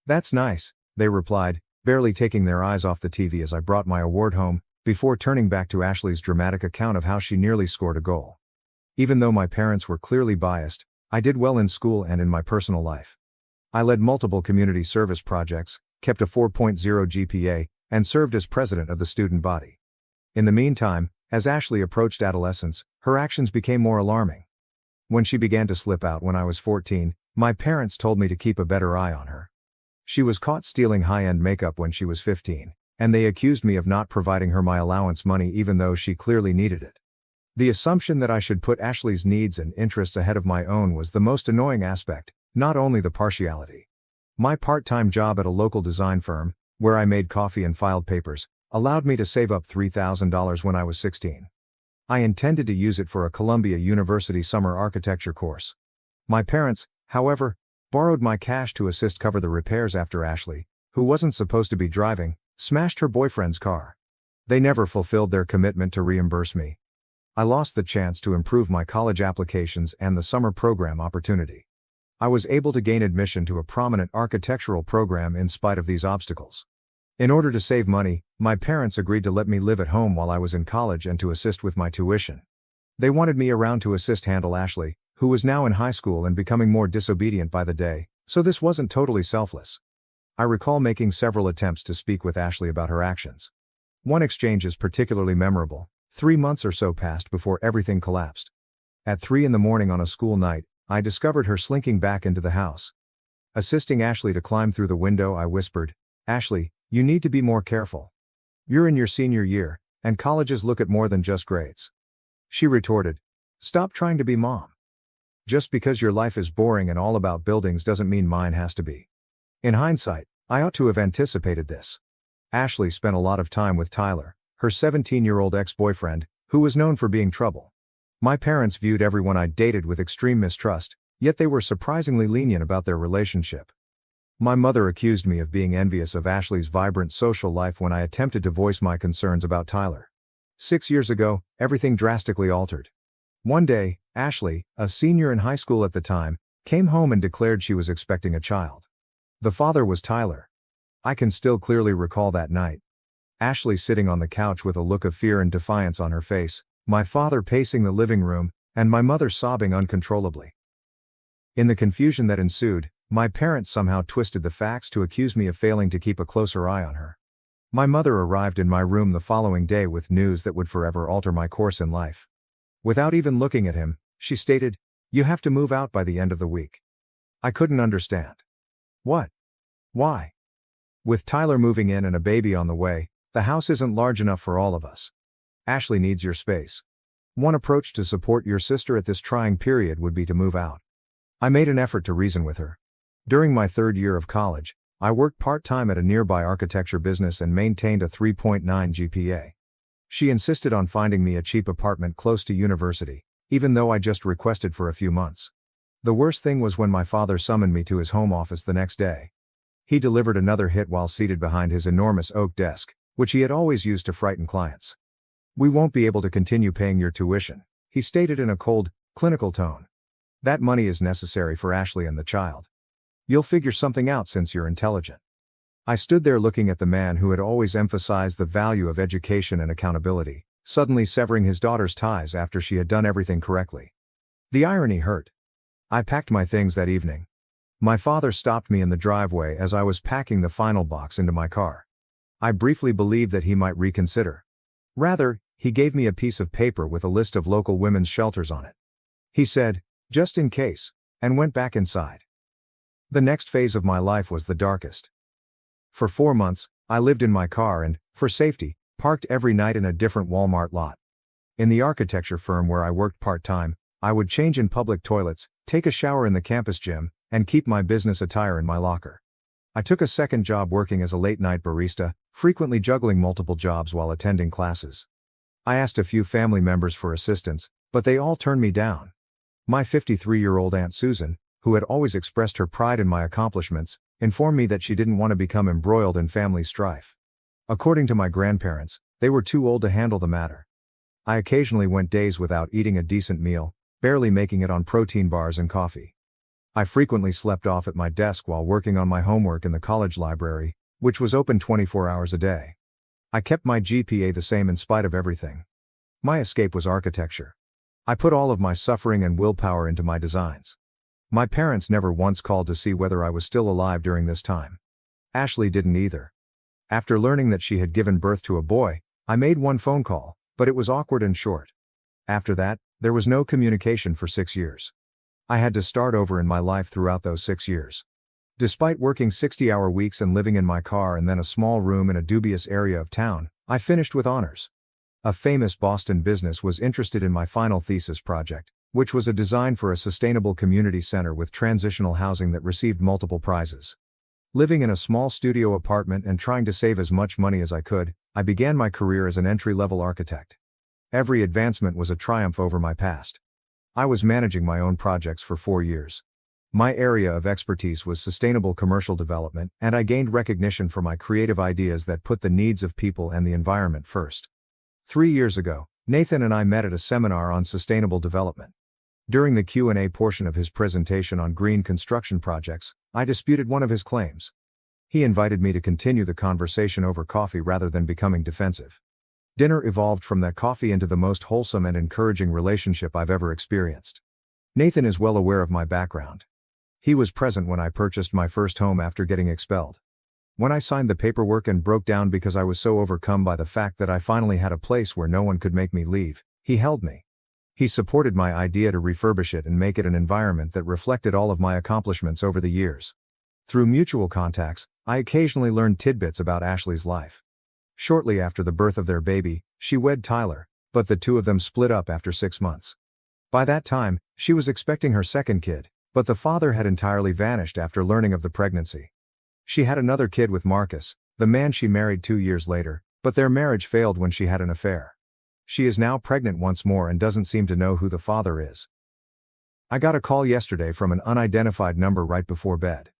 "That's nice," they replied, barely taking their eyes off the TV as I brought my award home, before turning back to Ashley's dramatic account of how she nearly scored a goal. Even though my parents were clearly biased, I did well in school and in my personal life. I led multiple community service projects, kept a 4.0 GPA, and served as president of the student body. In the meantime, as Ashley approached adolescence, her actions became more alarming. When she began to slip out when I was 14, my parents told me to keep a better eye on her. She was caught stealing high-end makeup when she was 15, and they accused me of not providing her my allowance money even though she clearly needed it. The assumption that I should put Ashley's needs and interests ahead of my own was the most annoying aspect, not only the partiality. My part-time job at a local design firm, where I made coffee and filed papers, allowed me to save up $3,000 when I was 16. I intended to use it for a Columbia University summer architecture course. My parents, however, borrowed my cash to assist cover the repairs after Ashley, who wasn't supposed to be driving, smashed her boyfriend's car. They never fulfilled their commitment to reimburse me. I lost the chance to improve my college applications and the summer program opportunity. I was able to gain admission to a prominent architectural program in spite of these obstacles. In order to save money, my parents agreed to let me live at home while I was in college and to assist with my tuition. They wanted me around to assist handle Ashley, who was now in high school and becoming more disobedient by the day, so this wasn't totally selfless. I recall making several attempts to speak with Ashley about her actions. One exchange is particularly memorable. 3 months or so passed before everything collapsed. At 3 in the morning on a school night, I discovered her slinking back into the house. Assisting Ashley to climb through the window, I whispered, "Ashley, you need to be more careful. You're in your senior year, and colleges look at more than just grades." She retorted, "Stop trying to be mom. Just because your life is boring and all about buildings doesn't mean mine has to be." In hindsight, I ought to have anticipated this. Ashley spent a lot of time with Tyler, her 17-year-old ex-boyfriend, who was known for being trouble. My parents viewed everyone I dated with extreme mistrust, yet they were surprisingly lenient about their relationship. My mother accused me of being envious of Ashley's vibrant social life when I attempted to voice my concerns about Tyler. 6 years ago, everything drastically altered. One day, Ashley, a senior in high school at the time, came home and declared she was expecting a child. The father was Tyler. I can still clearly recall that night. Ashley sitting on the couch with a look of fear and defiance on her face, my father pacing the living room, and my mother sobbing uncontrollably. In the confusion that ensued, my parents somehow twisted the facts to accuse me of failing to keep a closer eye on her. My mother arrived in my room the following day with news that would forever alter my course in life. Without even looking at him, she stated, "You have to move out by the end of the week." I couldn't understand. What? Why? With Tyler moving in and a baby on the way, the house isn't large enough for all of us. Ashley needs your space. One approach to support your sister at this trying period would be to move out. I made an effort to reason with her. During my 3rd year of college, I worked part-time at a nearby architecture business and maintained a 3.9 GPA. She insisted on finding me a cheap apartment close to university, even though I just requested for a few months. The worst thing was when my father summoned me to his home office the next day. He delivered another hit while seated behind his enormous oak desk, which he had always used to frighten clients. "We won't be able to continue paying your tuition," he stated in a cold, clinical tone. "That money is necessary for Ashley and the child. You'll figure something out since you're intelligent." I stood there looking at the man who had always emphasized the value of education and accountability, suddenly severing his daughter's ties after she had done everything correctly. The irony hurt. I packed my things that evening. My father stopped me in the driveway as I was packing the final box into my car. I briefly believed that he might reconsider. Rather, he gave me a piece of paper with a list of local women's shelters on it. He said, "Just in case," and went back inside. The next phase of my life was the darkest. For 4 months, I lived in my car and, for safety, parked every night in a different Walmart lot. In the architecture firm where I worked part-time, I would change in public toilets, take a shower in the campus gym, and keep my business attire in my locker. I took a second job working as a late-night barista, frequently juggling multiple jobs while attending classes. I asked a few family members for assistance, but they all turned me down. My 53-year-old Aunt Susan, who had always expressed her pride in my accomplishments, informed me that she didn't want to become embroiled in family strife. According to my grandparents, they were too old to handle the matter. I occasionally went days without eating a decent meal, barely making it on protein bars and coffee. I frequently slept off at my desk while working on my homework in the college library, which was open 24 hours a day. I kept my GPA the same in spite of everything. My escape was architecture. I put all of my suffering and willpower into my designs. My parents never once called to see whether I was still alive during this time. Ashley didn't either. After learning that she had given birth to a boy, I made one phone call, but it was awkward and short. After that, there was no communication for 6 years. I had to start over in my life throughout those 6 years. Despite working 60-hour weeks and living in my car and then a small room in a dubious area of town, I finished with honors. A famous Boston business was interested in my final thesis project, which was a design for a sustainable community center with transitional housing that received multiple prizes. Living in a small studio apartment and trying to save as much money as I could, I began my career as an entry-level architect. Every advancement was a triumph over my past. I was managing my own projects for 4 years. My area of expertise was sustainable commercial development, and I gained recognition for my creative ideas that put the needs of people and the environment first. 3 years ago, Nathan and I met at a seminar on sustainable development. During the Q&A portion of his presentation on green construction projects, I disputed one of his claims. He invited me to continue the conversation over coffee rather than becoming defensive. Dinner evolved from that coffee into the most wholesome and encouraging relationship I've ever experienced. Nathan is well aware of my background. He was present when I purchased my first home after getting expelled. When I signed the paperwork and broke down because I was so overcome by the fact that I finally had a place where no one could make me leave, he held me. He supported my idea to refurbish it and make it an environment that reflected all of my accomplishments over the years. Through mutual contacts, I occasionally learned tidbits about Ashley's life. Shortly after the birth of their baby, she wed Tyler, but the two of them split up after 6 months. By that time, she was expecting her second kid, but the father had entirely vanished after learning of the pregnancy. She had another kid with Marcus, the man she married 2 years later, but their marriage failed when she had an affair. She is now pregnant once more and doesn't seem to know who the father is. I got a call yesterday from an unidentified number right before bed.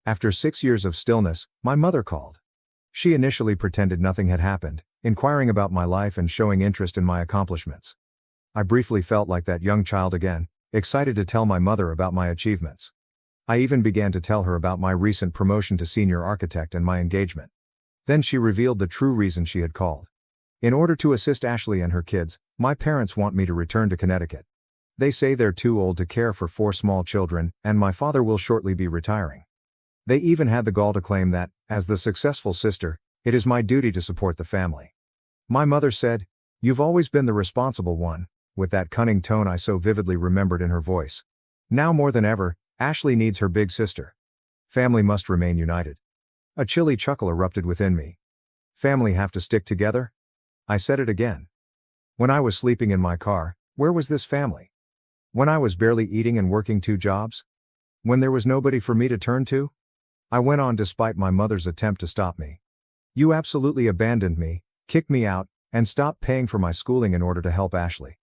After 6 years of stillness, my mother called. She initially pretended nothing had happened, inquiring about my life and showing interest in my accomplishments. I briefly felt like that young child again, excited to tell my mother about my achievements. I even began to tell her about my recent promotion to senior architect and my engagement. Then she revealed the true reason she had called. In order to assist Ashley and her kids, my parents want me to return to Connecticut. They say they're too old to care for 4 small children, and my father will shortly be retiring. They even had the gall to claim that, as the successful sister, it is my duty to support the family. My mother said, "You've always been the responsible one," with that cunning tone I so vividly remembered in her voice. Now more than ever, Ashley needs her big sister. Family must remain united. A chilly chuckle erupted within me. Family have to stick together? I said it again. When I was sleeping in my car, where was this family? When I was barely eating and working 2 jobs? When there was nobody for me to turn to? I went on despite my mother's attempt to stop me. You absolutely abandoned me, kicked me out, and stopped paying for my schooling in order to help Ashley.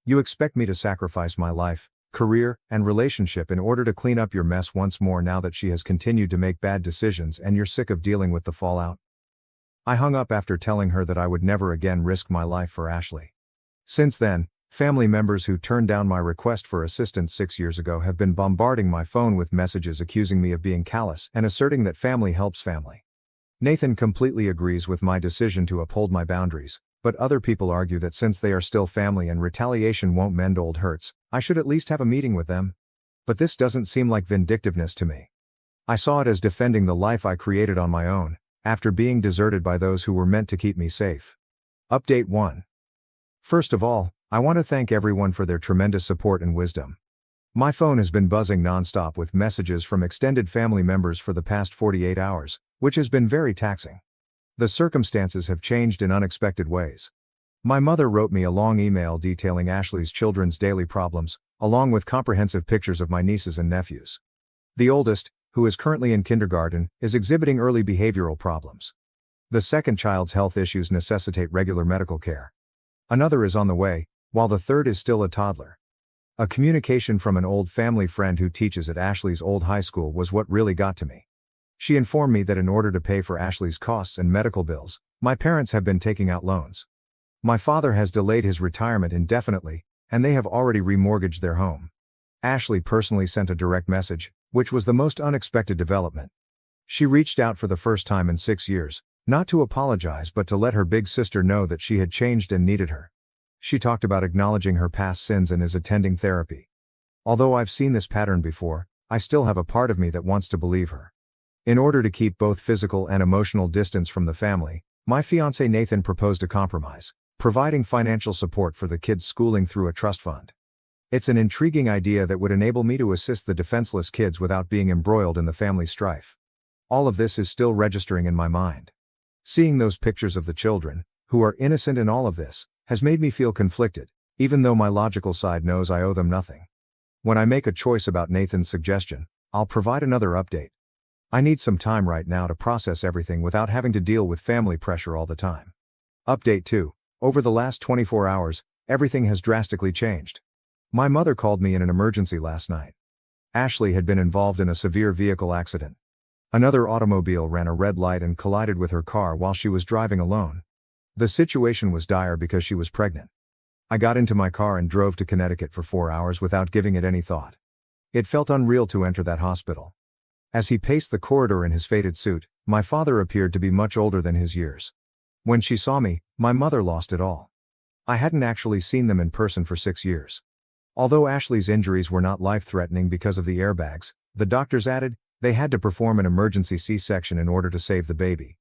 You expect me to sacrifice my life, career, and relationship in order to clean up your mess once more now that she has continued to make bad decisions and you're sick of dealing with the fallout? I hung up after telling her that I would never again risk my life for Ashley. Since then, family members who turned down my request for assistance 6 years ago have been bombarding my phone with messages accusing me of being callous and asserting that family helps family. Nathan completely agrees with my decision to uphold my boundaries, but other people argue that since they are still family and retaliation won't mend old hurts, I should at least have a meeting with them. But this doesn't seem like vindictiveness to me. I saw it as defending the life I created on my own, after being deserted by those who were meant to keep me safe. Update 1. First of all, I want to thank everyone for their tremendous support and wisdom. My phone has been buzzing nonstop with messages from extended family members for the past 48 hours, which has been very taxing. The circumstances have changed in unexpected ways. My mother wrote me a long email detailing Ashley's children's daily problems, along with comprehensive pictures of my nieces and nephews. The oldest, who is currently in kindergarten, is exhibiting early behavioral problems. The second child's health issues necessitate regular medical care. Another is on the way, while the third is still a toddler. A communication from an old family friend who teaches at Ashley's old high school was what really got to me. She informed me that in order to pay for Ashley's costs and medical bills, my parents have been taking out loans. My father has delayed his retirement indefinitely, and they have already remortgaged their home. Ashley personally sent a direct message, which was the most unexpected development. She reached out for the first time in 6 years, not to apologize but to let her big sister know that she had changed and needed her. She talked about acknowledging her past sins and is attending therapy. Although I've seen this pattern before, I still have a part of me that wants to believe her. In order to keep both physical and emotional distance from the family, my fiancé Nathan proposed a compromise, providing financial support for the kids' schooling through a trust fund. It's an intriguing idea that would enable me to assist the defenseless kids without being embroiled in the family strife. All of this is still registering in my mind. Seeing those pictures of the children, who are innocent in all of this, has made me feel conflicted, even though my logical side knows I owe them nothing. When I make a choice about Nathan's suggestion, I'll provide another update. I need some time right now to process everything without having to deal with family pressure all the time. Update 2. Over the last 24 hours, everything has drastically changed. My mother called me in an emergency last night. Ashley had been involved in a severe vehicle accident. Another automobile ran a red light and collided with her car while she was driving alone. The situation was dire because she was pregnant. I got into my car and drove to Connecticut for 4 hours without giving it any thought. It felt unreal to enter that hospital. As he paced the corridor in his faded suit, my father appeared to be much older than his years. When she saw me, my mother lost it all. I hadn't actually seen them in person for 6 years. Although Ashley's injuries were not life-threatening because of the airbags, the doctors added, They had to perform an emergency C-section in order to save the baby.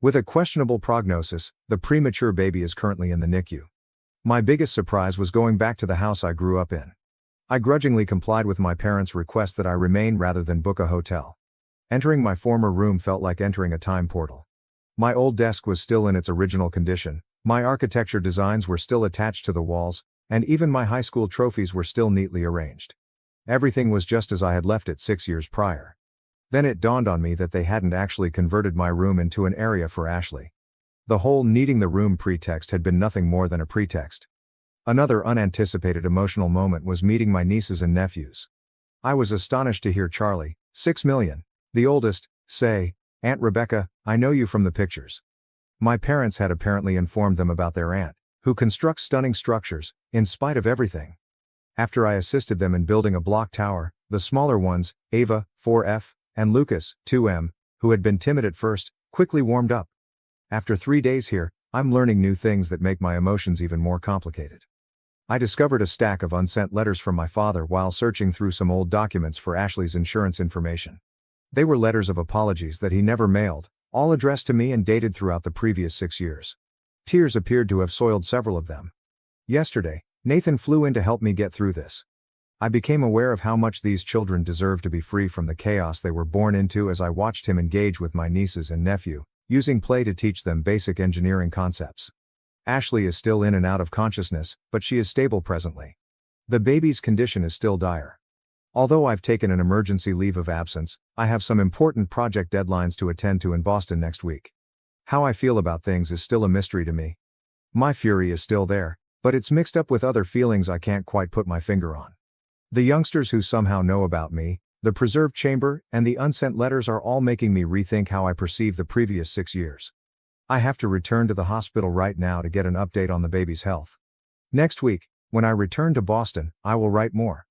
With a questionable prognosis, the premature baby is currently in the NICU. My biggest surprise was going back to the house I grew up in. I grudgingly complied with my parents' request that I remain rather than book a hotel. Entering my former room felt like entering a time portal. My old desk was still in its original condition, my architecture designs were still attached to the walls, and even my high school trophies were still neatly arranged. Everything was just as I had left it 6 years prior. Then it dawned on me that they hadn't actually converted my room into an area for Ashley. The whole needing the room pretext had been nothing more than a pretext. Another unanticipated emotional moment was meeting my nieces and nephews. I was astonished to hear Charlie, 6 million, the oldest, say, "Aunt Rebecca, I know you from the pictures." My parents had apparently informed them about their aunt, who constructs stunning structures, in spite of everything. After I assisted them in building a block tower, the smaller ones, Ava, 4F, and Lucas, 2M, who had been timid at first, quickly warmed up. After 3 days here, I'm learning new things that make my emotions even more complicated. I discovered a stack of unsent letters from my father while searching through some old documents for Ashley's insurance information. They were letters of apologies that he never mailed, all addressed to me and dated throughout the previous 6 years. Tears appeared to have soiled several of them. Yesterday, Nathan flew in to help me get through this. I became aware of how much these children deserve to be free from the chaos they were born into as I watched him engage with my nieces and nephew, using play to teach them basic engineering concepts. Ashley is still in and out of consciousness, but she is stable presently. The baby's condition is still dire. Although I've taken an emergency leave of absence, I have some important project deadlines to attend to in Boston next week. How I feel about things is still a mystery to me. My fury is still there, but it's mixed up with other feelings I can't quite put my finger on. The youngsters who somehow know about me, the preserved chamber, and the unsent letters are all making me rethink how I perceive the previous 6 years. I have to return to the hospital right now to get an update on the baby's health. Next week, when I return to Boston, I will write more.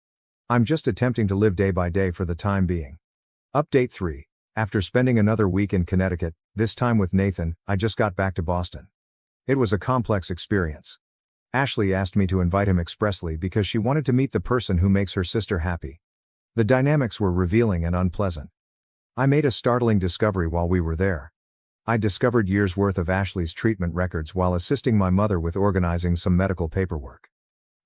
I'm just attempting to live day by day for the time being. Update 3. After spending another week in Connecticut, this time with Nathan, I just got back to Boston. It was a complex experience. Ashley asked me to invite him expressly because she wanted to meet the person who makes her sister happy. The dynamics were revealing and unpleasant. I made a startling discovery while we were there. I discovered years' worth of Ashley's treatment records while assisting my mother with organizing some medical paperwork.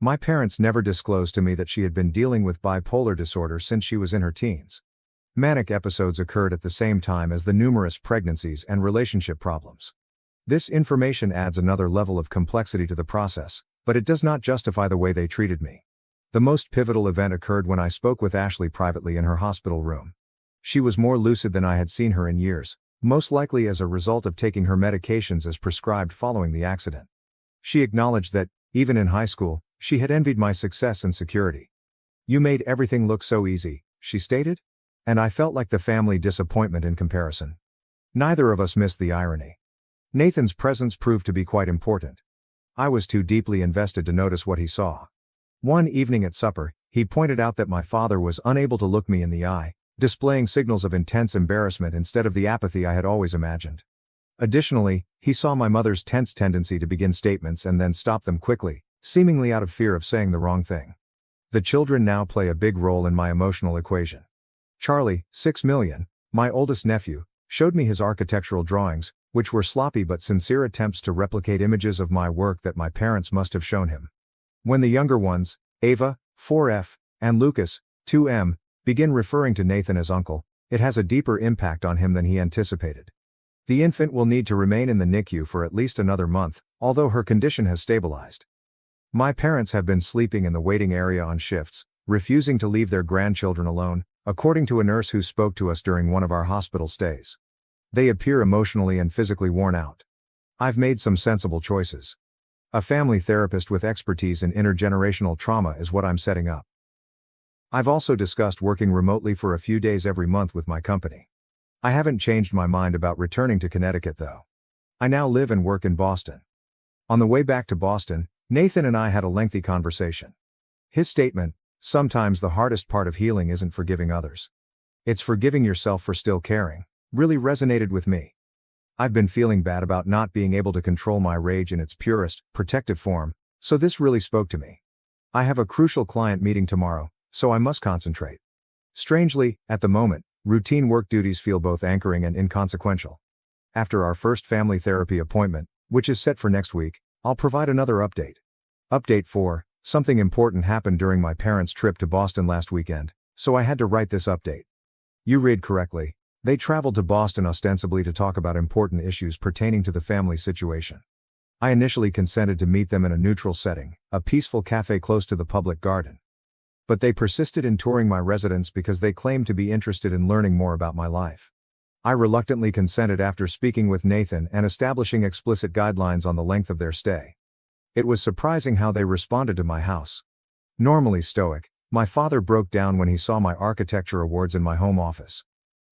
My parents never disclosed to me that she had been dealing with bipolar disorder since she was in her teens. Manic episodes occurred at the same time as the numerous pregnancies and relationship problems. This information adds another level of complexity to the process, but it does not justify the way they treated me. The most pivotal event occurred when I spoke with Ashley privately in her hospital room. She was more lucid than I had seen her in years, most likely as a result of taking her medications as prescribed following the accident. She acknowledged that, even in high school, she had envied my success and security. "You made everything look so easy," she stated. And I felt like the family disappointment in comparison. Neither of us missed the irony. Nathan's presence proved to be quite important. I was too deeply invested to notice what he saw. One evening at supper, he pointed out that my father was unable to look me in the eye, displaying signals of intense embarrassment instead of the apathy I had always imagined. Additionally, he saw my mother's tense tendency to begin statements and then stop them quickly, seemingly out of fear of saying the wrong thing. The children now play a big role in my emotional equation. Charlie, 6 million, my oldest nephew, showed me his architectural drawings, which were sloppy but sincere attempts to replicate images of my work that my parents must have shown him. When the younger ones, Ava, 4F, and Lucas, 2M, begin referring to Nathan as uncle, it has a deeper impact on him than he anticipated. The infant will need to remain in the NICU for at least another month, although her condition has stabilized. My parents have been sleeping in the waiting area on shifts, refusing to leave their grandchildren alone, according to a nurse who spoke to us during one of our hospital stays. They appear emotionally and physically worn out. I've made some sensible choices. A family therapist with expertise in intergenerational trauma is what I'm setting up. I've also discussed working remotely for a few days every month with my company. I haven't changed my mind about returning to Connecticut though. I now live and work in Boston. On the way back to Boston, Nathan and I had a lengthy conversation. His statement, "Sometimes the hardest part of healing isn't forgiving others. It's forgiving yourself for still caring," really resonated with me. I've been feeling bad about not being able to control my rage in its purest, protective form, so this really spoke to me. I have a crucial client meeting tomorrow, so I must concentrate. Strangely, at the moment, Routine work duties feel both anchoring and inconsequential. After our first family therapy appointment, which is set for next week, I'll provide another update. Update 4. Something important happened during my parents' trip to Boston last weekend, so I had to write this update. You read correctly. They traveled to Boston ostensibly to talk about important issues pertaining to the family situation. I initially consented to meet them in a neutral setting, a peaceful cafe close to the public garden. But they persisted in touring my residence because they claimed to be interested in learning more about my life. I reluctantly consented after speaking with Nathan and establishing explicit guidelines on the length of their stay. It was surprising how they responded to my house. Normally stoic, my father broke down when he saw my architecture awards in my home office.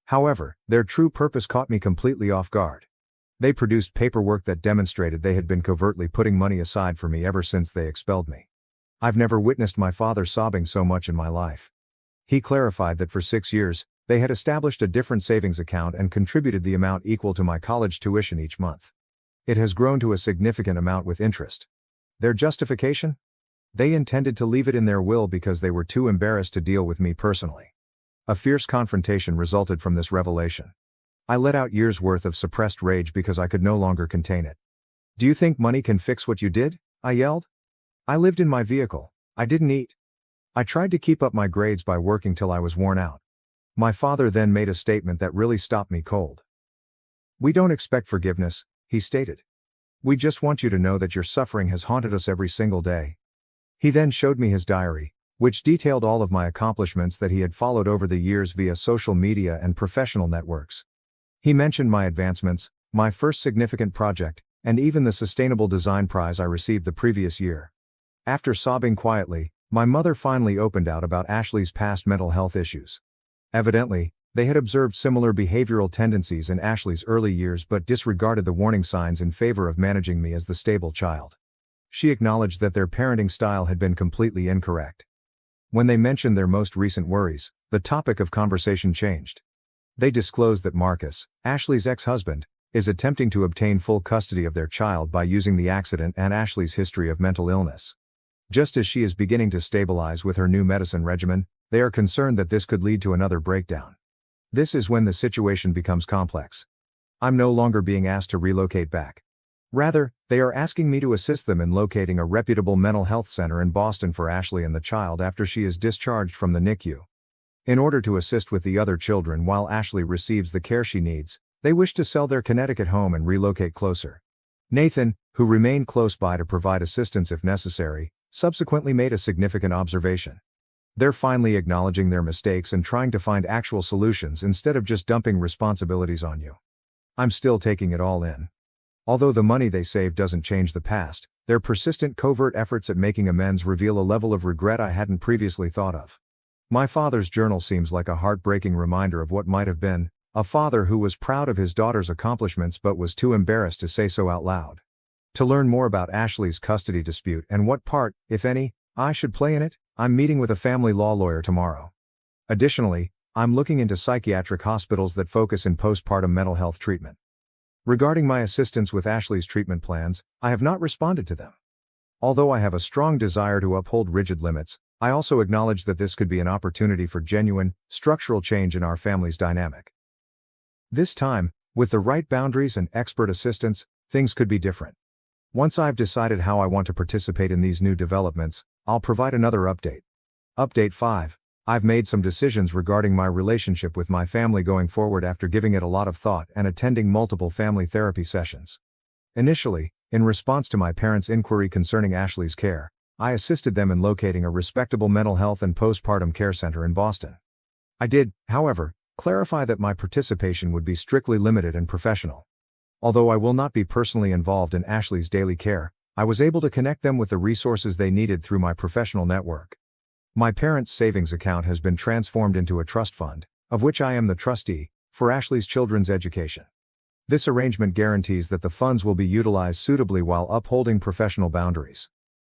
However, their true purpose caught me completely off guard. They produced paperwork that demonstrated they had been covertly putting money aside for me ever since they expelled me. I've never witnessed my father sobbing so much in my life. He clarified that for 6 years, they had established a different savings account and contributed the amount equal to my college tuition each month. It has grown to a significant amount with interest. Their justification? They intended to leave it in their will because they were too embarrassed to deal with me personally. A fierce confrontation resulted from this revelation. I let out years' worth of suppressed rage because I could no longer contain it. "Do you think money can fix what you did?" I yelled. I lived in my vehicle. I didn't eat. I tried to keep up my grades by working till I was worn out. My father then made a statement that really stopped me cold. "We don't expect forgiveness," he stated. "We just want you to know that your suffering has haunted us every single day." He then showed me his diary, which detailed all of my accomplishments that he had followed over the years via social media and professional networks. He mentioned my advancements, my first significant project, and even the Sustainable Design Prize I received the previous year. After sobbing quietly, my mother finally opened out about Ashley's past mental health issues. Evidently, they had observed similar behavioral tendencies in Ashley's early years but disregarded the warning signs in favor of managing me as the stable child. She acknowledged that their parenting style had been completely incorrect. When they mentioned their most recent worries, the topic of conversation changed. They disclosed that Marcus, Ashley's ex-husband, is attempting to obtain full custody of their child by using the accident and Ashley's history of mental illness. Just as she is beginning to stabilize with her new medicine regimen, they are concerned that this could lead to another breakdown. This is when the situation becomes complex. I'm no longer being asked to relocate back. Rather, they are asking me to assist them in locating a reputable mental health center in Boston for Ashley and the child after she is discharged from the NICU. In order to assist with the other children while Ashley receives the care she needs, they wish to sell their Connecticut home and relocate closer. Nathan, who remained close by to provide assistance if necessary, subsequently made a significant observation. They're finally acknowledging their mistakes and trying to find actual solutions instead of just dumping responsibilities on you. I'm still taking it all in. Although the money they save doesn't change the past, their persistent covert efforts at making amends reveal a level of regret I hadn't previously thought of. My father's journal seems like a heartbreaking reminder of what might have been, a father who was proud of his daughter's accomplishments but was too embarrassed to say so out loud. To learn more about Ashley's custody dispute and what part, if any, I should play in it, I'm meeting with a family law lawyer tomorrow. Additionally, I'm looking into psychiatric hospitals that focus in postpartum mental health treatment. Regarding my assistance with Ashley's treatment plans, I have not responded to them. Although I have a strong desire to uphold rigid limits, I also acknowledge that this could be an opportunity for genuine, structural change in our family's dynamic. This time, with the right boundaries and expert assistance, things could be different. Once I've decided how I want to participate in these new developments, I'll provide another update. Update 5. I've made some decisions regarding my relationship with my family going forward after giving it a lot of thought and attending multiple family therapy sessions. Initially, in response to my parents' inquiry concerning Ashley's care, I assisted them in locating a respectable mental health and postpartum care center in Boston. I did, however, clarify that my participation would be strictly limited and professional. Although I will not be personally involved in Ashley's daily care, I was able to connect them with the resources they needed through my professional network. My parents' savings account has been transformed into a trust fund, of which I am the trustee, for Ashley's children's education. This arrangement guarantees that the funds will be utilized suitably while upholding professional boundaries.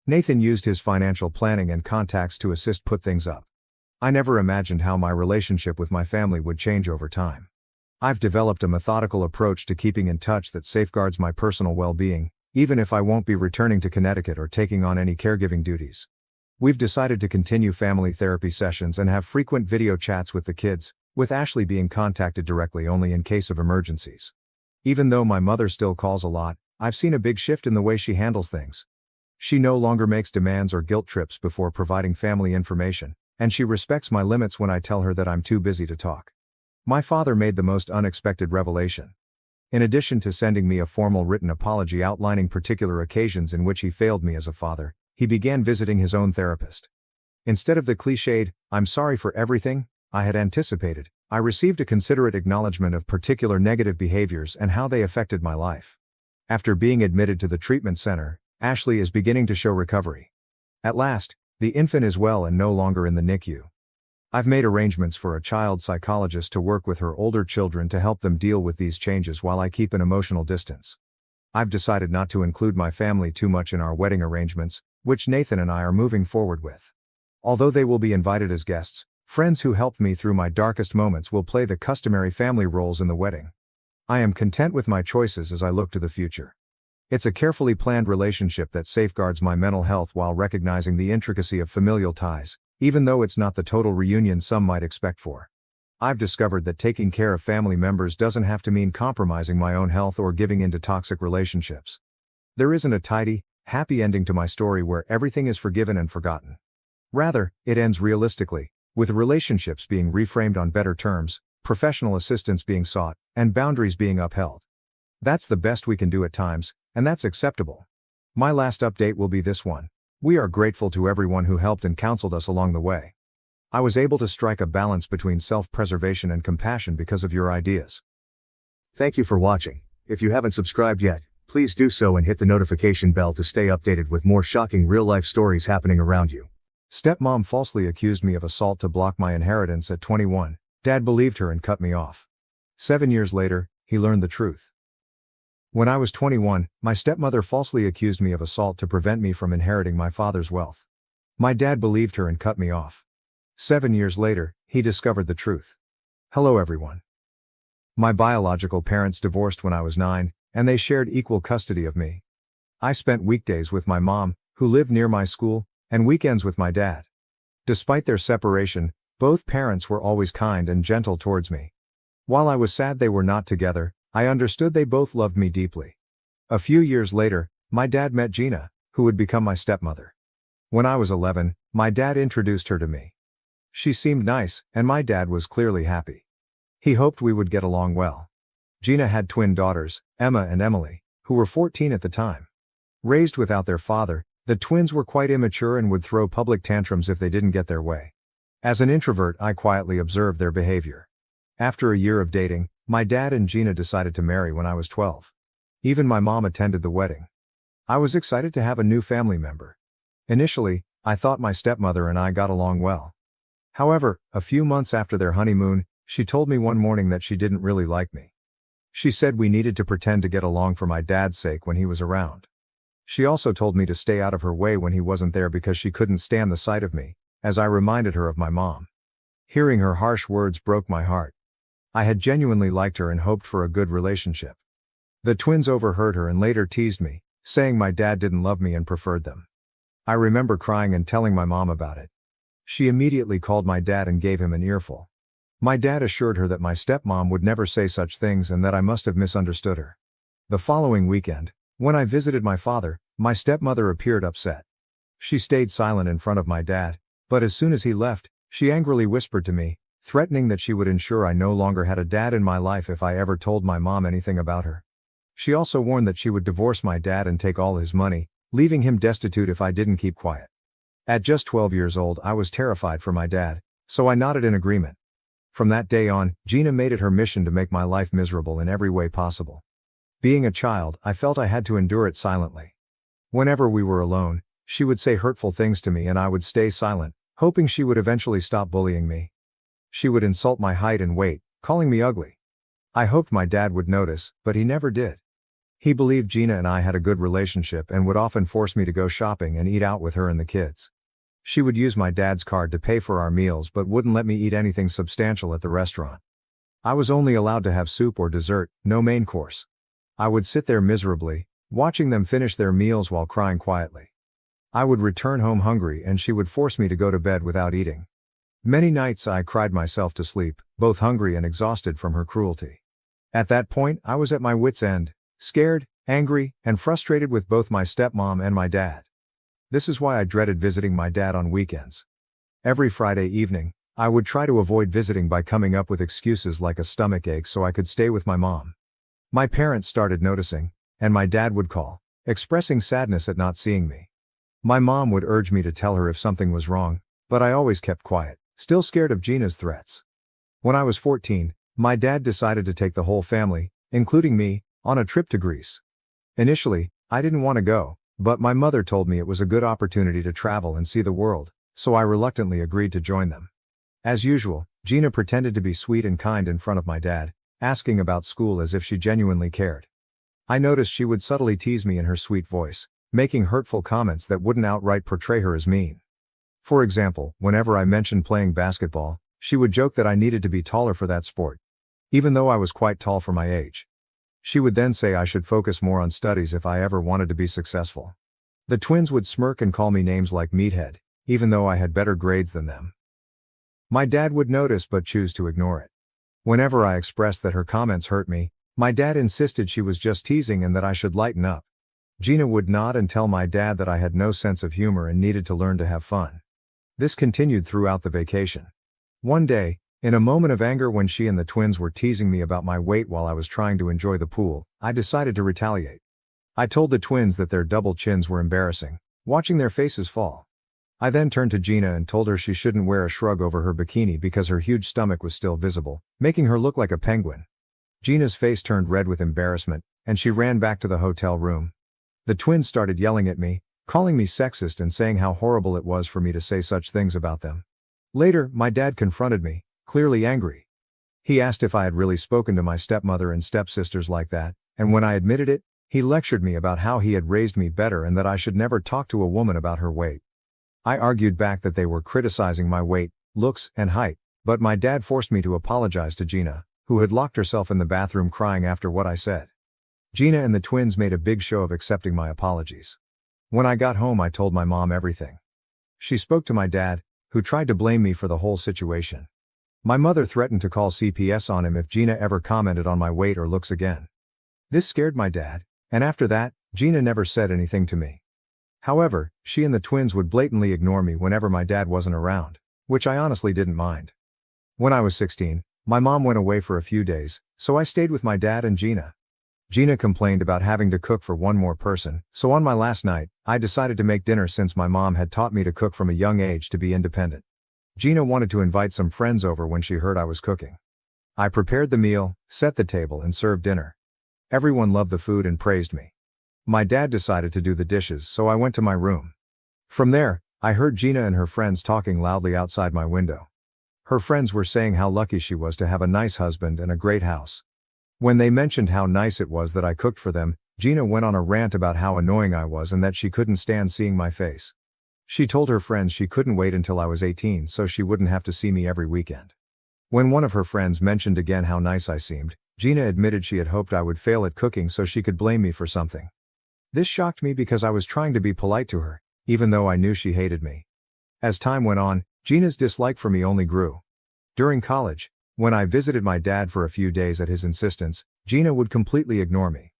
Nathan used his financial planning and contacts to assist put things up. I never imagined how my relationship with my family would change over time. I've developed a methodical approach to keeping in touch that safeguards my personal well-being, even if I won't be returning to Connecticut or taking on any caregiving duties. We've decided to continue family therapy sessions and have frequent video chats with the kids, with Ashley being contacted directly only in case of emergencies. Even though my mother still calls a lot, I've seen a big shift in the way she handles things. She no longer makes demands or guilt trips before providing family information, and she respects my limits when I tell her that I'm too busy to talk. My father made the most unexpected revelation. In addition to sending me a formal written apology outlining particular occasions in which he failed me as a father, he began visiting his own therapist. Instead of the cliched, "I'm sorry for everything," I had anticipated, I received a considerate acknowledgement of particular negative behaviors and how they affected my life. After being admitted to the treatment center, Ashley is beginning to show recovery. At last, the infant is well and no longer in the NICU. I've made arrangements for a child psychologist to work with her older children to help them deal with these changes while I keep an emotional distance. I've decided not to include my family too much in our wedding arrangements, which Nathan and I are moving forward with. Although they will be invited as guests, friends who helped me through my darkest moments will play the customary family roles in the wedding. I am content with my choices as I look to the future. It's a carefully planned relationship that safeguards my mental health while recognizing the intricacy of familial ties, even though it's not the total reunion some might expect for. I've discovered that taking care of family members doesn't have to mean compromising my own health or giving in to toxic relationships. There isn't a tidy, happy ending to my story where everything is forgiven and forgotten. Rather, it ends realistically, with relationships being reframed on better terms, professional assistance being sought, and boundaries being upheld. That's the best we can do at times, and that's acceptable. My last update will be this one. We are grateful to everyone who helped and counseled us along the way. I was able to strike a balance between self-preservation and compassion because of your ideas. Thank you for watching. If you haven't subscribed yet, please do so and hit the notification bell to stay updated with more shocking real-life stories happening around you. Stepmom falsely accused me of assault to block my inheritance at 21. Dad believed her and cut me off. 7 years later, he learned the truth. When I was 21, my stepmother falsely accused me of assault to prevent me from inheriting my father's wealth. My dad believed her and cut me off. 7 years later, he discovered the truth. Hello everyone. My biological parents divorced when I was 9, and they shared equal custody of me. I spent weekdays with my mom, who lived near my school, and weekends with my dad. Despite their separation, both parents were always kind and gentle towards me. While I was sad they were not together, I understood they both loved me deeply. A few years later, my dad met Gina, who would become my stepmother. When I was 11, my dad introduced her to me. She seemed nice, and my dad was clearly happy. He hoped we would get along well. Gina had twin daughters, Emma and Emily, who were 14 at the time. Raised without their father, the twins were quite immature and would throw public tantrums if they didn't get their way. As an introvert, I quietly observed their behavior. After a year of dating, my dad and Gina decided to marry when I was 12. Even my mom attended the wedding. I was excited to have a new family member. Initially, I thought my stepmother and I got along well. However, a few months after their honeymoon, she told me one morning that she didn't really like me. She said we needed to pretend to get along for my dad's sake when he was around. She also told me to stay out of her way when he wasn't there because she couldn't stand the sight of me, as I reminded her of my mom. Hearing her harsh words broke my heart. I had genuinely liked her and hoped for a good relationship. The twins overheard her and later teased me, saying my dad didn't love me and preferred them. I remember crying and telling my mom about it. She immediately called my dad and gave him an earful. My dad assured her that my stepmom would never say such things and that I must have misunderstood her. The following weekend, when I visited my father, my stepmother appeared upset. She stayed silent in front of my dad, but as soon as he left, she angrily whispered to me, threatening that she would ensure I no longer had a dad in my life if I ever told my mom anything about her. She also warned that she would divorce my dad and take all his money, leaving him destitute if I didn't keep quiet. At just 12 years old, I was terrified for my dad, so I nodded in agreement. From that day on, Gina made it her mission to make my life miserable in every way possible. Being a child, I felt I had to endure it silently. Whenever we were alone, she would say hurtful things to me and I would stay silent, hoping she would eventually stop bullying me. She would insult my height and weight, calling me ugly. I hoped my dad would notice, but he never did. He believed Gina and I had a good relationship and would often force me to go shopping and eat out with her and the kids. She would use my dad's card to pay for our meals but wouldn't let me eat anything substantial at the restaurant. I was only allowed to have soup or dessert, no main course. I would sit there miserably, watching them finish their meals while crying quietly. I would return home hungry and she would force me to go to bed without eating. Many nights I cried myself to sleep, both hungry and exhausted from her cruelty. At that point, I was at my wits' end, scared, angry, and frustrated with both my stepmom and my dad. This is why I dreaded visiting my dad on weekends. Every Friday evening, I would try to avoid visiting by coming up with excuses like a stomach ache so I could stay with my mom. My parents started noticing, and my dad would call, expressing sadness at not seeing me. My mom would urge me to tell her if something was wrong, but I always kept quiet, still scared of Gina's threats. When I was 14, my dad decided to take the whole family, including me, on a trip to Greece. Initially, I didn't want to go, but my mother told me it was a good opportunity to travel and see the world, so I reluctantly agreed to join them. As usual, Gina pretended to be sweet and kind in front of my dad, asking about school as if she genuinely cared. I noticed she would subtly tease me in her sweet voice, making hurtful comments that wouldn't outright portray her as mean. For example, whenever I mentioned playing basketball, she would joke that I needed to be taller for that sport, even though I was quite tall for my age. She would then say I should focus more on studies if I ever wanted to be successful. The twins would smirk and call me names like meathead, even though I had better grades than them. My dad would notice but choose to ignore it. Whenever I expressed that her comments hurt me, my dad insisted she was just teasing and that I should lighten up. Gina would nod and tell my dad that I had no sense of humor and needed to learn to have fun. This continued throughout the vacation. One day, in a moment of anger when she and the twins were teasing me about my weight while I was trying to enjoy the pool, I decided to retaliate. I told the twins that their double chins were embarrassing, watching their faces fall. I then turned to Gina and told her she shouldn't wear a shrug over her bikini because her huge stomach was still visible, making her look like a penguin. Gina's face turned red with embarrassment, and she ran back to the hotel room. The twins started yelling at me, calling me sexist and saying how horrible it was for me to say such things about them. Later, my dad confronted me, clearly angry. He asked if I had really spoken to my stepmother and stepsisters like that, and when I admitted it, he lectured me about how he had raised me better and that I should never talk to a woman about her weight. I argued back that they were criticizing my weight, looks, and height, but my dad forced me to apologize to Gina, who had locked herself in the bathroom crying after what I said. Gina and the twins made a big show of accepting my apologies. When I got home, I told my mom everything. She spoke to my dad, who tried to blame me for the whole situation. My mother threatened to call CPS on him if Gina ever commented on my weight or looks again. This scared my dad, and after that, Gina never said anything to me. However, she and the twins would blatantly ignore me whenever my dad wasn't around, which I honestly didn't mind. When I was 16, my mom went away for a few days, so I stayed with my dad and Gina. Gina complained about having to cook for one more person, so on my last night, I decided to make dinner since my mom had taught me to cook from a young age to be independent. Gina wanted to invite some friends over when she heard I was cooking. I prepared the meal, set the table, and served dinner. Everyone loved the food and praised me. My dad decided to do the dishes, so I went to my room. From there, I heard Gina and her friends talking loudly outside my window. Her friends were saying how lucky she was to have a nice husband and a great house. When they mentioned how nice it was that I cooked for them, Gina went on a rant about how annoying I was and that she couldn't stand seeing my face. She told her friends she couldn't wait until I was 18 so she wouldn't have to see me every weekend. When one of her friends mentioned again how nice I seemed, Gina admitted she had hoped I would fail at cooking so she could blame me for something. This shocked me because I was trying to be polite to her, even though I knew she hated me. As time went on, Gina's dislike for me only grew. During college, when I visited my dad for a few days at his insistence, Gina would completely ignore me.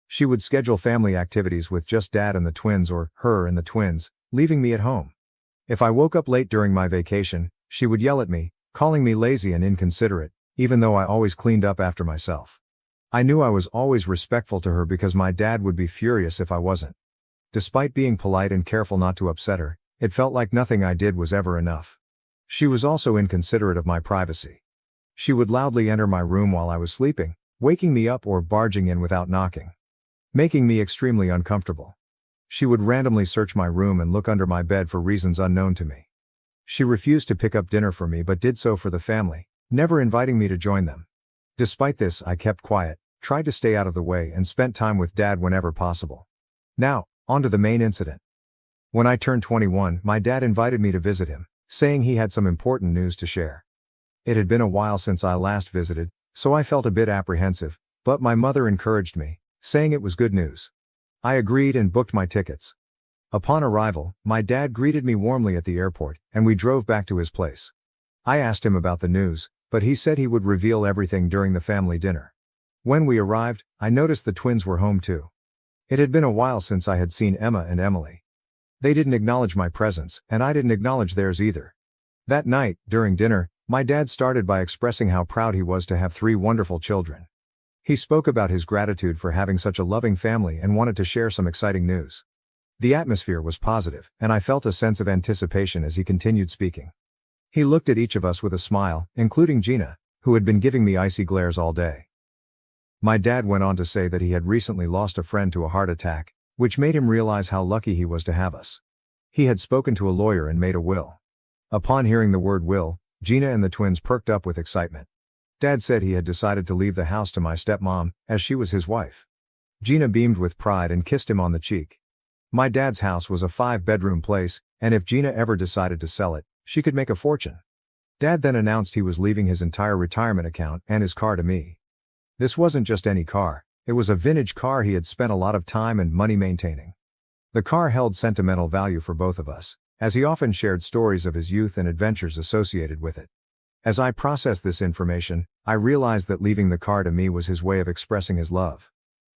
She would schedule family activities with just dad and the twins or her and the twins, leaving me at home. If I woke up late during my vacation, she would yell at me, calling me lazy and inconsiderate, even though I always cleaned up after myself. I knew I was always respectful to her because my dad would be furious if I wasn't. Despite being polite and careful not to upset her, it felt like nothing I did was ever enough. She was also inconsiderate of my privacy. She would loudly enter my room while I was sleeping, waking me up or barging in without knocking, making me extremely uncomfortable. She would randomly search my room and look under my bed for reasons unknown to me. She refused to pick up dinner for me but did so for the family, never inviting me to join them. Despite this, I kept quiet, tried to stay out of the way, and spent time with dad whenever possible. Now, on to the main incident. When I turned 21, my dad invited me to visit him, saying he had some important news to share. It had been a while since I last visited, so I felt a bit apprehensive, but my mother encouraged me, saying it was good news. I agreed and booked my tickets. Upon arrival, my dad greeted me warmly at the airport, and we drove back to his place. I asked him about the news, but he said he would reveal everything during the family dinner. When we arrived, I noticed the twins were home too. It had been a while since I had seen Emma and Emily. They didn't acknowledge my presence, and I didn't acknowledge theirs either. That night, during dinner, my dad started by expressing how proud he was to have 3 wonderful children. He spoke about his gratitude for having such a loving family and wanted to share some exciting news. The atmosphere was positive, and I felt a sense of anticipation as he continued speaking. He looked at each of us with a smile, including Gina, who had been giving me icy glares all day. My dad went on to say that he had recently lost a friend to a heart attack, which made him realize how lucky he was to have us. He had spoken to a lawyer and made a will. Upon hearing the word will, Gina and the twins perked up with excitement. Dad said he had decided to leave the house to my stepmom, as she was his wife. Gina beamed with pride and kissed him on the cheek. My dad's house was a 5-bedroom place, and if Gina ever decided to sell it, she could make a fortune. Dad then announced he was leaving his entire retirement account and his car to me. This wasn't just any car, it was a vintage car he had spent a lot of time and money maintaining. The car held sentimental value for both of us, as he often shared stories of his youth and adventures associated with it. As I processed this information, I realized that leaving the car to me was his way of expressing his love.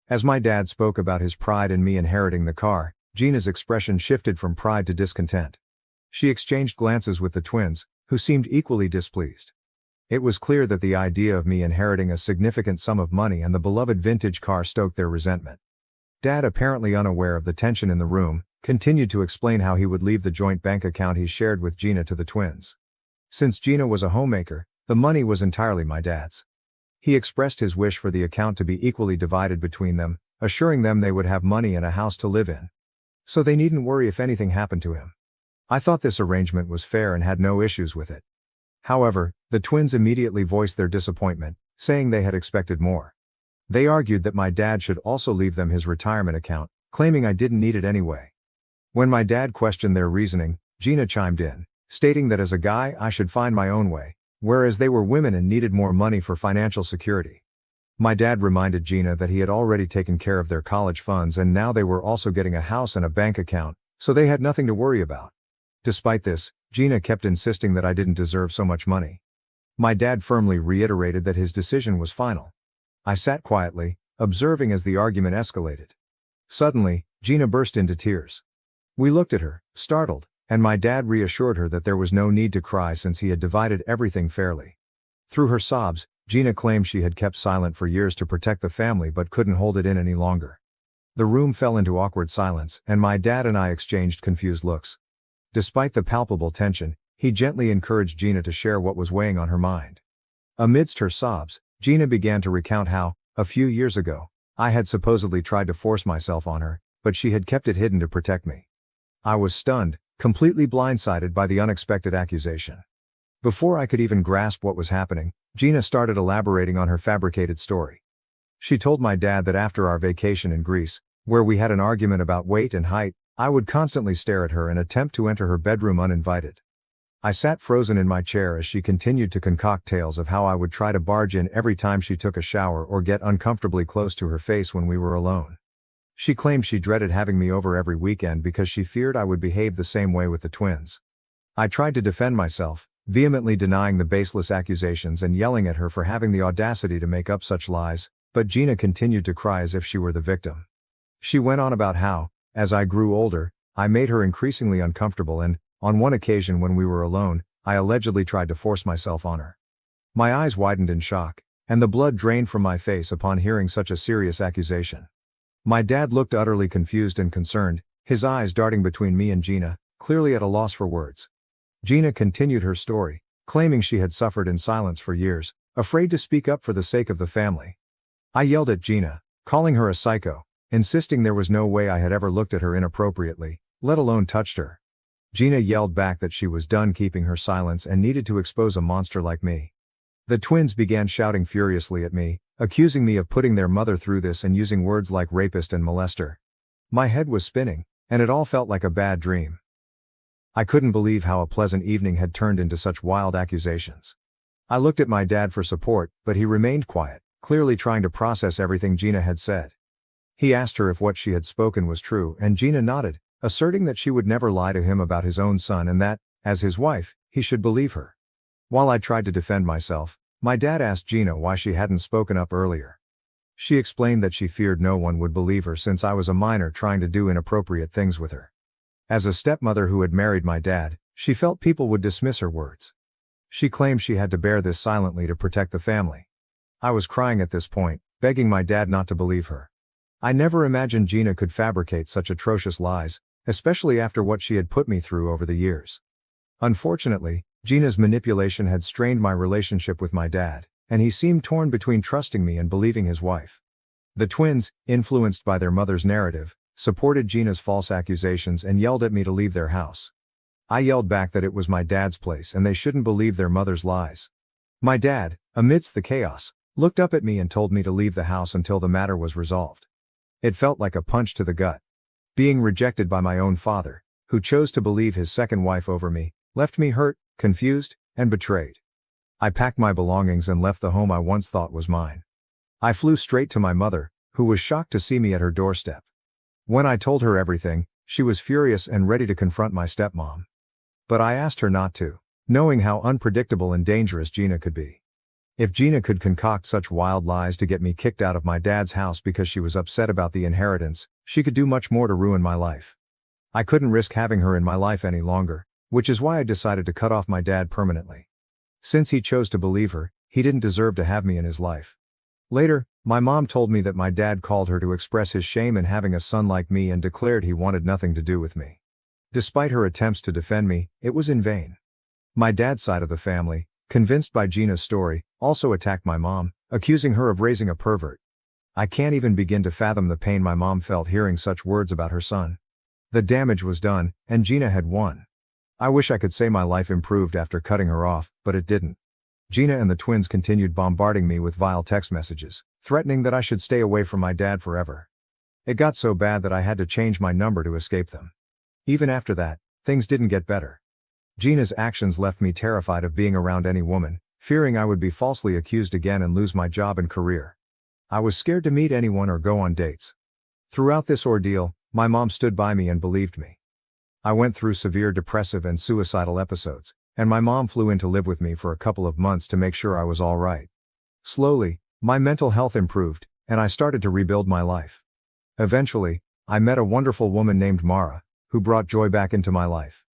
As my dad spoke about his pride in me inheriting the car, Gina's expression shifted from pride to discontent. She exchanged glances with the twins, who seemed equally displeased. It was clear that the idea of me inheriting a significant sum of money and the beloved vintage car stoked their resentment. Dad, apparently unaware of the tension in the room, continued to explain how he would leave the joint bank account he shared with Gina to the twins. Since Gina was a homemaker, the money was entirely my dad's. He expressed his wish for the account to be equally divided between them, assuring them they would have money and a house to live in. So they needn't worry if anything happened to him. I thought this arrangement was fair and had no issues with it. However, the twins immediately voiced their disappointment, saying they had expected more. They argued that my dad should also leave them his retirement account, claiming I didn't need it anyway. When my dad questioned their reasoning, Gina chimed in, stating that as a guy I should find my own way, whereas they were women and needed more money for financial security. My dad reminded Gina that he had already taken care of their college funds and now they were also getting a house and a bank account, so they had nothing to worry about. Despite this, Gina kept insisting that I didn't deserve so much money. My dad firmly reiterated that his decision was final. I sat quietly, observing as the argument escalated. Suddenly, Gina burst into tears. We looked at her, startled, and my dad reassured her that there was no need to cry since he had divided everything fairly. Through her sobs, Gina claimed she had kept silent for years to protect the family but couldn't hold it in any longer. The room fell into awkward silence, and my dad and I exchanged confused looks. Despite the palpable tension, he gently encouraged Gina to share what was weighing on her mind. Amidst her sobs, Gina began to recount how, a few years ago, I had supposedly tried to force myself on her, but she had kept it hidden to protect me. I was stunned, completely blindsided by the unexpected accusation. Before I could even grasp what was happening, Gina started elaborating on her fabricated story. She told my dad that after our vacation in Greece, where we had an argument about weight and height, I would constantly stare at her and attempt to enter her bedroom uninvited. I sat frozen in my chair as she continued to concoct tales of how I would try to barge in every time she took a shower or get uncomfortably close to her face when we were alone. She claimed she dreaded having me over every weekend because she feared I would behave the same way with the twins. I tried to defend myself, vehemently denying the baseless accusations and yelling at her for having the audacity to make up such lies, but Gina continued to cry as if she were the victim. She went on about how, as I grew older, I made her increasingly uncomfortable and, on one occasion when we were alone, I allegedly tried to force myself on her. My eyes widened in shock, and the blood drained from my face upon hearing such a serious accusation. My dad looked utterly confused and concerned, his eyes darting between me and Gina, clearly at a loss for words. Gina continued her story, claiming she had suffered in silence for years, afraid to speak up for the sake of the family. I yelled at Gina, calling her a psycho, insisting there was no way I had ever looked at her inappropriately, let alone touched her. Gina yelled back that she was done keeping her silence and needed to expose a monster like me. The twins began shouting furiously at me, accusing me of putting their mother through this and using words like rapist and molester. My head was spinning, and it all felt like a bad dream. I couldn't believe how a pleasant evening had turned into such wild accusations. I looked at my dad for support, but he remained quiet, clearly trying to process everything Gina had said. He asked her if what she had spoken was true, and Gina nodded, asserting that she would never lie to him about his own son and that, as his wife, he should believe her. While I tried to defend myself, my dad asked Gina why she hadn't spoken up earlier. She explained that she feared no one would believe her since I was a minor trying to do inappropriate things with her. As a stepmother who had married my dad, she felt people would dismiss her words. She claimed she had to bear this silently to protect the family. I was crying at this point, begging my dad not to believe her. I never imagined Gina could fabricate such atrocious lies, especially after what she had put me through over the years. Unfortunately, Gina's manipulation had strained my relationship with my dad, and he seemed torn between trusting me and believing his wife. The twins, influenced by their mother's narrative, supported Gina's false accusations and yelled at me to leave their house. I yelled back that it was my dad's place and they shouldn't believe their mother's lies. My dad, amidst the chaos, looked up at me and told me to leave the house until the matter was resolved. It felt like a punch to the gut. Being rejected by my own father, who chose to believe his second wife over me, left me hurt, confused, and betrayed. I packed my belongings and left the home I once thought was mine. I flew straight to my mother, who was shocked to see me at her doorstep. When I told her everything, she was furious and ready to confront my stepmom. But I asked her not to, knowing how unpredictable and dangerous Gina could be. If Gina could concoct such wild lies to get me kicked out of my dad's house because she was upset about the inheritance, she could do much more to ruin my life. I couldn't risk having her in my life any longer, which is why I decided to cut off my dad permanently. Since he chose to believe her, he didn't deserve to have me in his life. Later, my mom told me that my dad called her to express his shame in having a son like me and declared he wanted nothing to do with me. Despite her attempts to defend me, it was in vain. My dad's side of the family, convinced by Gina's story, also attacked my mom, accusing her of raising a pervert. I can't even begin to fathom the pain my mom felt hearing such words about her son. The damage was done, and Gina had won. I wish I could say my life improved after cutting her off, but it didn't. Gina and the twins continued bombarding me with vile text messages, threatening that I should stay away from my dad forever. It got so bad that I had to change my number to escape them. Even after that, things didn't get better. Gina's actions left me terrified of being around any woman, fearing I would be falsely accused again and lose my job and career. I was scared to meet anyone or go on dates. Throughout this ordeal, my mom stood by me and believed me. I went through severe depressive and suicidal episodes, and my mom flew in to live with me for a couple of months to make sure I was all right. Slowly, my mental health improved, and I started to rebuild my life. Eventually, I met a wonderful woman named Mara, who brought joy back into my life.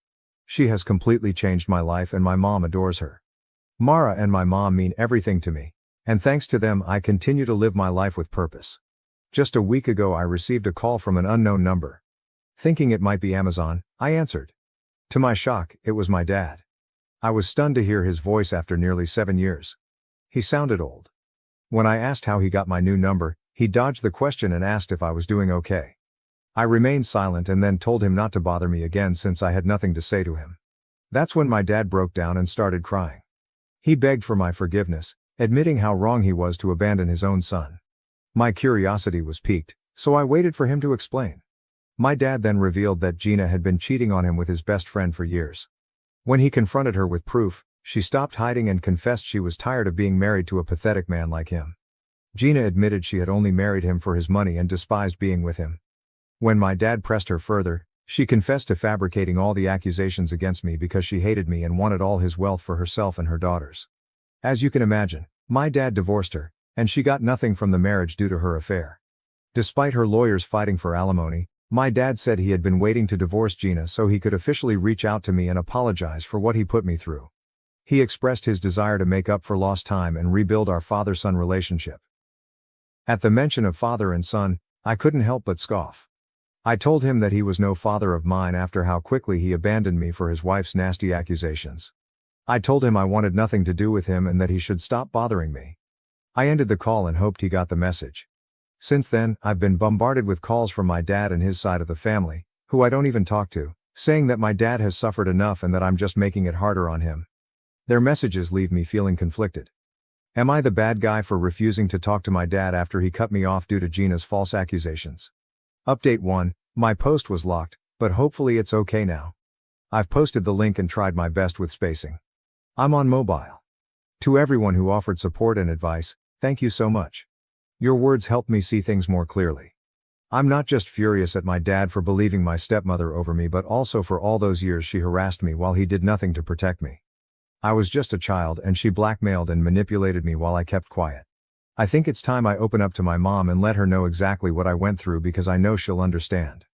She has completely changed my life and my mom adores her. Mara and my mom mean everything to me, and thanks to them I continue to live my life with purpose. Just a week ago I received a call from an unknown number. Thinking it might be Amazon, I answered. To my shock, it was my dad. I was stunned to hear his voice after nearly 7 years. He sounded old. When I asked how he got my new number, he dodged the question and asked if I was doing okay. I remained silent and then told him not to bother me again since I had nothing to say to him. That's when my dad broke down and started crying. He begged for my forgiveness, admitting how wrong he was to abandon his own son. My curiosity was piqued, so I waited for him to explain. My dad then revealed that Gina had been cheating on him with his best friend for years. When he confronted her with proof, she stopped hiding and confessed she was tired of being married to a pathetic man like him. Gina admitted she had only married him for his money and despised being with him. When my dad pressed her further, she confessed to fabricating all the accusations against me because she hated me and wanted all his wealth for herself and her daughters. As you can imagine, my dad divorced her, and she got nothing from the marriage due to her affair. Despite her lawyers fighting for alimony, my dad said he had been waiting to divorce Gina so he could officially reach out to me and apologize for what he put me through. He expressed his desire to make up for lost time and rebuild our father-son relationship. At the mention of father and son, I couldn't help but scoff. I told him that he was no father of mine after how quickly he abandoned me for his wife's nasty accusations. I told him I wanted nothing to do with him and that he should stop bothering me. I ended the call and hoped he got the message. Since then, I've been bombarded with calls from my dad and his side of the family, who I don't even talk to, saying that my dad has suffered enough and that I'm just making it harder on him. Their messages leave me feeling conflicted. Am I the bad guy for refusing to talk to my dad after he cut me off due to Gina's false accusations? Update 1, my post was locked, but hopefully it's okay now. I've posted the link and tried my best with spacing. I'm on mobile. To everyone who offered support and advice, thank you so much. Your words helped me see things more clearly. I'm not just furious at my dad for believing my stepmother over me but also for all those years she harassed me while he did nothing to protect me. I was just a child and she blackmailed and manipulated me while I kept quiet. I think it's time I open up to my mom and let her know exactly what I went through because I know she'll understand.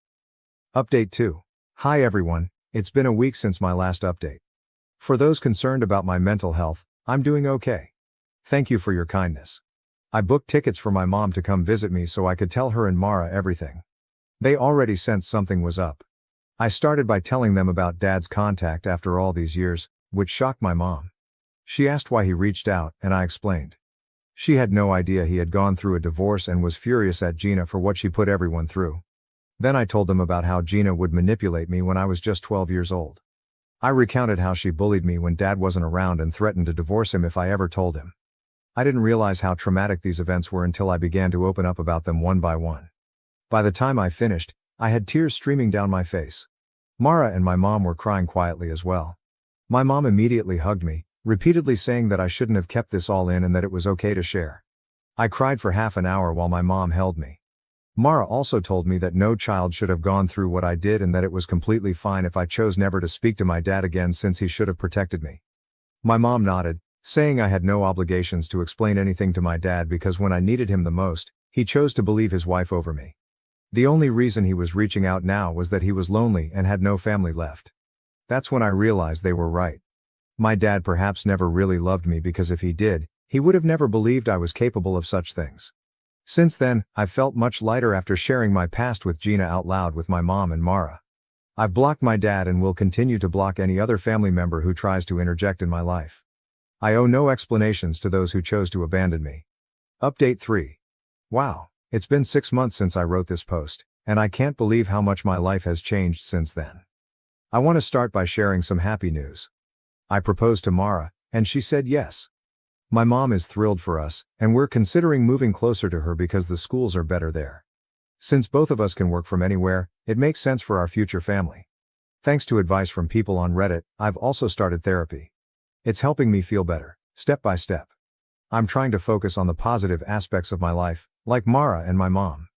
Update 2. Hi everyone, it's been a week since my last update. For those concerned about my mental health, I'm doing okay. Thank you for your kindness. I booked tickets for my mom to come visit me so I could tell her and Mara everything. They already sensed something was up. I started by telling them about Dad's contact after all these years, which shocked my mom. She asked why he reached out, and I explained. She had no idea he had gone through a divorce and was furious at Gina for what she put everyone through. Then I told them about how Gina would manipulate me when I was just 12 years old. I recounted how she bullied me when Dad wasn't around and threatened to divorce him if I ever told him. I didn't realize how traumatic these events were until I began to open up about them one by one. By the time I finished, I had tears streaming down my face. Mara and my mom were crying quietly as well. My mom immediately hugged me, repeatedly saying that I shouldn't have kept this all in and that it was okay to share. I cried for half an hour while my mom held me. Mara also told me that no child should have gone through what I did and that it was completely fine if I chose never to speak to my dad again since he should have protected me. My mom nodded, saying I had no obligations to explain anything to my dad because when I needed him the most, he chose to believe his wife over me. The only reason he was reaching out now was that he was lonely and had no family left. That's when I realized they were right. My dad perhaps never really loved me because if he did, he would have never believed I was capable of such things. Since then, I've felt much lighter after sharing my past with Gina out loud with my mom and Mara. I've blocked my dad and will continue to block any other family member who tries to interject in my life. I owe no explanations to those who chose to abandon me. Update 3. Wow, it's been 6 months since I wrote this post, and I can't believe how much my life has changed since then. I want to start by sharing some happy news. I proposed to Mara, and she said yes. My mom is thrilled for us, and we're considering moving closer to her because the schools are better there. Since both of us can work from anywhere, it makes sense for our future family. Thanks to advice from people on Reddit, I've also started therapy. It's helping me feel better, step by step. I'm trying to focus on the positive aspects of my life, like Mara and my mom.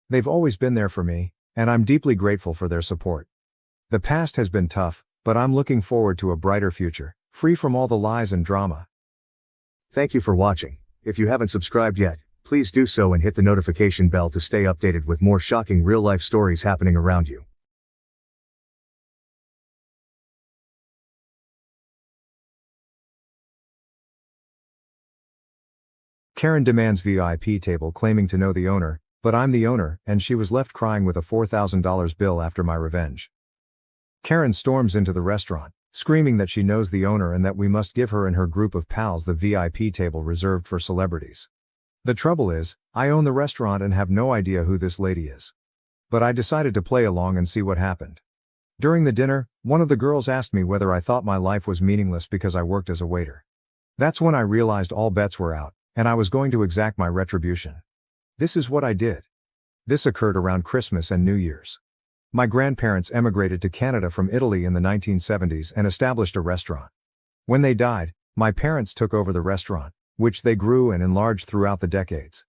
They've always been there for me, and I'm deeply grateful for their support. The past has been tough, but I'm looking forward to a brighter future, free from all the lies and drama. Thank you for watching. If you haven't subscribed yet, please do so and hit the notification bell to stay updated with more shocking real-life stories happening around you. Karen demands VIP table claiming to know the owner, but I'm the owner, and she was left crying with a $4,000 bill after my revenge. Karen storms into the restaurant, screaming that she knows the owner and that we must give her and her group of pals the VIP table reserved for celebrities. The trouble is, I own the restaurant and have no idea who this lady is. But I decided to play along and see what happened. During the dinner, one of the girls asked me whether I thought my life was meaningless because I worked as a waiter. That's when I realized all bets were out, and I was going to exact my retribution. This is what I did. This occurred around Christmas and New Year's. My grandparents emigrated to Canada from Italy in the 1970s and established a restaurant. When they died, my parents took over the restaurant, which they grew and enlarged throughout the decades.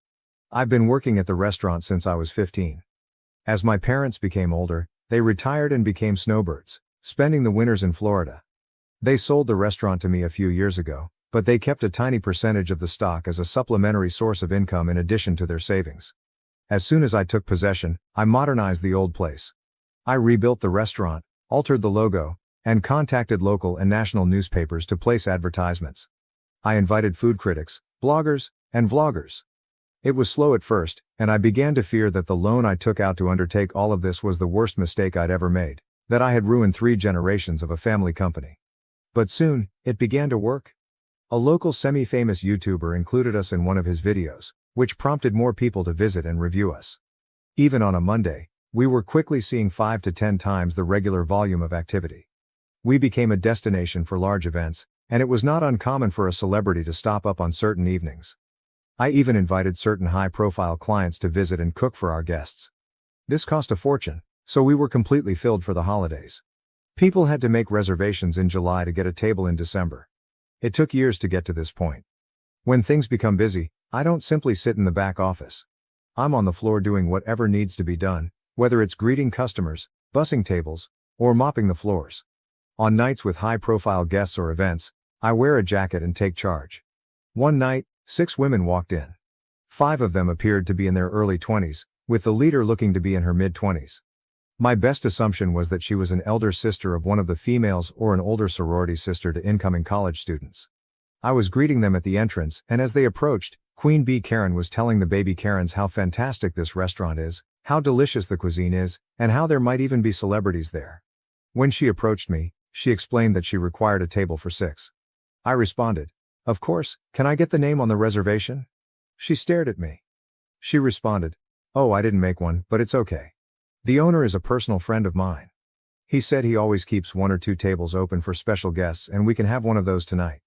I've been working at the restaurant since I was 15. As my parents became older, they retired and became snowbirds, spending the winters in Florida. They sold the restaurant to me a few years ago, but they kept a tiny percentage of the stock as a supplementary source of income in addition to their savings. As soon as I took possession, I modernized the old place. I rebuilt the restaurant, altered the logo, and contacted local and national newspapers to place advertisements. I invited food critics, bloggers, and vloggers. It was slow at first, and I began to fear that the loan I took out to undertake all of this was the worst mistake I'd ever made, that I had ruined 3 generations of a family company. But soon, it began to work. A local semi-famous YouTuber included us in one of his videos, which prompted more people to visit and review us. Even on a Monday, we were quickly seeing 5 to 10 times the regular volume of activity. We became a destination for large events, and it was not uncommon for a celebrity to stop up on certain evenings. I even invited certain high-profile clients to visit and cook for our guests. This cost a fortune, so we were completely filled for the holidays. People had to make reservations in July to get a table in December. It took years to get to this point. When things become busy, I don't simply sit in the back office. I'm on the floor doing whatever needs to be done, whether it's greeting customers, bussing tables, or mopping the floors. On nights with high-profile guests or events, I wear a jacket and take charge. One night, 6 women walked in. 5 of them appeared to be in their early 20s, with the leader looking to be in her mid-20s. My best assumption was that she was an elder sister of one of the females or an older sorority sister to incoming college students. I was greeting them at the entrance, and as they approached, Queen Bee Karen was telling the baby Karens how fantastic this restaurant is, how delicious the cuisine is, and how there might even be celebrities there. When she approached me, she explained that she required a table for 6. I responded, "Of course, can I get the name on the reservation?" She stared at me. She responded, "Oh, I didn't make one, but it's okay. The owner is a personal friend of mine. He said he always keeps 1 or 2 tables open for special guests and we can have one of those tonight."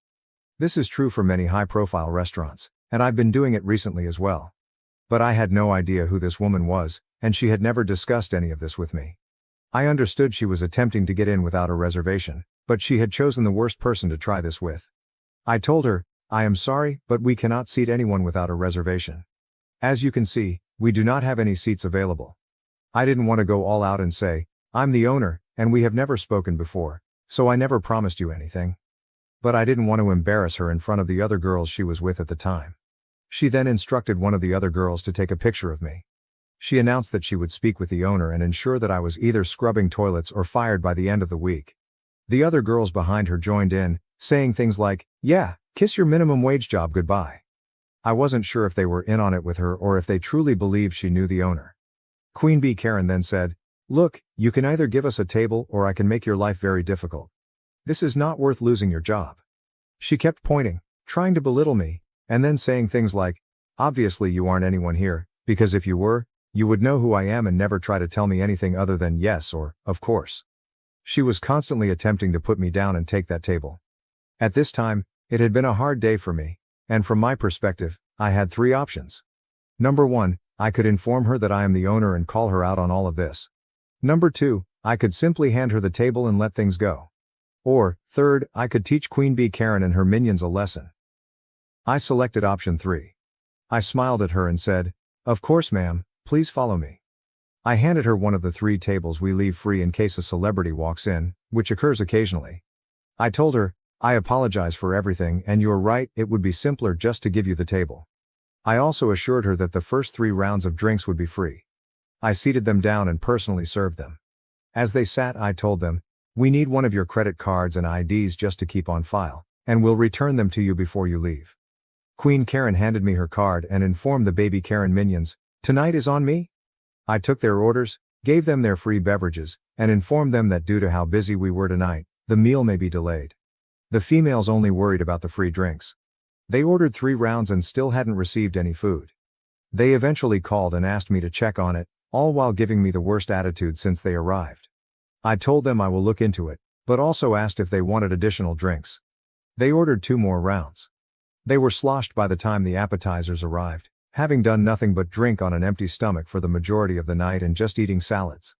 This is true for many high-profile restaurants, and I've been doing it recently as well. But I had no idea who this woman was, and she had never discussed any of this with me. I understood she was attempting to get in without a reservation, but she had chosen the worst person to try this with. I told her, "I am sorry, but we cannot seat anyone without a reservation. As you can see, we do not have any seats available." I didn't want to go all out and say, "I'm the owner, and we have never spoken before, so I never promised you anything." But I didn't want to embarrass her in front of the other girls she was with at the time. She then instructed one of the other girls to take a picture of me. She announced that she would speak with the owner and ensure that I was either scrubbing toilets or fired by the end of the week. The other girls behind her joined in, saying things like, "Yeah, kiss your minimum wage job goodbye." I wasn't sure if they were in on it with her or if they truly believed she knew the owner. Queen Bee Karen then said, "Look, you can either give us a table or I can make your life very difficult. This is not worth losing your job." She kept pointing, trying to belittle me, and then saying things like, "Obviously you aren't anyone here, because if you were, you would know who I am and never try to tell me anything other than yes or, of course." She was constantly attempting to put me down and take that table. At this time, it had been a hard day for me, and from my perspective, I had 3 options. Number 1, I could inform her that I am the owner and call her out on all of this. Number 2, I could simply hand her the table and let things go. Or, third, I could teach Queen Bee Karen and her minions a lesson. I selected option 3. I smiled at her and said, "Of course ma'am, please follow me." I handed her one of the 3 tables we leave free in case a celebrity walks in, which occurs occasionally. I told her, "I apologize for everything and you're right, it would be simpler just to give you the table." I also assured her that the first 3 rounds of drinks would be free. I seated them down and personally served them. As they sat, I told them, "We need one of your credit cards and IDs just to keep on file, and we'll return them to you before you leave." Queen Karen handed me her card and informed the baby Karen minions, "Tonight is on me." I took their orders, gave them their free beverages, and informed them that due to how busy we were tonight, the meal may be delayed. The females only worried about the free drinks. They ordered 3 rounds and still hadn't received any food. They eventually called and asked me to check on it, all while giving me the worst attitude since they arrived. I told them I will look into it, but also asked if they wanted additional drinks. They ordered 2 more rounds. They were sloshed by the time the appetizers arrived, having done nothing but drink on an empty stomach for the majority of the night and just eating salads.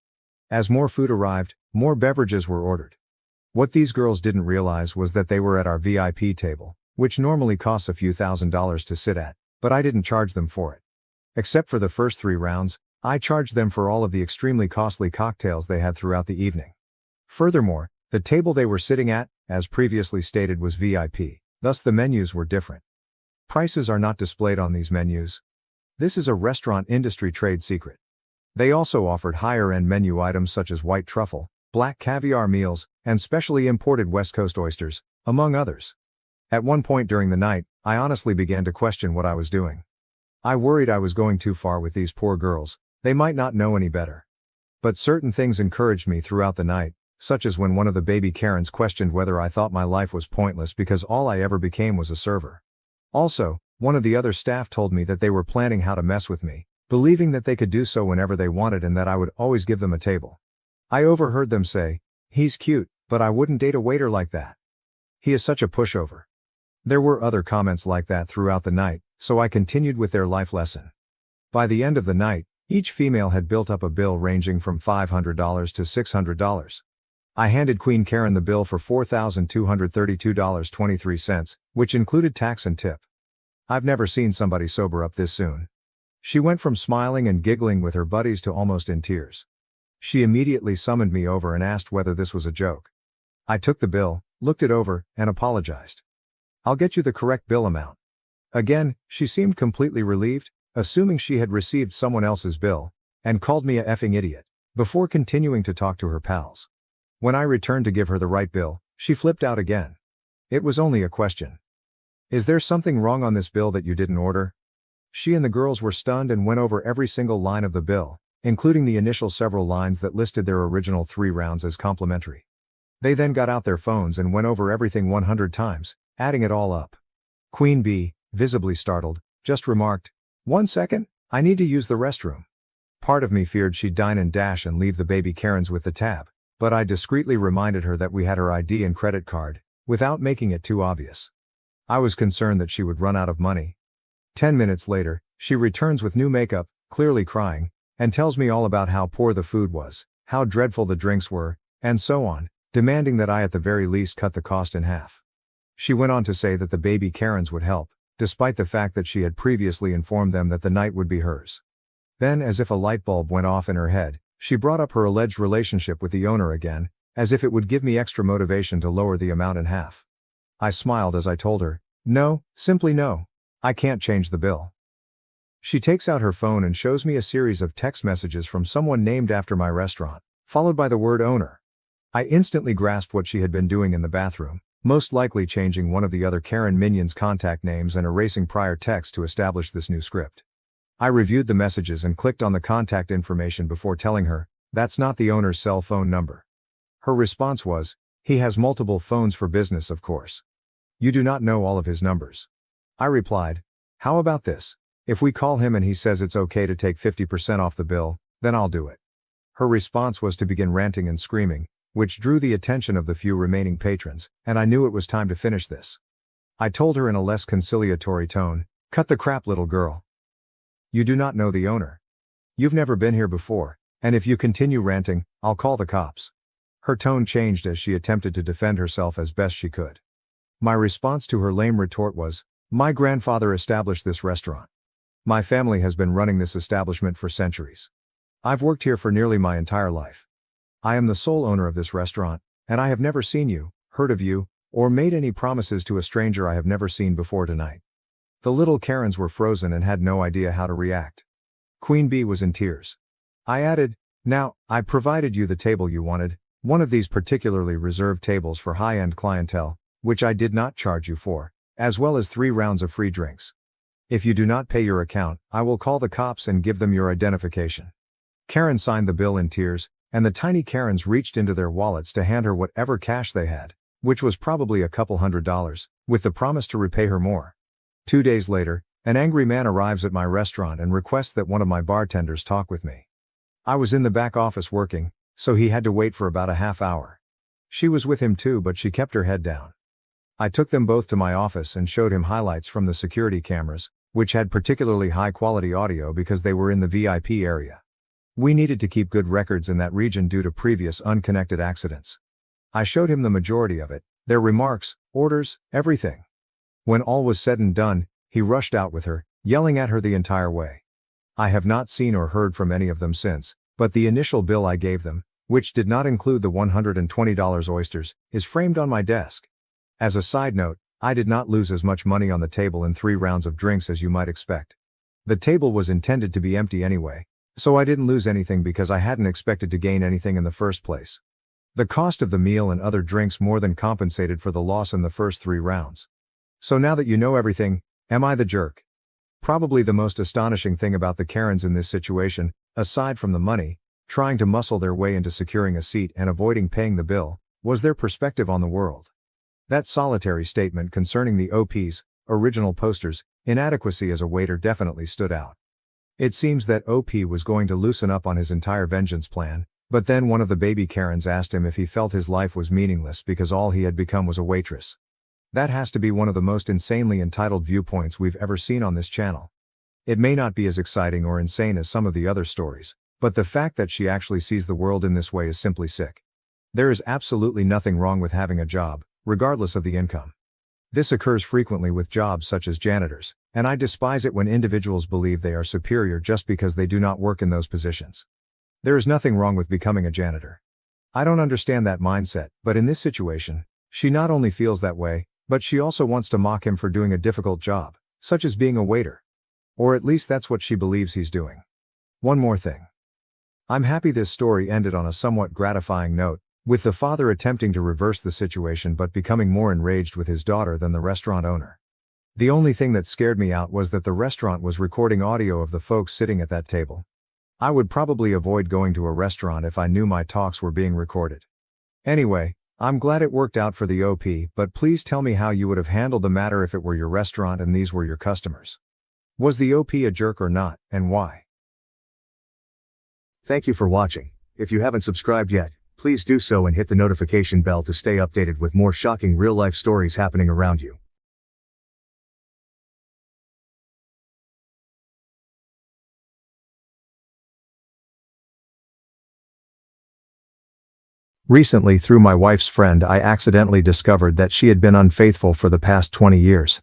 As more food arrived, more beverages were ordered. What these girls didn't realize was that they were at our VIP table, which normally costs a few $1,000s to sit at, but I didn't charge them for it. Except for the first 3 rounds, I charged them for all of the extremely costly cocktails they had throughout the evening. Furthermore, the table they were sitting at, as previously stated, was VIP, thus the menus were different. Prices are not displayed on these menus. This is a restaurant industry trade secret. They also offered higher-end menu items such as white truffle, black caviar meals, and specially imported West Coast oysters, among others. At one point during the night, I honestly began to question what I was doing. I worried I was going too far with these poor girls, they might not know any better. But certain things encouraged me throughout the night, such as when one of the baby Karens questioned whether I thought my life was pointless because all I ever became was a server. Also, one of the other staff told me that they were planning how to mess with me, believing that they could do so whenever they wanted and that I would always give them a table. I overheard them say, "He's cute, but I wouldn't date a waiter like that. He is such a pushover." There were other comments like that throughout the night, so I continued with their life lesson. By the end of the night, each female had built up a bill ranging from $500 to $600. I handed Queen Karen the bill for $4,232.23, which included tax and tip. I've never seen somebody sober up this soon. She went from smiling and giggling with her buddies to almost in tears. She immediately summoned me over and asked whether this was a joke. I took the bill, looked it over, and apologized. "I'll get you the correct bill amount." Again, she seemed completely relieved, assuming she had received someone else's bill, and called me a effing idiot, before continuing to talk to her pals. When I returned to give her the right bill, she flipped out again. It was only a question. "Is there something wrong on this bill that you didn't order?" She and the girls were stunned and went over every single line of the bill, including the initial several lines that listed their original 3 rounds as complimentary. They then got out their phones and went over everything 100 times, adding it all up. Queen Bee, visibly startled, just remarked, "1 second, I need to use the restroom." Part of me feared she'd dine and dash and leave the baby Karens with the tab, but I discreetly reminded her that we had her ID and credit card, without making it too obvious. I was concerned that she would run out of money. 10 minutes later, she returns with new makeup, clearly crying, and tells me all about how poor the food was, how dreadful the drinks were, and so on, demanding that I at the very least cut the cost in half. She went on to say that the baby Karens would help, despite the fact that she had previously informed them that the night would be hers. Then, as if a light bulb went off in her head, she brought up her alleged relationship with the owner again, as if it would give me extra motivation to lower the amount in half. I smiled as I told her, "No, simply no. I can't change the bill." She takes out her phone and shows me a series of text messages from someone named after my restaurant, followed by the word owner. I instantly grasped what she had been doing in the bathroom, most likely changing one of the other Karen minions' contact names and erasing prior text to establish this new script. I reviewed the messages and clicked on the contact information before telling her, "That's not the owner's cell phone number." Her response was, "He has multiple phones for business, of course. You do not know all of his numbers." I replied, "How about this? If we call him and he says it's okay to take 50% off the bill, then I'll do it." Her response was to begin ranting and screaming, which drew the attention of the few remaining patrons, and I knew it was time to finish this. I told her in a less conciliatory tone, "Cut the crap, little girl. You do not know the owner. You've never been here before, and if you continue ranting, I'll call the cops." Her tone changed as she attempted to defend herself as best she could. My response to her lame retort was, "My grandfather established this restaurant. My family has been running this establishment for centuries. I've worked here for nearly my entire life. I am the sole owner of this restaurant, and I have never seen you, heard of you, or made any promises to a stranger I have never seen before tonight." The little Karens were frozen and had no idea how to react. Queen Bee was in tears. I added, "Now, I provided you the table you wanted, one of these particularly reserved tables for high-end clientele, which I did not charge you for, as well as 3 rounds of free drinks. If you do not pay your account, I will call the cops and give them your identification." Karen signed the bill in tears, and the tiny Karens reached into their wallets to hand her whatever cash they had, which was probably a couple $100, with the promise to repay her more. 2 days later, an angry man arrives at my restaurant and requests that one of my bartenders talk with me. I was in the back office working, so he had to wait for about a half hour. She was with him too, but she kept her head down. I took them both to my office and showed him highlights from the security cameras, which had particularly high-quality audio because they were in the VIP area. We needed to keep good records in that region due to previous unconnected accidents. I showed him the majority of it, their remarks, orders, everything. When all was said and done, he rushed out with her, yelling at her the entire way. I have not seen or heard from any of them since, but the initial bill I gave them, which did not include the $120 oysters, is framed on my desk. As a side note, I did not lose as much money on the table in 3 rounds of drinks as you might expect. The table was intended to be empty anyway, so I didn't lose anything because I hadn't expected to gain anything in the first place. The cost of the meal and other drinks more than compensated for the loss in the first 3 rounds. So now that you know everything, am I the jerk? Probably the most astonishing thing about the Karens in this situation, aside from the money, trying to muscle their way into securing a seat and avoiding paying the bill, was their perspective on the world. That solitary statement concerning the OP's, original poster's, inadequacy as a waiter definitely stood out. It seems that OP was going to loosen up on his entire vengeance plan, but then one of the baby Karens asked him if he felt his life was meaningless because all he had become was a waitress. That has to be one of the most insanely entitled viewpoints we've ever seen on this channel. It may not be as exciting or insane as some of the other stories, but the fact that she actually sees the world in this way is simply sick. There is absolutely nothing wrong with having a job, regardless of the income. This occurs frequently with jobs such as janitors, and I despise it when individuals believe they are superior just because they do not work in those positions. There is nothing wrong with becoming a janitor. I don't understand that mindset, but in this situation, She not only feels that way, but she also wants to mock him for doing a difficult job, such as being a waiter. Or at least that's what she believes he's doing. One more thing. I'm happy this story ended on a somewhat gratifying note, with the father attempting to reverse the situation but becoming more enraged with his daughter than the restaurant owner. The only thing that scared me out was that the restaurant was recording audio of the folks sitting at that table. I would probably avoid going to a restaurant if I knew my talks were being recorded. Anyway, I'm glad it worked out for the OP, but please tell me how you would have handled the matter if it were your restaurant and these were your customers. Was the OP a jerk or not, and why? Thank you for watching. If you haven't subscribed yet, please do so and hit the notification bell to stay updated with more shocking real-life stories happening around you. Recently, through my wife's friend, I accidentally discovered that she had been unfaithful for the past 20 years.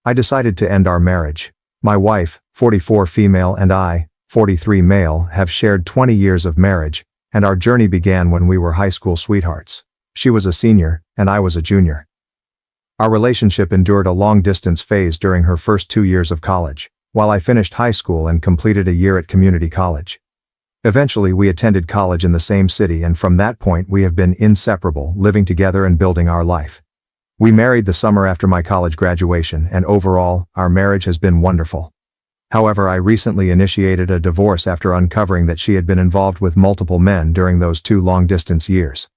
I decided to end our marriage. My wife, 44 female, and I, 43 male, have shared 20 years of marriage, and our journey began when we were high school sweethearts. She was a senior, and I was a junior. Our relationship endured a long-distance phase during her first 2 years of college, while I finished high school and completed a year at community college. Eventually, we attended college in the same city, and from that point we have been inseparable, living together and building our life. We married the summer after my college graduation, and overall, our marriage has been wonderful. However, I recently initiated a divorce after uncovering that she had been involved with multiple men during those 2 long-distance years.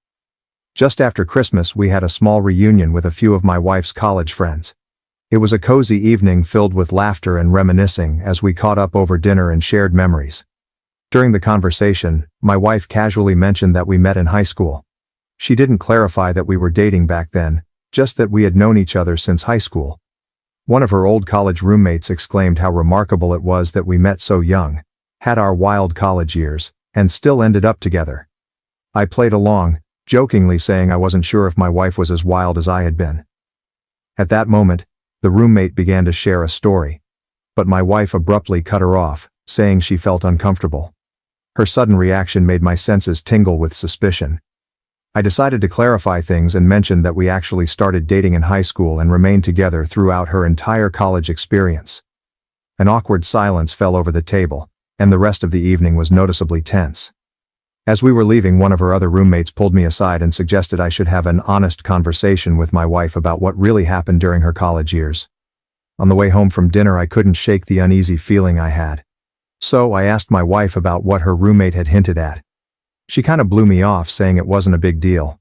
Just after Christmas, we had a small reunion with a few of my wife's college friends. It was a cozy evening filled with laughter and reminiscing as we caught up over dinner and shared memories. During the conversation, my wife casually mentioned that we met in high school. She didn't clarify that we were dating back then, just that we had known each other since high school. One of her old college roommates exclaimed how remarkable it was that we met so young, had our wild college years, and still ended up together. I played along, jokingly saying I wasn't sure if my wife was as wild as I had been. At that moment, the roommate began to share a story, but my wife abruptly cut her off, saying she felt uncomfortable. Her sudden reaction made my senses tingle with suspicion. I decided to clarify things and mentioned that we actually started dating in high school and remained together throughout her entire college experience. An awkward silence fell over the table, and the rest of the evening was noticeably tense. As we were leaving, one of her other roommates pulled me aside and suggested I should have an honest conversation with my wife about what really happened during her college years. On the way home from dinner, I couldn't shake the uneasy feeling I had. So I asked my wife about what her roommate had hinted at. She kind of blew me off, saying it wasn't a big deal.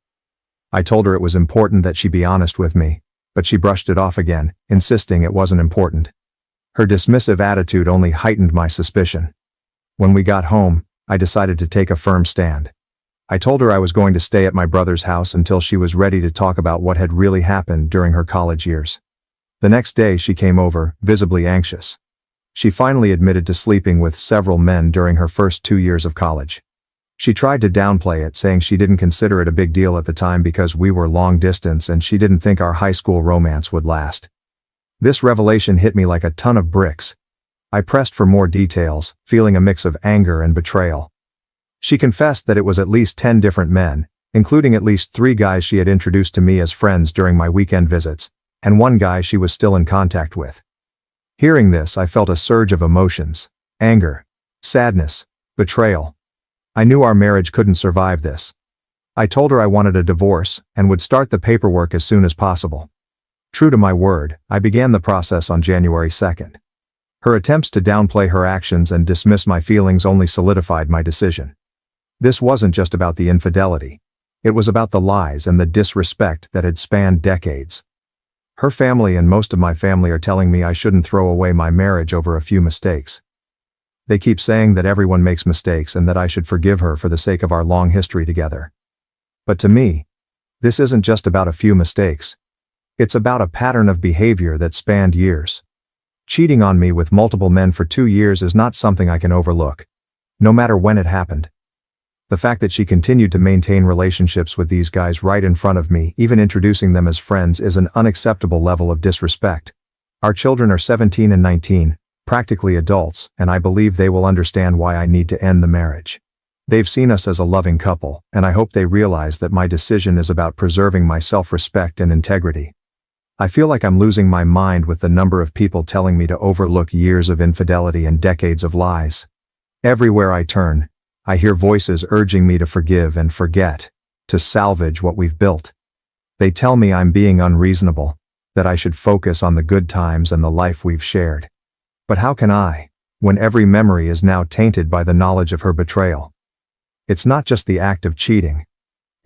I told her it was important that she be honest with me, but she brushed it off again, insisting it wasn't important. Her dismissive attitude only heightened my suspicion. When we got home, I decided to take a firm stand. I told her I was going to stay at my brother's house until she was ready to talk about what had really happened during her college years. The next day she came over, visibly anxious. She finally admitted to sleeping with several men during her first 2 years of college. She tried to downplay it, saying she didn't consider it a big deal at the time because we were long distance and she didn't think our high school romance would last. This revelation hit me like a ton of bricks. I pressed for more details, feeling a mix of anger and betrayal. She confessed that it was at least 10 different men, including at least 3 guys she had introduced to me as friends during my weekend visits, and 1 guy she was still in contact with. Hearing this, I felt a surge of emotions: anger, sadness, betrayal. I knew our marriage couldn't survive this. I told her I wanted a divorce, and would start the paperwork as soon as possible. True to my word, I began the process on January 2nd. Her attempts to downplay her actions and dismiss my feelings only solidified my decision. This wasn't just about the infidelity. It was about the lies and the disrespect that had spanned decades. Her family and most of my family are telling me I shouldn't throw away my marriage over a few mistakes. They keep saying that everyone makes mistakes and that I should forgive her for the sake of our long history together. But to me, this isn't just about a few mistakes. It's about a pattern of behavior that spanned years. Cheating on me with multiple men for 2 years is not something I can overlook, no matter when it happened. The fact that she continued to maintain relationships with these guys right in front of me, even introducing them as friends, is an unacceptable level of disrespect. Our children are 17 and 19, practically adults, and I believe they will understand why I need to end the marriage. They've seen us as a loving couple, and I hope they realize that my decision is about preserving my self-respect and integrity. I feel like I'm losing my mind with the number of people telling me to overlook years of infidelity and decades of lies. Everywhere I turn, I hear voices urging me to forgive and forget, to salvage what we've built. They tell me I'm being unreasonable, that I should focus on the good times and the life we've shared. But how can I, when every memory is now tainted by the knowledge of her betrayal? It's not just the act of cheating.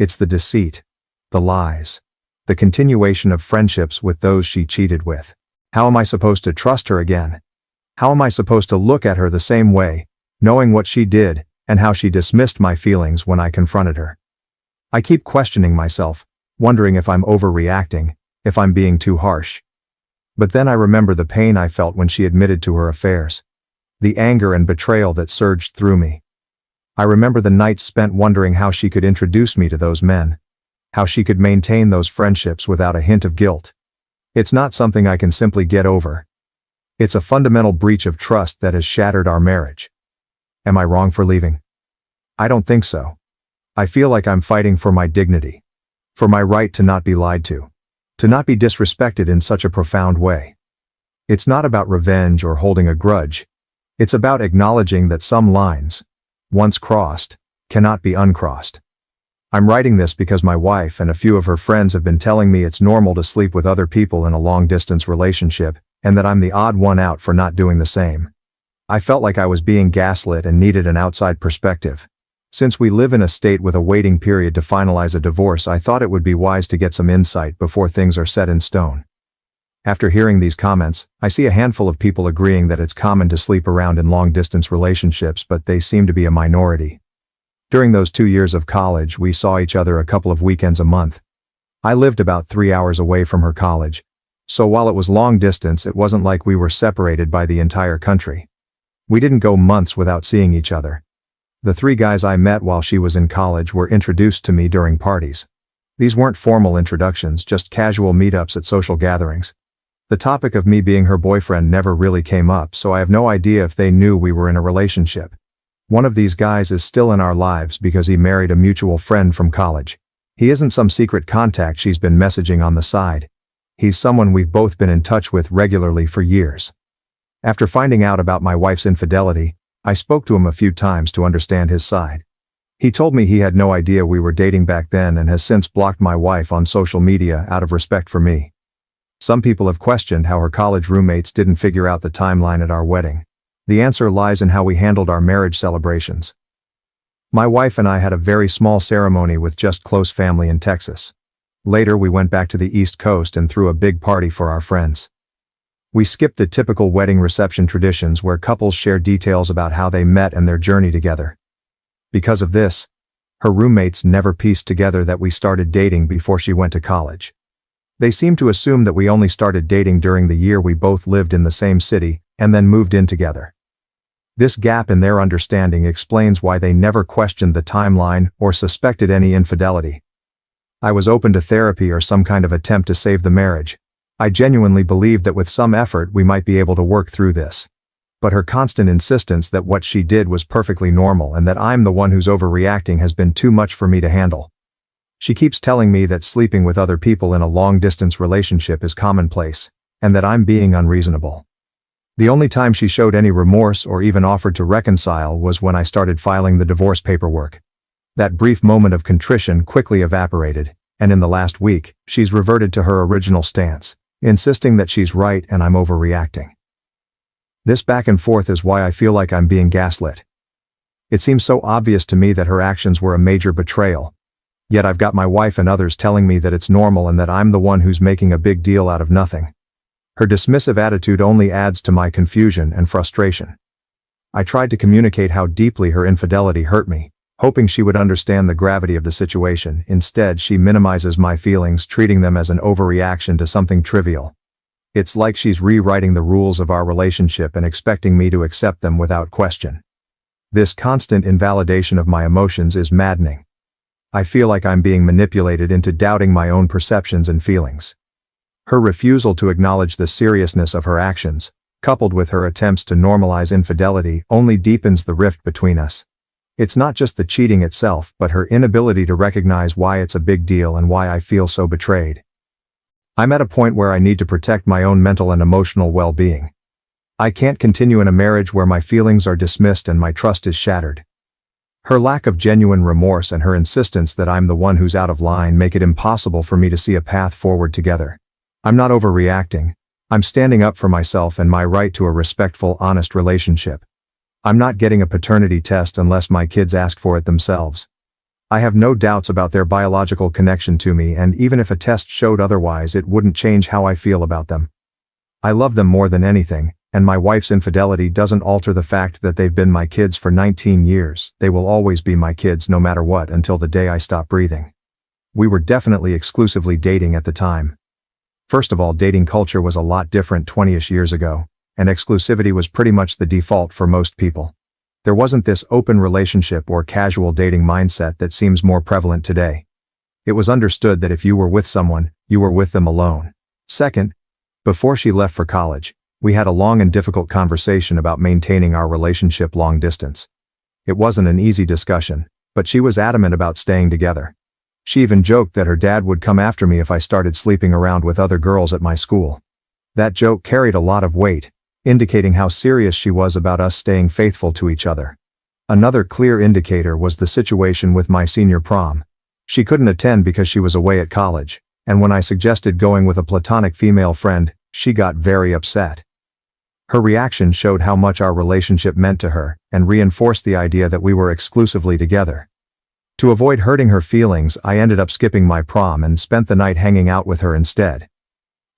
It's the deceit, the lies, the continuation of friendships with those she cheated with. How am I supposed to trust her again? How am I supposed to look at her the same way, knowing what she did, and how she dismissed my feelings when I confronted her? I keep questioning myself, wondering if I'm overreacting, if I'm being too harsh. But then I remember the pain I felt when she admitted to her affairs. The anger and betrayal that surged through me. I remember the nights spent wondering how she could introduce me to those men. How she could maintain those friendships without a hint of guilt. It's not something I can simply get over. It's a fundamental breach of trust that has shattered our marriage. Am I wrong for leaving? I don't think so. I feel like I'm fighting for my dignity. For my right to not be lied to. To not be disrespected in such a profound way. It's not about revenge or holding a grudge. It's about acknowledging that some lines, once crossed, cannot be uncrossed. I'm writing this because my wife and a few of her friends have been telling me it's normal to sleep with other people in a long-distance relationship, and that I'm the odd one out for not doing the same. I felt like I was being gaslit and needed an outside perspective. Since we live in a state with a waiting period to finalize a divorce, I thought it would be wise to get some insight before things are set in stone. After hearing these comments, I see a handful of people agreeing that it's common to sleep around in long-distance relationships, but they seem to be a minority. During those 2 years of college, we saw each other a couple of weekends a month. I lived about 3 hours away from her college, so while it was long distance, it wasn't like we were separated by the entire country. We didn't go months without seeing each other. The 3 guys I met while she was in college were introduced to me during parties. These weren't formal introductions, just casual meetups at social gatherings. The topic of me being her boyfriend never really came up, so I have no idea if they knew we were in a relationship. One of these guys is still in our lives because he married a mutual friend from college. He isn't some secret contact she's been messaging on the side. He's someone we've both been in touch with regularly for years. After finding out about my wife's infidelity, I spoke to him a few times to understand his side. He told me he had no idea we were dating back then and has since blocked my wife on social media out of respect for me. Some people have questioned how her college roommates didn't figure out the timeline at our wedding. The answer lies in how we handled our marriage celebrations. My wife and I had a very small ceremony with just close family in Texas. Later we went back to the East Coast and threw a big party for our friends. We skipped the typical wedding reception traditions where couples share details about how they met and their journey together. Because of this, her roommates never pieced together that we started dating before she went to college. They seemed to assume that we only started dating during the year we both lived in the same city, and then moved in together. This gap in their understanding explains why they never questioned the timeline or suspected any infidelity. I was open to therapy or some kind of attempt to save the marriage. I genuinely believed that with some effort we might be able to work through this. But her constant insistence that what she did was perfectly normal and that I'm the one who's overreacting has been too much for me to handle. She keeps telling me that sleeping with other people in a long-distance relationship is commonplace, and that I'm being unreasonable. The only time she showed any remorse or even offered to reconcile was when I started filing the divorce paperwork. That brief moment of contrition quickly evaporated, and in the last week, she's reverted to her original stance, insisting that she's right and I'm overreacting. This back and forth is why I feel like I'm being gaslit. It seems so obvious to me that her actions were a major betrayal. Yet I've got my wife and others telling me that it's normal and that I'm the one who's making a big deal out of nothing. Her dismissive attitude only adds to my confusion and frustration. I tried to communicate how deeply her infidelity hurt me, hoping she would understand the gravity of the situation. Instead, she minimizes my feelings, treating them as an overreaction to something trivial. It's like she's rewriting the rules of our relationship and expecting me to accept them without question. This constant invalidation of my emotions is maddening. I feel like I'm being manipulated into doubting my own perceptions and feelings. Her refusal to acknowledge the seriousness of her actions, coupled with her attempts to normalize infidelity, only deepens the rift between us. It's not just the cheating itself, but her inability to recognize why it's a big deal and why I feel so betrayed. I'm at a point where I need to protect my own mental and emotional well-being. I can't continue in a marriage where my feelings are dismissed and my trust is shattered. Her lack of genuine remorse and her insistence that I'm the one who's out of line make it impossible for me to see a path forward together. I'm not overreacting. I'm standing up for myself and my right to a respectful, honest relationship. I'm not getting a paternity test unless my kids ask for it themselves. I have no doubts about their biological connection to me, and even if a test showed otherwise, it wouldn't change how I feel about them. I love them more than anything, and my wife's infidelity doesn't alter the fact that they've been my kids for 19 years. They will always be my kids no matter what until the day I stop breathing. We were definitely exclusively dating at the time. First of all, dating culture was a lot different 20-ish years ago, and exclusivity was pretty much the default for most people. There wasn't this open relationship or casual dating mindset that seems more prevalent today. It was understood that if you were with someone, you were with them alone. Second, before she left for college, we had a long and difficult conversation about maintaining our relationship long distance. It wasn't an easy discussion, but she was adamant about staying together. She even joked that her dad would come after me if I started sleeping around with other girls at my school. That joke carried a lot of weight, indicating how serious she was about us staying faithful to each other. Another clear indicator was the situation with my senior prom. She couldn't attend because she was away at college, and when I suggested going with a platonic female friend, she got very upset. Her reaction showed how much our relationship meant to her, and reinforced the idea that we were exclusively together. To avoid hurting her feelings, I ended up skipping my prom and spent the night hanging out with her instead.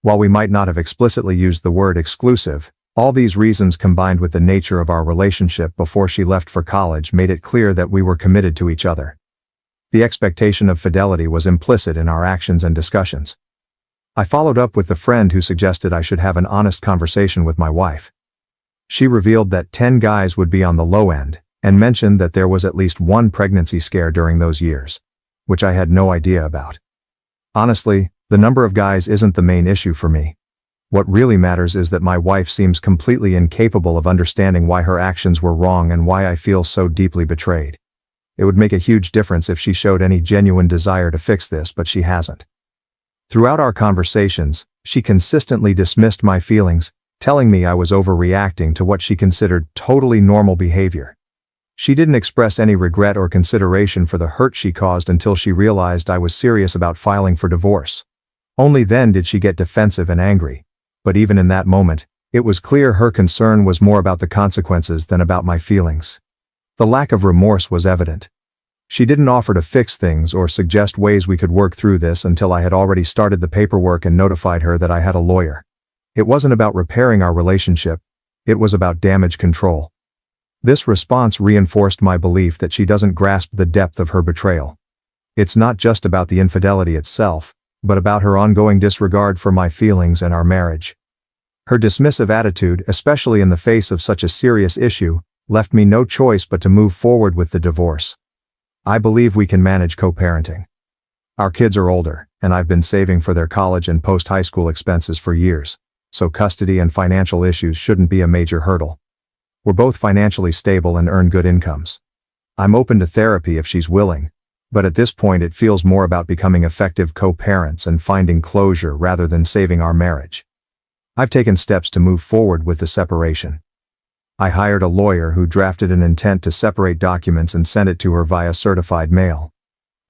While we might not have explicitly used the word exclusive, all these reasons combined with the nature of our relationship before she left for college made it clear that we were committed to each other. The expectation of fidelity was implicit in our actions and discussions. I followed up with the friend who suggested I should have an honest conversation with my wife. She revealed that 10 guys would be on the low end, and mentioned that there was at least one pregnancy scare during those years, which I had no idea about. Honestly, the number of guys isn't the main issue for me. What really matters is that my wife seems completely incapable of understanding why her actions were wrong and why I feel so deeply betrayed. It would make a huge difference if she showed any genuine desire to fix this, but she hasn't. Throughout our conversations, she consistently dismissed my feelings, telling me I was overreacting to what she considered totally normal behavior. She didn't express any regret or consideration for the hurt she caused until she realized I was serious about filing for divorce. Only then did she get defensive and angry. But even in that moment, it was clear her concern was more about the consequences than about my feelings. The lack of remorse was evident. She didn't offer to fix things or suggest ways we could work through this until I had already started the paperwork and notified her that I had a lawyer. It wasn't about repairing our relationship, it was about damage control. This response reinforced my belief that she doesn't grasp the depth of her betrayal. It's not just about the infidelity itself, but about her ongoing disregard for my feelings and our marriage. Her dismissive attitude, especially in the face of such a serious issue, left me no choice but to move forward with the divorce. I believe we can manage co-parenting. Our kids are older, and I've been saving for their college and post-high school expenses for years, so custody and financial issues shouldn't be a major hurdle. We're both financially stable and earn good incomes. I'm open to therapy if she's willing, but at this point it feels more about becoming effective co-parents and finding closure rather than saving our marriage. I've taken steps to move forward with the separation. I hired a lawyer who drafted an intent to separate documents and sent it to her via certified mail.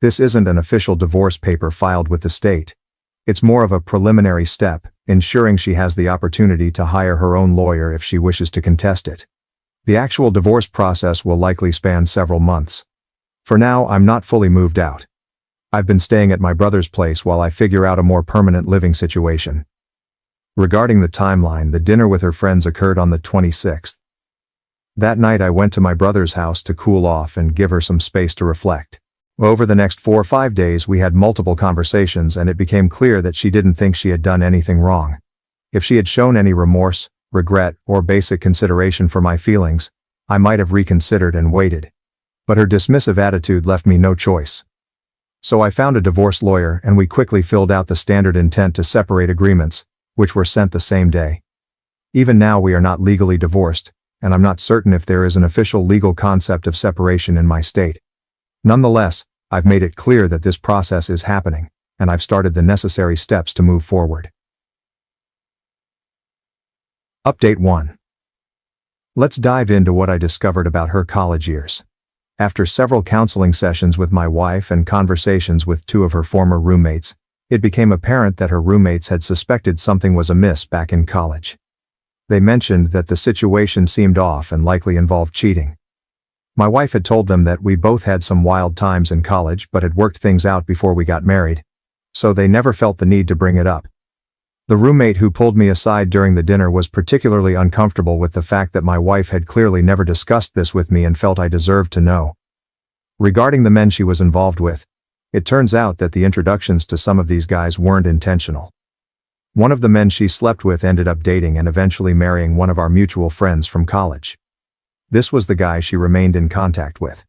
This isn't an official divorce paper filed with the state. It's more of a preliminary step, ensuring she has the opportunity to hire her own lawyer if she wishes to contest it. The actual divorce process will likely span several months. For now, I'm not fully moved out. I've been staying at my brother's place while I figure out a more permanent living situation. Regarding the timeline, the dinner with her friends occurred on the 26th. That night I went to my brother's house to cool off and give her some space to reflect. Over the next 4 or 5 days we had multiple conversations and it became clear that she didn't think she had done anything wrong. If she had shown any remorse, regret, or basic consideration for my feelings, I might have reconsidered and waited. But her dismissive attitude left me no choice. So I found a divorce lawyer and we quickly filled out the standard intent to separate agreements, which were sent the same day. Even now we are not legally divorced, and I'm not certain if there is an official legal concept of separation in my state. Nonetheless, I've made it clear that this process is happening, and I've started the necessary steps to move forward. Update 1. Let's dive into what I discovered about her college years. After several counseling sessions with my wife and conversations with 2 of her former roommates, it became apparent that her roommates had suspected something was amiss back in college. They mentioned that the situation seemed off and likely involved cheating. My wife had told them that we both had some wild times in college but had worked things out before we got married, so they never felt the need to bring it up. The roommate who pulled me aside during the dinner was particularly uncomfortable with the fact that my wife had clearly never discussed this with me and felt I deserved to know. Regarding the men she was involved with, it turns out that the introductions to some of these guys weren't intentional. One of the men she slept with ended up dating and eventually marrying one of our mutual friends from college. This was the guy she remained in contact with.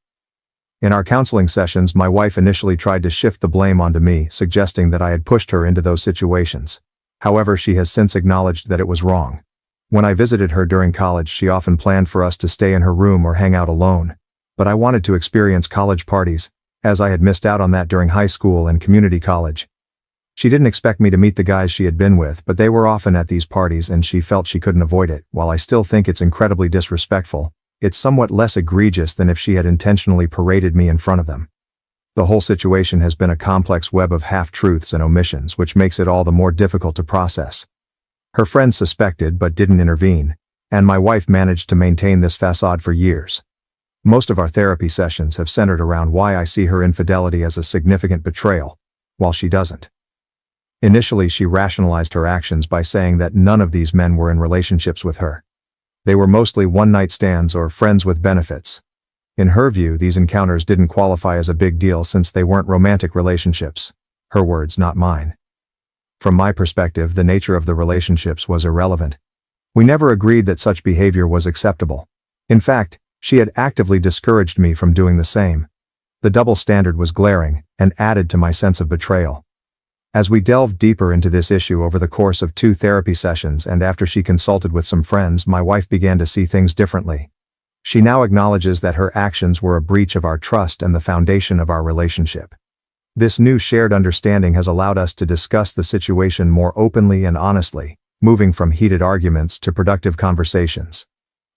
In our counseling sessions, my wife initially tried to shift the blame onto me, suggesting that I had pushed her into those situations. However, she has since acknowledged that it was wrong. When I visited her during college, she often planned for us to stay in her room or hang out alone. But I wanted to experience college parties, as I had missed out on that during high school and community college. She didn't expect me to meet the guys she had been with, but they were often at these parties and she felt she couldn't avoid it. While I still think it's incredibly disrespectful, it's somewhat less egregious than if she had intentionally paraded me in front of them. The whole situation has been a complex web of half-truths and omissions, which makes it all the more difficult to process. Her friends suspected but didn't intervene, and my wife managed to maintain this facade for years. Most of our therapy sessions have centered around why I see her infidelity as a significant betrayal, while she doesn't. Initially, she rationalized her actions by saying that none of these men were in relationships with her. They were mostly one-night stands or friends with benefits. In her view, these encounters didn't qualify as a big deal since they weren't romantic relationships. Her words, not mine. From my perspective, the nature of the relationships was irrelevant. We never agreed that such behavior was acceptable. In fact, she had actively discouraged me from doing the same. The double standard was glaring, and added to my sense of betrayal. As we delved deeper into this issue over the course of 2 therapy sessions and after she consulted with some friends, my wife began to see things differently. She now acknowledges that her actions were a breach of our trust and the foundation of our relationship. This new shared understanding has allowed us to discuss the situation more openly and honestly, moving from heated arguments to productive conversations.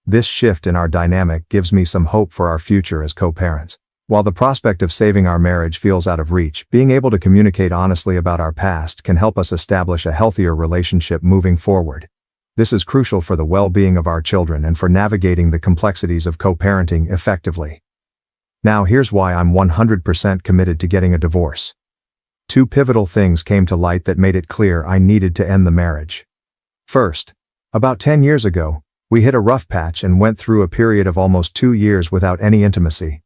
This shift in our dynamic gives me some hope for our future as co-parents. While the prospect of saving our marriage feels out of reach, being able to communicate honestly about our past can help us establish a healthier relationship moving forward. This is crucial for the well-being of our children and for navigating the complexities of co-parenting effectively. Now here's why I'm 100% committed to getting a divorce. 2 pivotal things came to light that made it clear I needed to end the marriage. First, about 10 years ago, we hit a rough patch and went through a period of almost 2 years without any intimacy.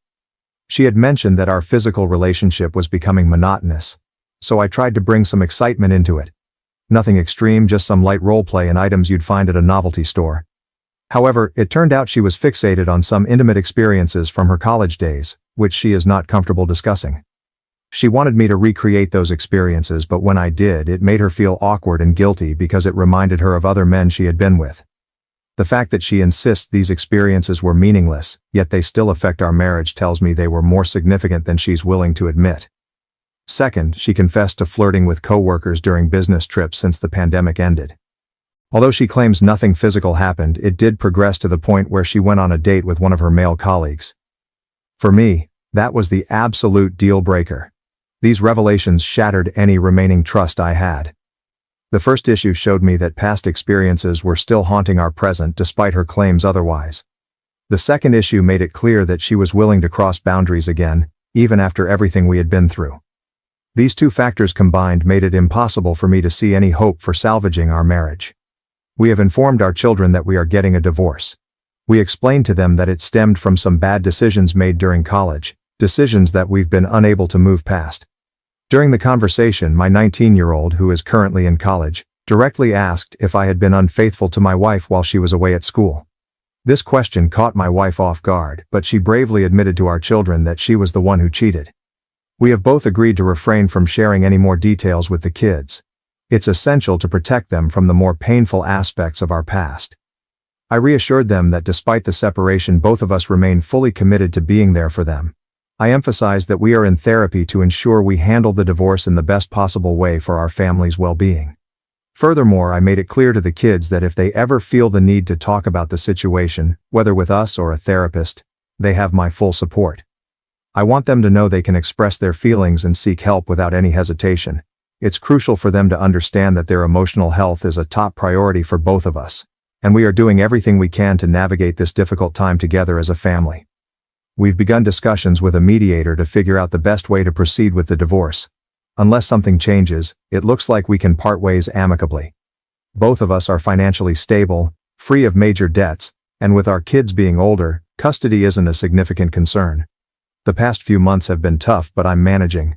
She had mentioned that our physical relationship was becoming monotonous, so I tried to bring some excitement into it. Nothing extreme, just some light roleplay and items you'd find at a novelty store. However, it turned out she was fixated on some intimate experiences from her college days, which she is not comfortable discussing. She wanted me to recreate those experiences, but when I did, it made her feel awkward and guilty because it reminded her of other men she had been with. The fact that she insists these experiences were meaningless, yet they still affect our marriage, tells me they were more significant than she's willing to admit. Second, she confessed to flirting with coworkers during business trips since the pandemic ended. Although she claims nothing physical happened, it did progress to the point where she went on a date with one of her male colleagues. For me, that was the absolute deal breaker. These revelations shattered any remaining trust I had. The first issue showed me that past experiences were still haunting our present despite her claims otherwise. The second issue made it clear that she was willing to cross boundaries again, even after everything we had been through. These 2 factors combined made it impossible for me to see any hope for salvaging our marriage. We have informed our children that we are getting a divorce. We explained to them that it stemmed from some bad decisions made during college, decisions that we've been unable to move past. During the conversation, my 19-year-old, who is currently in college, directly asked if I had been unfaithful to my wife while she was away at school. This question caught my wife off guard, but she bravely admitted to our children that she was the one who cheated. We have both agreed to refrain from sharing any more details with the kids. It's essential to protect them from the more painful aspects of our past. I reassured them that despite the separation, both of us remain fully committed to being there for them. I emphasized that we are in therapy to ensure we handle the divorce in the best possible way for our family's well-being. Furthermore, I made it clear to the kids that if they ever feel the need to talk about the situation, whether with us or a therapist, they have my full support. I want them to know they can express their feelings and seek help without any hesitation. It's crucial for them to understand that their emotional health is a top priority for both of us, and we are doing everything we can to navigate this difficult time together as a family. We've begun discussions with a mediator to figure out the best way to proceed with the divorce. Unless something changes, it looks like we can part ways amicably. Both of us are financially stable, free of major debts, and with our kids being older, custody isn't a significant concern. The past few months have been tough, but I'm managing.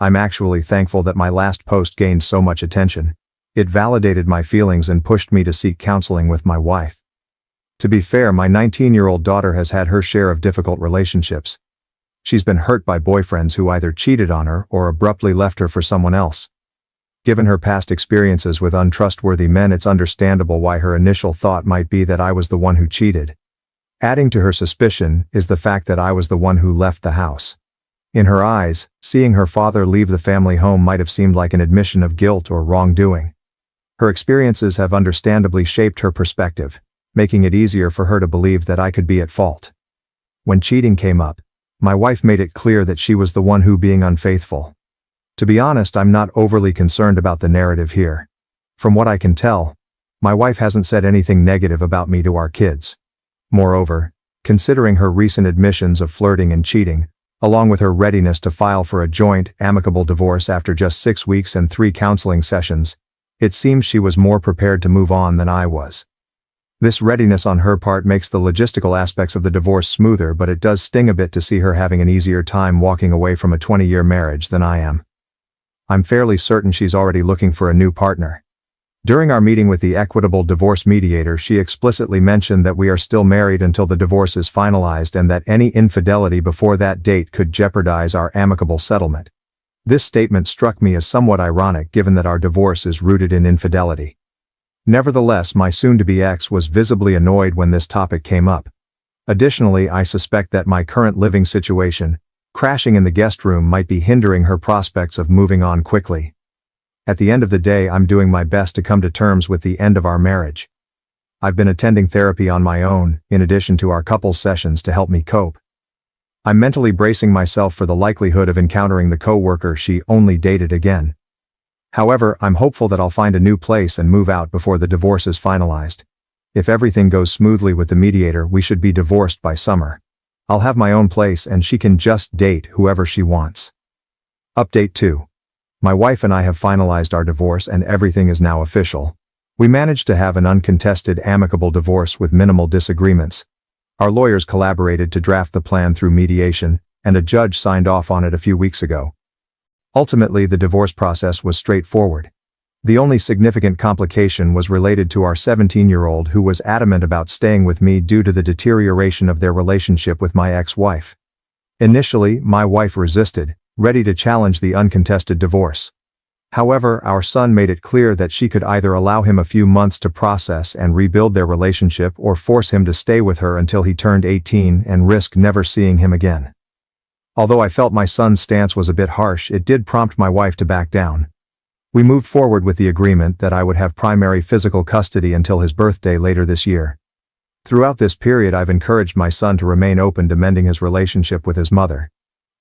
I'm actually thankful that my last post gained so much attention. It validated my feelings and pushed me to seek counseling with my wife. To be fair, my 19-year-old daughter has had her share of difficult relationships. She's been hurt by boyfriends who either cheated on her or abruptly left her for someone else. Given her past experiences with untrustworthy men, it's understandable why her initial thought might be that I was the one who cheated. Adding to her suspicion is the fact that I was the one who left the house. In her eyes, seeing her father leave the family home might have seemed like an admission of guilt or wrongdoing. Her experiences have understandably shaped her perspective, making it easier for her to believe that I could be at fault. When cheating came up, my wife made it clear that she was the one who being unfaithful. To be honest, I'm not overly concerned about the narrative here. From what I can tell, my wife hasn't said anything negative about me to our kids. Moreover, considering her recent admissions of flirting and cheating, along with her readiness to file for a joint, amicable divorce after just 6 weeks and 3 counseling sessions, it seems she was more prepared to move on than I was. This readiness on her part makes the logistical aspects of the divorce smoother, but it does sting a bit to see her having an easier time walking away from a 20-year marriage than I am. I'm fairly certain she's already looking for a new partner. During our meeting with the equitable divorce mediator, she explicitly mentioned that we are still married until the divorce is finalized and that any infidelity before that date could jeopardize our amicable settlement. This statement struck me as somewhat ironic given that our divorce is rooted in infidelity. Nevertheless, my soon-to-be ex was visibly annoyed when this topic came up. Additionally, I suspect that my current living situation, crashing in the guest room, might be hindering her prospects of moving on quickly. At the end of the day, I'm doing my best to come to terms with the end of our marriage. I've been attending therapy on my own, in addition to our couples sessions to help me cope. I'm mentally bracing myself for the likelihood of encountering the co-worker she only dated again. However, I'm hopeful that I'll find a new place and move out before the divorce is finalized. If everything goes smoothly with the mediator, we should be divorced by summer. I'll have my own place and she can just date whoever she wants. Update 2. My wife and I have finalized our divorce and everything is now official. We managed to have an uncontested, amicable divorce with minimal disagreements. Our lawyers collaborated to draft the plan through mediation, and a judge signed off on it a few weeks ago. Ultimately, the divorce process was straightforward. The only significant complication was related to our 17-year-old who was adamant about staying with me due to the deterioration of their relationship with my ex-wife. Initially, my wife resisted, ready to challenge the uncontested divorce. However, our son made it clear that she could either allow him a few months to process and rebuild their relationship or force him to stay with her until he turned 18 and risk never seeing him again. Although I felt my son's stance was a bit harsh, it did prompt my wife to back down. We moved forward with the agreement that I would have primary physical custody until his birthday later this year. Throughout this period, I've encouraged my son to remain open to mending his relationship with his mother.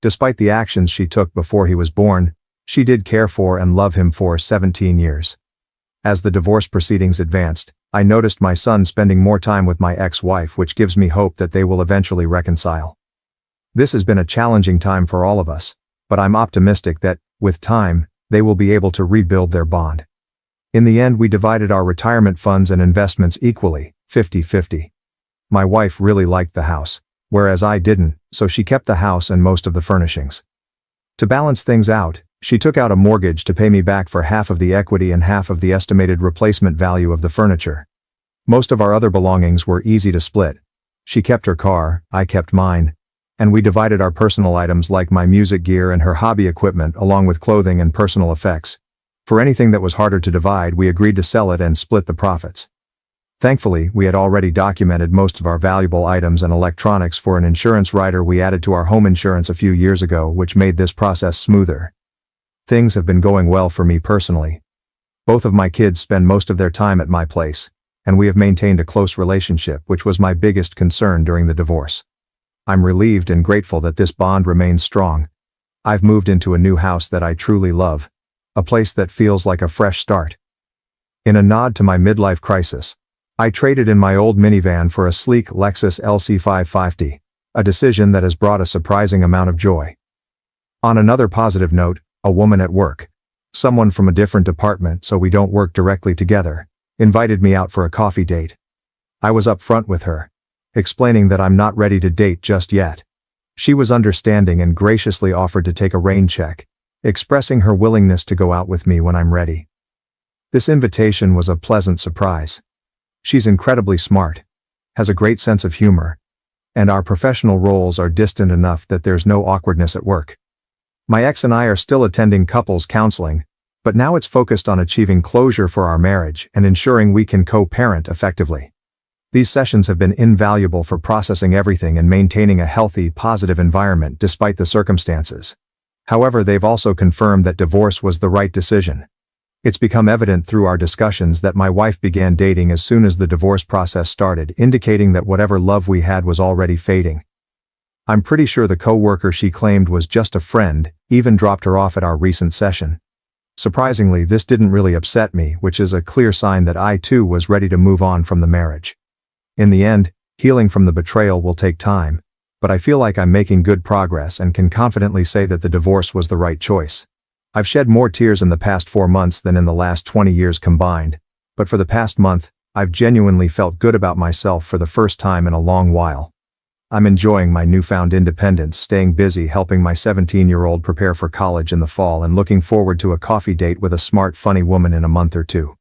Despite the actions she took before he was born, she did care for and love him for 17 years. As the divorce proceedings advanced, I noticed my son spending more time with my ex-wife, which gives me hope that they will eventually reconcile. This has been a challenging time for all of us, but I'm optimistic that, with time, they will be able to rebuild their bond. In the end, we divided our retirement funds and investments equally, 50-50. My wife really liked the house, whereas I didn't, so she kept the house and most of the furnishings. To balance things out, she took out a mortgage to pay me back for half of the equity and half of the estimated replacement value of the furniture. Most of our other belongings were easy to split. She kept her car, I kept mine, and we divided our personal items like my music gear and her hobby equipment along with clothing and personal effects. For anything that was harder to divide, we agreed to sell it and split the profits. Thankfully, we had already documented most of our valuable items and electronics for an insurance rider we added to our home insurance a few years ago, which made this process smoother. Things have been going well for me personally. Both of my kids spend most of their time at my place, and we have maintained a close relationship, which was my biggest concern during the divorce. I'm relieved and grateful that this bond remains strong. I've moved into a new house that I truly love, a place that feels like a fresh start. In a nod to my midlife crisis, I traded in my old minivan for a sleek Lexus LC550, a decision that has brought a surprising amount of joy. On another positive note, a woman at work, someone from a different department so we don't work directly together, invited me out for a coffee date. I was upfront with her, explaining that I'm not ready to date just yet. She was understanding and graciously offered to take a rain check, expressing her willingness to go out with me when I'm ready. This invitation was a pleasant surprise. She's incredibly smart, has a great sense of humor, and our professional roles are distant enough that there's no awkwardness at work. My ex and I are still attending couples counseling, but now it's focused on achieving closure for our marriage and ensuring we can co-parent effectively. These sessions have been invaluable for processing everything and maintaining a healthy, positive environment despite the circumstances. However, they've also confirmed that divorce was the right decision. It's become evident through our discussions that my wife began dating as soon as the divorce process started, indicating that whatever love we had was already fading. I'm pretty sure the co-worker she claimed was just a friend even dropped her off at our recent session. Surprisingly, this didn't really upset me, which is a clear sign that I too was ready to move on from the marriage. In the end, healing from the betrayal will take time, but I feel like I'm making good progress and can confidently say that the divorce was the right choice. I've shed more tears in the past 4 months than in the last 20 years combined, but for the past month, I've genuinely felt good about myself for the first time in a long while. I'm enjoying my newfound independence, staying busy helping my 17-year-old prepare for college in the fall and looking forward to a coffee date with a smart, funny woman in a month or two.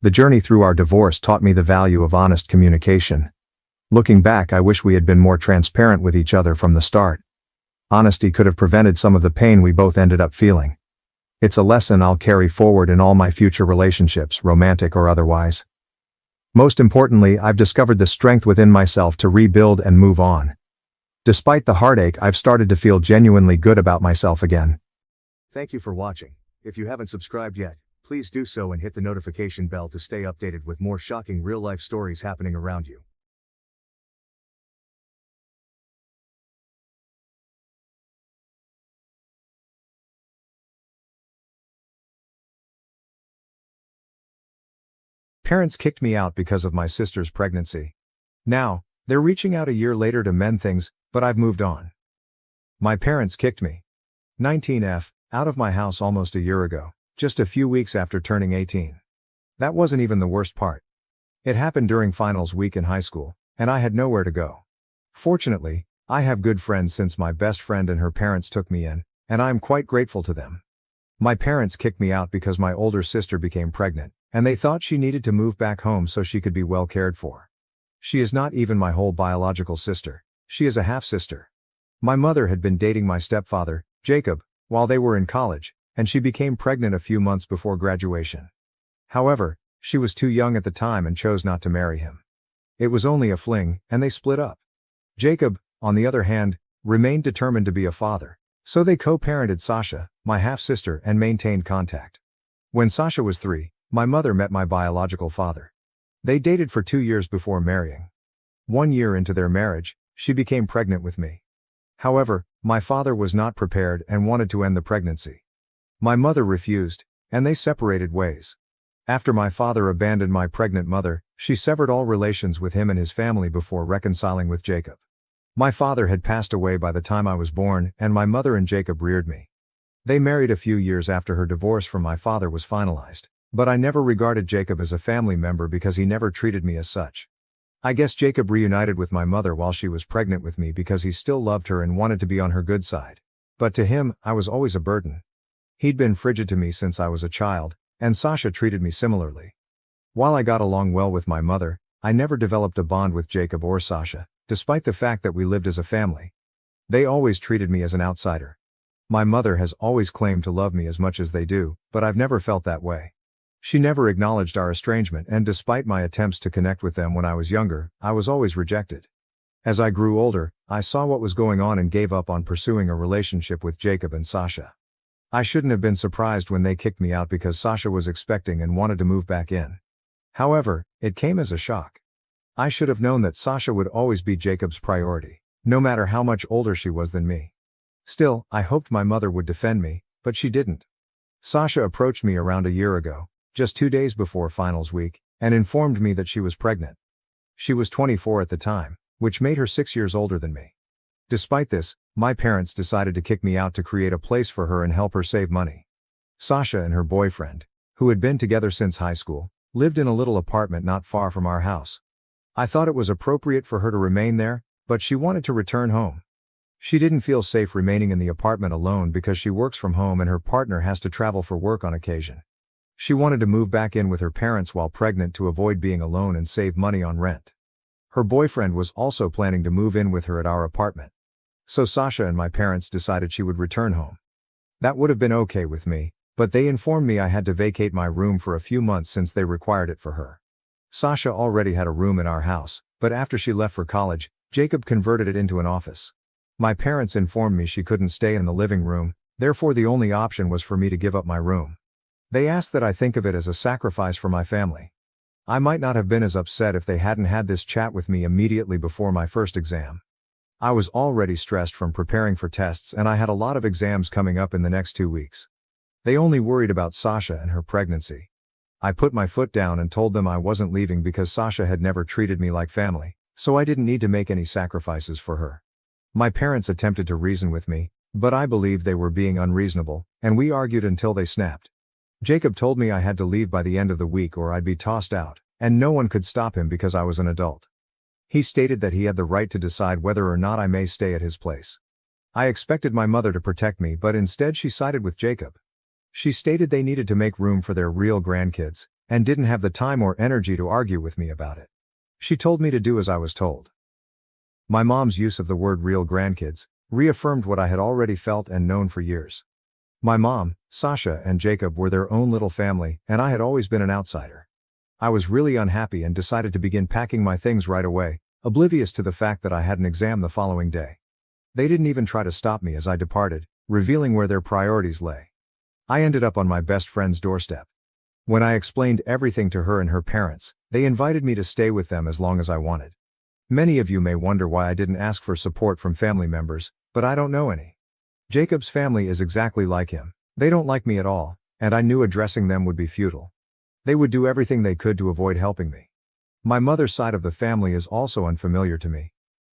The journey through our divorce taught me the value of honest communication. Looking back, I wish we had been more transparent with each other from the start. Honesty could have prevented some of the pain we both ended up feeling. It's a lesson I'll carry forward in all my future relationships, romantic or otherwise. Most importantly, I've discovered the strength within myself to rebuild and move on. Despite the heartache, I've started to feel genuinely good about myself again. Thank you for watching. If you haven't subscribed yet, please do so and hit the notification bell to stay updated with more shocking real-life stories happening around you. Parents kicked me out because of my sister's pregnancy. Now, they're reaching out a year later to mend things, but I've moved on. My parents kicked me, 19F, out of my house almost a year ago, just a few weeks after turning 18. That wasn't even the worst part. It happened during finals week in high school, and I had nowhere to go. Fortunately, I have good friends since my best friend and her parents took me in, and I am quite grateful to them. My parents kicked me out because my older sister became pregnant, and they thought she needed to move back home so she could be well cared for. She is not even my whole biological sister, she is a half-sister. My mother had been dating my stepfather, Jacob, while they were in college, and she became pregnant a few months before graduation. However, she was too young at the time and chose not to marry him. It was only a fling, and they split up. Jacob, on the other hand, remained determined to be a father, so they co-parented Sasha, my half-sister, and maintained contact. When Sasha was 3, my mother met my biological father. They dated for 2 years before marrying. 1 year into their marriage, she became pregnant with me. However, my father was not prepared and wanted to end the pregnancy. My mother refused, and they separated ways. After my father abandoned my pregnant mother, she severed all relations with him and his family before reconciling with Jacob. My father had passed away by the time I was born, and my mother and Jacob reared me. They married a few years after her divorce from my father was finalized. But I never regarded Jacob as a family member because he never treated me as such. I guess Jacob reunited with my mother while she was pregnant with me because he still loved her and wanted to be on her good side. But to him, I was always a burden. He'd been frigid to me since I was a child, and Sasha treated me similarly. While I got along well with my mother, I never developed a bond with Jacob or Sasha, despite the fact that we lived as a family. They always treated me as an outsider. My mother has always claimed to love me as much as they do, but I've never felt that way. She never acknowledged our estrangement, and despite my attempts to connect with them when I was younger, I was always rejected. As I grew older, I saw what was going on and gave up on pursuing a relationship with Jacob and Sasha. I shouldn't have been surprised when they kicked me out because Sasha was expecting and wanted to move back in. However, it came as a shock. I should have known that Sasha would always be Jacob's priority, no matter how much older she was than me. Still, I hoped my mother would defend me, but she didn't. Sasha approached me around a year ago, just 2 days before finals week, and informed me that she was pregnant. She was 24 at the time, which made her 6 years older than me. Despite this, my parents decided to kick me out to create a place for her and help her save money. Sasha and her boyfriend, who had been together since high school, lived in a little apartment not far from our house. I thought it was appropriate for her to remain there, but she wanted to return home. She didn't feel safe remaining in the apartment alone because she works from home and her partner has to travel for work on occasion. She wanted to move back in with her parents while pregnant to avoid being alone and save money on rent. Her boyfriend was also planning to move in with her at our apartment. So Sasha and my parents decided she would return home. That would have been okay with me, but they informed me I had to vacate my room for a few months since they required it for her. Sasha already had a room in our house, but after she left for college, Jacob converted it into an office. My parents informed me she couldn't stay in the living room, therefore the only option was for me to give up my room. They asked that I think of it as a sacrifice for my family. I might not have been as upset if they hadn't had this chat with me immediately before my first exam. I was already stressed from preparing for tests and I had a lot of exams coming up in the next 2 weeks. They only worried about Sasha and her pregnancy. I put my foot down and told them I wasn't leaving because Sasha had never treated me like family, so I didn't need to make any sacrifices for her. My parents attempted to reason with me, but I believed they were being unreasonable, and we argued until they snapped. Jacob told me I had to leave by the end of the week or I'd be tossed out, and no one could stop him because I was an adult. He stated that he had the right to decide whether or not I may stay at his place. I expected my mother to protect me, but instead she sided with Jacob. She stated they needed to make room for their real grandkids, and didn't have the time or energy to argue with me about it. She told me to do as I was told. My mom's use of the word real grandkids reaffirmed what I had already felt and known for years. My mom, Sasha, and Jacob were their own little family, and I had always been an outsider. I was really unhappy and decided to begin packing my things right away, oblivious to the fact that I had an exam the following day. They didn't even try to stop me as I departed, revealing where their priorities lay. I ended up on my best friend's doorstep. When I explained everything to her and her parents, they invited me to stay with them as long as I wanted. Many of you may wonder why I didn't ask for support from family members, but I don't know any. Jacob's family is exactly like him. They don't like me at all, and I knew addressing them would be futile. They would do everything they could to avoid helping me. My mother's side of the family is also unfamiliar to me.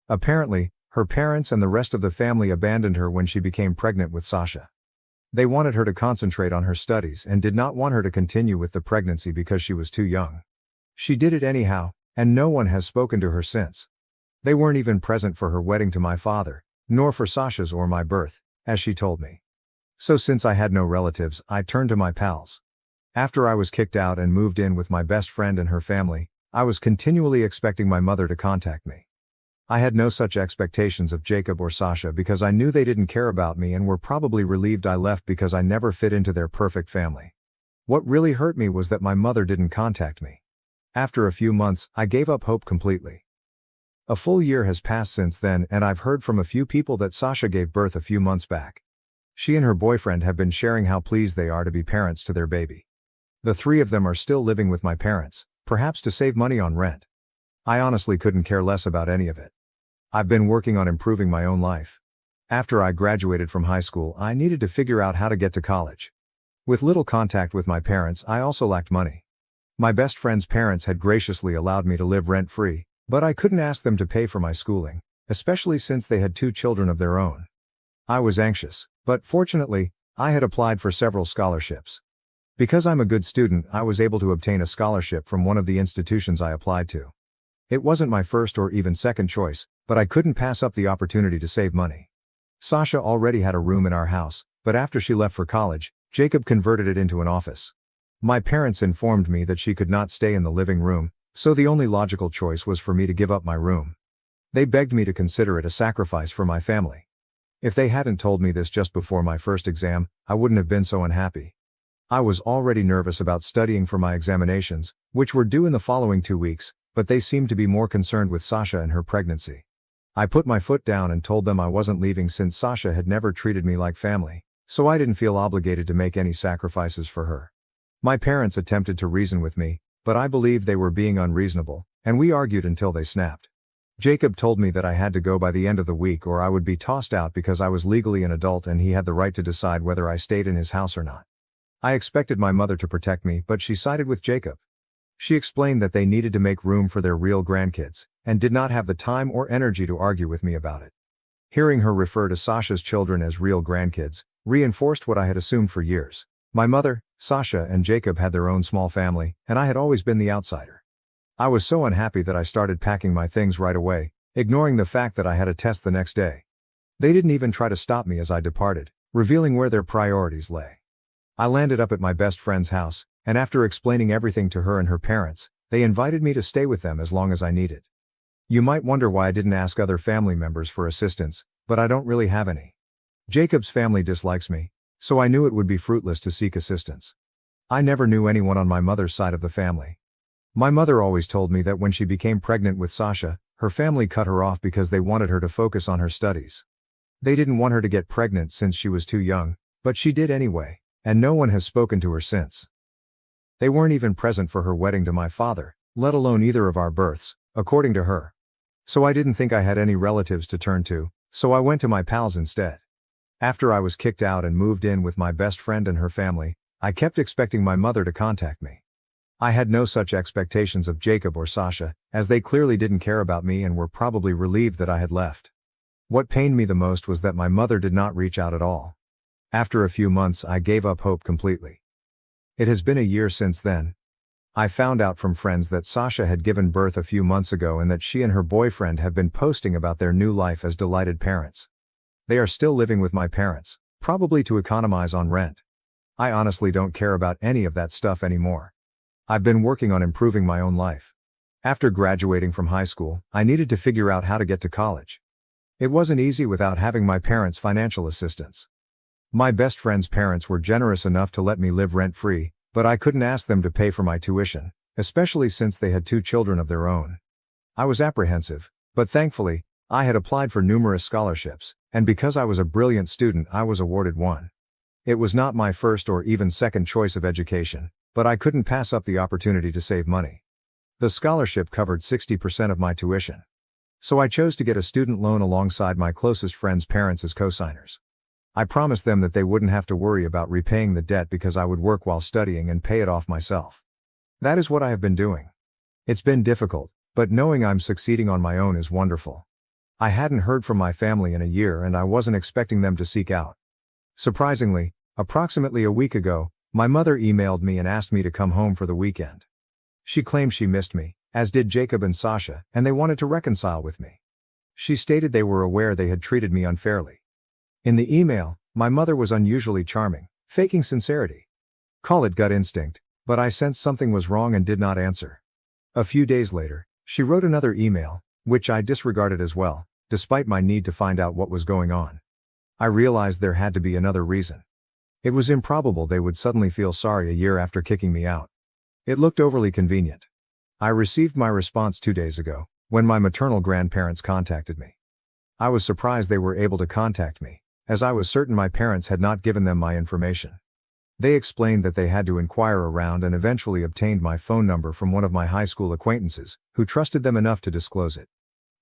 Apparently, her parents and the rest of the family abandoned her when she became pregnant with Sasha. They wanted her to concentrate on her studies and did not want her to continue with the pregnancy because she was too young. She did it anyhow, and no one has spoken to her since. They weren't even present for her wedding to my father, nor for Sasha's or my birth, as she told me. So since I had no relatives, I turned to my pals. After I was kicked out and moved in with my best friend and her family, I was continually expecting my mother to contact me. I had no such expectations of Jacob or Sasha because I knew they didn't care about me and were probably relieved I left because I never fit into their perfect family. What really hurt me was that my mother didn't contact me. After a few months, I gave up hope completely. A full year has passed since then, and I've heard from a few people that Sasha gave birth a few months back. She and her boyfriend have been sharing how pleased they are to be parents to their baby. The 3 of them are still living with my parents, perhaps to save money on rent. I honestly couldn't care less about any of it. I've been working on improving my own life. After I graduated from high school, I needed to figure out how to get to college. With little contact with my parents, I also lacked money. My best friend's parents had graciously allowed me to live rent-free, but I couldn't ask them to pay for my schooling, especially since they had 2 children of their own. I was anxious, but fortunately, I had applied for several scholarships. Because I'm a good student, I was able to obtain a scholarship from one of the institutions I applied to. It wasn't my first or even second choice, but I couldn't pass up the opportunity to save money. Sasha already had a room in our house, but after she left for college, Jacob converted it into an office. My parents informed me that she could not stay in the living room, so the only logical choice was for me to give up my room. They begged me to consider it a sacrifice for my family. If they hadn't told me this just before my first exam, I wouldn't have been so unhappy. I was already nervous about studying for my examinations, which were due in the following 2 weeks, but they seemed to be more concerned with Sasha and her pregnancy. I put my foot down and told them I wasn't leaving since Sasha had never treated me like family, so I didn't feel obligated to make any sacrifices for her. My parents attempted to reason with me, but I believed they were being unreasonable, and we argued until they snapped. Jacob told me that I had to go by the end of the week or I would be tossed out because I was legally an adult and he had the right to decide whether I stayed in his house or not. I expected my mother to protect me, but she sided with Jacob. She explained that they needed to make room for their real grandkids, and did not have the time or energy to argue with me about it. Hearing her refer to Sasha's children as real grandkids reinforced what I had assumed for years. My mother, Sasha, and Jacob had their own small family, and I had always been the outsider. I was so unhappy that I started packing my things right away, ignoring the fact that I had a test the next day. They didn't even try to stop me as I departed, revealing where their priorities lay. I landed up at my best friend's house, and after explaining everything to her and her parents, they invited me to stay with them as long as I needed. You might wonder why I didn't ask other family members for assistance, but I don't really have any. Jacob's family dislikes me, so I knew it would be fruitless to seek assistance. I never knew anyone on my mother's side of the family. My mother always told me that when she became pregnant with Sasha, her family cut her off because they wanted her to focus on her studies. They didn't want her to get pregnant since she was too young, but she did anyway, and no one has spoken to her since. They weren't even present for her wedding to my father, let alone either of our births, according to her. So I didn't think I had any relatives to turn to, so I went to my pals instead. After I was kicked out and moved in with my best friend and her family, I kept expecting my mother to contact me. I had no such expectations of Jacob or Sasha, as they clearly didn't care about me and were probably relieved that I had left. What pained me the most was that my mother did not reach out at all. After a few months, I gave up hope completely. It has been a year since then. I found out from friends that Sasha had given birth a few months ago and that she and her boyfriend have been posting about their new life as delighted parents. They are still living with my parents, probably to economize on rent. I honestly don't care about any of that stuff anymore. I've been working on improving my own life. After graduating from high school, I needed to figure out how to get to college. It wasn't easy without having my parents' financial assistance. My best friend's parents were generous enough to let me live rent-free, but I couldn't ask them to pay for my tuition, especially since they had 2 children of their own. I was apprehensive, but thankfully, I had applied for numerous scholarships, and because I was a brilliant student, I was awarded one. It was not my first or even second choice of education, but I couldn't pass up the opportunity to save money. The scholarship covered 60% of my tuition. So I chose to get a student loan alongside my closest friends' parents as co-signers. I promised them that they wouldn't have to worry about repaying the debt because I would work while studying and pay it off myself. That is what I have been doing. It's been difficult, but knowing I'm succeeding on my own is wonderful. I hadn't heard from my family in a year and I wasn't expecting them to seek out. Surprisingly, approximately a week ago, my mother emailed me and asked me to come home for the weekend. She claimed she missed me, as did Jacob and Sasha, and they wanted to reconcile with me. She stated they were aware they had treated me unfairly. In the email, my mother was unusually charming, faking sincerity. Call it gut instinct, but I sensed something was wrong and did not answer. A few days later, she wrote another email, which I disregarded as well, despite my need to find out what was going on. I realized there had to be another reason. It was improbable they would suddenly feel sorry a year after kicking me out. It looked overly convenient. I received my response 2 days ago, when my maternal grandparents contacted me. I was surprised they were able to contact me, as I was certain my parents had not given them my information. They explained that they had to inquire around and eventually obtained my phone number from one of my high school acquaintances, who trusted them enough to disclose it.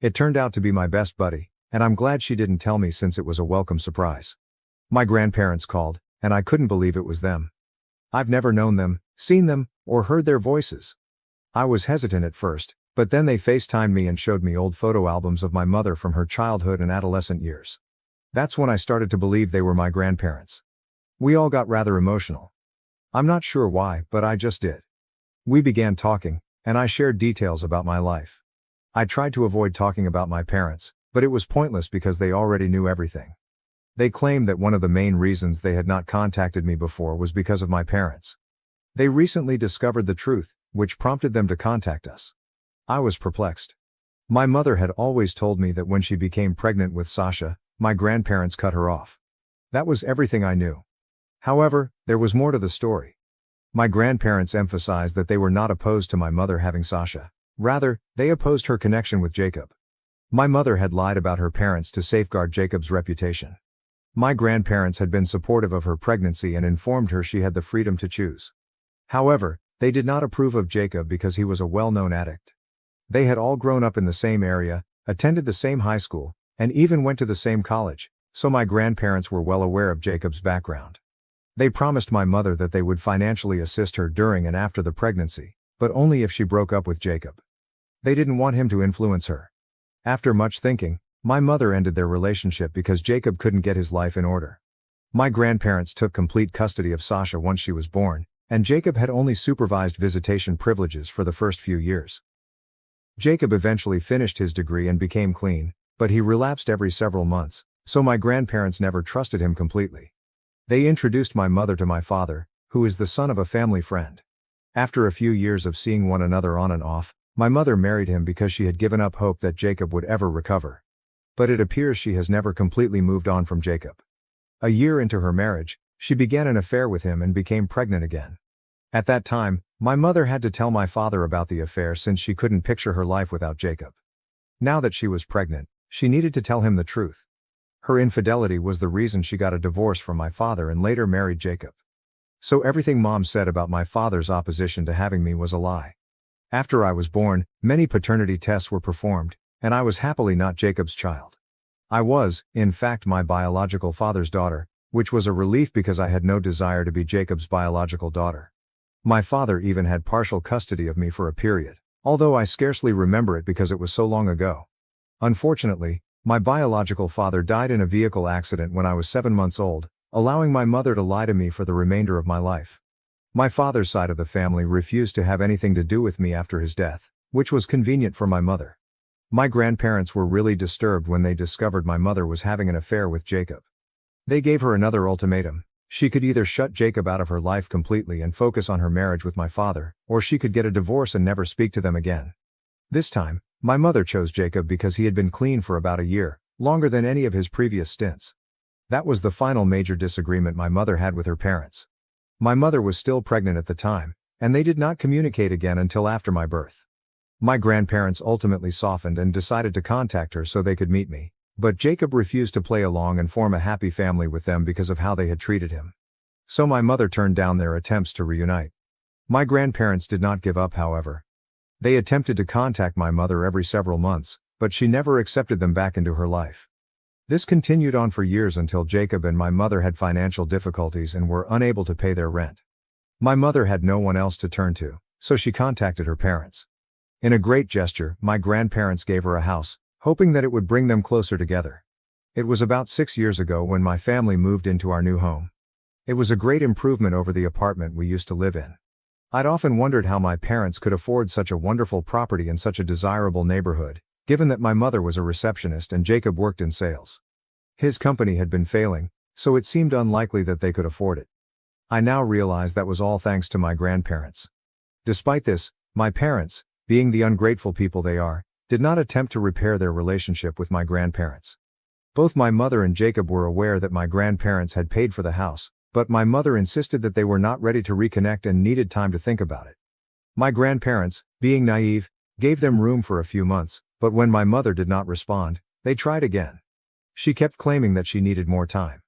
It turned out to be my best buddy, and I'm glad she didn't tell me since it was a welcome surprise. My grandparents called, and I couldn't believe it was them. I've never known them, seen them, or heard their voices. I was hesitant at first, but then they FaceTimed me and showed me old photo albums of my mother from her childhood and adolescent years. That's when I started to believe they were my grandparents. We all got rather emotional. I'm not sure why, but I just did. We began talking, and I shared details about my life. I tried to avoid talking about my parents, but it was pointless because they already knew everything. They claimed that one of the main reasons they had not contacted me before was because of my parents. They recently discovered the truth, which prompted them to contact us. I was perplexed. My mother had always told me that when she became pregnant with Sasha, my grandparents cut her off. That was everything I knew. However, there was more to the story. My grandparents emphasized that they were not opposed to my mother having Sasha. Rather, they opposed her connection with Jacob. My mother had lied about her parents to safeguard Jacob's reputation. My grandparents had been supportive of her pregnancy and informed her she had the freedom to choose. However, they did not approve of Jacob because he was a well-known addict. They had all grown up in the same area, attended the same high school, and even went to the same college, so my grandparents were well aware of Jacob's background. They promised my mother that they would financially assist her during and after the pregnancy, but only if she broke up with Jacob. They didn't want him to influence her. After much thinking, my mother ended their relationship because Jacob couldn't get his life in order. My grandparents took complete custody of Sasha once she was born, and Jacob had only supervised visitation privileges for the first few years. Jacob eventually finished his degree and became clean, but he relapsed every several months, so my grandparents never trusted him completely. They introduced my mother to my father, who is the son of a family friend. After a few years of seeing one another on and off, my mother married him because she had given up hope that Jacob would ever recover. But it appears she has never completely moved on from Jacob. A year into her marriage, she began an affair with him and became pregnant again. At that time, my mother had to tell my father about the affair since she couldn't picture her life without Jacob. Now that she was pregnant, she needed to tell him the truth. Her infidelity was the reason she got a divorce from my father and later married Jacob. So everything Mom said about my father's opposition to having me was a lie. After I was born, many paternity tests were performed, and I was happily not Jacob's child. I was, in fact, my biological father's daughter, which was a relief because I had no desire to be Jacob's biological daughter. My father even had partial custody of me for a period, although I scarcely remember it because it was so long ago. Unfortunately, my biological father died in a vehicle accident when I was 7 months old, allowing my mother to lie to me for the remainder of my life. My father's side of the family refused to have anything to do with me after his death, which was convenient for my mother. My grandparents were really disturbed when they discovered my mother was having an affair with Jacob. They gave her another ultimatum. She could either shut Jacob out of her life completely and focus on her marriage with my father, or she could get a divorce and never speak to them again. This time, my mother chose Jacob because he had been clean for about a year, longer than any of his previous stints. That was the final major disagreement my mother had with her parents. My mother was still pregnant at the time, and they did not communicate again until after my birth. My grandparents ultimately softened and decided to contact her so they could meet me, but Jacob refused to play along and form a happy family with them because of how they had treated him. So my mother turned down their attempts to reunite. My grandparents did not give up, however. They attempted to contact my mother every several months, but she never accepted them back into her life. This continued on for years until Jacob and my mother had financial difficulties and were unable to pay their rent. My mother had no one else to turn to, so she contacted her parents. In a great gesture, my grandparents gave her a house, hoping that it would bring them closer together. It was about 6 years ago when my family moved into our new home. It was a great improvement over the apartment we used to live in. I'd often wondered how my parents could afford such a wonderful property in such a desirable neighborhood, given that my mother was a receptionist and Jacob worked in sales. His company had been failing, so it seemed unlikely that they could afford it. I now realize that was all thanks to my grandparents. Despite this, my parents, being the ungrateful people they are, did not attempt to repair their relationship with my grandparents. Both my mother and Jacob were aware that my grandparents had paid for the house, but my mother insisted that they were not ready to reconnect and needed time to think about it. My grandparents, being naive, gave them room for a few months, but when my mother did not respond, they tried again. She kept claiming that she needed more time.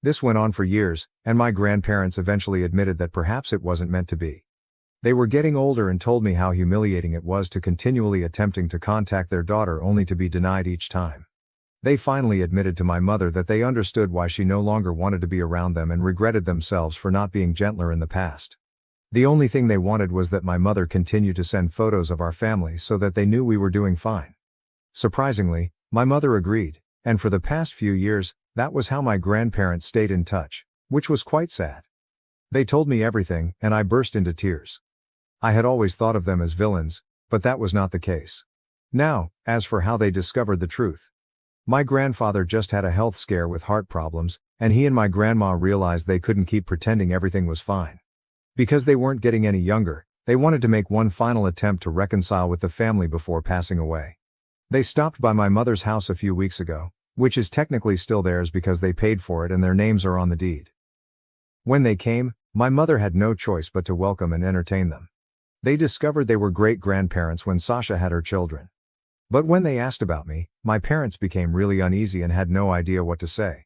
This went on for years, and my grandparents eventually admitted that perhaps it wasn't meant to be. They were getting older and told me how humiliating it was to continually attempting to contact their daughter only to be denied each time. They finally admitted to my mother that they understood why she no longer wanted to be around them and regretted themselves for not being gentler in the past. The only thing they wanted was that my mother continue to send photos of our family so that they knew we were doing fine. Surprisingly, my mother agreed, and for the past few years, that was how my grandparents stayed in touch, which was quite sad. They told me everything, and I burst into tears. I had always thought of them as villains, but that was not the case. Now, as for how they discovered the truth. My grandfather just had a health scare with heart problems, and he and my grandma realized they couldn't keep pretending everything was fine. Because they weren't getting any younger, they wanted to make one final attempt to reconcile with the family before passing away. They stopped by my mother's house a few weeks ago, which is technically still theirs because they paid for it and their names are on the deed. When they came, my mother had no choice but to welcome and entertain them. They discovered they were great-grandparents when Sasha had her children. But when they asked about me, my parents became really uneasy and had no idea what to say.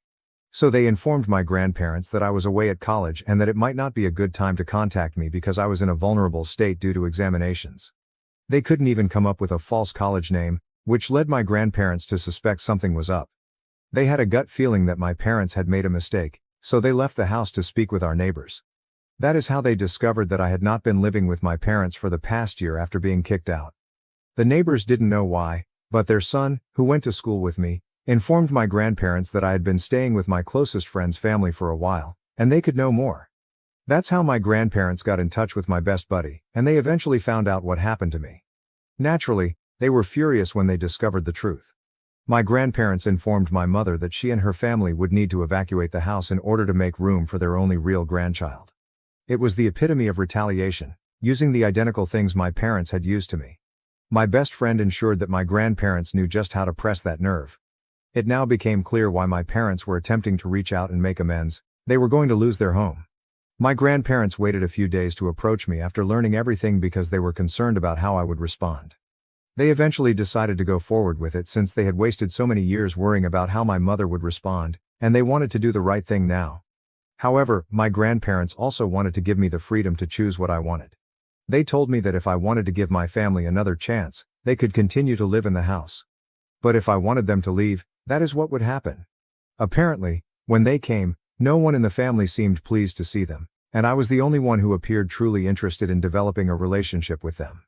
So they informed my grandparents that I was away at college and that it might not be a good time to contact me because I was in a vulnerable state due to examinations. They couldn't even come up with a false college name, which led my grandparents to suspect something was up. They had a gut feeling that my parents had made a mistake, so they left the house to speak with our neighbors. That is how they discovered that I had not been living with my parents for the past year after being kicked out. The neighbors didn't know why, but their son, who went to school with me, informed my grandparents that I had been staying with my closest friend's family for a while, and they could know more. That's how my grandparents got in touch with my best buddy, and they eventually found out what happened to me. Naturally, they were furious when they discovered the truth. My grandparents informed my mother that she and her family would need to evacuate the house in order to make room for their only real grandchild. It was the epitome of retaliation, using the identical things my parents had used to me. My best friend ensured that my grandparents knew just how to press that nerve. It now became clear why my parents were attempting to reach out and make amends. They were going to lose their home. My grandparents waited a few days to approach me after learning everything because they were concerned about how I would respond. They eventually decided to go forward with it since they had wasted so many years worrying about how my mother would respond, and they wanted to do the right thing now. However, my grandparents also wanted to give me the freedom to choose what I wanted. They told me that if I wanted to give my family another chance, they could continue to live in the house. But if I wanted them to leave, that is what would happen. Apparently, when they came, no one in the family seemed pleased to see them, and I was the only one who appeared truly interested in developing a relationship with them.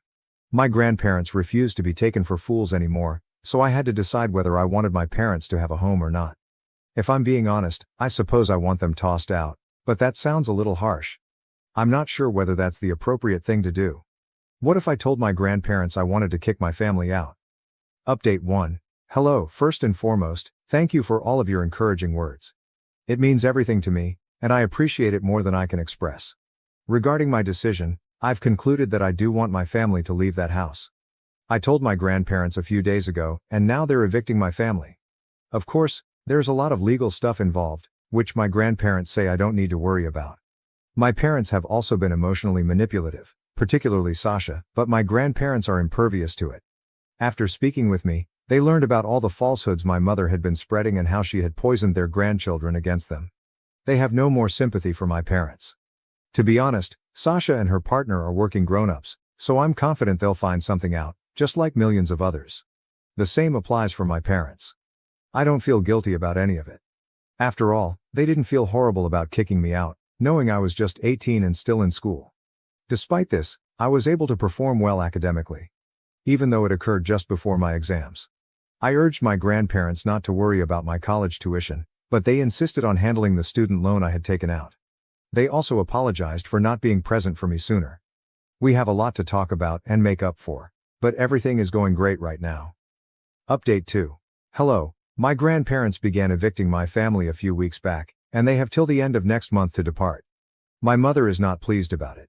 My grandparents refused to be taken for fools anymore, so I had to decide whether I wanted my parents to have a home or not. If I'm being honest, I suppose I want them tossed out, but that sounds a little harsh. I'm not sure whether that's the appropriate thing to do. What if I told my grandparents I wanted to kick my family out? Update 1. Hello, first and foremost, thank you for all of your encouraging words. It means everything to me, and I appreciate it more than I can express. Regarding my decision, I've concluded that I do want my family to leave that house. I told my grandparents a few days ago, and now they're evicting my family. Of course, there's a lot of legal stuff involved, which my grandparents say I don't need to worry about. My parents have also been emotionally manipulative, particularly Sasha, but my grandparents are impervious to it. After speaking with me, they learned about all the falsehoods my mother had been spreading and how she had poisoned their grandchildren against them. They have no more sympathy for my parents. To be honest, Sasha and her partner are working grown-ups, so I'm confident they'll find something out, just like millions of others. The same applies for my parents. I don't feel guilty about any of it. After all, they didn't feel horrible about kicking me out, knowing I was just 18 and still in school. Despite this, I was able to perform well academically, even though it occurred just before my exams. I urged my grandparents not to worry about my college tuition, but they insisted on handling the student loan I had taken out. They also apologized for not being present for me sooner. We have a lot to talk about and make up for, but everything is going great right now. Update 2. Hello, my grandparents began evicting my family a few weeks back, and they have till the end of next month to depart. My mother is not pleased about it.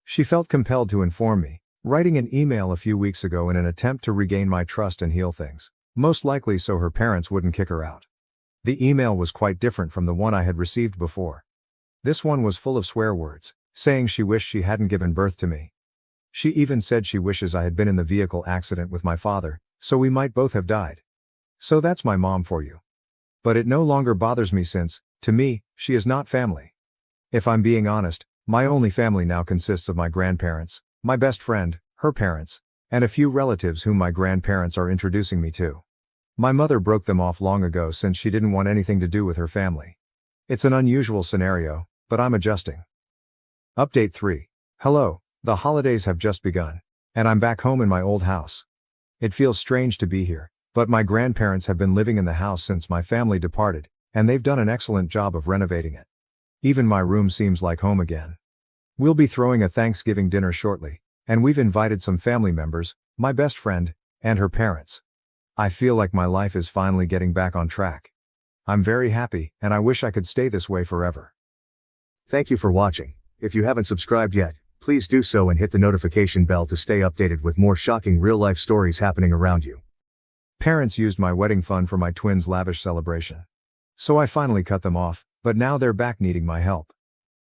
She felt compelled to inform me, writing an email a few weeks ago in an attempt to regain my trust and heal things, most likely so her parents wouldn't kick her out. The email was quite different from the one I had received before. This one was full of swear words, saying she wished she hadn't given birth to me. She even said she wishes I had been in the vehicle accident with my father, so we might both have died. So that's my mom for you. But it no longer bothers me since, to me, she is not family. If I'm being honest, my only family now consists of my grandparents, my best friend, her parents, and a few relatives whom my grandparents are introducing me to. My mother broke them off long ago since she didn't want anything to do with her family. It's an unusual scenario, but I'm adjusting. Update 3. Hello, the holidays have just begun, and I'm back home in my old house. It feels strange to be here, but my grandparents have been living in the house since my family departed, and they've done an excellent job of renovating it. Even my room seems like home again. We'll be throwing a Thanksgiving dinner shortly, and we've invited some family members, my best friend, and her parents. I feel like my life is finally getting back on track. I'm very happy, and I wish I could stay this way forever. Thank you for watching. If you haven't subscribed yet, please do so and hit the notification bell to stay updated with more shocking real-life stories happening around you. Parents used my wedding fund for my twins' lavish celebration. So I finally cut them off, but now they're back needing my help.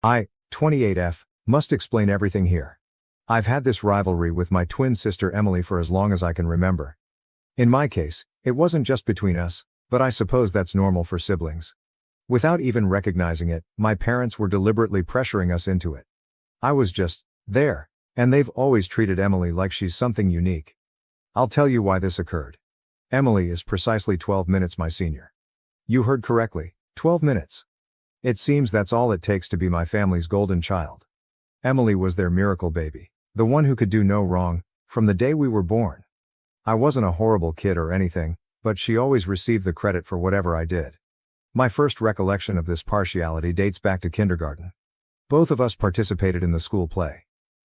I, 28F, must explain everything here. I've had this rivalry with my twin sister Emily for as long as I can remember. In my case, it wasn't just between us, but I suppose that's normal for siblings. Without even recognizing it, my parents were deliberately pressuring us into it. I was just there, and they've always treated Emily like she's something unique. I'll tell you why this occurred. Emily is precisely 12 minutes my senior. You heard correctly, 12 minutes. It seems that's all it takes to be my family's golden child. Emily was their miracle baby, the one who could do no wrong, from the day we were born. I wasn't a horrible kid or anything, but she always received the credit for whatever I did. My first recollection of this partiality dates back to kindergarten. Both of us participated in the school play.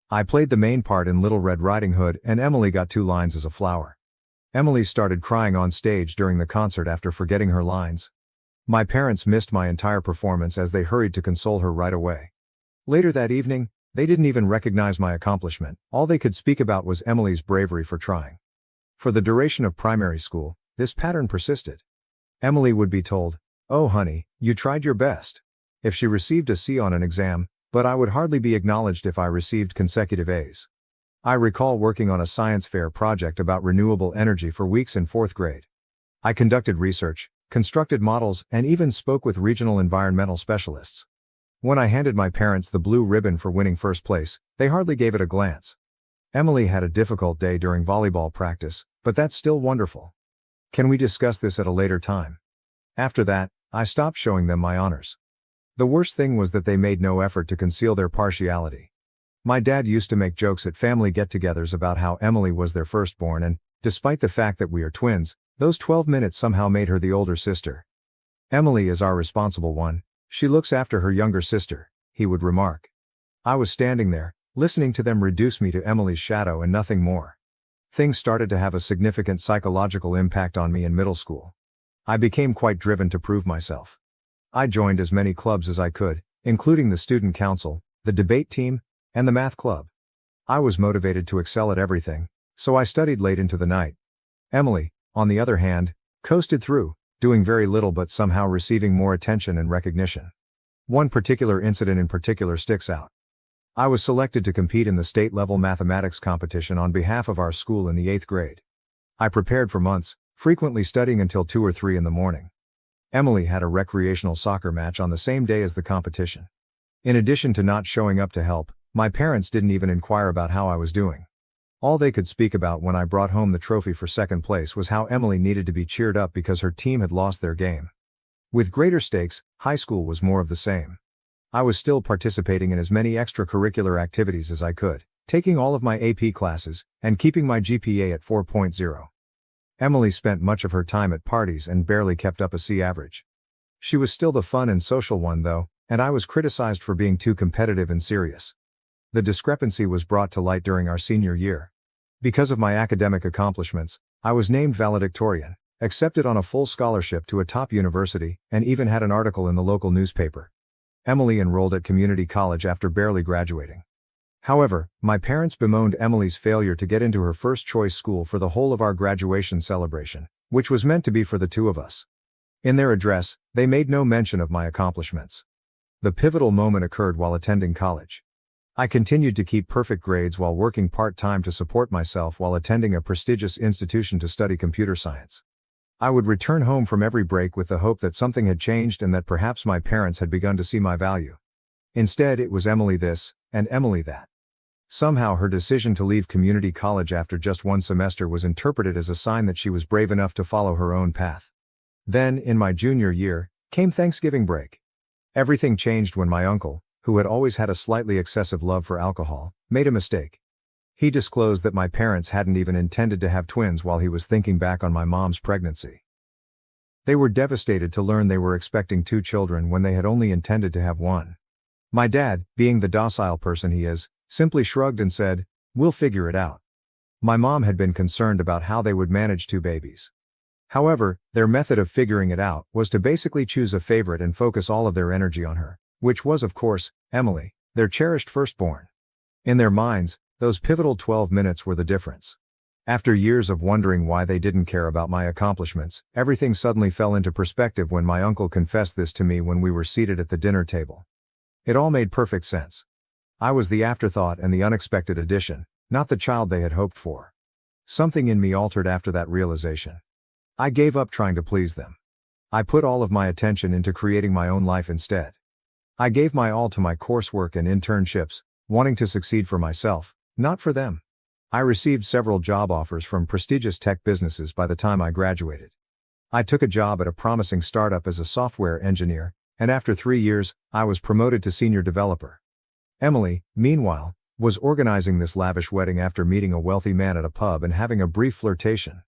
I played the main part in Little Red Riding Hood and Emily got 2 lines as a flower. Emily started crying on stage during the concert after forgetting her lines. My parents missed my entire performance as they hurried to console her right away. Later that evening, they didn't even recognize my accomplishment, all they could speak about was Emily's bravery for trying. For the duration of primary school, this pattern persisted. Emily would be told, "Oh honey, you tried your best," if she received a C on an exam, but I would hardly be acknowledged if I received consecutive A's. I recall working on a science fair project about renewable energy for weeks in 4th grade. I conducted research, constructed models, and even spoke with regional environmental specialists. When I handed my parents the blue ribbon for winning first place, they hardly gave it a glance. Emily had a difficult day during volleyball practice, but that's still wonderful. Can we discuss this at a later time? After that, I stopped showing them my honors. The worst thing was that they made no effort to conceal their partiality. My dad used to make jokes at family get-togethers about how Emily was their firstborn and, despite the fact that we are twins, those 12 minutes somehow made her the older sister. "Emily is our responsible one, she looks after her younger sister," he would remark. I was standing there, listening to them reduce me to Emily's shadow and nothing more. Things started to have a significant psychological impact on me in middle school. I became quite driven to prove myself. I joined as many clubs as I could, including the student council, the debate team, and the math club. I was motivated to excel at everything, so I studied late into the night. Emily, on the other hand, coasted through, doing very little but somehow receiving more attention and recognition. One particular incident in particular sticks out. I was selected to compete in the state-level mathematics competition on behalf of our school in the 8th grade. I prepared for months, frequently studying until 2 or 3 in the morning. Emily had a recreational soccer match on the same day as the competition. In addition to not showing up to help, my parents didn't even inquire about how I was doing. All they could speak about when I brought home the trophy for second place was how Emily needed to be cheered up because her team had lost their game. With greater stakes, high school was more of the same. I was still participating in as many extracurricular activities as I could, taking all of my AP classes, and keeping my GPA at 4.0. Emily spent much of her time at parties and barely kept up a C average. She was still the fun and social one though, and I was criticized for being too competitive and serious. The discrepancy was brought to light during our senior year. Because of my academic accomplishments, I was named valedictorian, accepted on a full scholarship to a top university, and even had an article in the local newspaper. Emily enrolled at community college after barely graduating. However, my parents bemoaned Emily's failure to get into her first choice school for the whole of our graduation celebration, which was meant to be for the 2 of us. In their address, they made no mention of my accomplishments. The pivotal moment occurred while attending college. I continued to keep perfect grades while working part-time to support myself while attending a prestigious institution to study computer science. I would return home from every break with the hope that something had changed and that perhaps my parents had begun to see my value. Instead, it was Emily this, and Emily that. Somehow her decision to leave community college after just 1 semester was interpreted as a sign that she was brave enough to follow her own path. Then, in my junior year, came Thanksgiving break. Everything changed when my uncle, who had always had a slightly excessive love for alcohol, made a mistake. He disclosed that my parents hadn't even intended to have twins while he was thinking back on my mom's pregnancy. They were devastated to learn they were expecting 2 children when they had only intended to have 1. My dad, being the docile person he is, simply shrugged and said, "We'll figure it out." My mom had been concerned about how they would manage 2 babies. However, their method of figuring it out was to basically choose a favorite and focus all of their energy on her, which was of course, Emily, their cherished firstborn. In their minds, those pivotal 12 minutes were the difference. After years of wondering why they didn't care about my accomplishments, everything suddenly fell into perspective when my uncle confessed this to me when we were seated at the dinner table. It all made perfect sense. I was the afterthought and the unexpected addition, not the child they had hoped for. Something in me altered after that realization. I gave up trying to please them. I put all of my attention into creating my own life instead. I gave my all to my coursework and internships, wanting to succeed for myself, not for them. I received several job offers from prestigious tech businesses by the time I graduated. I took a job at a promising startup as a software engineer, and after 3 years, I was promoted to senior developer. Emily, meanwhile, was organizing this lavish wedding after meeting a wealthy man at a pub and having a brief flirtation.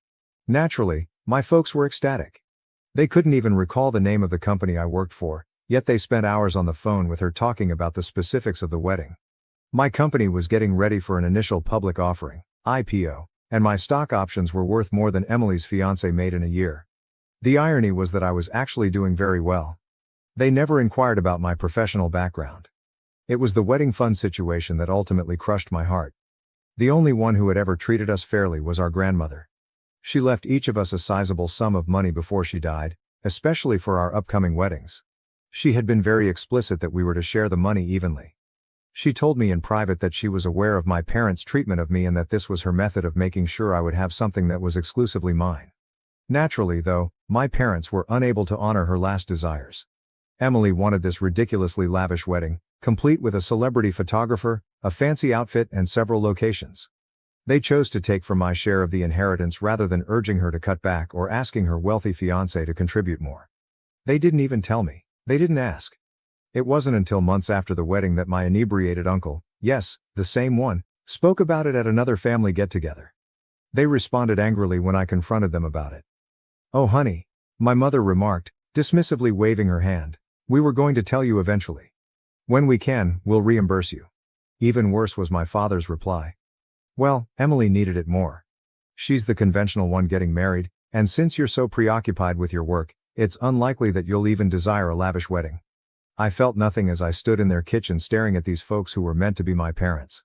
Naturally, my folks were ecstatic. They couldn't even recall the name of the company I worked for, yet they spent hours on the phone with her talking about the specifics of the wedding. My company was getting ready for an initial public offering, IPO, and my stock options were worth more than Emily's fiancé made in a year. The irony was that I was actually doing very well. They never inquired about my professional background. It was the wedding fund situation that ultimately crushed my heart. The only one who had ever treated us fairly was our grandmother. She left each of us a sizable sum of money before she died, especially for our upcoming weddings. She had been very explicit that we were to share the money evenly. She told me in private that she was aware of my parents' treatment of me and that this was her method of making sure I would have something that was exclusively mine. Naturally, though, my parents were unable to honor her last desires. Emily wanted this ridiculously lavish wedding, complete with a celebrity photographer, a fancy outfit and several locations. They chose to take from my share of the inheritance rather than urging her to cut back or asking her wealthy fiancé to contribute more. They didn't even tell me. They didn't ask. It wasn't until months after the wedding that my inebriated uncle, yes, the same one, spoke about it at another family get-together. They responded angrily when I confronted them about it. "Oh honey," my mother remarked, dismissively waving her hand, "we were going to tell you eventually. When we can, we'll reimburse you." Even worse was my father's reply. "Well, Emily needed it more. She's the conventional one getting married, and since you're so preoccupied with your work, it's unlikely that you'll even desire a lavish wedding." I felt nothing as I stood in their kitchen staring at these folks who were meant to be my parents.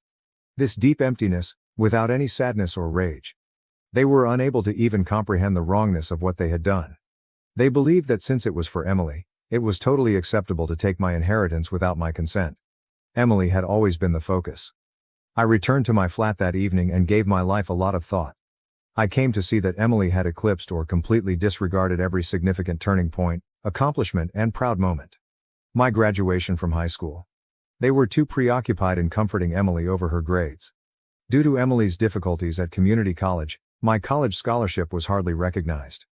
This deep emptiness, without any sadness or rage. They were unable to even comprehend the wrongness of what they had done. They believed that since it was for Emily, it was totally acceptable to take my inheritance without my consent. Emily had always been the focus. I returned to my flat that evening and gave my life a lot of thought. I came to see that Emily had eclipsed or completely disregarded every significant turning point, accomplishment and proud moment. My graduation from high school. They were too preoccupied in comforting Emily over her grades. Due to Emily's difficulties at community college, my college scholarship was hardly recognized.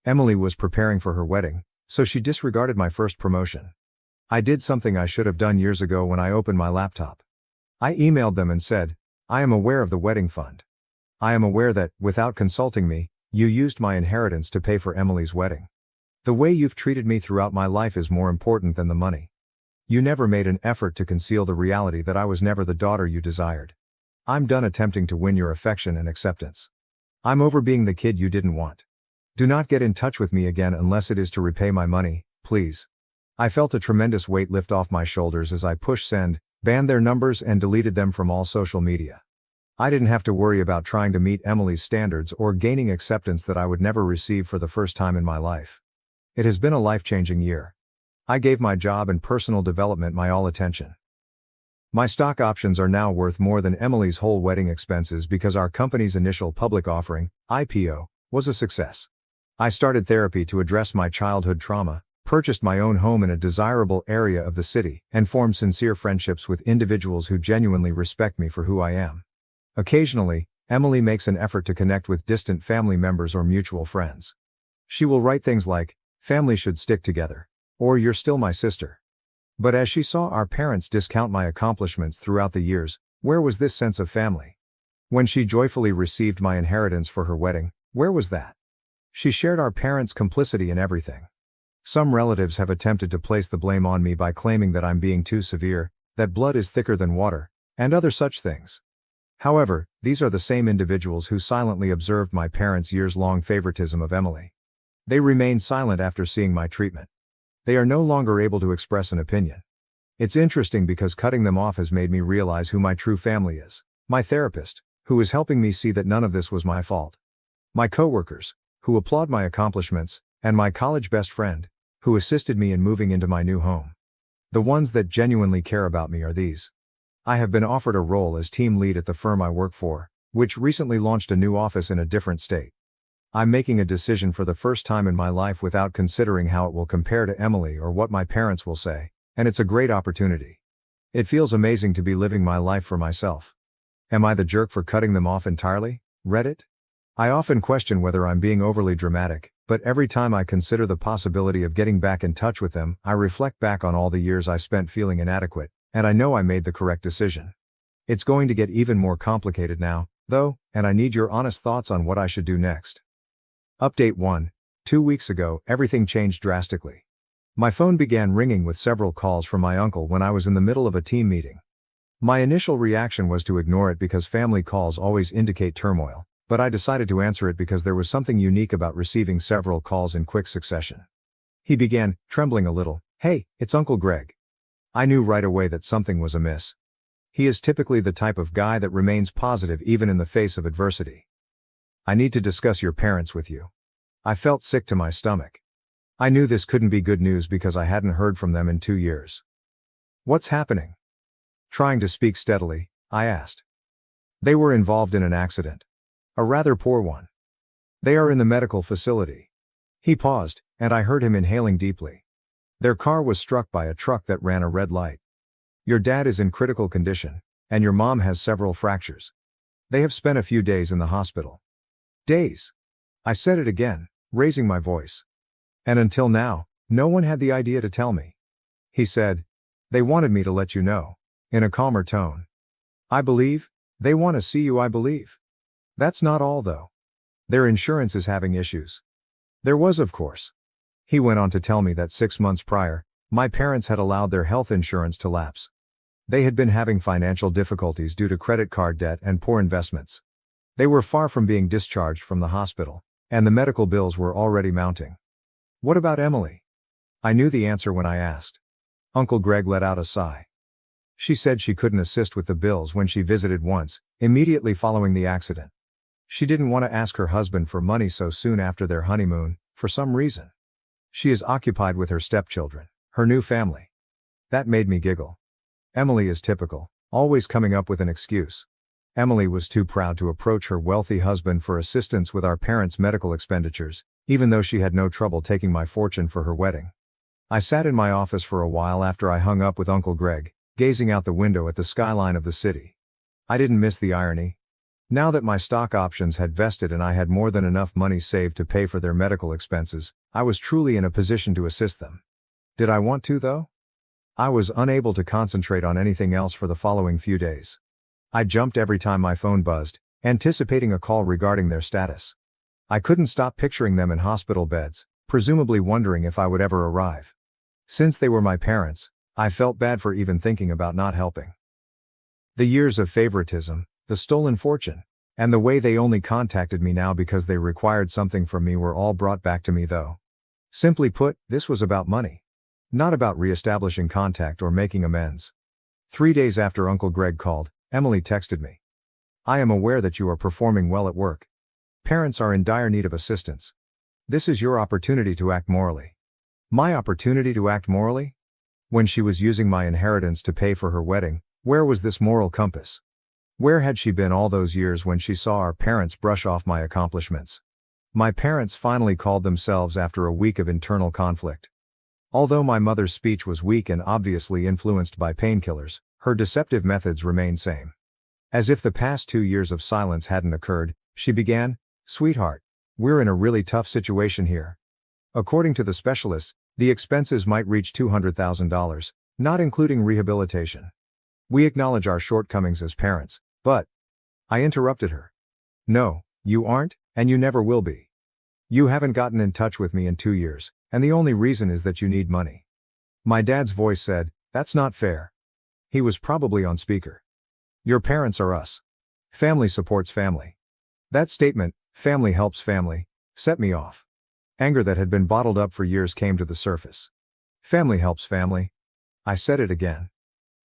Emily was preparing for her wedding, so she disregarded my first promotion. I did something I should have done years ago when I opened my laptop. I emailed them and said, "I am aware of the wedding fund. I am aware that, without consulting me, you used my inheritance to pay for Emily's wedding. The way you've treated me throughout my life is more important than the money. You never made an effort to conceal the reality that I was never the daughter you desired. I'm done attempting to win your affection and acceptance. I'm over being the kid you didn't want. Do not get in touch with me again unless it is to repay my money, please." I felt a tremendous weight lift off my shoulders as I pushed send, banned their numbers and deleted them from all social media. I didn't have to worry about trying to meet Emily's standards or gaining acceptance that I would never receive for the first time in my life. It has been a life-changing year. I gave my job and personal development my all attention. My stock options are now worth more than Emily's whole wedding expenses because our company's initial public offering, IPO, was a success. I started therapy to address my childhood trauma, purchased my own home in a desirable area of the city, and formed sincere friendships with individuals who genuinely respect me for who I am. Occasionally, Emily makes an effort to connect with distant family members or mutual friends. She will write things like, "Family should stick together," or "You're still my sister." But as she saw our parents discount my accomplishments throughout the years, where was this sense of family? When she joyfully received my inheritance for her wedding, where was that? She shared our parents' complicity in everything. Some relatives have attempted to place the blame on me by claiming that I'm being too severe, that blood is thicker than water, and other such things. However, these are the same individuals who silently observed my parents' years-long favoritism of Emily. They remained silent after seeing my treatment. They are no longer able to express an opinion. It's interesting because cutting them off has made me realize who my true family is. My therapist, who is helping me see that none of this was my fault. My coworkers, who applaud my accomplishments, and my college best friend, who assisted me in moving into my new home. The ones that genuinely care about me are these. I have been offered a role as team lead at the firm I work for, which recently launched a new office in a different state. I'm making a decision for the first time in my life without considering how it will compare to Emily or what my parents will say, and it's a great opportunity. It feels amazing to be living my life for myself. Am I the jerk for cutting them off entirely? Reddit? I often question whether I'm being overly dramatic, but every time I consider the possibility of getting back in touch with them, I reflect back on all the years I spent feeling inadequate, and I know I made the correct decision. It's going to get even more complicated now, though, and I need your honest thoughts on what I should do next. Update 1. 2 weeks ago, everything changed drastically. My phone began ringing with several calls from my uncle when I was in the middle of a team meeting. My initial reaction was to ignore it because family calls always indicate turmoil, but I decided to answer it because there was something unique about receiving several calls in quick succession. He began, trembling a little. "Hey, it's Uncle Greg." I knew right away that something was amiss. He is typically the type of guy that remains positive even in the face of adversity. "I need to discuss your parents with you." I felt sick to my stomach. I knew this couldn't be good news because I hadn't heard from them in 2 years. "What's happening?" Trying to speak steadily, I asked. "They were involved in an accident. A rather poor one. They are in the medical facility." He paused, and I heard him inhaling deeply. "Their car was struck by a truck that ran a red light. Your dad is in critical condition, and your mom has several fractures. They have spent a few days in the hospital." Days. I said it again, raising my voice. "And until now, no one had the idea to tell me." He said, "They wanted me to let you know," in a calmer tone. "I believe, they want to see you, I believe. That's not all though. Their insurance is having issues." There was, of course. He went on to tell me that 6 months prior, my parents had allowed their health insurance to lapse. They had been having financial difficulties due to credit card debt and poor investments. They were far from being discharged from the hospital, and the medical bills were already mounting. "What about Emily?" I knew the answer when I asked. Uncle Greg let out a sigh. "She said she couldn't assist with the bills when she visited once, immediately following the accident. She didn't want to ask her husband for money so soon after their honeymoon, for some reason. She is occupied with her stepchildren, her new family." That made me giggle. Emily is typical, always coming up with an excuse. Emily was too proud to approach her wealthy husband for assistance with our parents' medical expenditures, even though she had no trouble taking my fortune for her wedding. I sat in my office for a while after I hung up with Uncle Greg, gazing out the window at the skyline of the city. I didn't miss the irony. Now that my stock options had vested and I had more than enough money saved to pay for their medical expenses, I was truly in a position to assist them. Did I want to, though? I was unable to concentrate on anything else for the following few days. I jumped every time my phone buzzed, anticipating a call regarding their status. I couldn't stop picturing them in hospital beds, presumably wondering if I would ever arrive. Since they were my parents, I felt bad for even thinking about not helping. The years of favoritism, the stolen fortune, and the way they only contacted me now because they required something from me were all brought back to me though. Simply put, this was about money. Not about re-establishing contact or making amends. 3 days after Uncle Greg called, Emily texted me. "I am aware that you are performing well at work. Parents are in dire need of assistance. This is your opportunity to act morally." My opportunity to act morally? When she was using my inheritance to pay for her wedding, where was this moral compass? Where had she been all those years when she saw our parents brush off my accomplishments? My parents finally called themselves after a week of internal conflict. Although my mother's speech was weak and obviously influenced by painkillers, her deceptive methods remained same. As if the past 2 years of silence hadn't occurred, she began, "Sweetheart, we're in a really tough situation here. According to the specialists, the expenses might reach $200,000, not including rehabilitation. We acknowledge our shortcomings as parents, but..." I interrupted her. "No, you aren't, and you never will be. You haven't gotten in touch with me in 2 years, and the only reason is that you need money." My dad's voice said, "That's not fair." He was probably on speaker. "Your parents are us. Family supports family." That statement, "family helps family," set me off. Anger that had been bottled up for years came to the surface. "Family helps family." I said it again.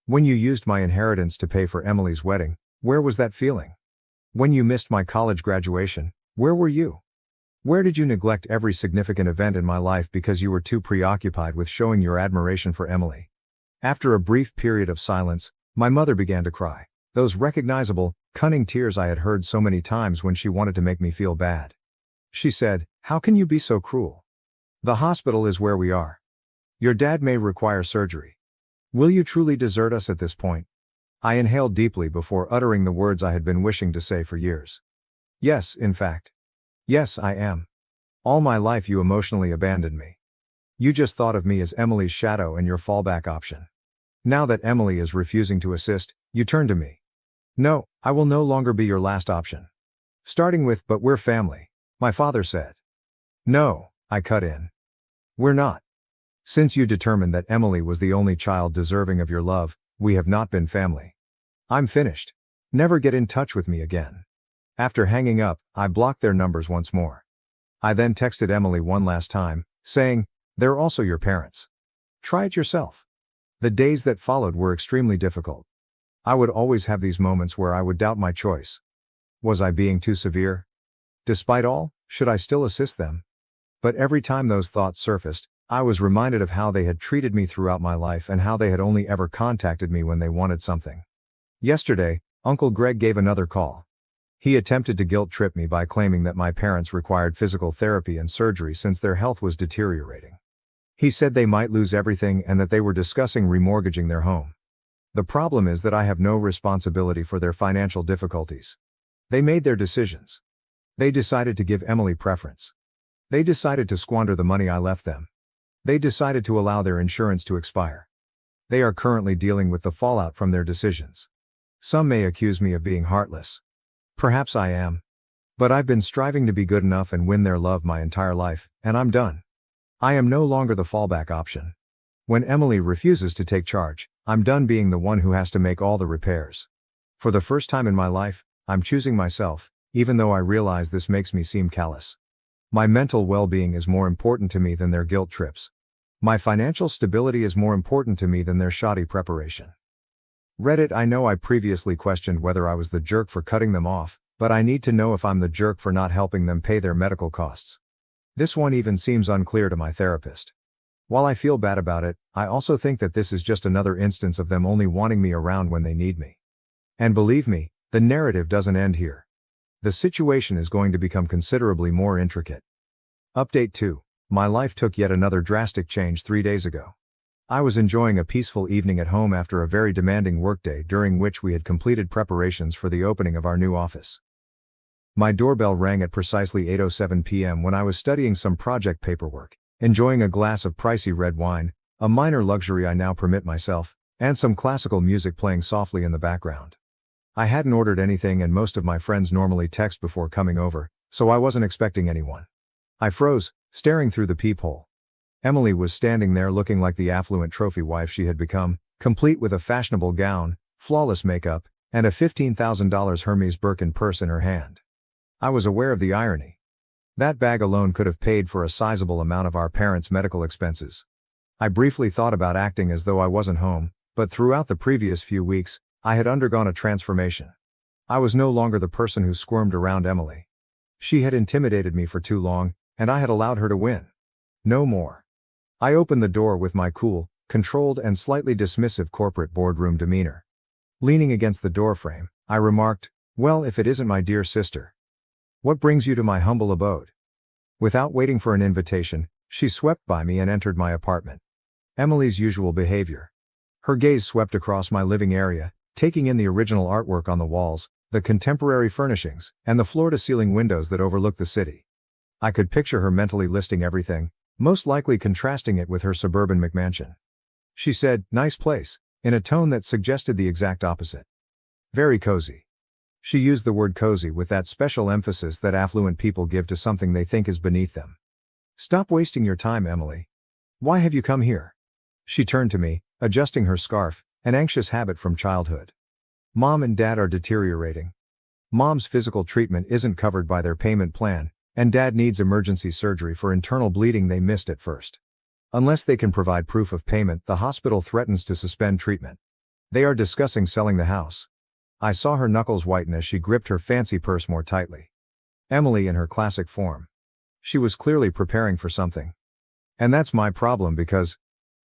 When you used my inheritance to pay for Emily's wedding, where was that feeling? When you missed my college graduation, where were you? Where did you neglect every significant event in my life because you were too preoccupied with showing your admiration for Emily? After a brief period of silence, my mother began to cry. Those recognizable, cunning tears I had heard so many times when she wanted to make me feel bad. She said, "How can you be so cruel? The hospital is where we are. Your dad may require surgery. Will you truly desert us at this point?" I inhaled deeply before uttering the words I had been wishing to say for years. Yes, in fact. Yes, I am. All my life you emotionally abandoned me. You just thought of me as Emily's shadow and your fallback option. Now that Emily is refusing to assist, you turn to me. No, I will no longer be your last option. Starting with, "But we're family," my father said. No, I cut in. We're not. Since you determined that Emily was the only child deserving of your love, we have not been family. I'm finished. Never get in touch with me again. After hanging up, I blocked their numbers once more. I then texted Emily one last time, saying, "They're also your parents. Try it yourself." The days that followed were extremely difficult. I would always have these moments where I would doubt my choice. Was I being too severe? Despite all, should I still assist them? But every time those thoughts surfaced, I was reminded of how they had treated me throughout my life and how they had only ever contacted me when they wanted something. Yesterday, Uncle Greg gave another call. He attempted to guilt-trip me by claiming that my parents required physical therapy and surgery since their health was deteriorating. He said they might lose everything and that they were discussing remortgaging their home. The problem is that I have no responsibility for their financial difficulties. They made their decisions. They decided to give Emily preference. They decided to squander the money I left them. They decided to allow their insurance to expire. They are currently dealing with the fallout from their decisions. Some may accuse me of being heartless. Perhaps I am. But I've been striving to be good enough and win their love my entire life, and I'm done. I am no longer the fallback option. When Emily refuses to take charge, I'm done being the one who has to make all the repairs. For the first time in my life, I'm choosing myself, even though I realize this makes me seem callous. My mental well-being is more important to me than their guilt trips. My financial stability is more important to me than their shoddy preparation. Reddit, I know I previously questioned whether I was the jerk for cutting them off, but I need to know if I'm the jerk for not helping them pay their medical costs. This one even seems unclear to my therapist. While I feel bad about it, I also think that this is just another instance of them only wanting me around when they need me. And believe me, the narrative doesn't end here. The situation is going to become considerably more intricate. Update 2. My life took yet another drastic change 3 days ago. I was enjoying a peaceful evening at home after a very demanding workday during which we had completed preparations for the opening of our new office. My doorbell rang at precisely 8:07 p.m. when I was studying some project paperwork, enjoying a glass of pricey red wine, a minor luxury I now permit myself, and some classical music playing softly in the background. I hadn't ordered anything and most of my friends normally text before coming over, so I wasn't expecting anyone. I froze, staring through the peephole. Emily was standing there looking like the affluent trophy wife she had become, complete with a fashionable gown, flawless makeup, and a $15,000 Hermes Birkin purse in her hand. I was aware of the irony. That bag alone could have paid for a sizable amount of our parents' medical expenses. I briefly thought about acting as though I wasn't home, but throughout the previous few weeks, I had undergone a transformation. I was no longer the person who squirmed around Emily. She had intimidated me for too long, and I had allowed her to win. No more. I opened the door with my cool, controlled and slightly dismissive corporate boardroom demeanor. Leaning against the doorframe, I remarked, "Well, if it isn't my dear sister. What brings you to my humble abode?" Without waiting for an invitation, she swept by me and entered my apartment. Emily's usual behavior. Her gaze swept across my living area, taking in the original artwork on the walls, the contemporary furnishings, and the floor-to-ceiling windows that overlook the city. I could picture her mentally listing everything, most likely contrasting it with her suburban McMansion. She said, "Nice place," in a tone that suggested the exact opposite. Very cozy. She used the word cozy with that special emphasis that affluent people give to something they think is beneath them. "Stop wasting your time, Emily. Why have you come here?" She turned to me, adjusting her scarf, an anxious habit from childhood. "Mom and Dad are deteriorating. Mom's physical treatment isn't covered by their payment plan, and Dad needs emergency surgery for internal bleeding they missed at first. Unless they can provide proof of payment, the hospital threatens to suspend treatment. They are discussing selling the house." I saw her knuckles whiten as she gripped her fancy purse more tightly. Emily in her classic form. She was clearly preparing for something. And that's my problem because...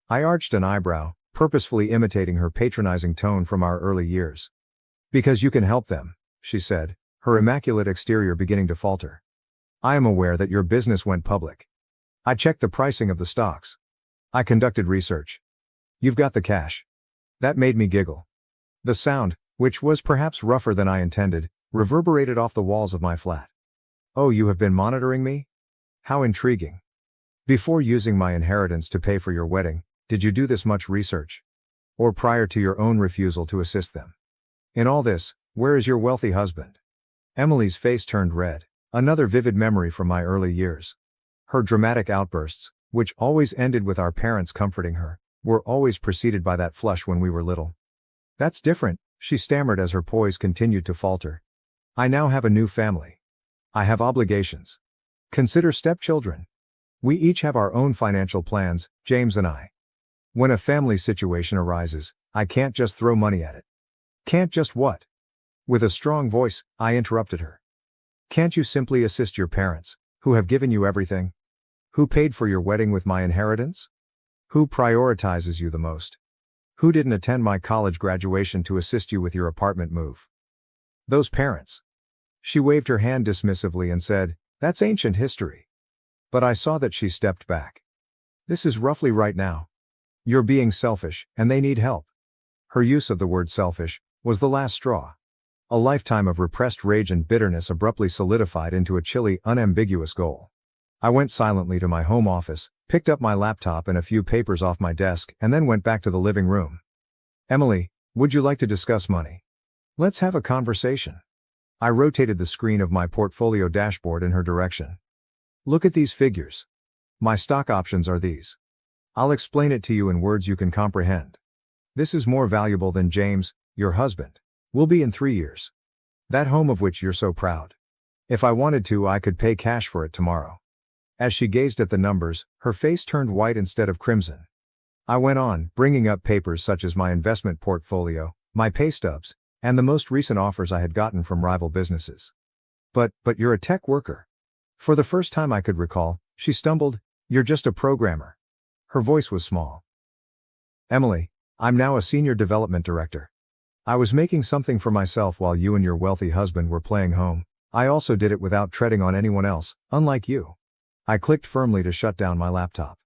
I arched an eyebrow, purposefully imitating her patronizing tone from our early years. Because you can help them, she said, her immaculate exterior beginning to falter. I am aware that your business went public. I checked the pricing of the stocks. I conducted research. You've got the cash. That made me giggle. The sound, which was perhaps rougher than I intended, reverberated off the walls of my flat. Oh, you have been monitoring me? How intriguing. Before using my inheritance to pay for your wedding, did you do this much research? Or prior to your own refusal to assist them? In all this, where is your wealthy husband? Emily's face turned red, another vivid memory from my early years. Her dramatic outbursts, which always ended with our parents comforting her, were always preceded by that flush when we were little. That's different, she stammered as her poise continued to falter. I now have a new family. I have obligations. Consider stepchildren. We each have our own financial plans, James and I. When a family situation arises, I can't just throw money at it. Can't just what? With a strong voice, I interrupted her. Can't you simply assist your parents, who have given you everything? Who paid for your wedding with my inheritance? Who prioritizes you the most? Who didn't attend my college graduation to assist you with your apartment move? Those parents. She waved her hand dismissively and said, that's ancient history. But I saw that she stepped back. This is roughly right now. You're being selfish, and they need help. Her use of the word selfish was the last straw. A lifetime of repressed rage and bitterness abruptly solidified into a chilly, unambiguous goal. I went silently to my home office, picked up my laptop and a few papers off my desk, and then went back to the living room. Emily, would you like to discuss money? Let's have a conversation. I rotated the screen of my portfolio dashboard in her direction. Look at these figures. My stock options are these. I'll explain it to you in words you can comprehend. This is more valuable than James, your husband, will be in 3 years. That home of which you're so proud. If I wanted to, I could pay cash for it tomorrow. As she gazed at the numbers, her face turned white instead of crimson. I went on, bringing up papers such as my investment portfolio, my pay stubs, and the most recent offers I had gotten from rival businesses. But you're a tech worker. For the first time I could recall, she stumbled, you're just a programmer. Her voice was small. Emily, I'm now a senior development director. I was making something for myself while you and your wealthy husband were playing home. I also did it without treading on anyone else, unlike you. I clicked firmly to shut down my laptop.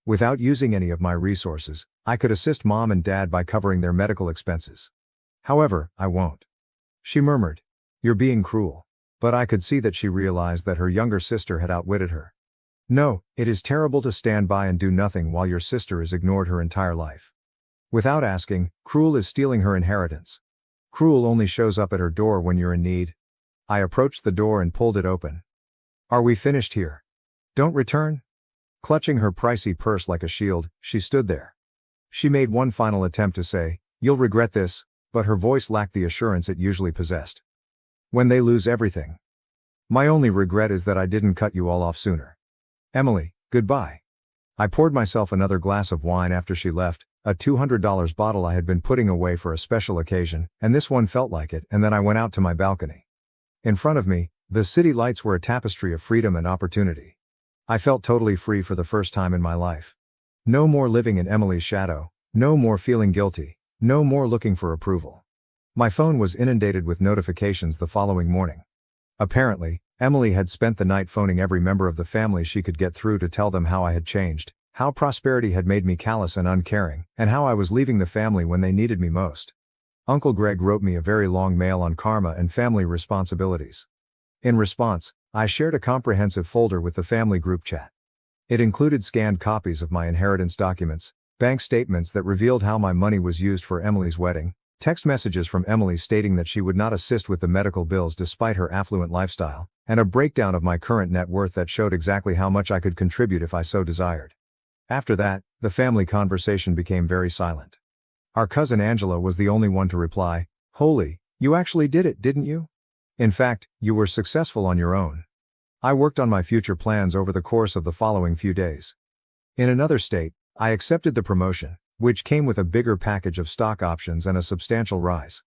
Without using any of my resources, I could assist mom and dad by covering their medical expenses. However, I won't. She murmured. You're being cruel. But I could see that she realized that her younger sister had outwitted her. No, it is terrible to stand by and do nothing while your sister is ignored her entire life. Without asking, cruel is stealing her inheritance. Cruel only shows up at her door when you're in need. I approached the door and pulled it open. Are we finished here? Don't return? Clutching her pricey purse like a shield, she stood there. She made one final attempt to say, you'll regret this, but her voice lacked the assurance it usually possessed. When they lose everything. My only regret is that I didn't cut you all off sooner. Emily, goodbye. I poured myself another glass of wine after she left, a $200 bottle I had been putting away for a special occasion, and this one felt like it, and then I went out to my balcony. In front of me, the city lights were a tapestry of freedom and opportunity. I felt totally free for the first time in my life. No more living in Emily's shadow, no more feeling guilty, no more looking for approval. My phone was inundated with notifications the following morning. Apparently, Emily had spent the night phoning every member of the family she could get through to tell them how I had changed, how prosperity had made me callous and uncaring, and how I was leaving the family when they needed me most. Uncle Greg wrote me a very long mail on karma and family responsibilities. In response, I shared a comprehensive folder with the family group chat. It included scanned copies of my inheritance documents, bank statements that revealed how my money was used for Emily's wedding, text messages from Emily stating that she would not assist with the medical bills despite her affluent lifestyle, and a breakdown of my current net worth that showed exactly how much I could contribute if I so desired. After that, the family conversation became very silent. Our cousin Angela was the only one to reply, "Holy, you actually did it, didn't you? In fact, you were successful on your own." I worked on my future plans over the course of the following few days. In another state, I accepted the promotion, which came with a bigger package of stock options and a substantial rise.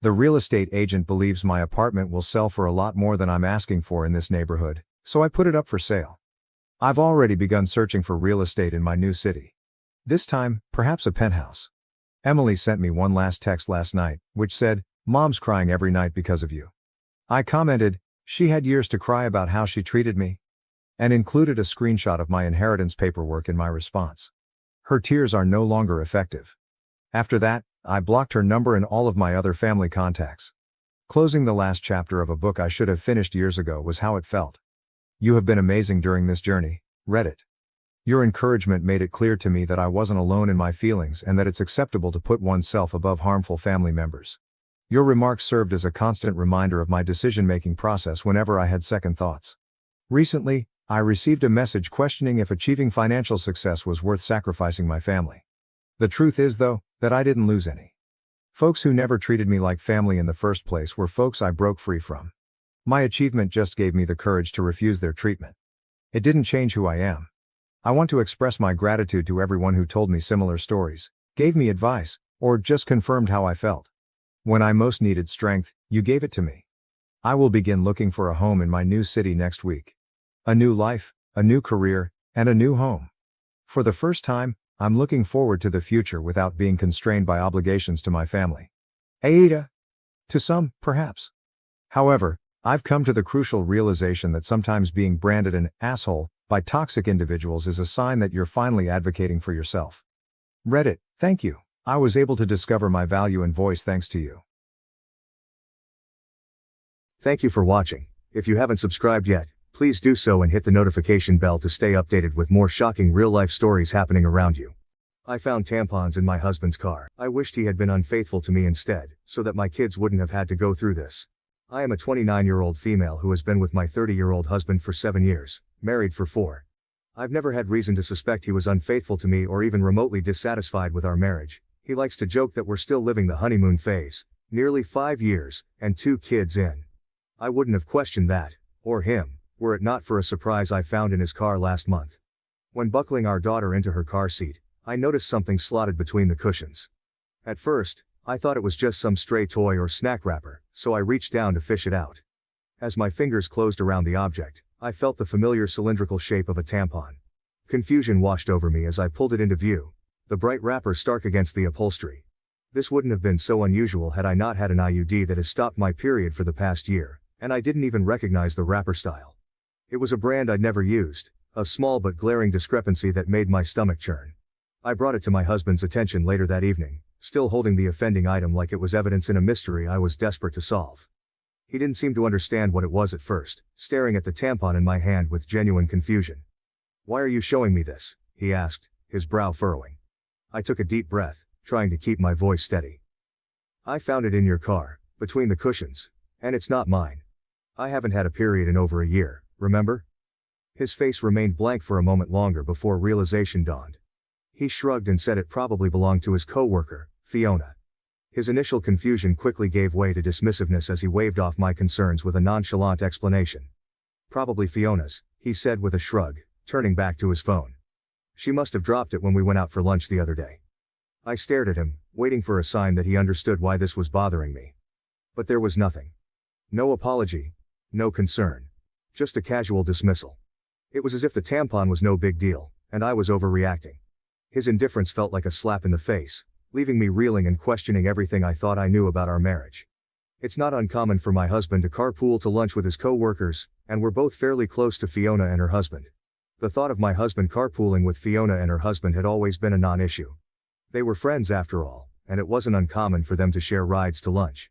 The real estate agent believes my apartment will sell for a lot more than I'm asking for in this neighborhood, so I put it up for sale. I've already begun searching for real estate in my new city. This time, perhaps a penthouse. Emily sent me one last text last night, which said, "Mom's crying every night because of you." I commented, "She had years to cry about how she treated me," and included a screenshot of my inheritance paperwork in my response. Her tears are no longer effective. After that, I blocked her number and all of my other family contacts. Closing the last chapter of a book I should have finished years ago was how it felt. You have been amazing during this journey, Reddit. Your encouragement made it clear to me that I wasn't alone in my feelings and that it's acceptable to put oneself above harmful family members. Your remarks served as a constant reminder of my decision-making process whenever I had second thoughts. Recently, I received a message questioning if achieving financial success was worth sacrificing my family. The truth is, though, that I didn't lose any. Folks who never treated me like family in the first place were folks I broke free from. My achievement just gave me the courage to refuse their treatment. It didn't change who I am. I want to express my gratitude to everyone who told me similar stories, gave me advice, or just confirmed how I felt. When I most needed strength, you gave it to me. I will begin looking for a home in my new city next week. A new life, a new career, and a new home. For the first time, I'm looking forward to the future without being constrained by obligations to my family. Aida. To some, perhaps. However, I've come to the crucial realization that sometimes being branded an asshole by toxic individuals is a sign that you're finally advocating for yourself. Reddit, thank you. I was able to discover my value and voice thanks to you. Thank you for watching. If you haven't subscribed yet, please do so and hit the notification bell to stay updated with more shocking real-life stories happening around you. I found tampons in my husband's car. I wished he had been unfaithful to me instead, so that my kids wouldn't have had to go through this. I am a 29-year-old female who has been with my 30-year-old husband for 7 years, married for 4. I've never had reason to suspect he was unfaithful to me or even remotely dissatisfied with our marriage. He likes to joke that we're still living the honeymoon phase, nearly 5 years, and 2 kids in. I wouldn't have questioned that, or him, were it not for a surprise I found in his car last month. When buckling our daughter into her car seat, I noticed something slotted between the cushions. At first, I thought it was just some stray toy or snack wrapper, so I reached down to fish it out. As my fingers closed around the object, I felt the familiar cylindrical shape of a tampon. Confusion washed over me as I pulled it into view, the bright wrapper stark against the upholstery. This wouldn't have been so unusual had I not had an IUD that has stopped my period for the past year, and I didn't even recognize the wrapper style. It was a brand I'd never used, a small but glaring discrepancy that made my stomach churn. I brought it to my husband's attention later that evening, still holding the offending item like it was evidence in a mystery I was desperate to solve. He didn't seem to understand what it was at first, staring at the tampon in my hand with genuine confusion. "Why are you showing me this?" he asked, his brow furrowing. I took a deep breath, trying to keep my voice steady. "I found it in your car, between the cushions, and it's not mine. I haven't had a period in over a year, remember?" His face remained blank for a moment longer before realization dawned. He shrugged and said it probably belonged to his co-worker, Fiona. His initial confusion quickly gave way to dismissiveness as he waved off my concerns with a nonchalant explanation. "Probably Fiona's," he said with a shrug, turning back to his phone. "She must have dropped it when we went out for lunch the other day." I stared at him, waiting for a sign that he understood why this was bothering me. But there was nothing. No apology, no concern. Just a casual dismissal. It was as if the tampon was no big deal, and I was overreacting. His indifference felt like a slap in the face, leaving me reeling and questioning everything I thought I knew about our marriage. It's not uncommon for my husband to carpool to lunch with his co-workers, and we're both fairly close to Fiona and her husband. The thought of my husband carpooling with Fiona and her husband had always been a non-issue. They were friends after all, and it wasn't uncommon for them to share rides to lunch.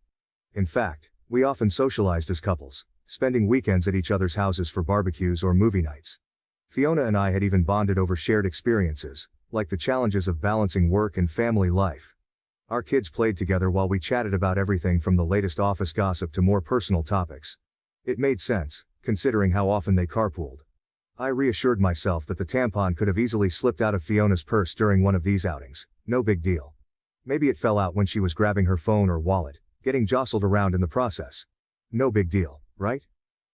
In fact, we often socialized as couples, spending weekends at each other's houses for barbecues or movie nights. Fiona and I had even bonded over shared experiences, like the challenges of balancing work and family life. Our kids played together while we chatted about everything from the latest office gossip to more personal topics. It made sense, considering how often they carpooled. I reassured myself that the tampon could have easily slipped out of Fiona's purse during one of these outings, no big deal. Maybe it fell out when she was grabbing her phone or wallet, getting jostled around in the process. No big deal, right?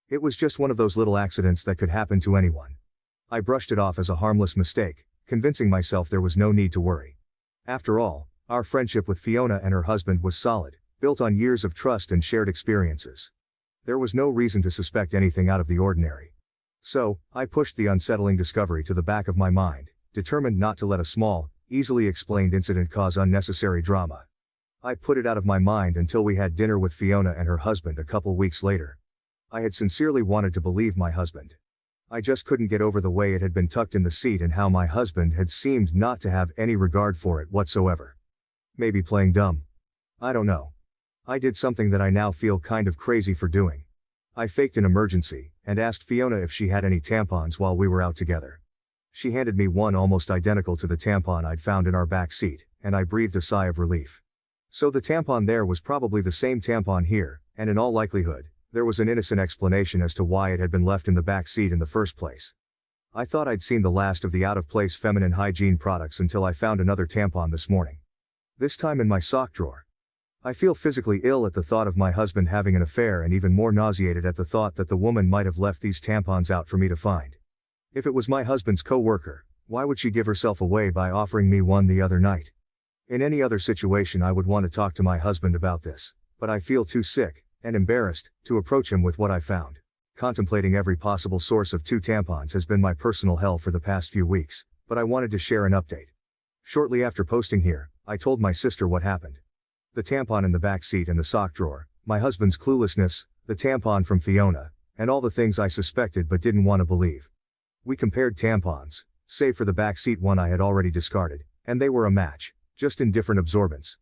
It was just one of those little accidents that could happen to anyone. I brushed it off as a harmless mistake, convincing myself there was no need to worry. After all, our friendship with Fiona and her husband was solid, built on years of trust and shared experiences. There was no reason to suspect anything out of the ordinary. So, I pushed the unsettling discovery to the back of my mind, determined not to let a small, Easily explained incident cause unnecessary drama. I put it out of my mind until we had dinner with Fiona and her husband a couple weeks later. I had sincerely wanted to believe my husband. I just couldn't get over the way it had been tucked in the seat and how my husband had seemed not to have any regard for it whatsoever. Maybe playing dumb. I don't know. I did something that I now feel kind of crazy for doing. I faked an emergency, and asked Fiona if she had any tampons while we were out together. She handed me one almost identical to the tampon I'd found in our back seat, and I breathed a sigh of relief. So the tampon there was probably the same tampon here, and in all likelihood, there was an innocent explanation as to why it had been left in the back seat in the first place. I thought I'd seen the last of the out-of-place feminine hygiene products until I found another tampon this morning. This time in my sock drawer. I feel physically ill at the thought of my husband having an affair and even more nauseated at the thought that the woman might have left these tampons out for me to find. If it was my husband's co-worker, why would she give herself away by offering me one the other night? In any other situation I would want to talk to my husband about this, but I feel too sick, and embarrassed, to approach him with what I found. Contemplating every possible source of 2 tampons has been my personal hell for the past few weeks, but I wanted to share an update. Shortly after posting here, I told my sister what happened. The tampon in the back seat and the sock drawer, my husband's cluelessness, the tampon from Fiona, and all the things I suspected but didn't want to believe. We compared tampons, save for the back seat one I had already discarded, and they were a match, just in different absorbents.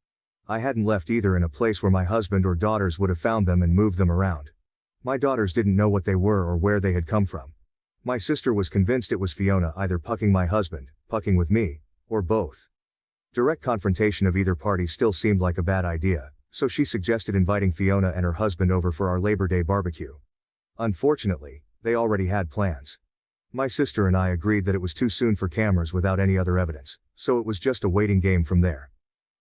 I hadn't left either in a place where my husband or daughters would have found them and moved them around. My daughters didn't know what they were or where they had come from. My sister was convinced it was Fiona either pucking my husband, pucking with me, or both. Direct confrontation of either party still seemed like a bad idea, so she suggested inviting Fiona and her husband over for our Labor Day barbecue. Unfortunately, they already had plans. My sister and I agreed that it was too soon for cameras without any other evidence, so it was just a waiting game from there.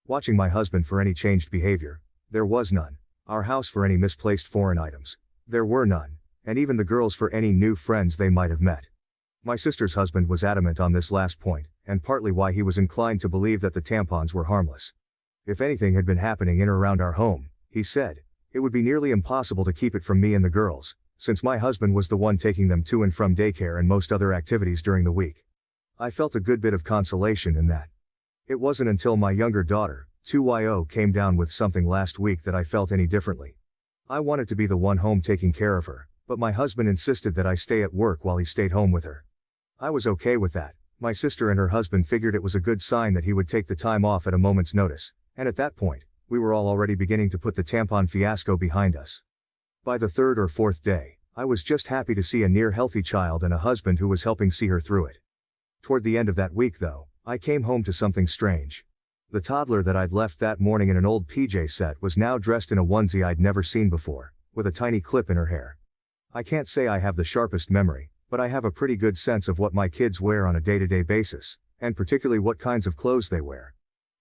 Watching my husband for any changed behavior, there was none. Our house for any misplaced foreign items, there were none, and even the girls for any new friends they might have met. My sister's husband was adamant on this last point, and partly why he was inclined to believe that the tampons were harmless. If anything had been happening in or around our home, he said, it would be nearly impossible to keep it from me and the girls, since my husband was the one taking them to and from daycare and most other activities during the week. I felt a good bit of consolation in that. It wasn't until my younger daughter, 2yo, came down with something last week that I felt any differently. I wanted to be the one home taking care of her, but my husband insisted that I stay at work while he stayed home with her. I was okay with that. My sister and her husband figured it was a good sign that he would take the time off at a moment's notice, and at that point, we were all already beginning to put the tampon fiasco behind us. By the 3rd or 4th day, I was just happy to see a near-healthy child and a husband who was helping see her through it. Toward the end of that week though, I came home to something strange. The toddler that I'd left that morning in an old PJ set was now dressed in a onesie I'd never seen before, with a tiny clip in her hair. I can't say I have the sharpest memory, but I have a pretty good sense of what my kids wear on a day-to-day basis, and particularly what kinds of clothes they wear.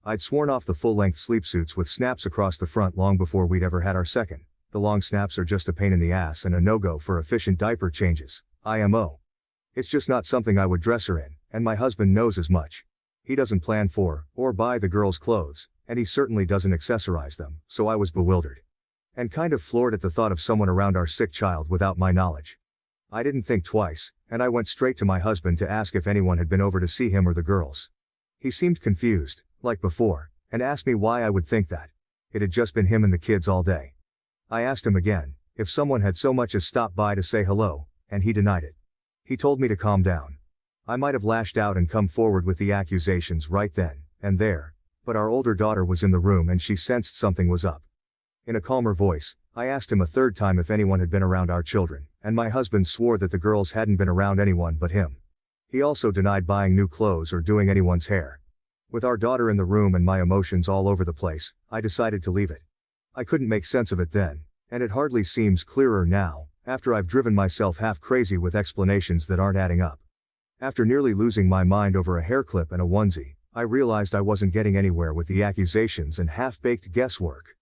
I'd sworn off the full-length sleepsuits with snaps across the front long before we'd ever had our second. The long snaps are just a pain in the ass and a no-go for efficient diaper changes, IMO. It's just not something I would dress her in, and my husband knows as much. He doesn't plan for, or buy the girls' clothes, and he certainly doesn't accessorize them, so I was bewildered. And kind of floored at the thought of someone around our sick child without my knowledge. I didn't think twice, and I went straight to my husband to ask if anyone had been over to see him or the girls. He seemed confused, like before, and asked me why I would think that. It had just been him and the kids all day. I asked him again, if someone had so much as stopped by to say hello, and he denied it. He told me to calm down. I might have lashed out and come forward with the accusations right then and there, but our older daughter was in the room and she sensed something was up. In a calmer voice, I asked him a 3rd time if anyone had been around our children, and my husband swore that the girls hadn't been around anyone but him. He also denied buying new clothes or doing anyone's hair. With our daughter in the room and my emotions all over the place, I decided to leave it. I couldn't make sense of it then, and it hardly seems clearer now, after I've driven myself half crazy with explanations that aren't adding up. After nearly losing my mind over a hair clip and a onesie, I realized I wasn't getting anywhere with the accusations and half-baked guesswork.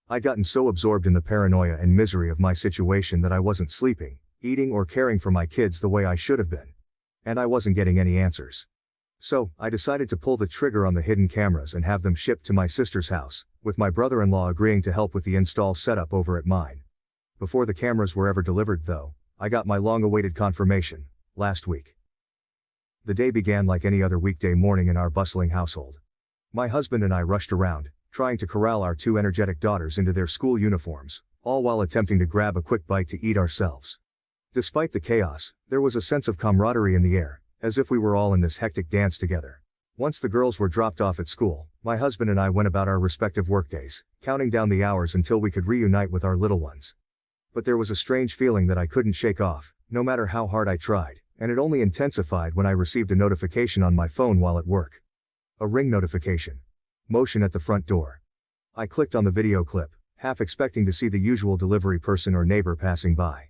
I'd gotten so absorbed in the paranoia and misery of my situation that I wasn't sleeping, eating or caring for my kids the way I should have been. And I wasn't getting any answers. So, I decided to pull the trigger on the hidden cameras and have them shipped to my sister's house, with my brother-in-law agreeing to help with the install setup over at mine. Before the cameras were ever delivered though, I got my long-awaited confirmation, last week. The day began like any other weekday morning in our bustling household. My husband and I rushed around, trying to corral our two energetic daughters into their school uniforms, all while attempting to grab a quick bite to eat ourselves. Despite the chaos, there was a sense of camaraderie in the air, as if we were all in this hectic dance together. Once the girls were dropped off at school, my husband and I went about our respective workdays, counting down the hours until we could reunite with our little ones. But there was a strange feeling that I couldn't shake off, no matter how hard I tried, and it only intensified when I received a notification on my phone while at work. A ring notification. Motion at the front door. I clicked on the video clip, half expecting to see the usual delivery person or neighbor passing by.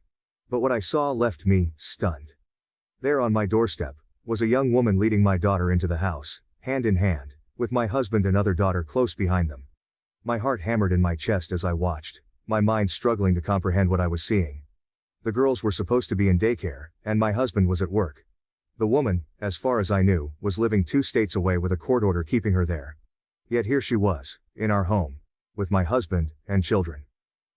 But what I saw left me stunned. There on my doorstep was a young woman leading my daughter into the house, hand in hand, with my husband and other daughter close behind them. My heart hammered in my chest as I watched, my mind struggling to comprehend what I was seeing. The girls were supposed to be in daycare, and my husband was at work. The woman, as far as I knew, was living 2 states away with a court order keeping her there. Yet here she was, in our home, with my husband and children.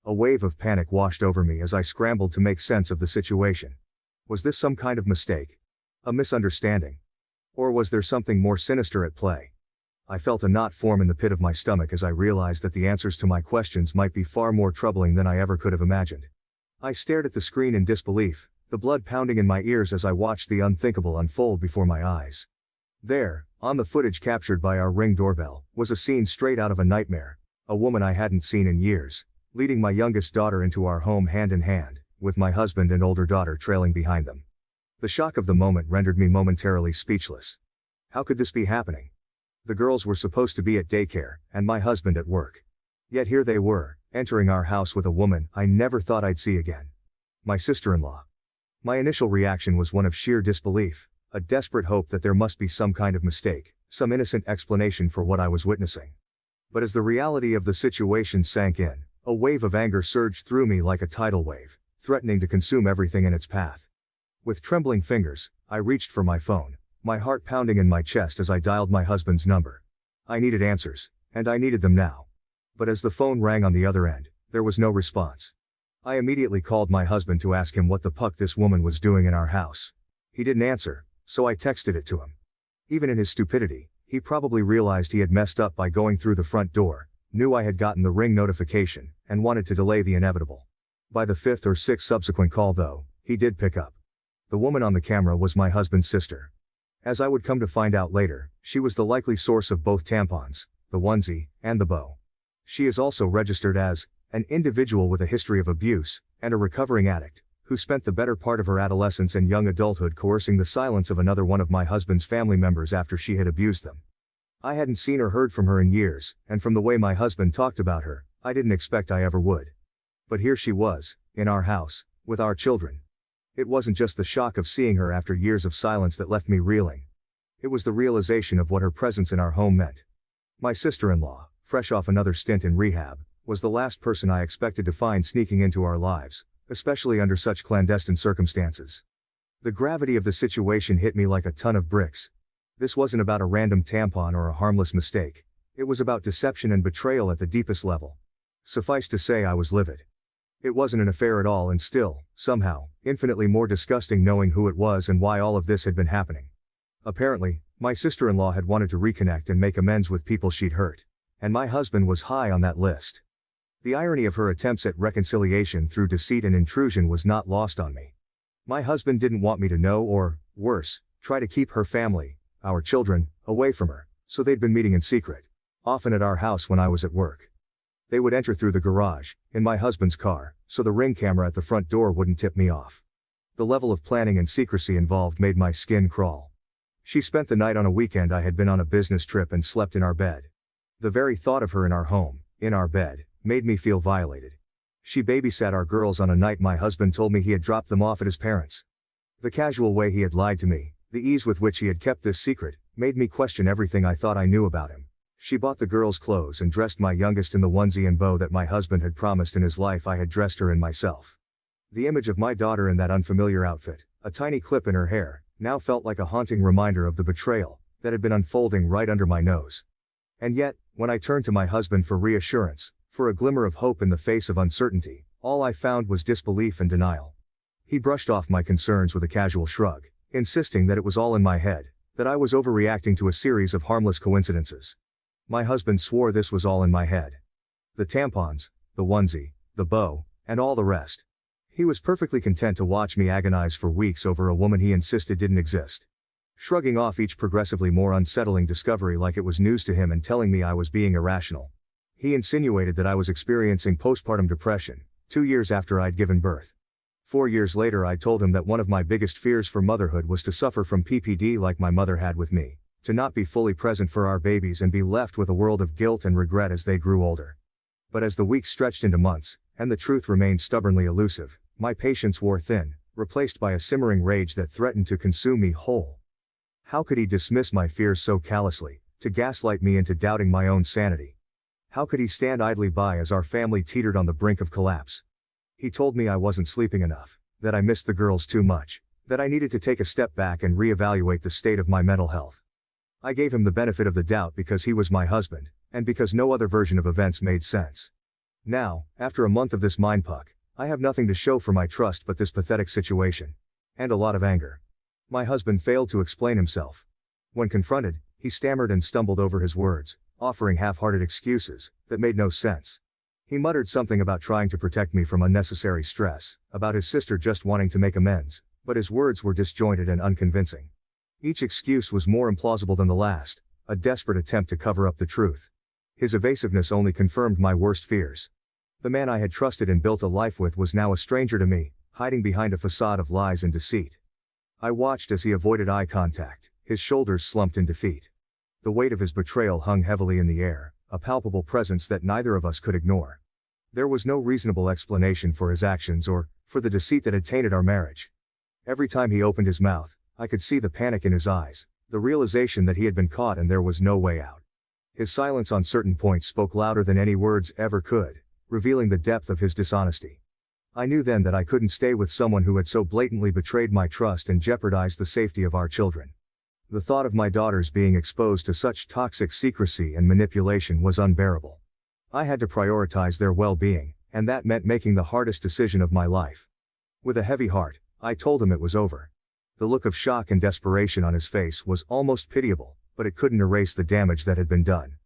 A wave of panic washed over me as I scrambled to make sense of the situation. Was this some kind of mistake? A misunderstanding? Or was there something more sinister at play? I felt a knot form in the pit of my stomach as I realized that the answers to my questions might be far more troubling than I ever could have imagined. I stared at the screen in disbelief, the blood pounding in my ears as I watched the unthinkable unfold before my eyes. There, on the footage captured by our Ring doorbell, was a scene straight out of a nightmare, a woman I hadn't seen in years, leading my youngest daughter into our home hand in hand, with my husband and older daughter trailing behind them. The shock of the moment rendered me momentarily speechless. How could this be happening? The girls were supposed to be at daycare, and my husband at work. Yet here they were, entering our house with a woman I never thought I'd see again. My sister-in-law. My initial reaction was one of sheer disbelief, a desperate hope that there must be some kind of mistake, some innocent explanation for what I was witnessing. But as the reality of the situation sank in, a wave of anger surged through me like a tidal wave, threatening to consume everything in its path. With trembling fingers, I reached for my phone, my heart pounding in my chest as I dialed my husband's number. I needed answers, and I needed them now. But as the phone rang on the other end, there was no response. I immediately called my husband to ask him what the puck this woman was doing in our house. He didn't answer, so I texted it to him. Even in his stupidity, he probably realized he had messed up by going through the front door, knew I had gotten the Ring notification, and wanted to delay the inevitable. By the 5th or 6th subsequent call though, he did pick up. The woman on the camera was my husband's sister. As I would come to find out later, she was the likely source of both tampons, the onesie, and the bow. She is also registered as an individual with a history of abuse, and a recovering addict, who spent the better part of her adolescence and young adulthood coercing the silence of another one of my husband's family members after she had abused them. I hadn't seen or heard from her in years, and from the way my husband talked about her, I didn't expect I ever would. But here she was, in our house, with our children. It wasn't just the shock of seeing her after years of silence that left me reeling. It was the realization of what her presence in our home meant. My sister-in-law, fresh off another stint in rehab, was the last person I expected to find sneaking into our lives, especially under such clandestine circumstances. The gravity of the situation hit me like a ton of bricks. This wasn't about a random tampon or a harmless mistake. It was about deception and betrayal at the deepest level. Suffice to say I was livid. It wasn't an affair at all and still, somehow, infinitely more disgusting knowing who it was and why all of this had been happening. Apparently, my sister-in-law had wanted to reconnect and make amends with people she'd hurt. And my husband was high on that list. The irony of her attempts at reconciliation through deceit and intrusion was not lost on me. My husband didn't want me to know or, worse, try to keep her family, our children, away from her, so they'd been meeting in secret, often at our house when I was at work. They would enter through the garage, in my husband's car, so the Ring camera at the front door wouldn't tip me off. The level of planning and secrecy involved made my skin crawl. She spent the night on a weekend I had been on a business trip and slept in our bed. The very thought of her in our home, in our bed, made me feel violated. She babysat our girls on a night my husband told me he had dropped them off at his parents'. The casual way he had lied to me, the ease with which he had kept this secret, made me question everything I thought I knew about him. She bought the girls clothes and dressed my youngest in the onesie and bow that my husband had promised in his life I had dressed her in myself. The image of my daughter in that unfamiliar outfit, a tiny clip in her hair, now felt like a haunting reminder of the betrayal that had been unfolding right under my nose. And yet, when I turned to my husband for reassurance, for a glimmer of hope in the face of uncertainty, all I found was disbelief and denial. He brushed off my concerns with a casual shrug, insisting that it was all in my head, that I was overreacting to a series of harmless coincidences. My husband swore this was all in my head. The tampons, the onesie, the bow, and all the rest. He was perfectly content to watch me agonize for weeks over a woman he insisted didn't exist. Shrugging off each progressively more unsettling discovery like it was news to him and telling me I was being irrational. He insinuated that I was experiencing postpartum depression, 2 years after I'd given birth. 4 years later I told him that one of my biggest fears for motherhood was to suffer from PPD like my mother had with me, to not be fully present for our babies and be left with a world of guilt and regret as they grew older. But as the weeks stretched into months, and the truth remained stubbornly elusive, my patience wore thin, replaced by a simmering rage that threatened to consume me whole. How could he dismiss my fears so callously, to gaslight me into doubting my own sanity? How could he stand idly by as our family teetered on the brink of collapse? He told me I wasn't sleeping enough, that I missed the girls too much, that I needed to take a step back and reevaluate the state of my mental health. I gave him the benefit of the doubt because he was my husband, and because no other version of events made sense. Now, after a month of this mindfuck, I have nothing to show for my trust but this pathetic situation. And a lot of anger. My husband failed to explain himself. When confronted, he stammered and stumbled over his words, offering half-hearted excuses that made no sense. He muttered something about trying to protect me from unnecessary stress, about his sister just wanting to make amends, but his words were disjointed and unconvincing. Each excuse was more implausible than the last, a desperate attempt to cover up the truth. His evasiveness only confirmed my worst fears. The man I had trusted and built a life with was now a stranger to me, hiding behind a facade of lies and deceit. I watched as he avoided eye contact, his shoulders slumped in defeat. The weight of his betrayal hung heavily in the air, a palpable presence that neither of us could ignore. There was no reasonable explanation for his actions or for the deceit that had tainted our marriage. Every time he opened his mouth, I could see the panic in his eyes, the realization that he had been caught and there was no way out. His silence on certain points spoke louder than any words ever could, revealing the depth of his dishonesty. I knew then that I couldn't stay with someone who had so blatantly betrayed my trust and jeopardized the safety of our children. The thought of my daughters being exposed to such toxic secrecy and manipulation was unbearable. I had to prioritize their well-being, and that meant making the hardest decision of my life. With a heavy heart, I told him it was over. The look of shock and desperation on his face was almost pitiable, but it couldn't erase the damage that had been done.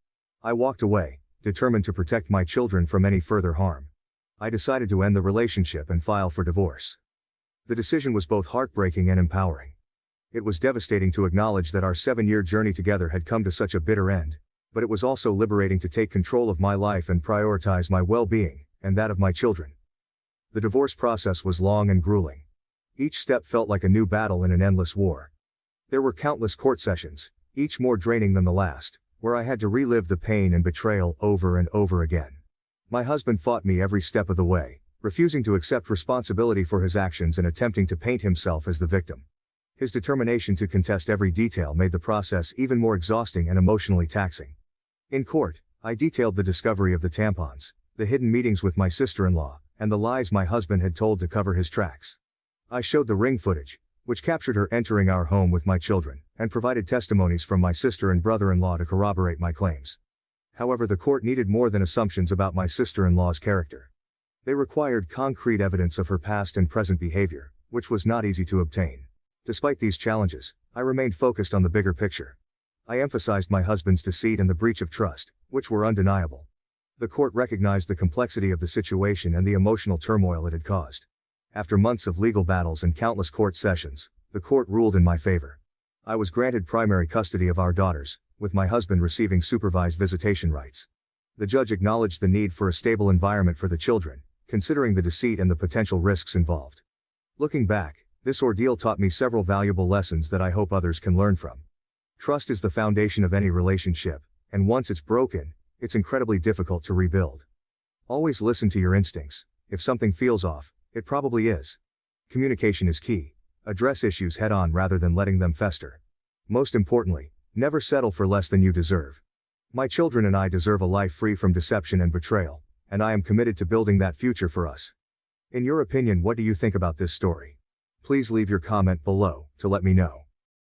I walked away, determined to protect my children from any further harm. I decided to end the relationship and file for divorce. The decision was both heartbreaking and empowering. It was devastating to acknowledge that our 7-year journey together had come to such a bitter end, but it was also liberating to take control of my life and prioritize my well-being, and that of my children. The divorce process was long and grueling. Each step felt like a new battle in an endless war. There were countless court sessions, each more draining than the last, where I had to relive the pain and betrayal over and over again. My husband fought me every step of the way, refusing to accept responsibility for his actions and attempting to paint himself as the victim. His determination to contest every detail made the process even more exhausting and emotionally taxing. In court, I detailed the discovery of the tampons, the hidden meetings with my sister-in-law, and the lies my husband had told to cover his tracks. I showed the ring footage, which captured her entering our home with my children, and provided testimonies from my sister and brother-in-law to corroborate my claims. However, the court needed more than assumptions about my sister-in-law's character. They required concrete evidence of her past and present behavior, which was not easy to obtain. Despite these challenges, I remained focused on the bigger picture. I emphasized my husband's deceit and the breach of trust, which were undeniable. The court recognized the complexity of the situation and the emotional turmoil it had caused. After months of legal battles and countless court sessions, the court ruled in my favor. I was granted primary custody of our daughters, with my husband receiving supervised visitation rights. The judge acknowledged the need for a stable environment for the children, considering the deceit and the potential risks involved. Looking back, this ordeal taught me several valuable lessons that I hope others can learn from. Trust is the foundation of any relationship, and once it's broken, it's incredibly difficult to rebuild. Always listen to your instincts. If something feels off, it probably is. Communication is key. Address issues head-on rather than letting them fester. Most importantly, never settle for less than you deserve. My children and I deserve a life free from deception and betrayal, and I am committed to building that future for us. In your opinion, what do you think about this story? Please leave your comment below to let me know.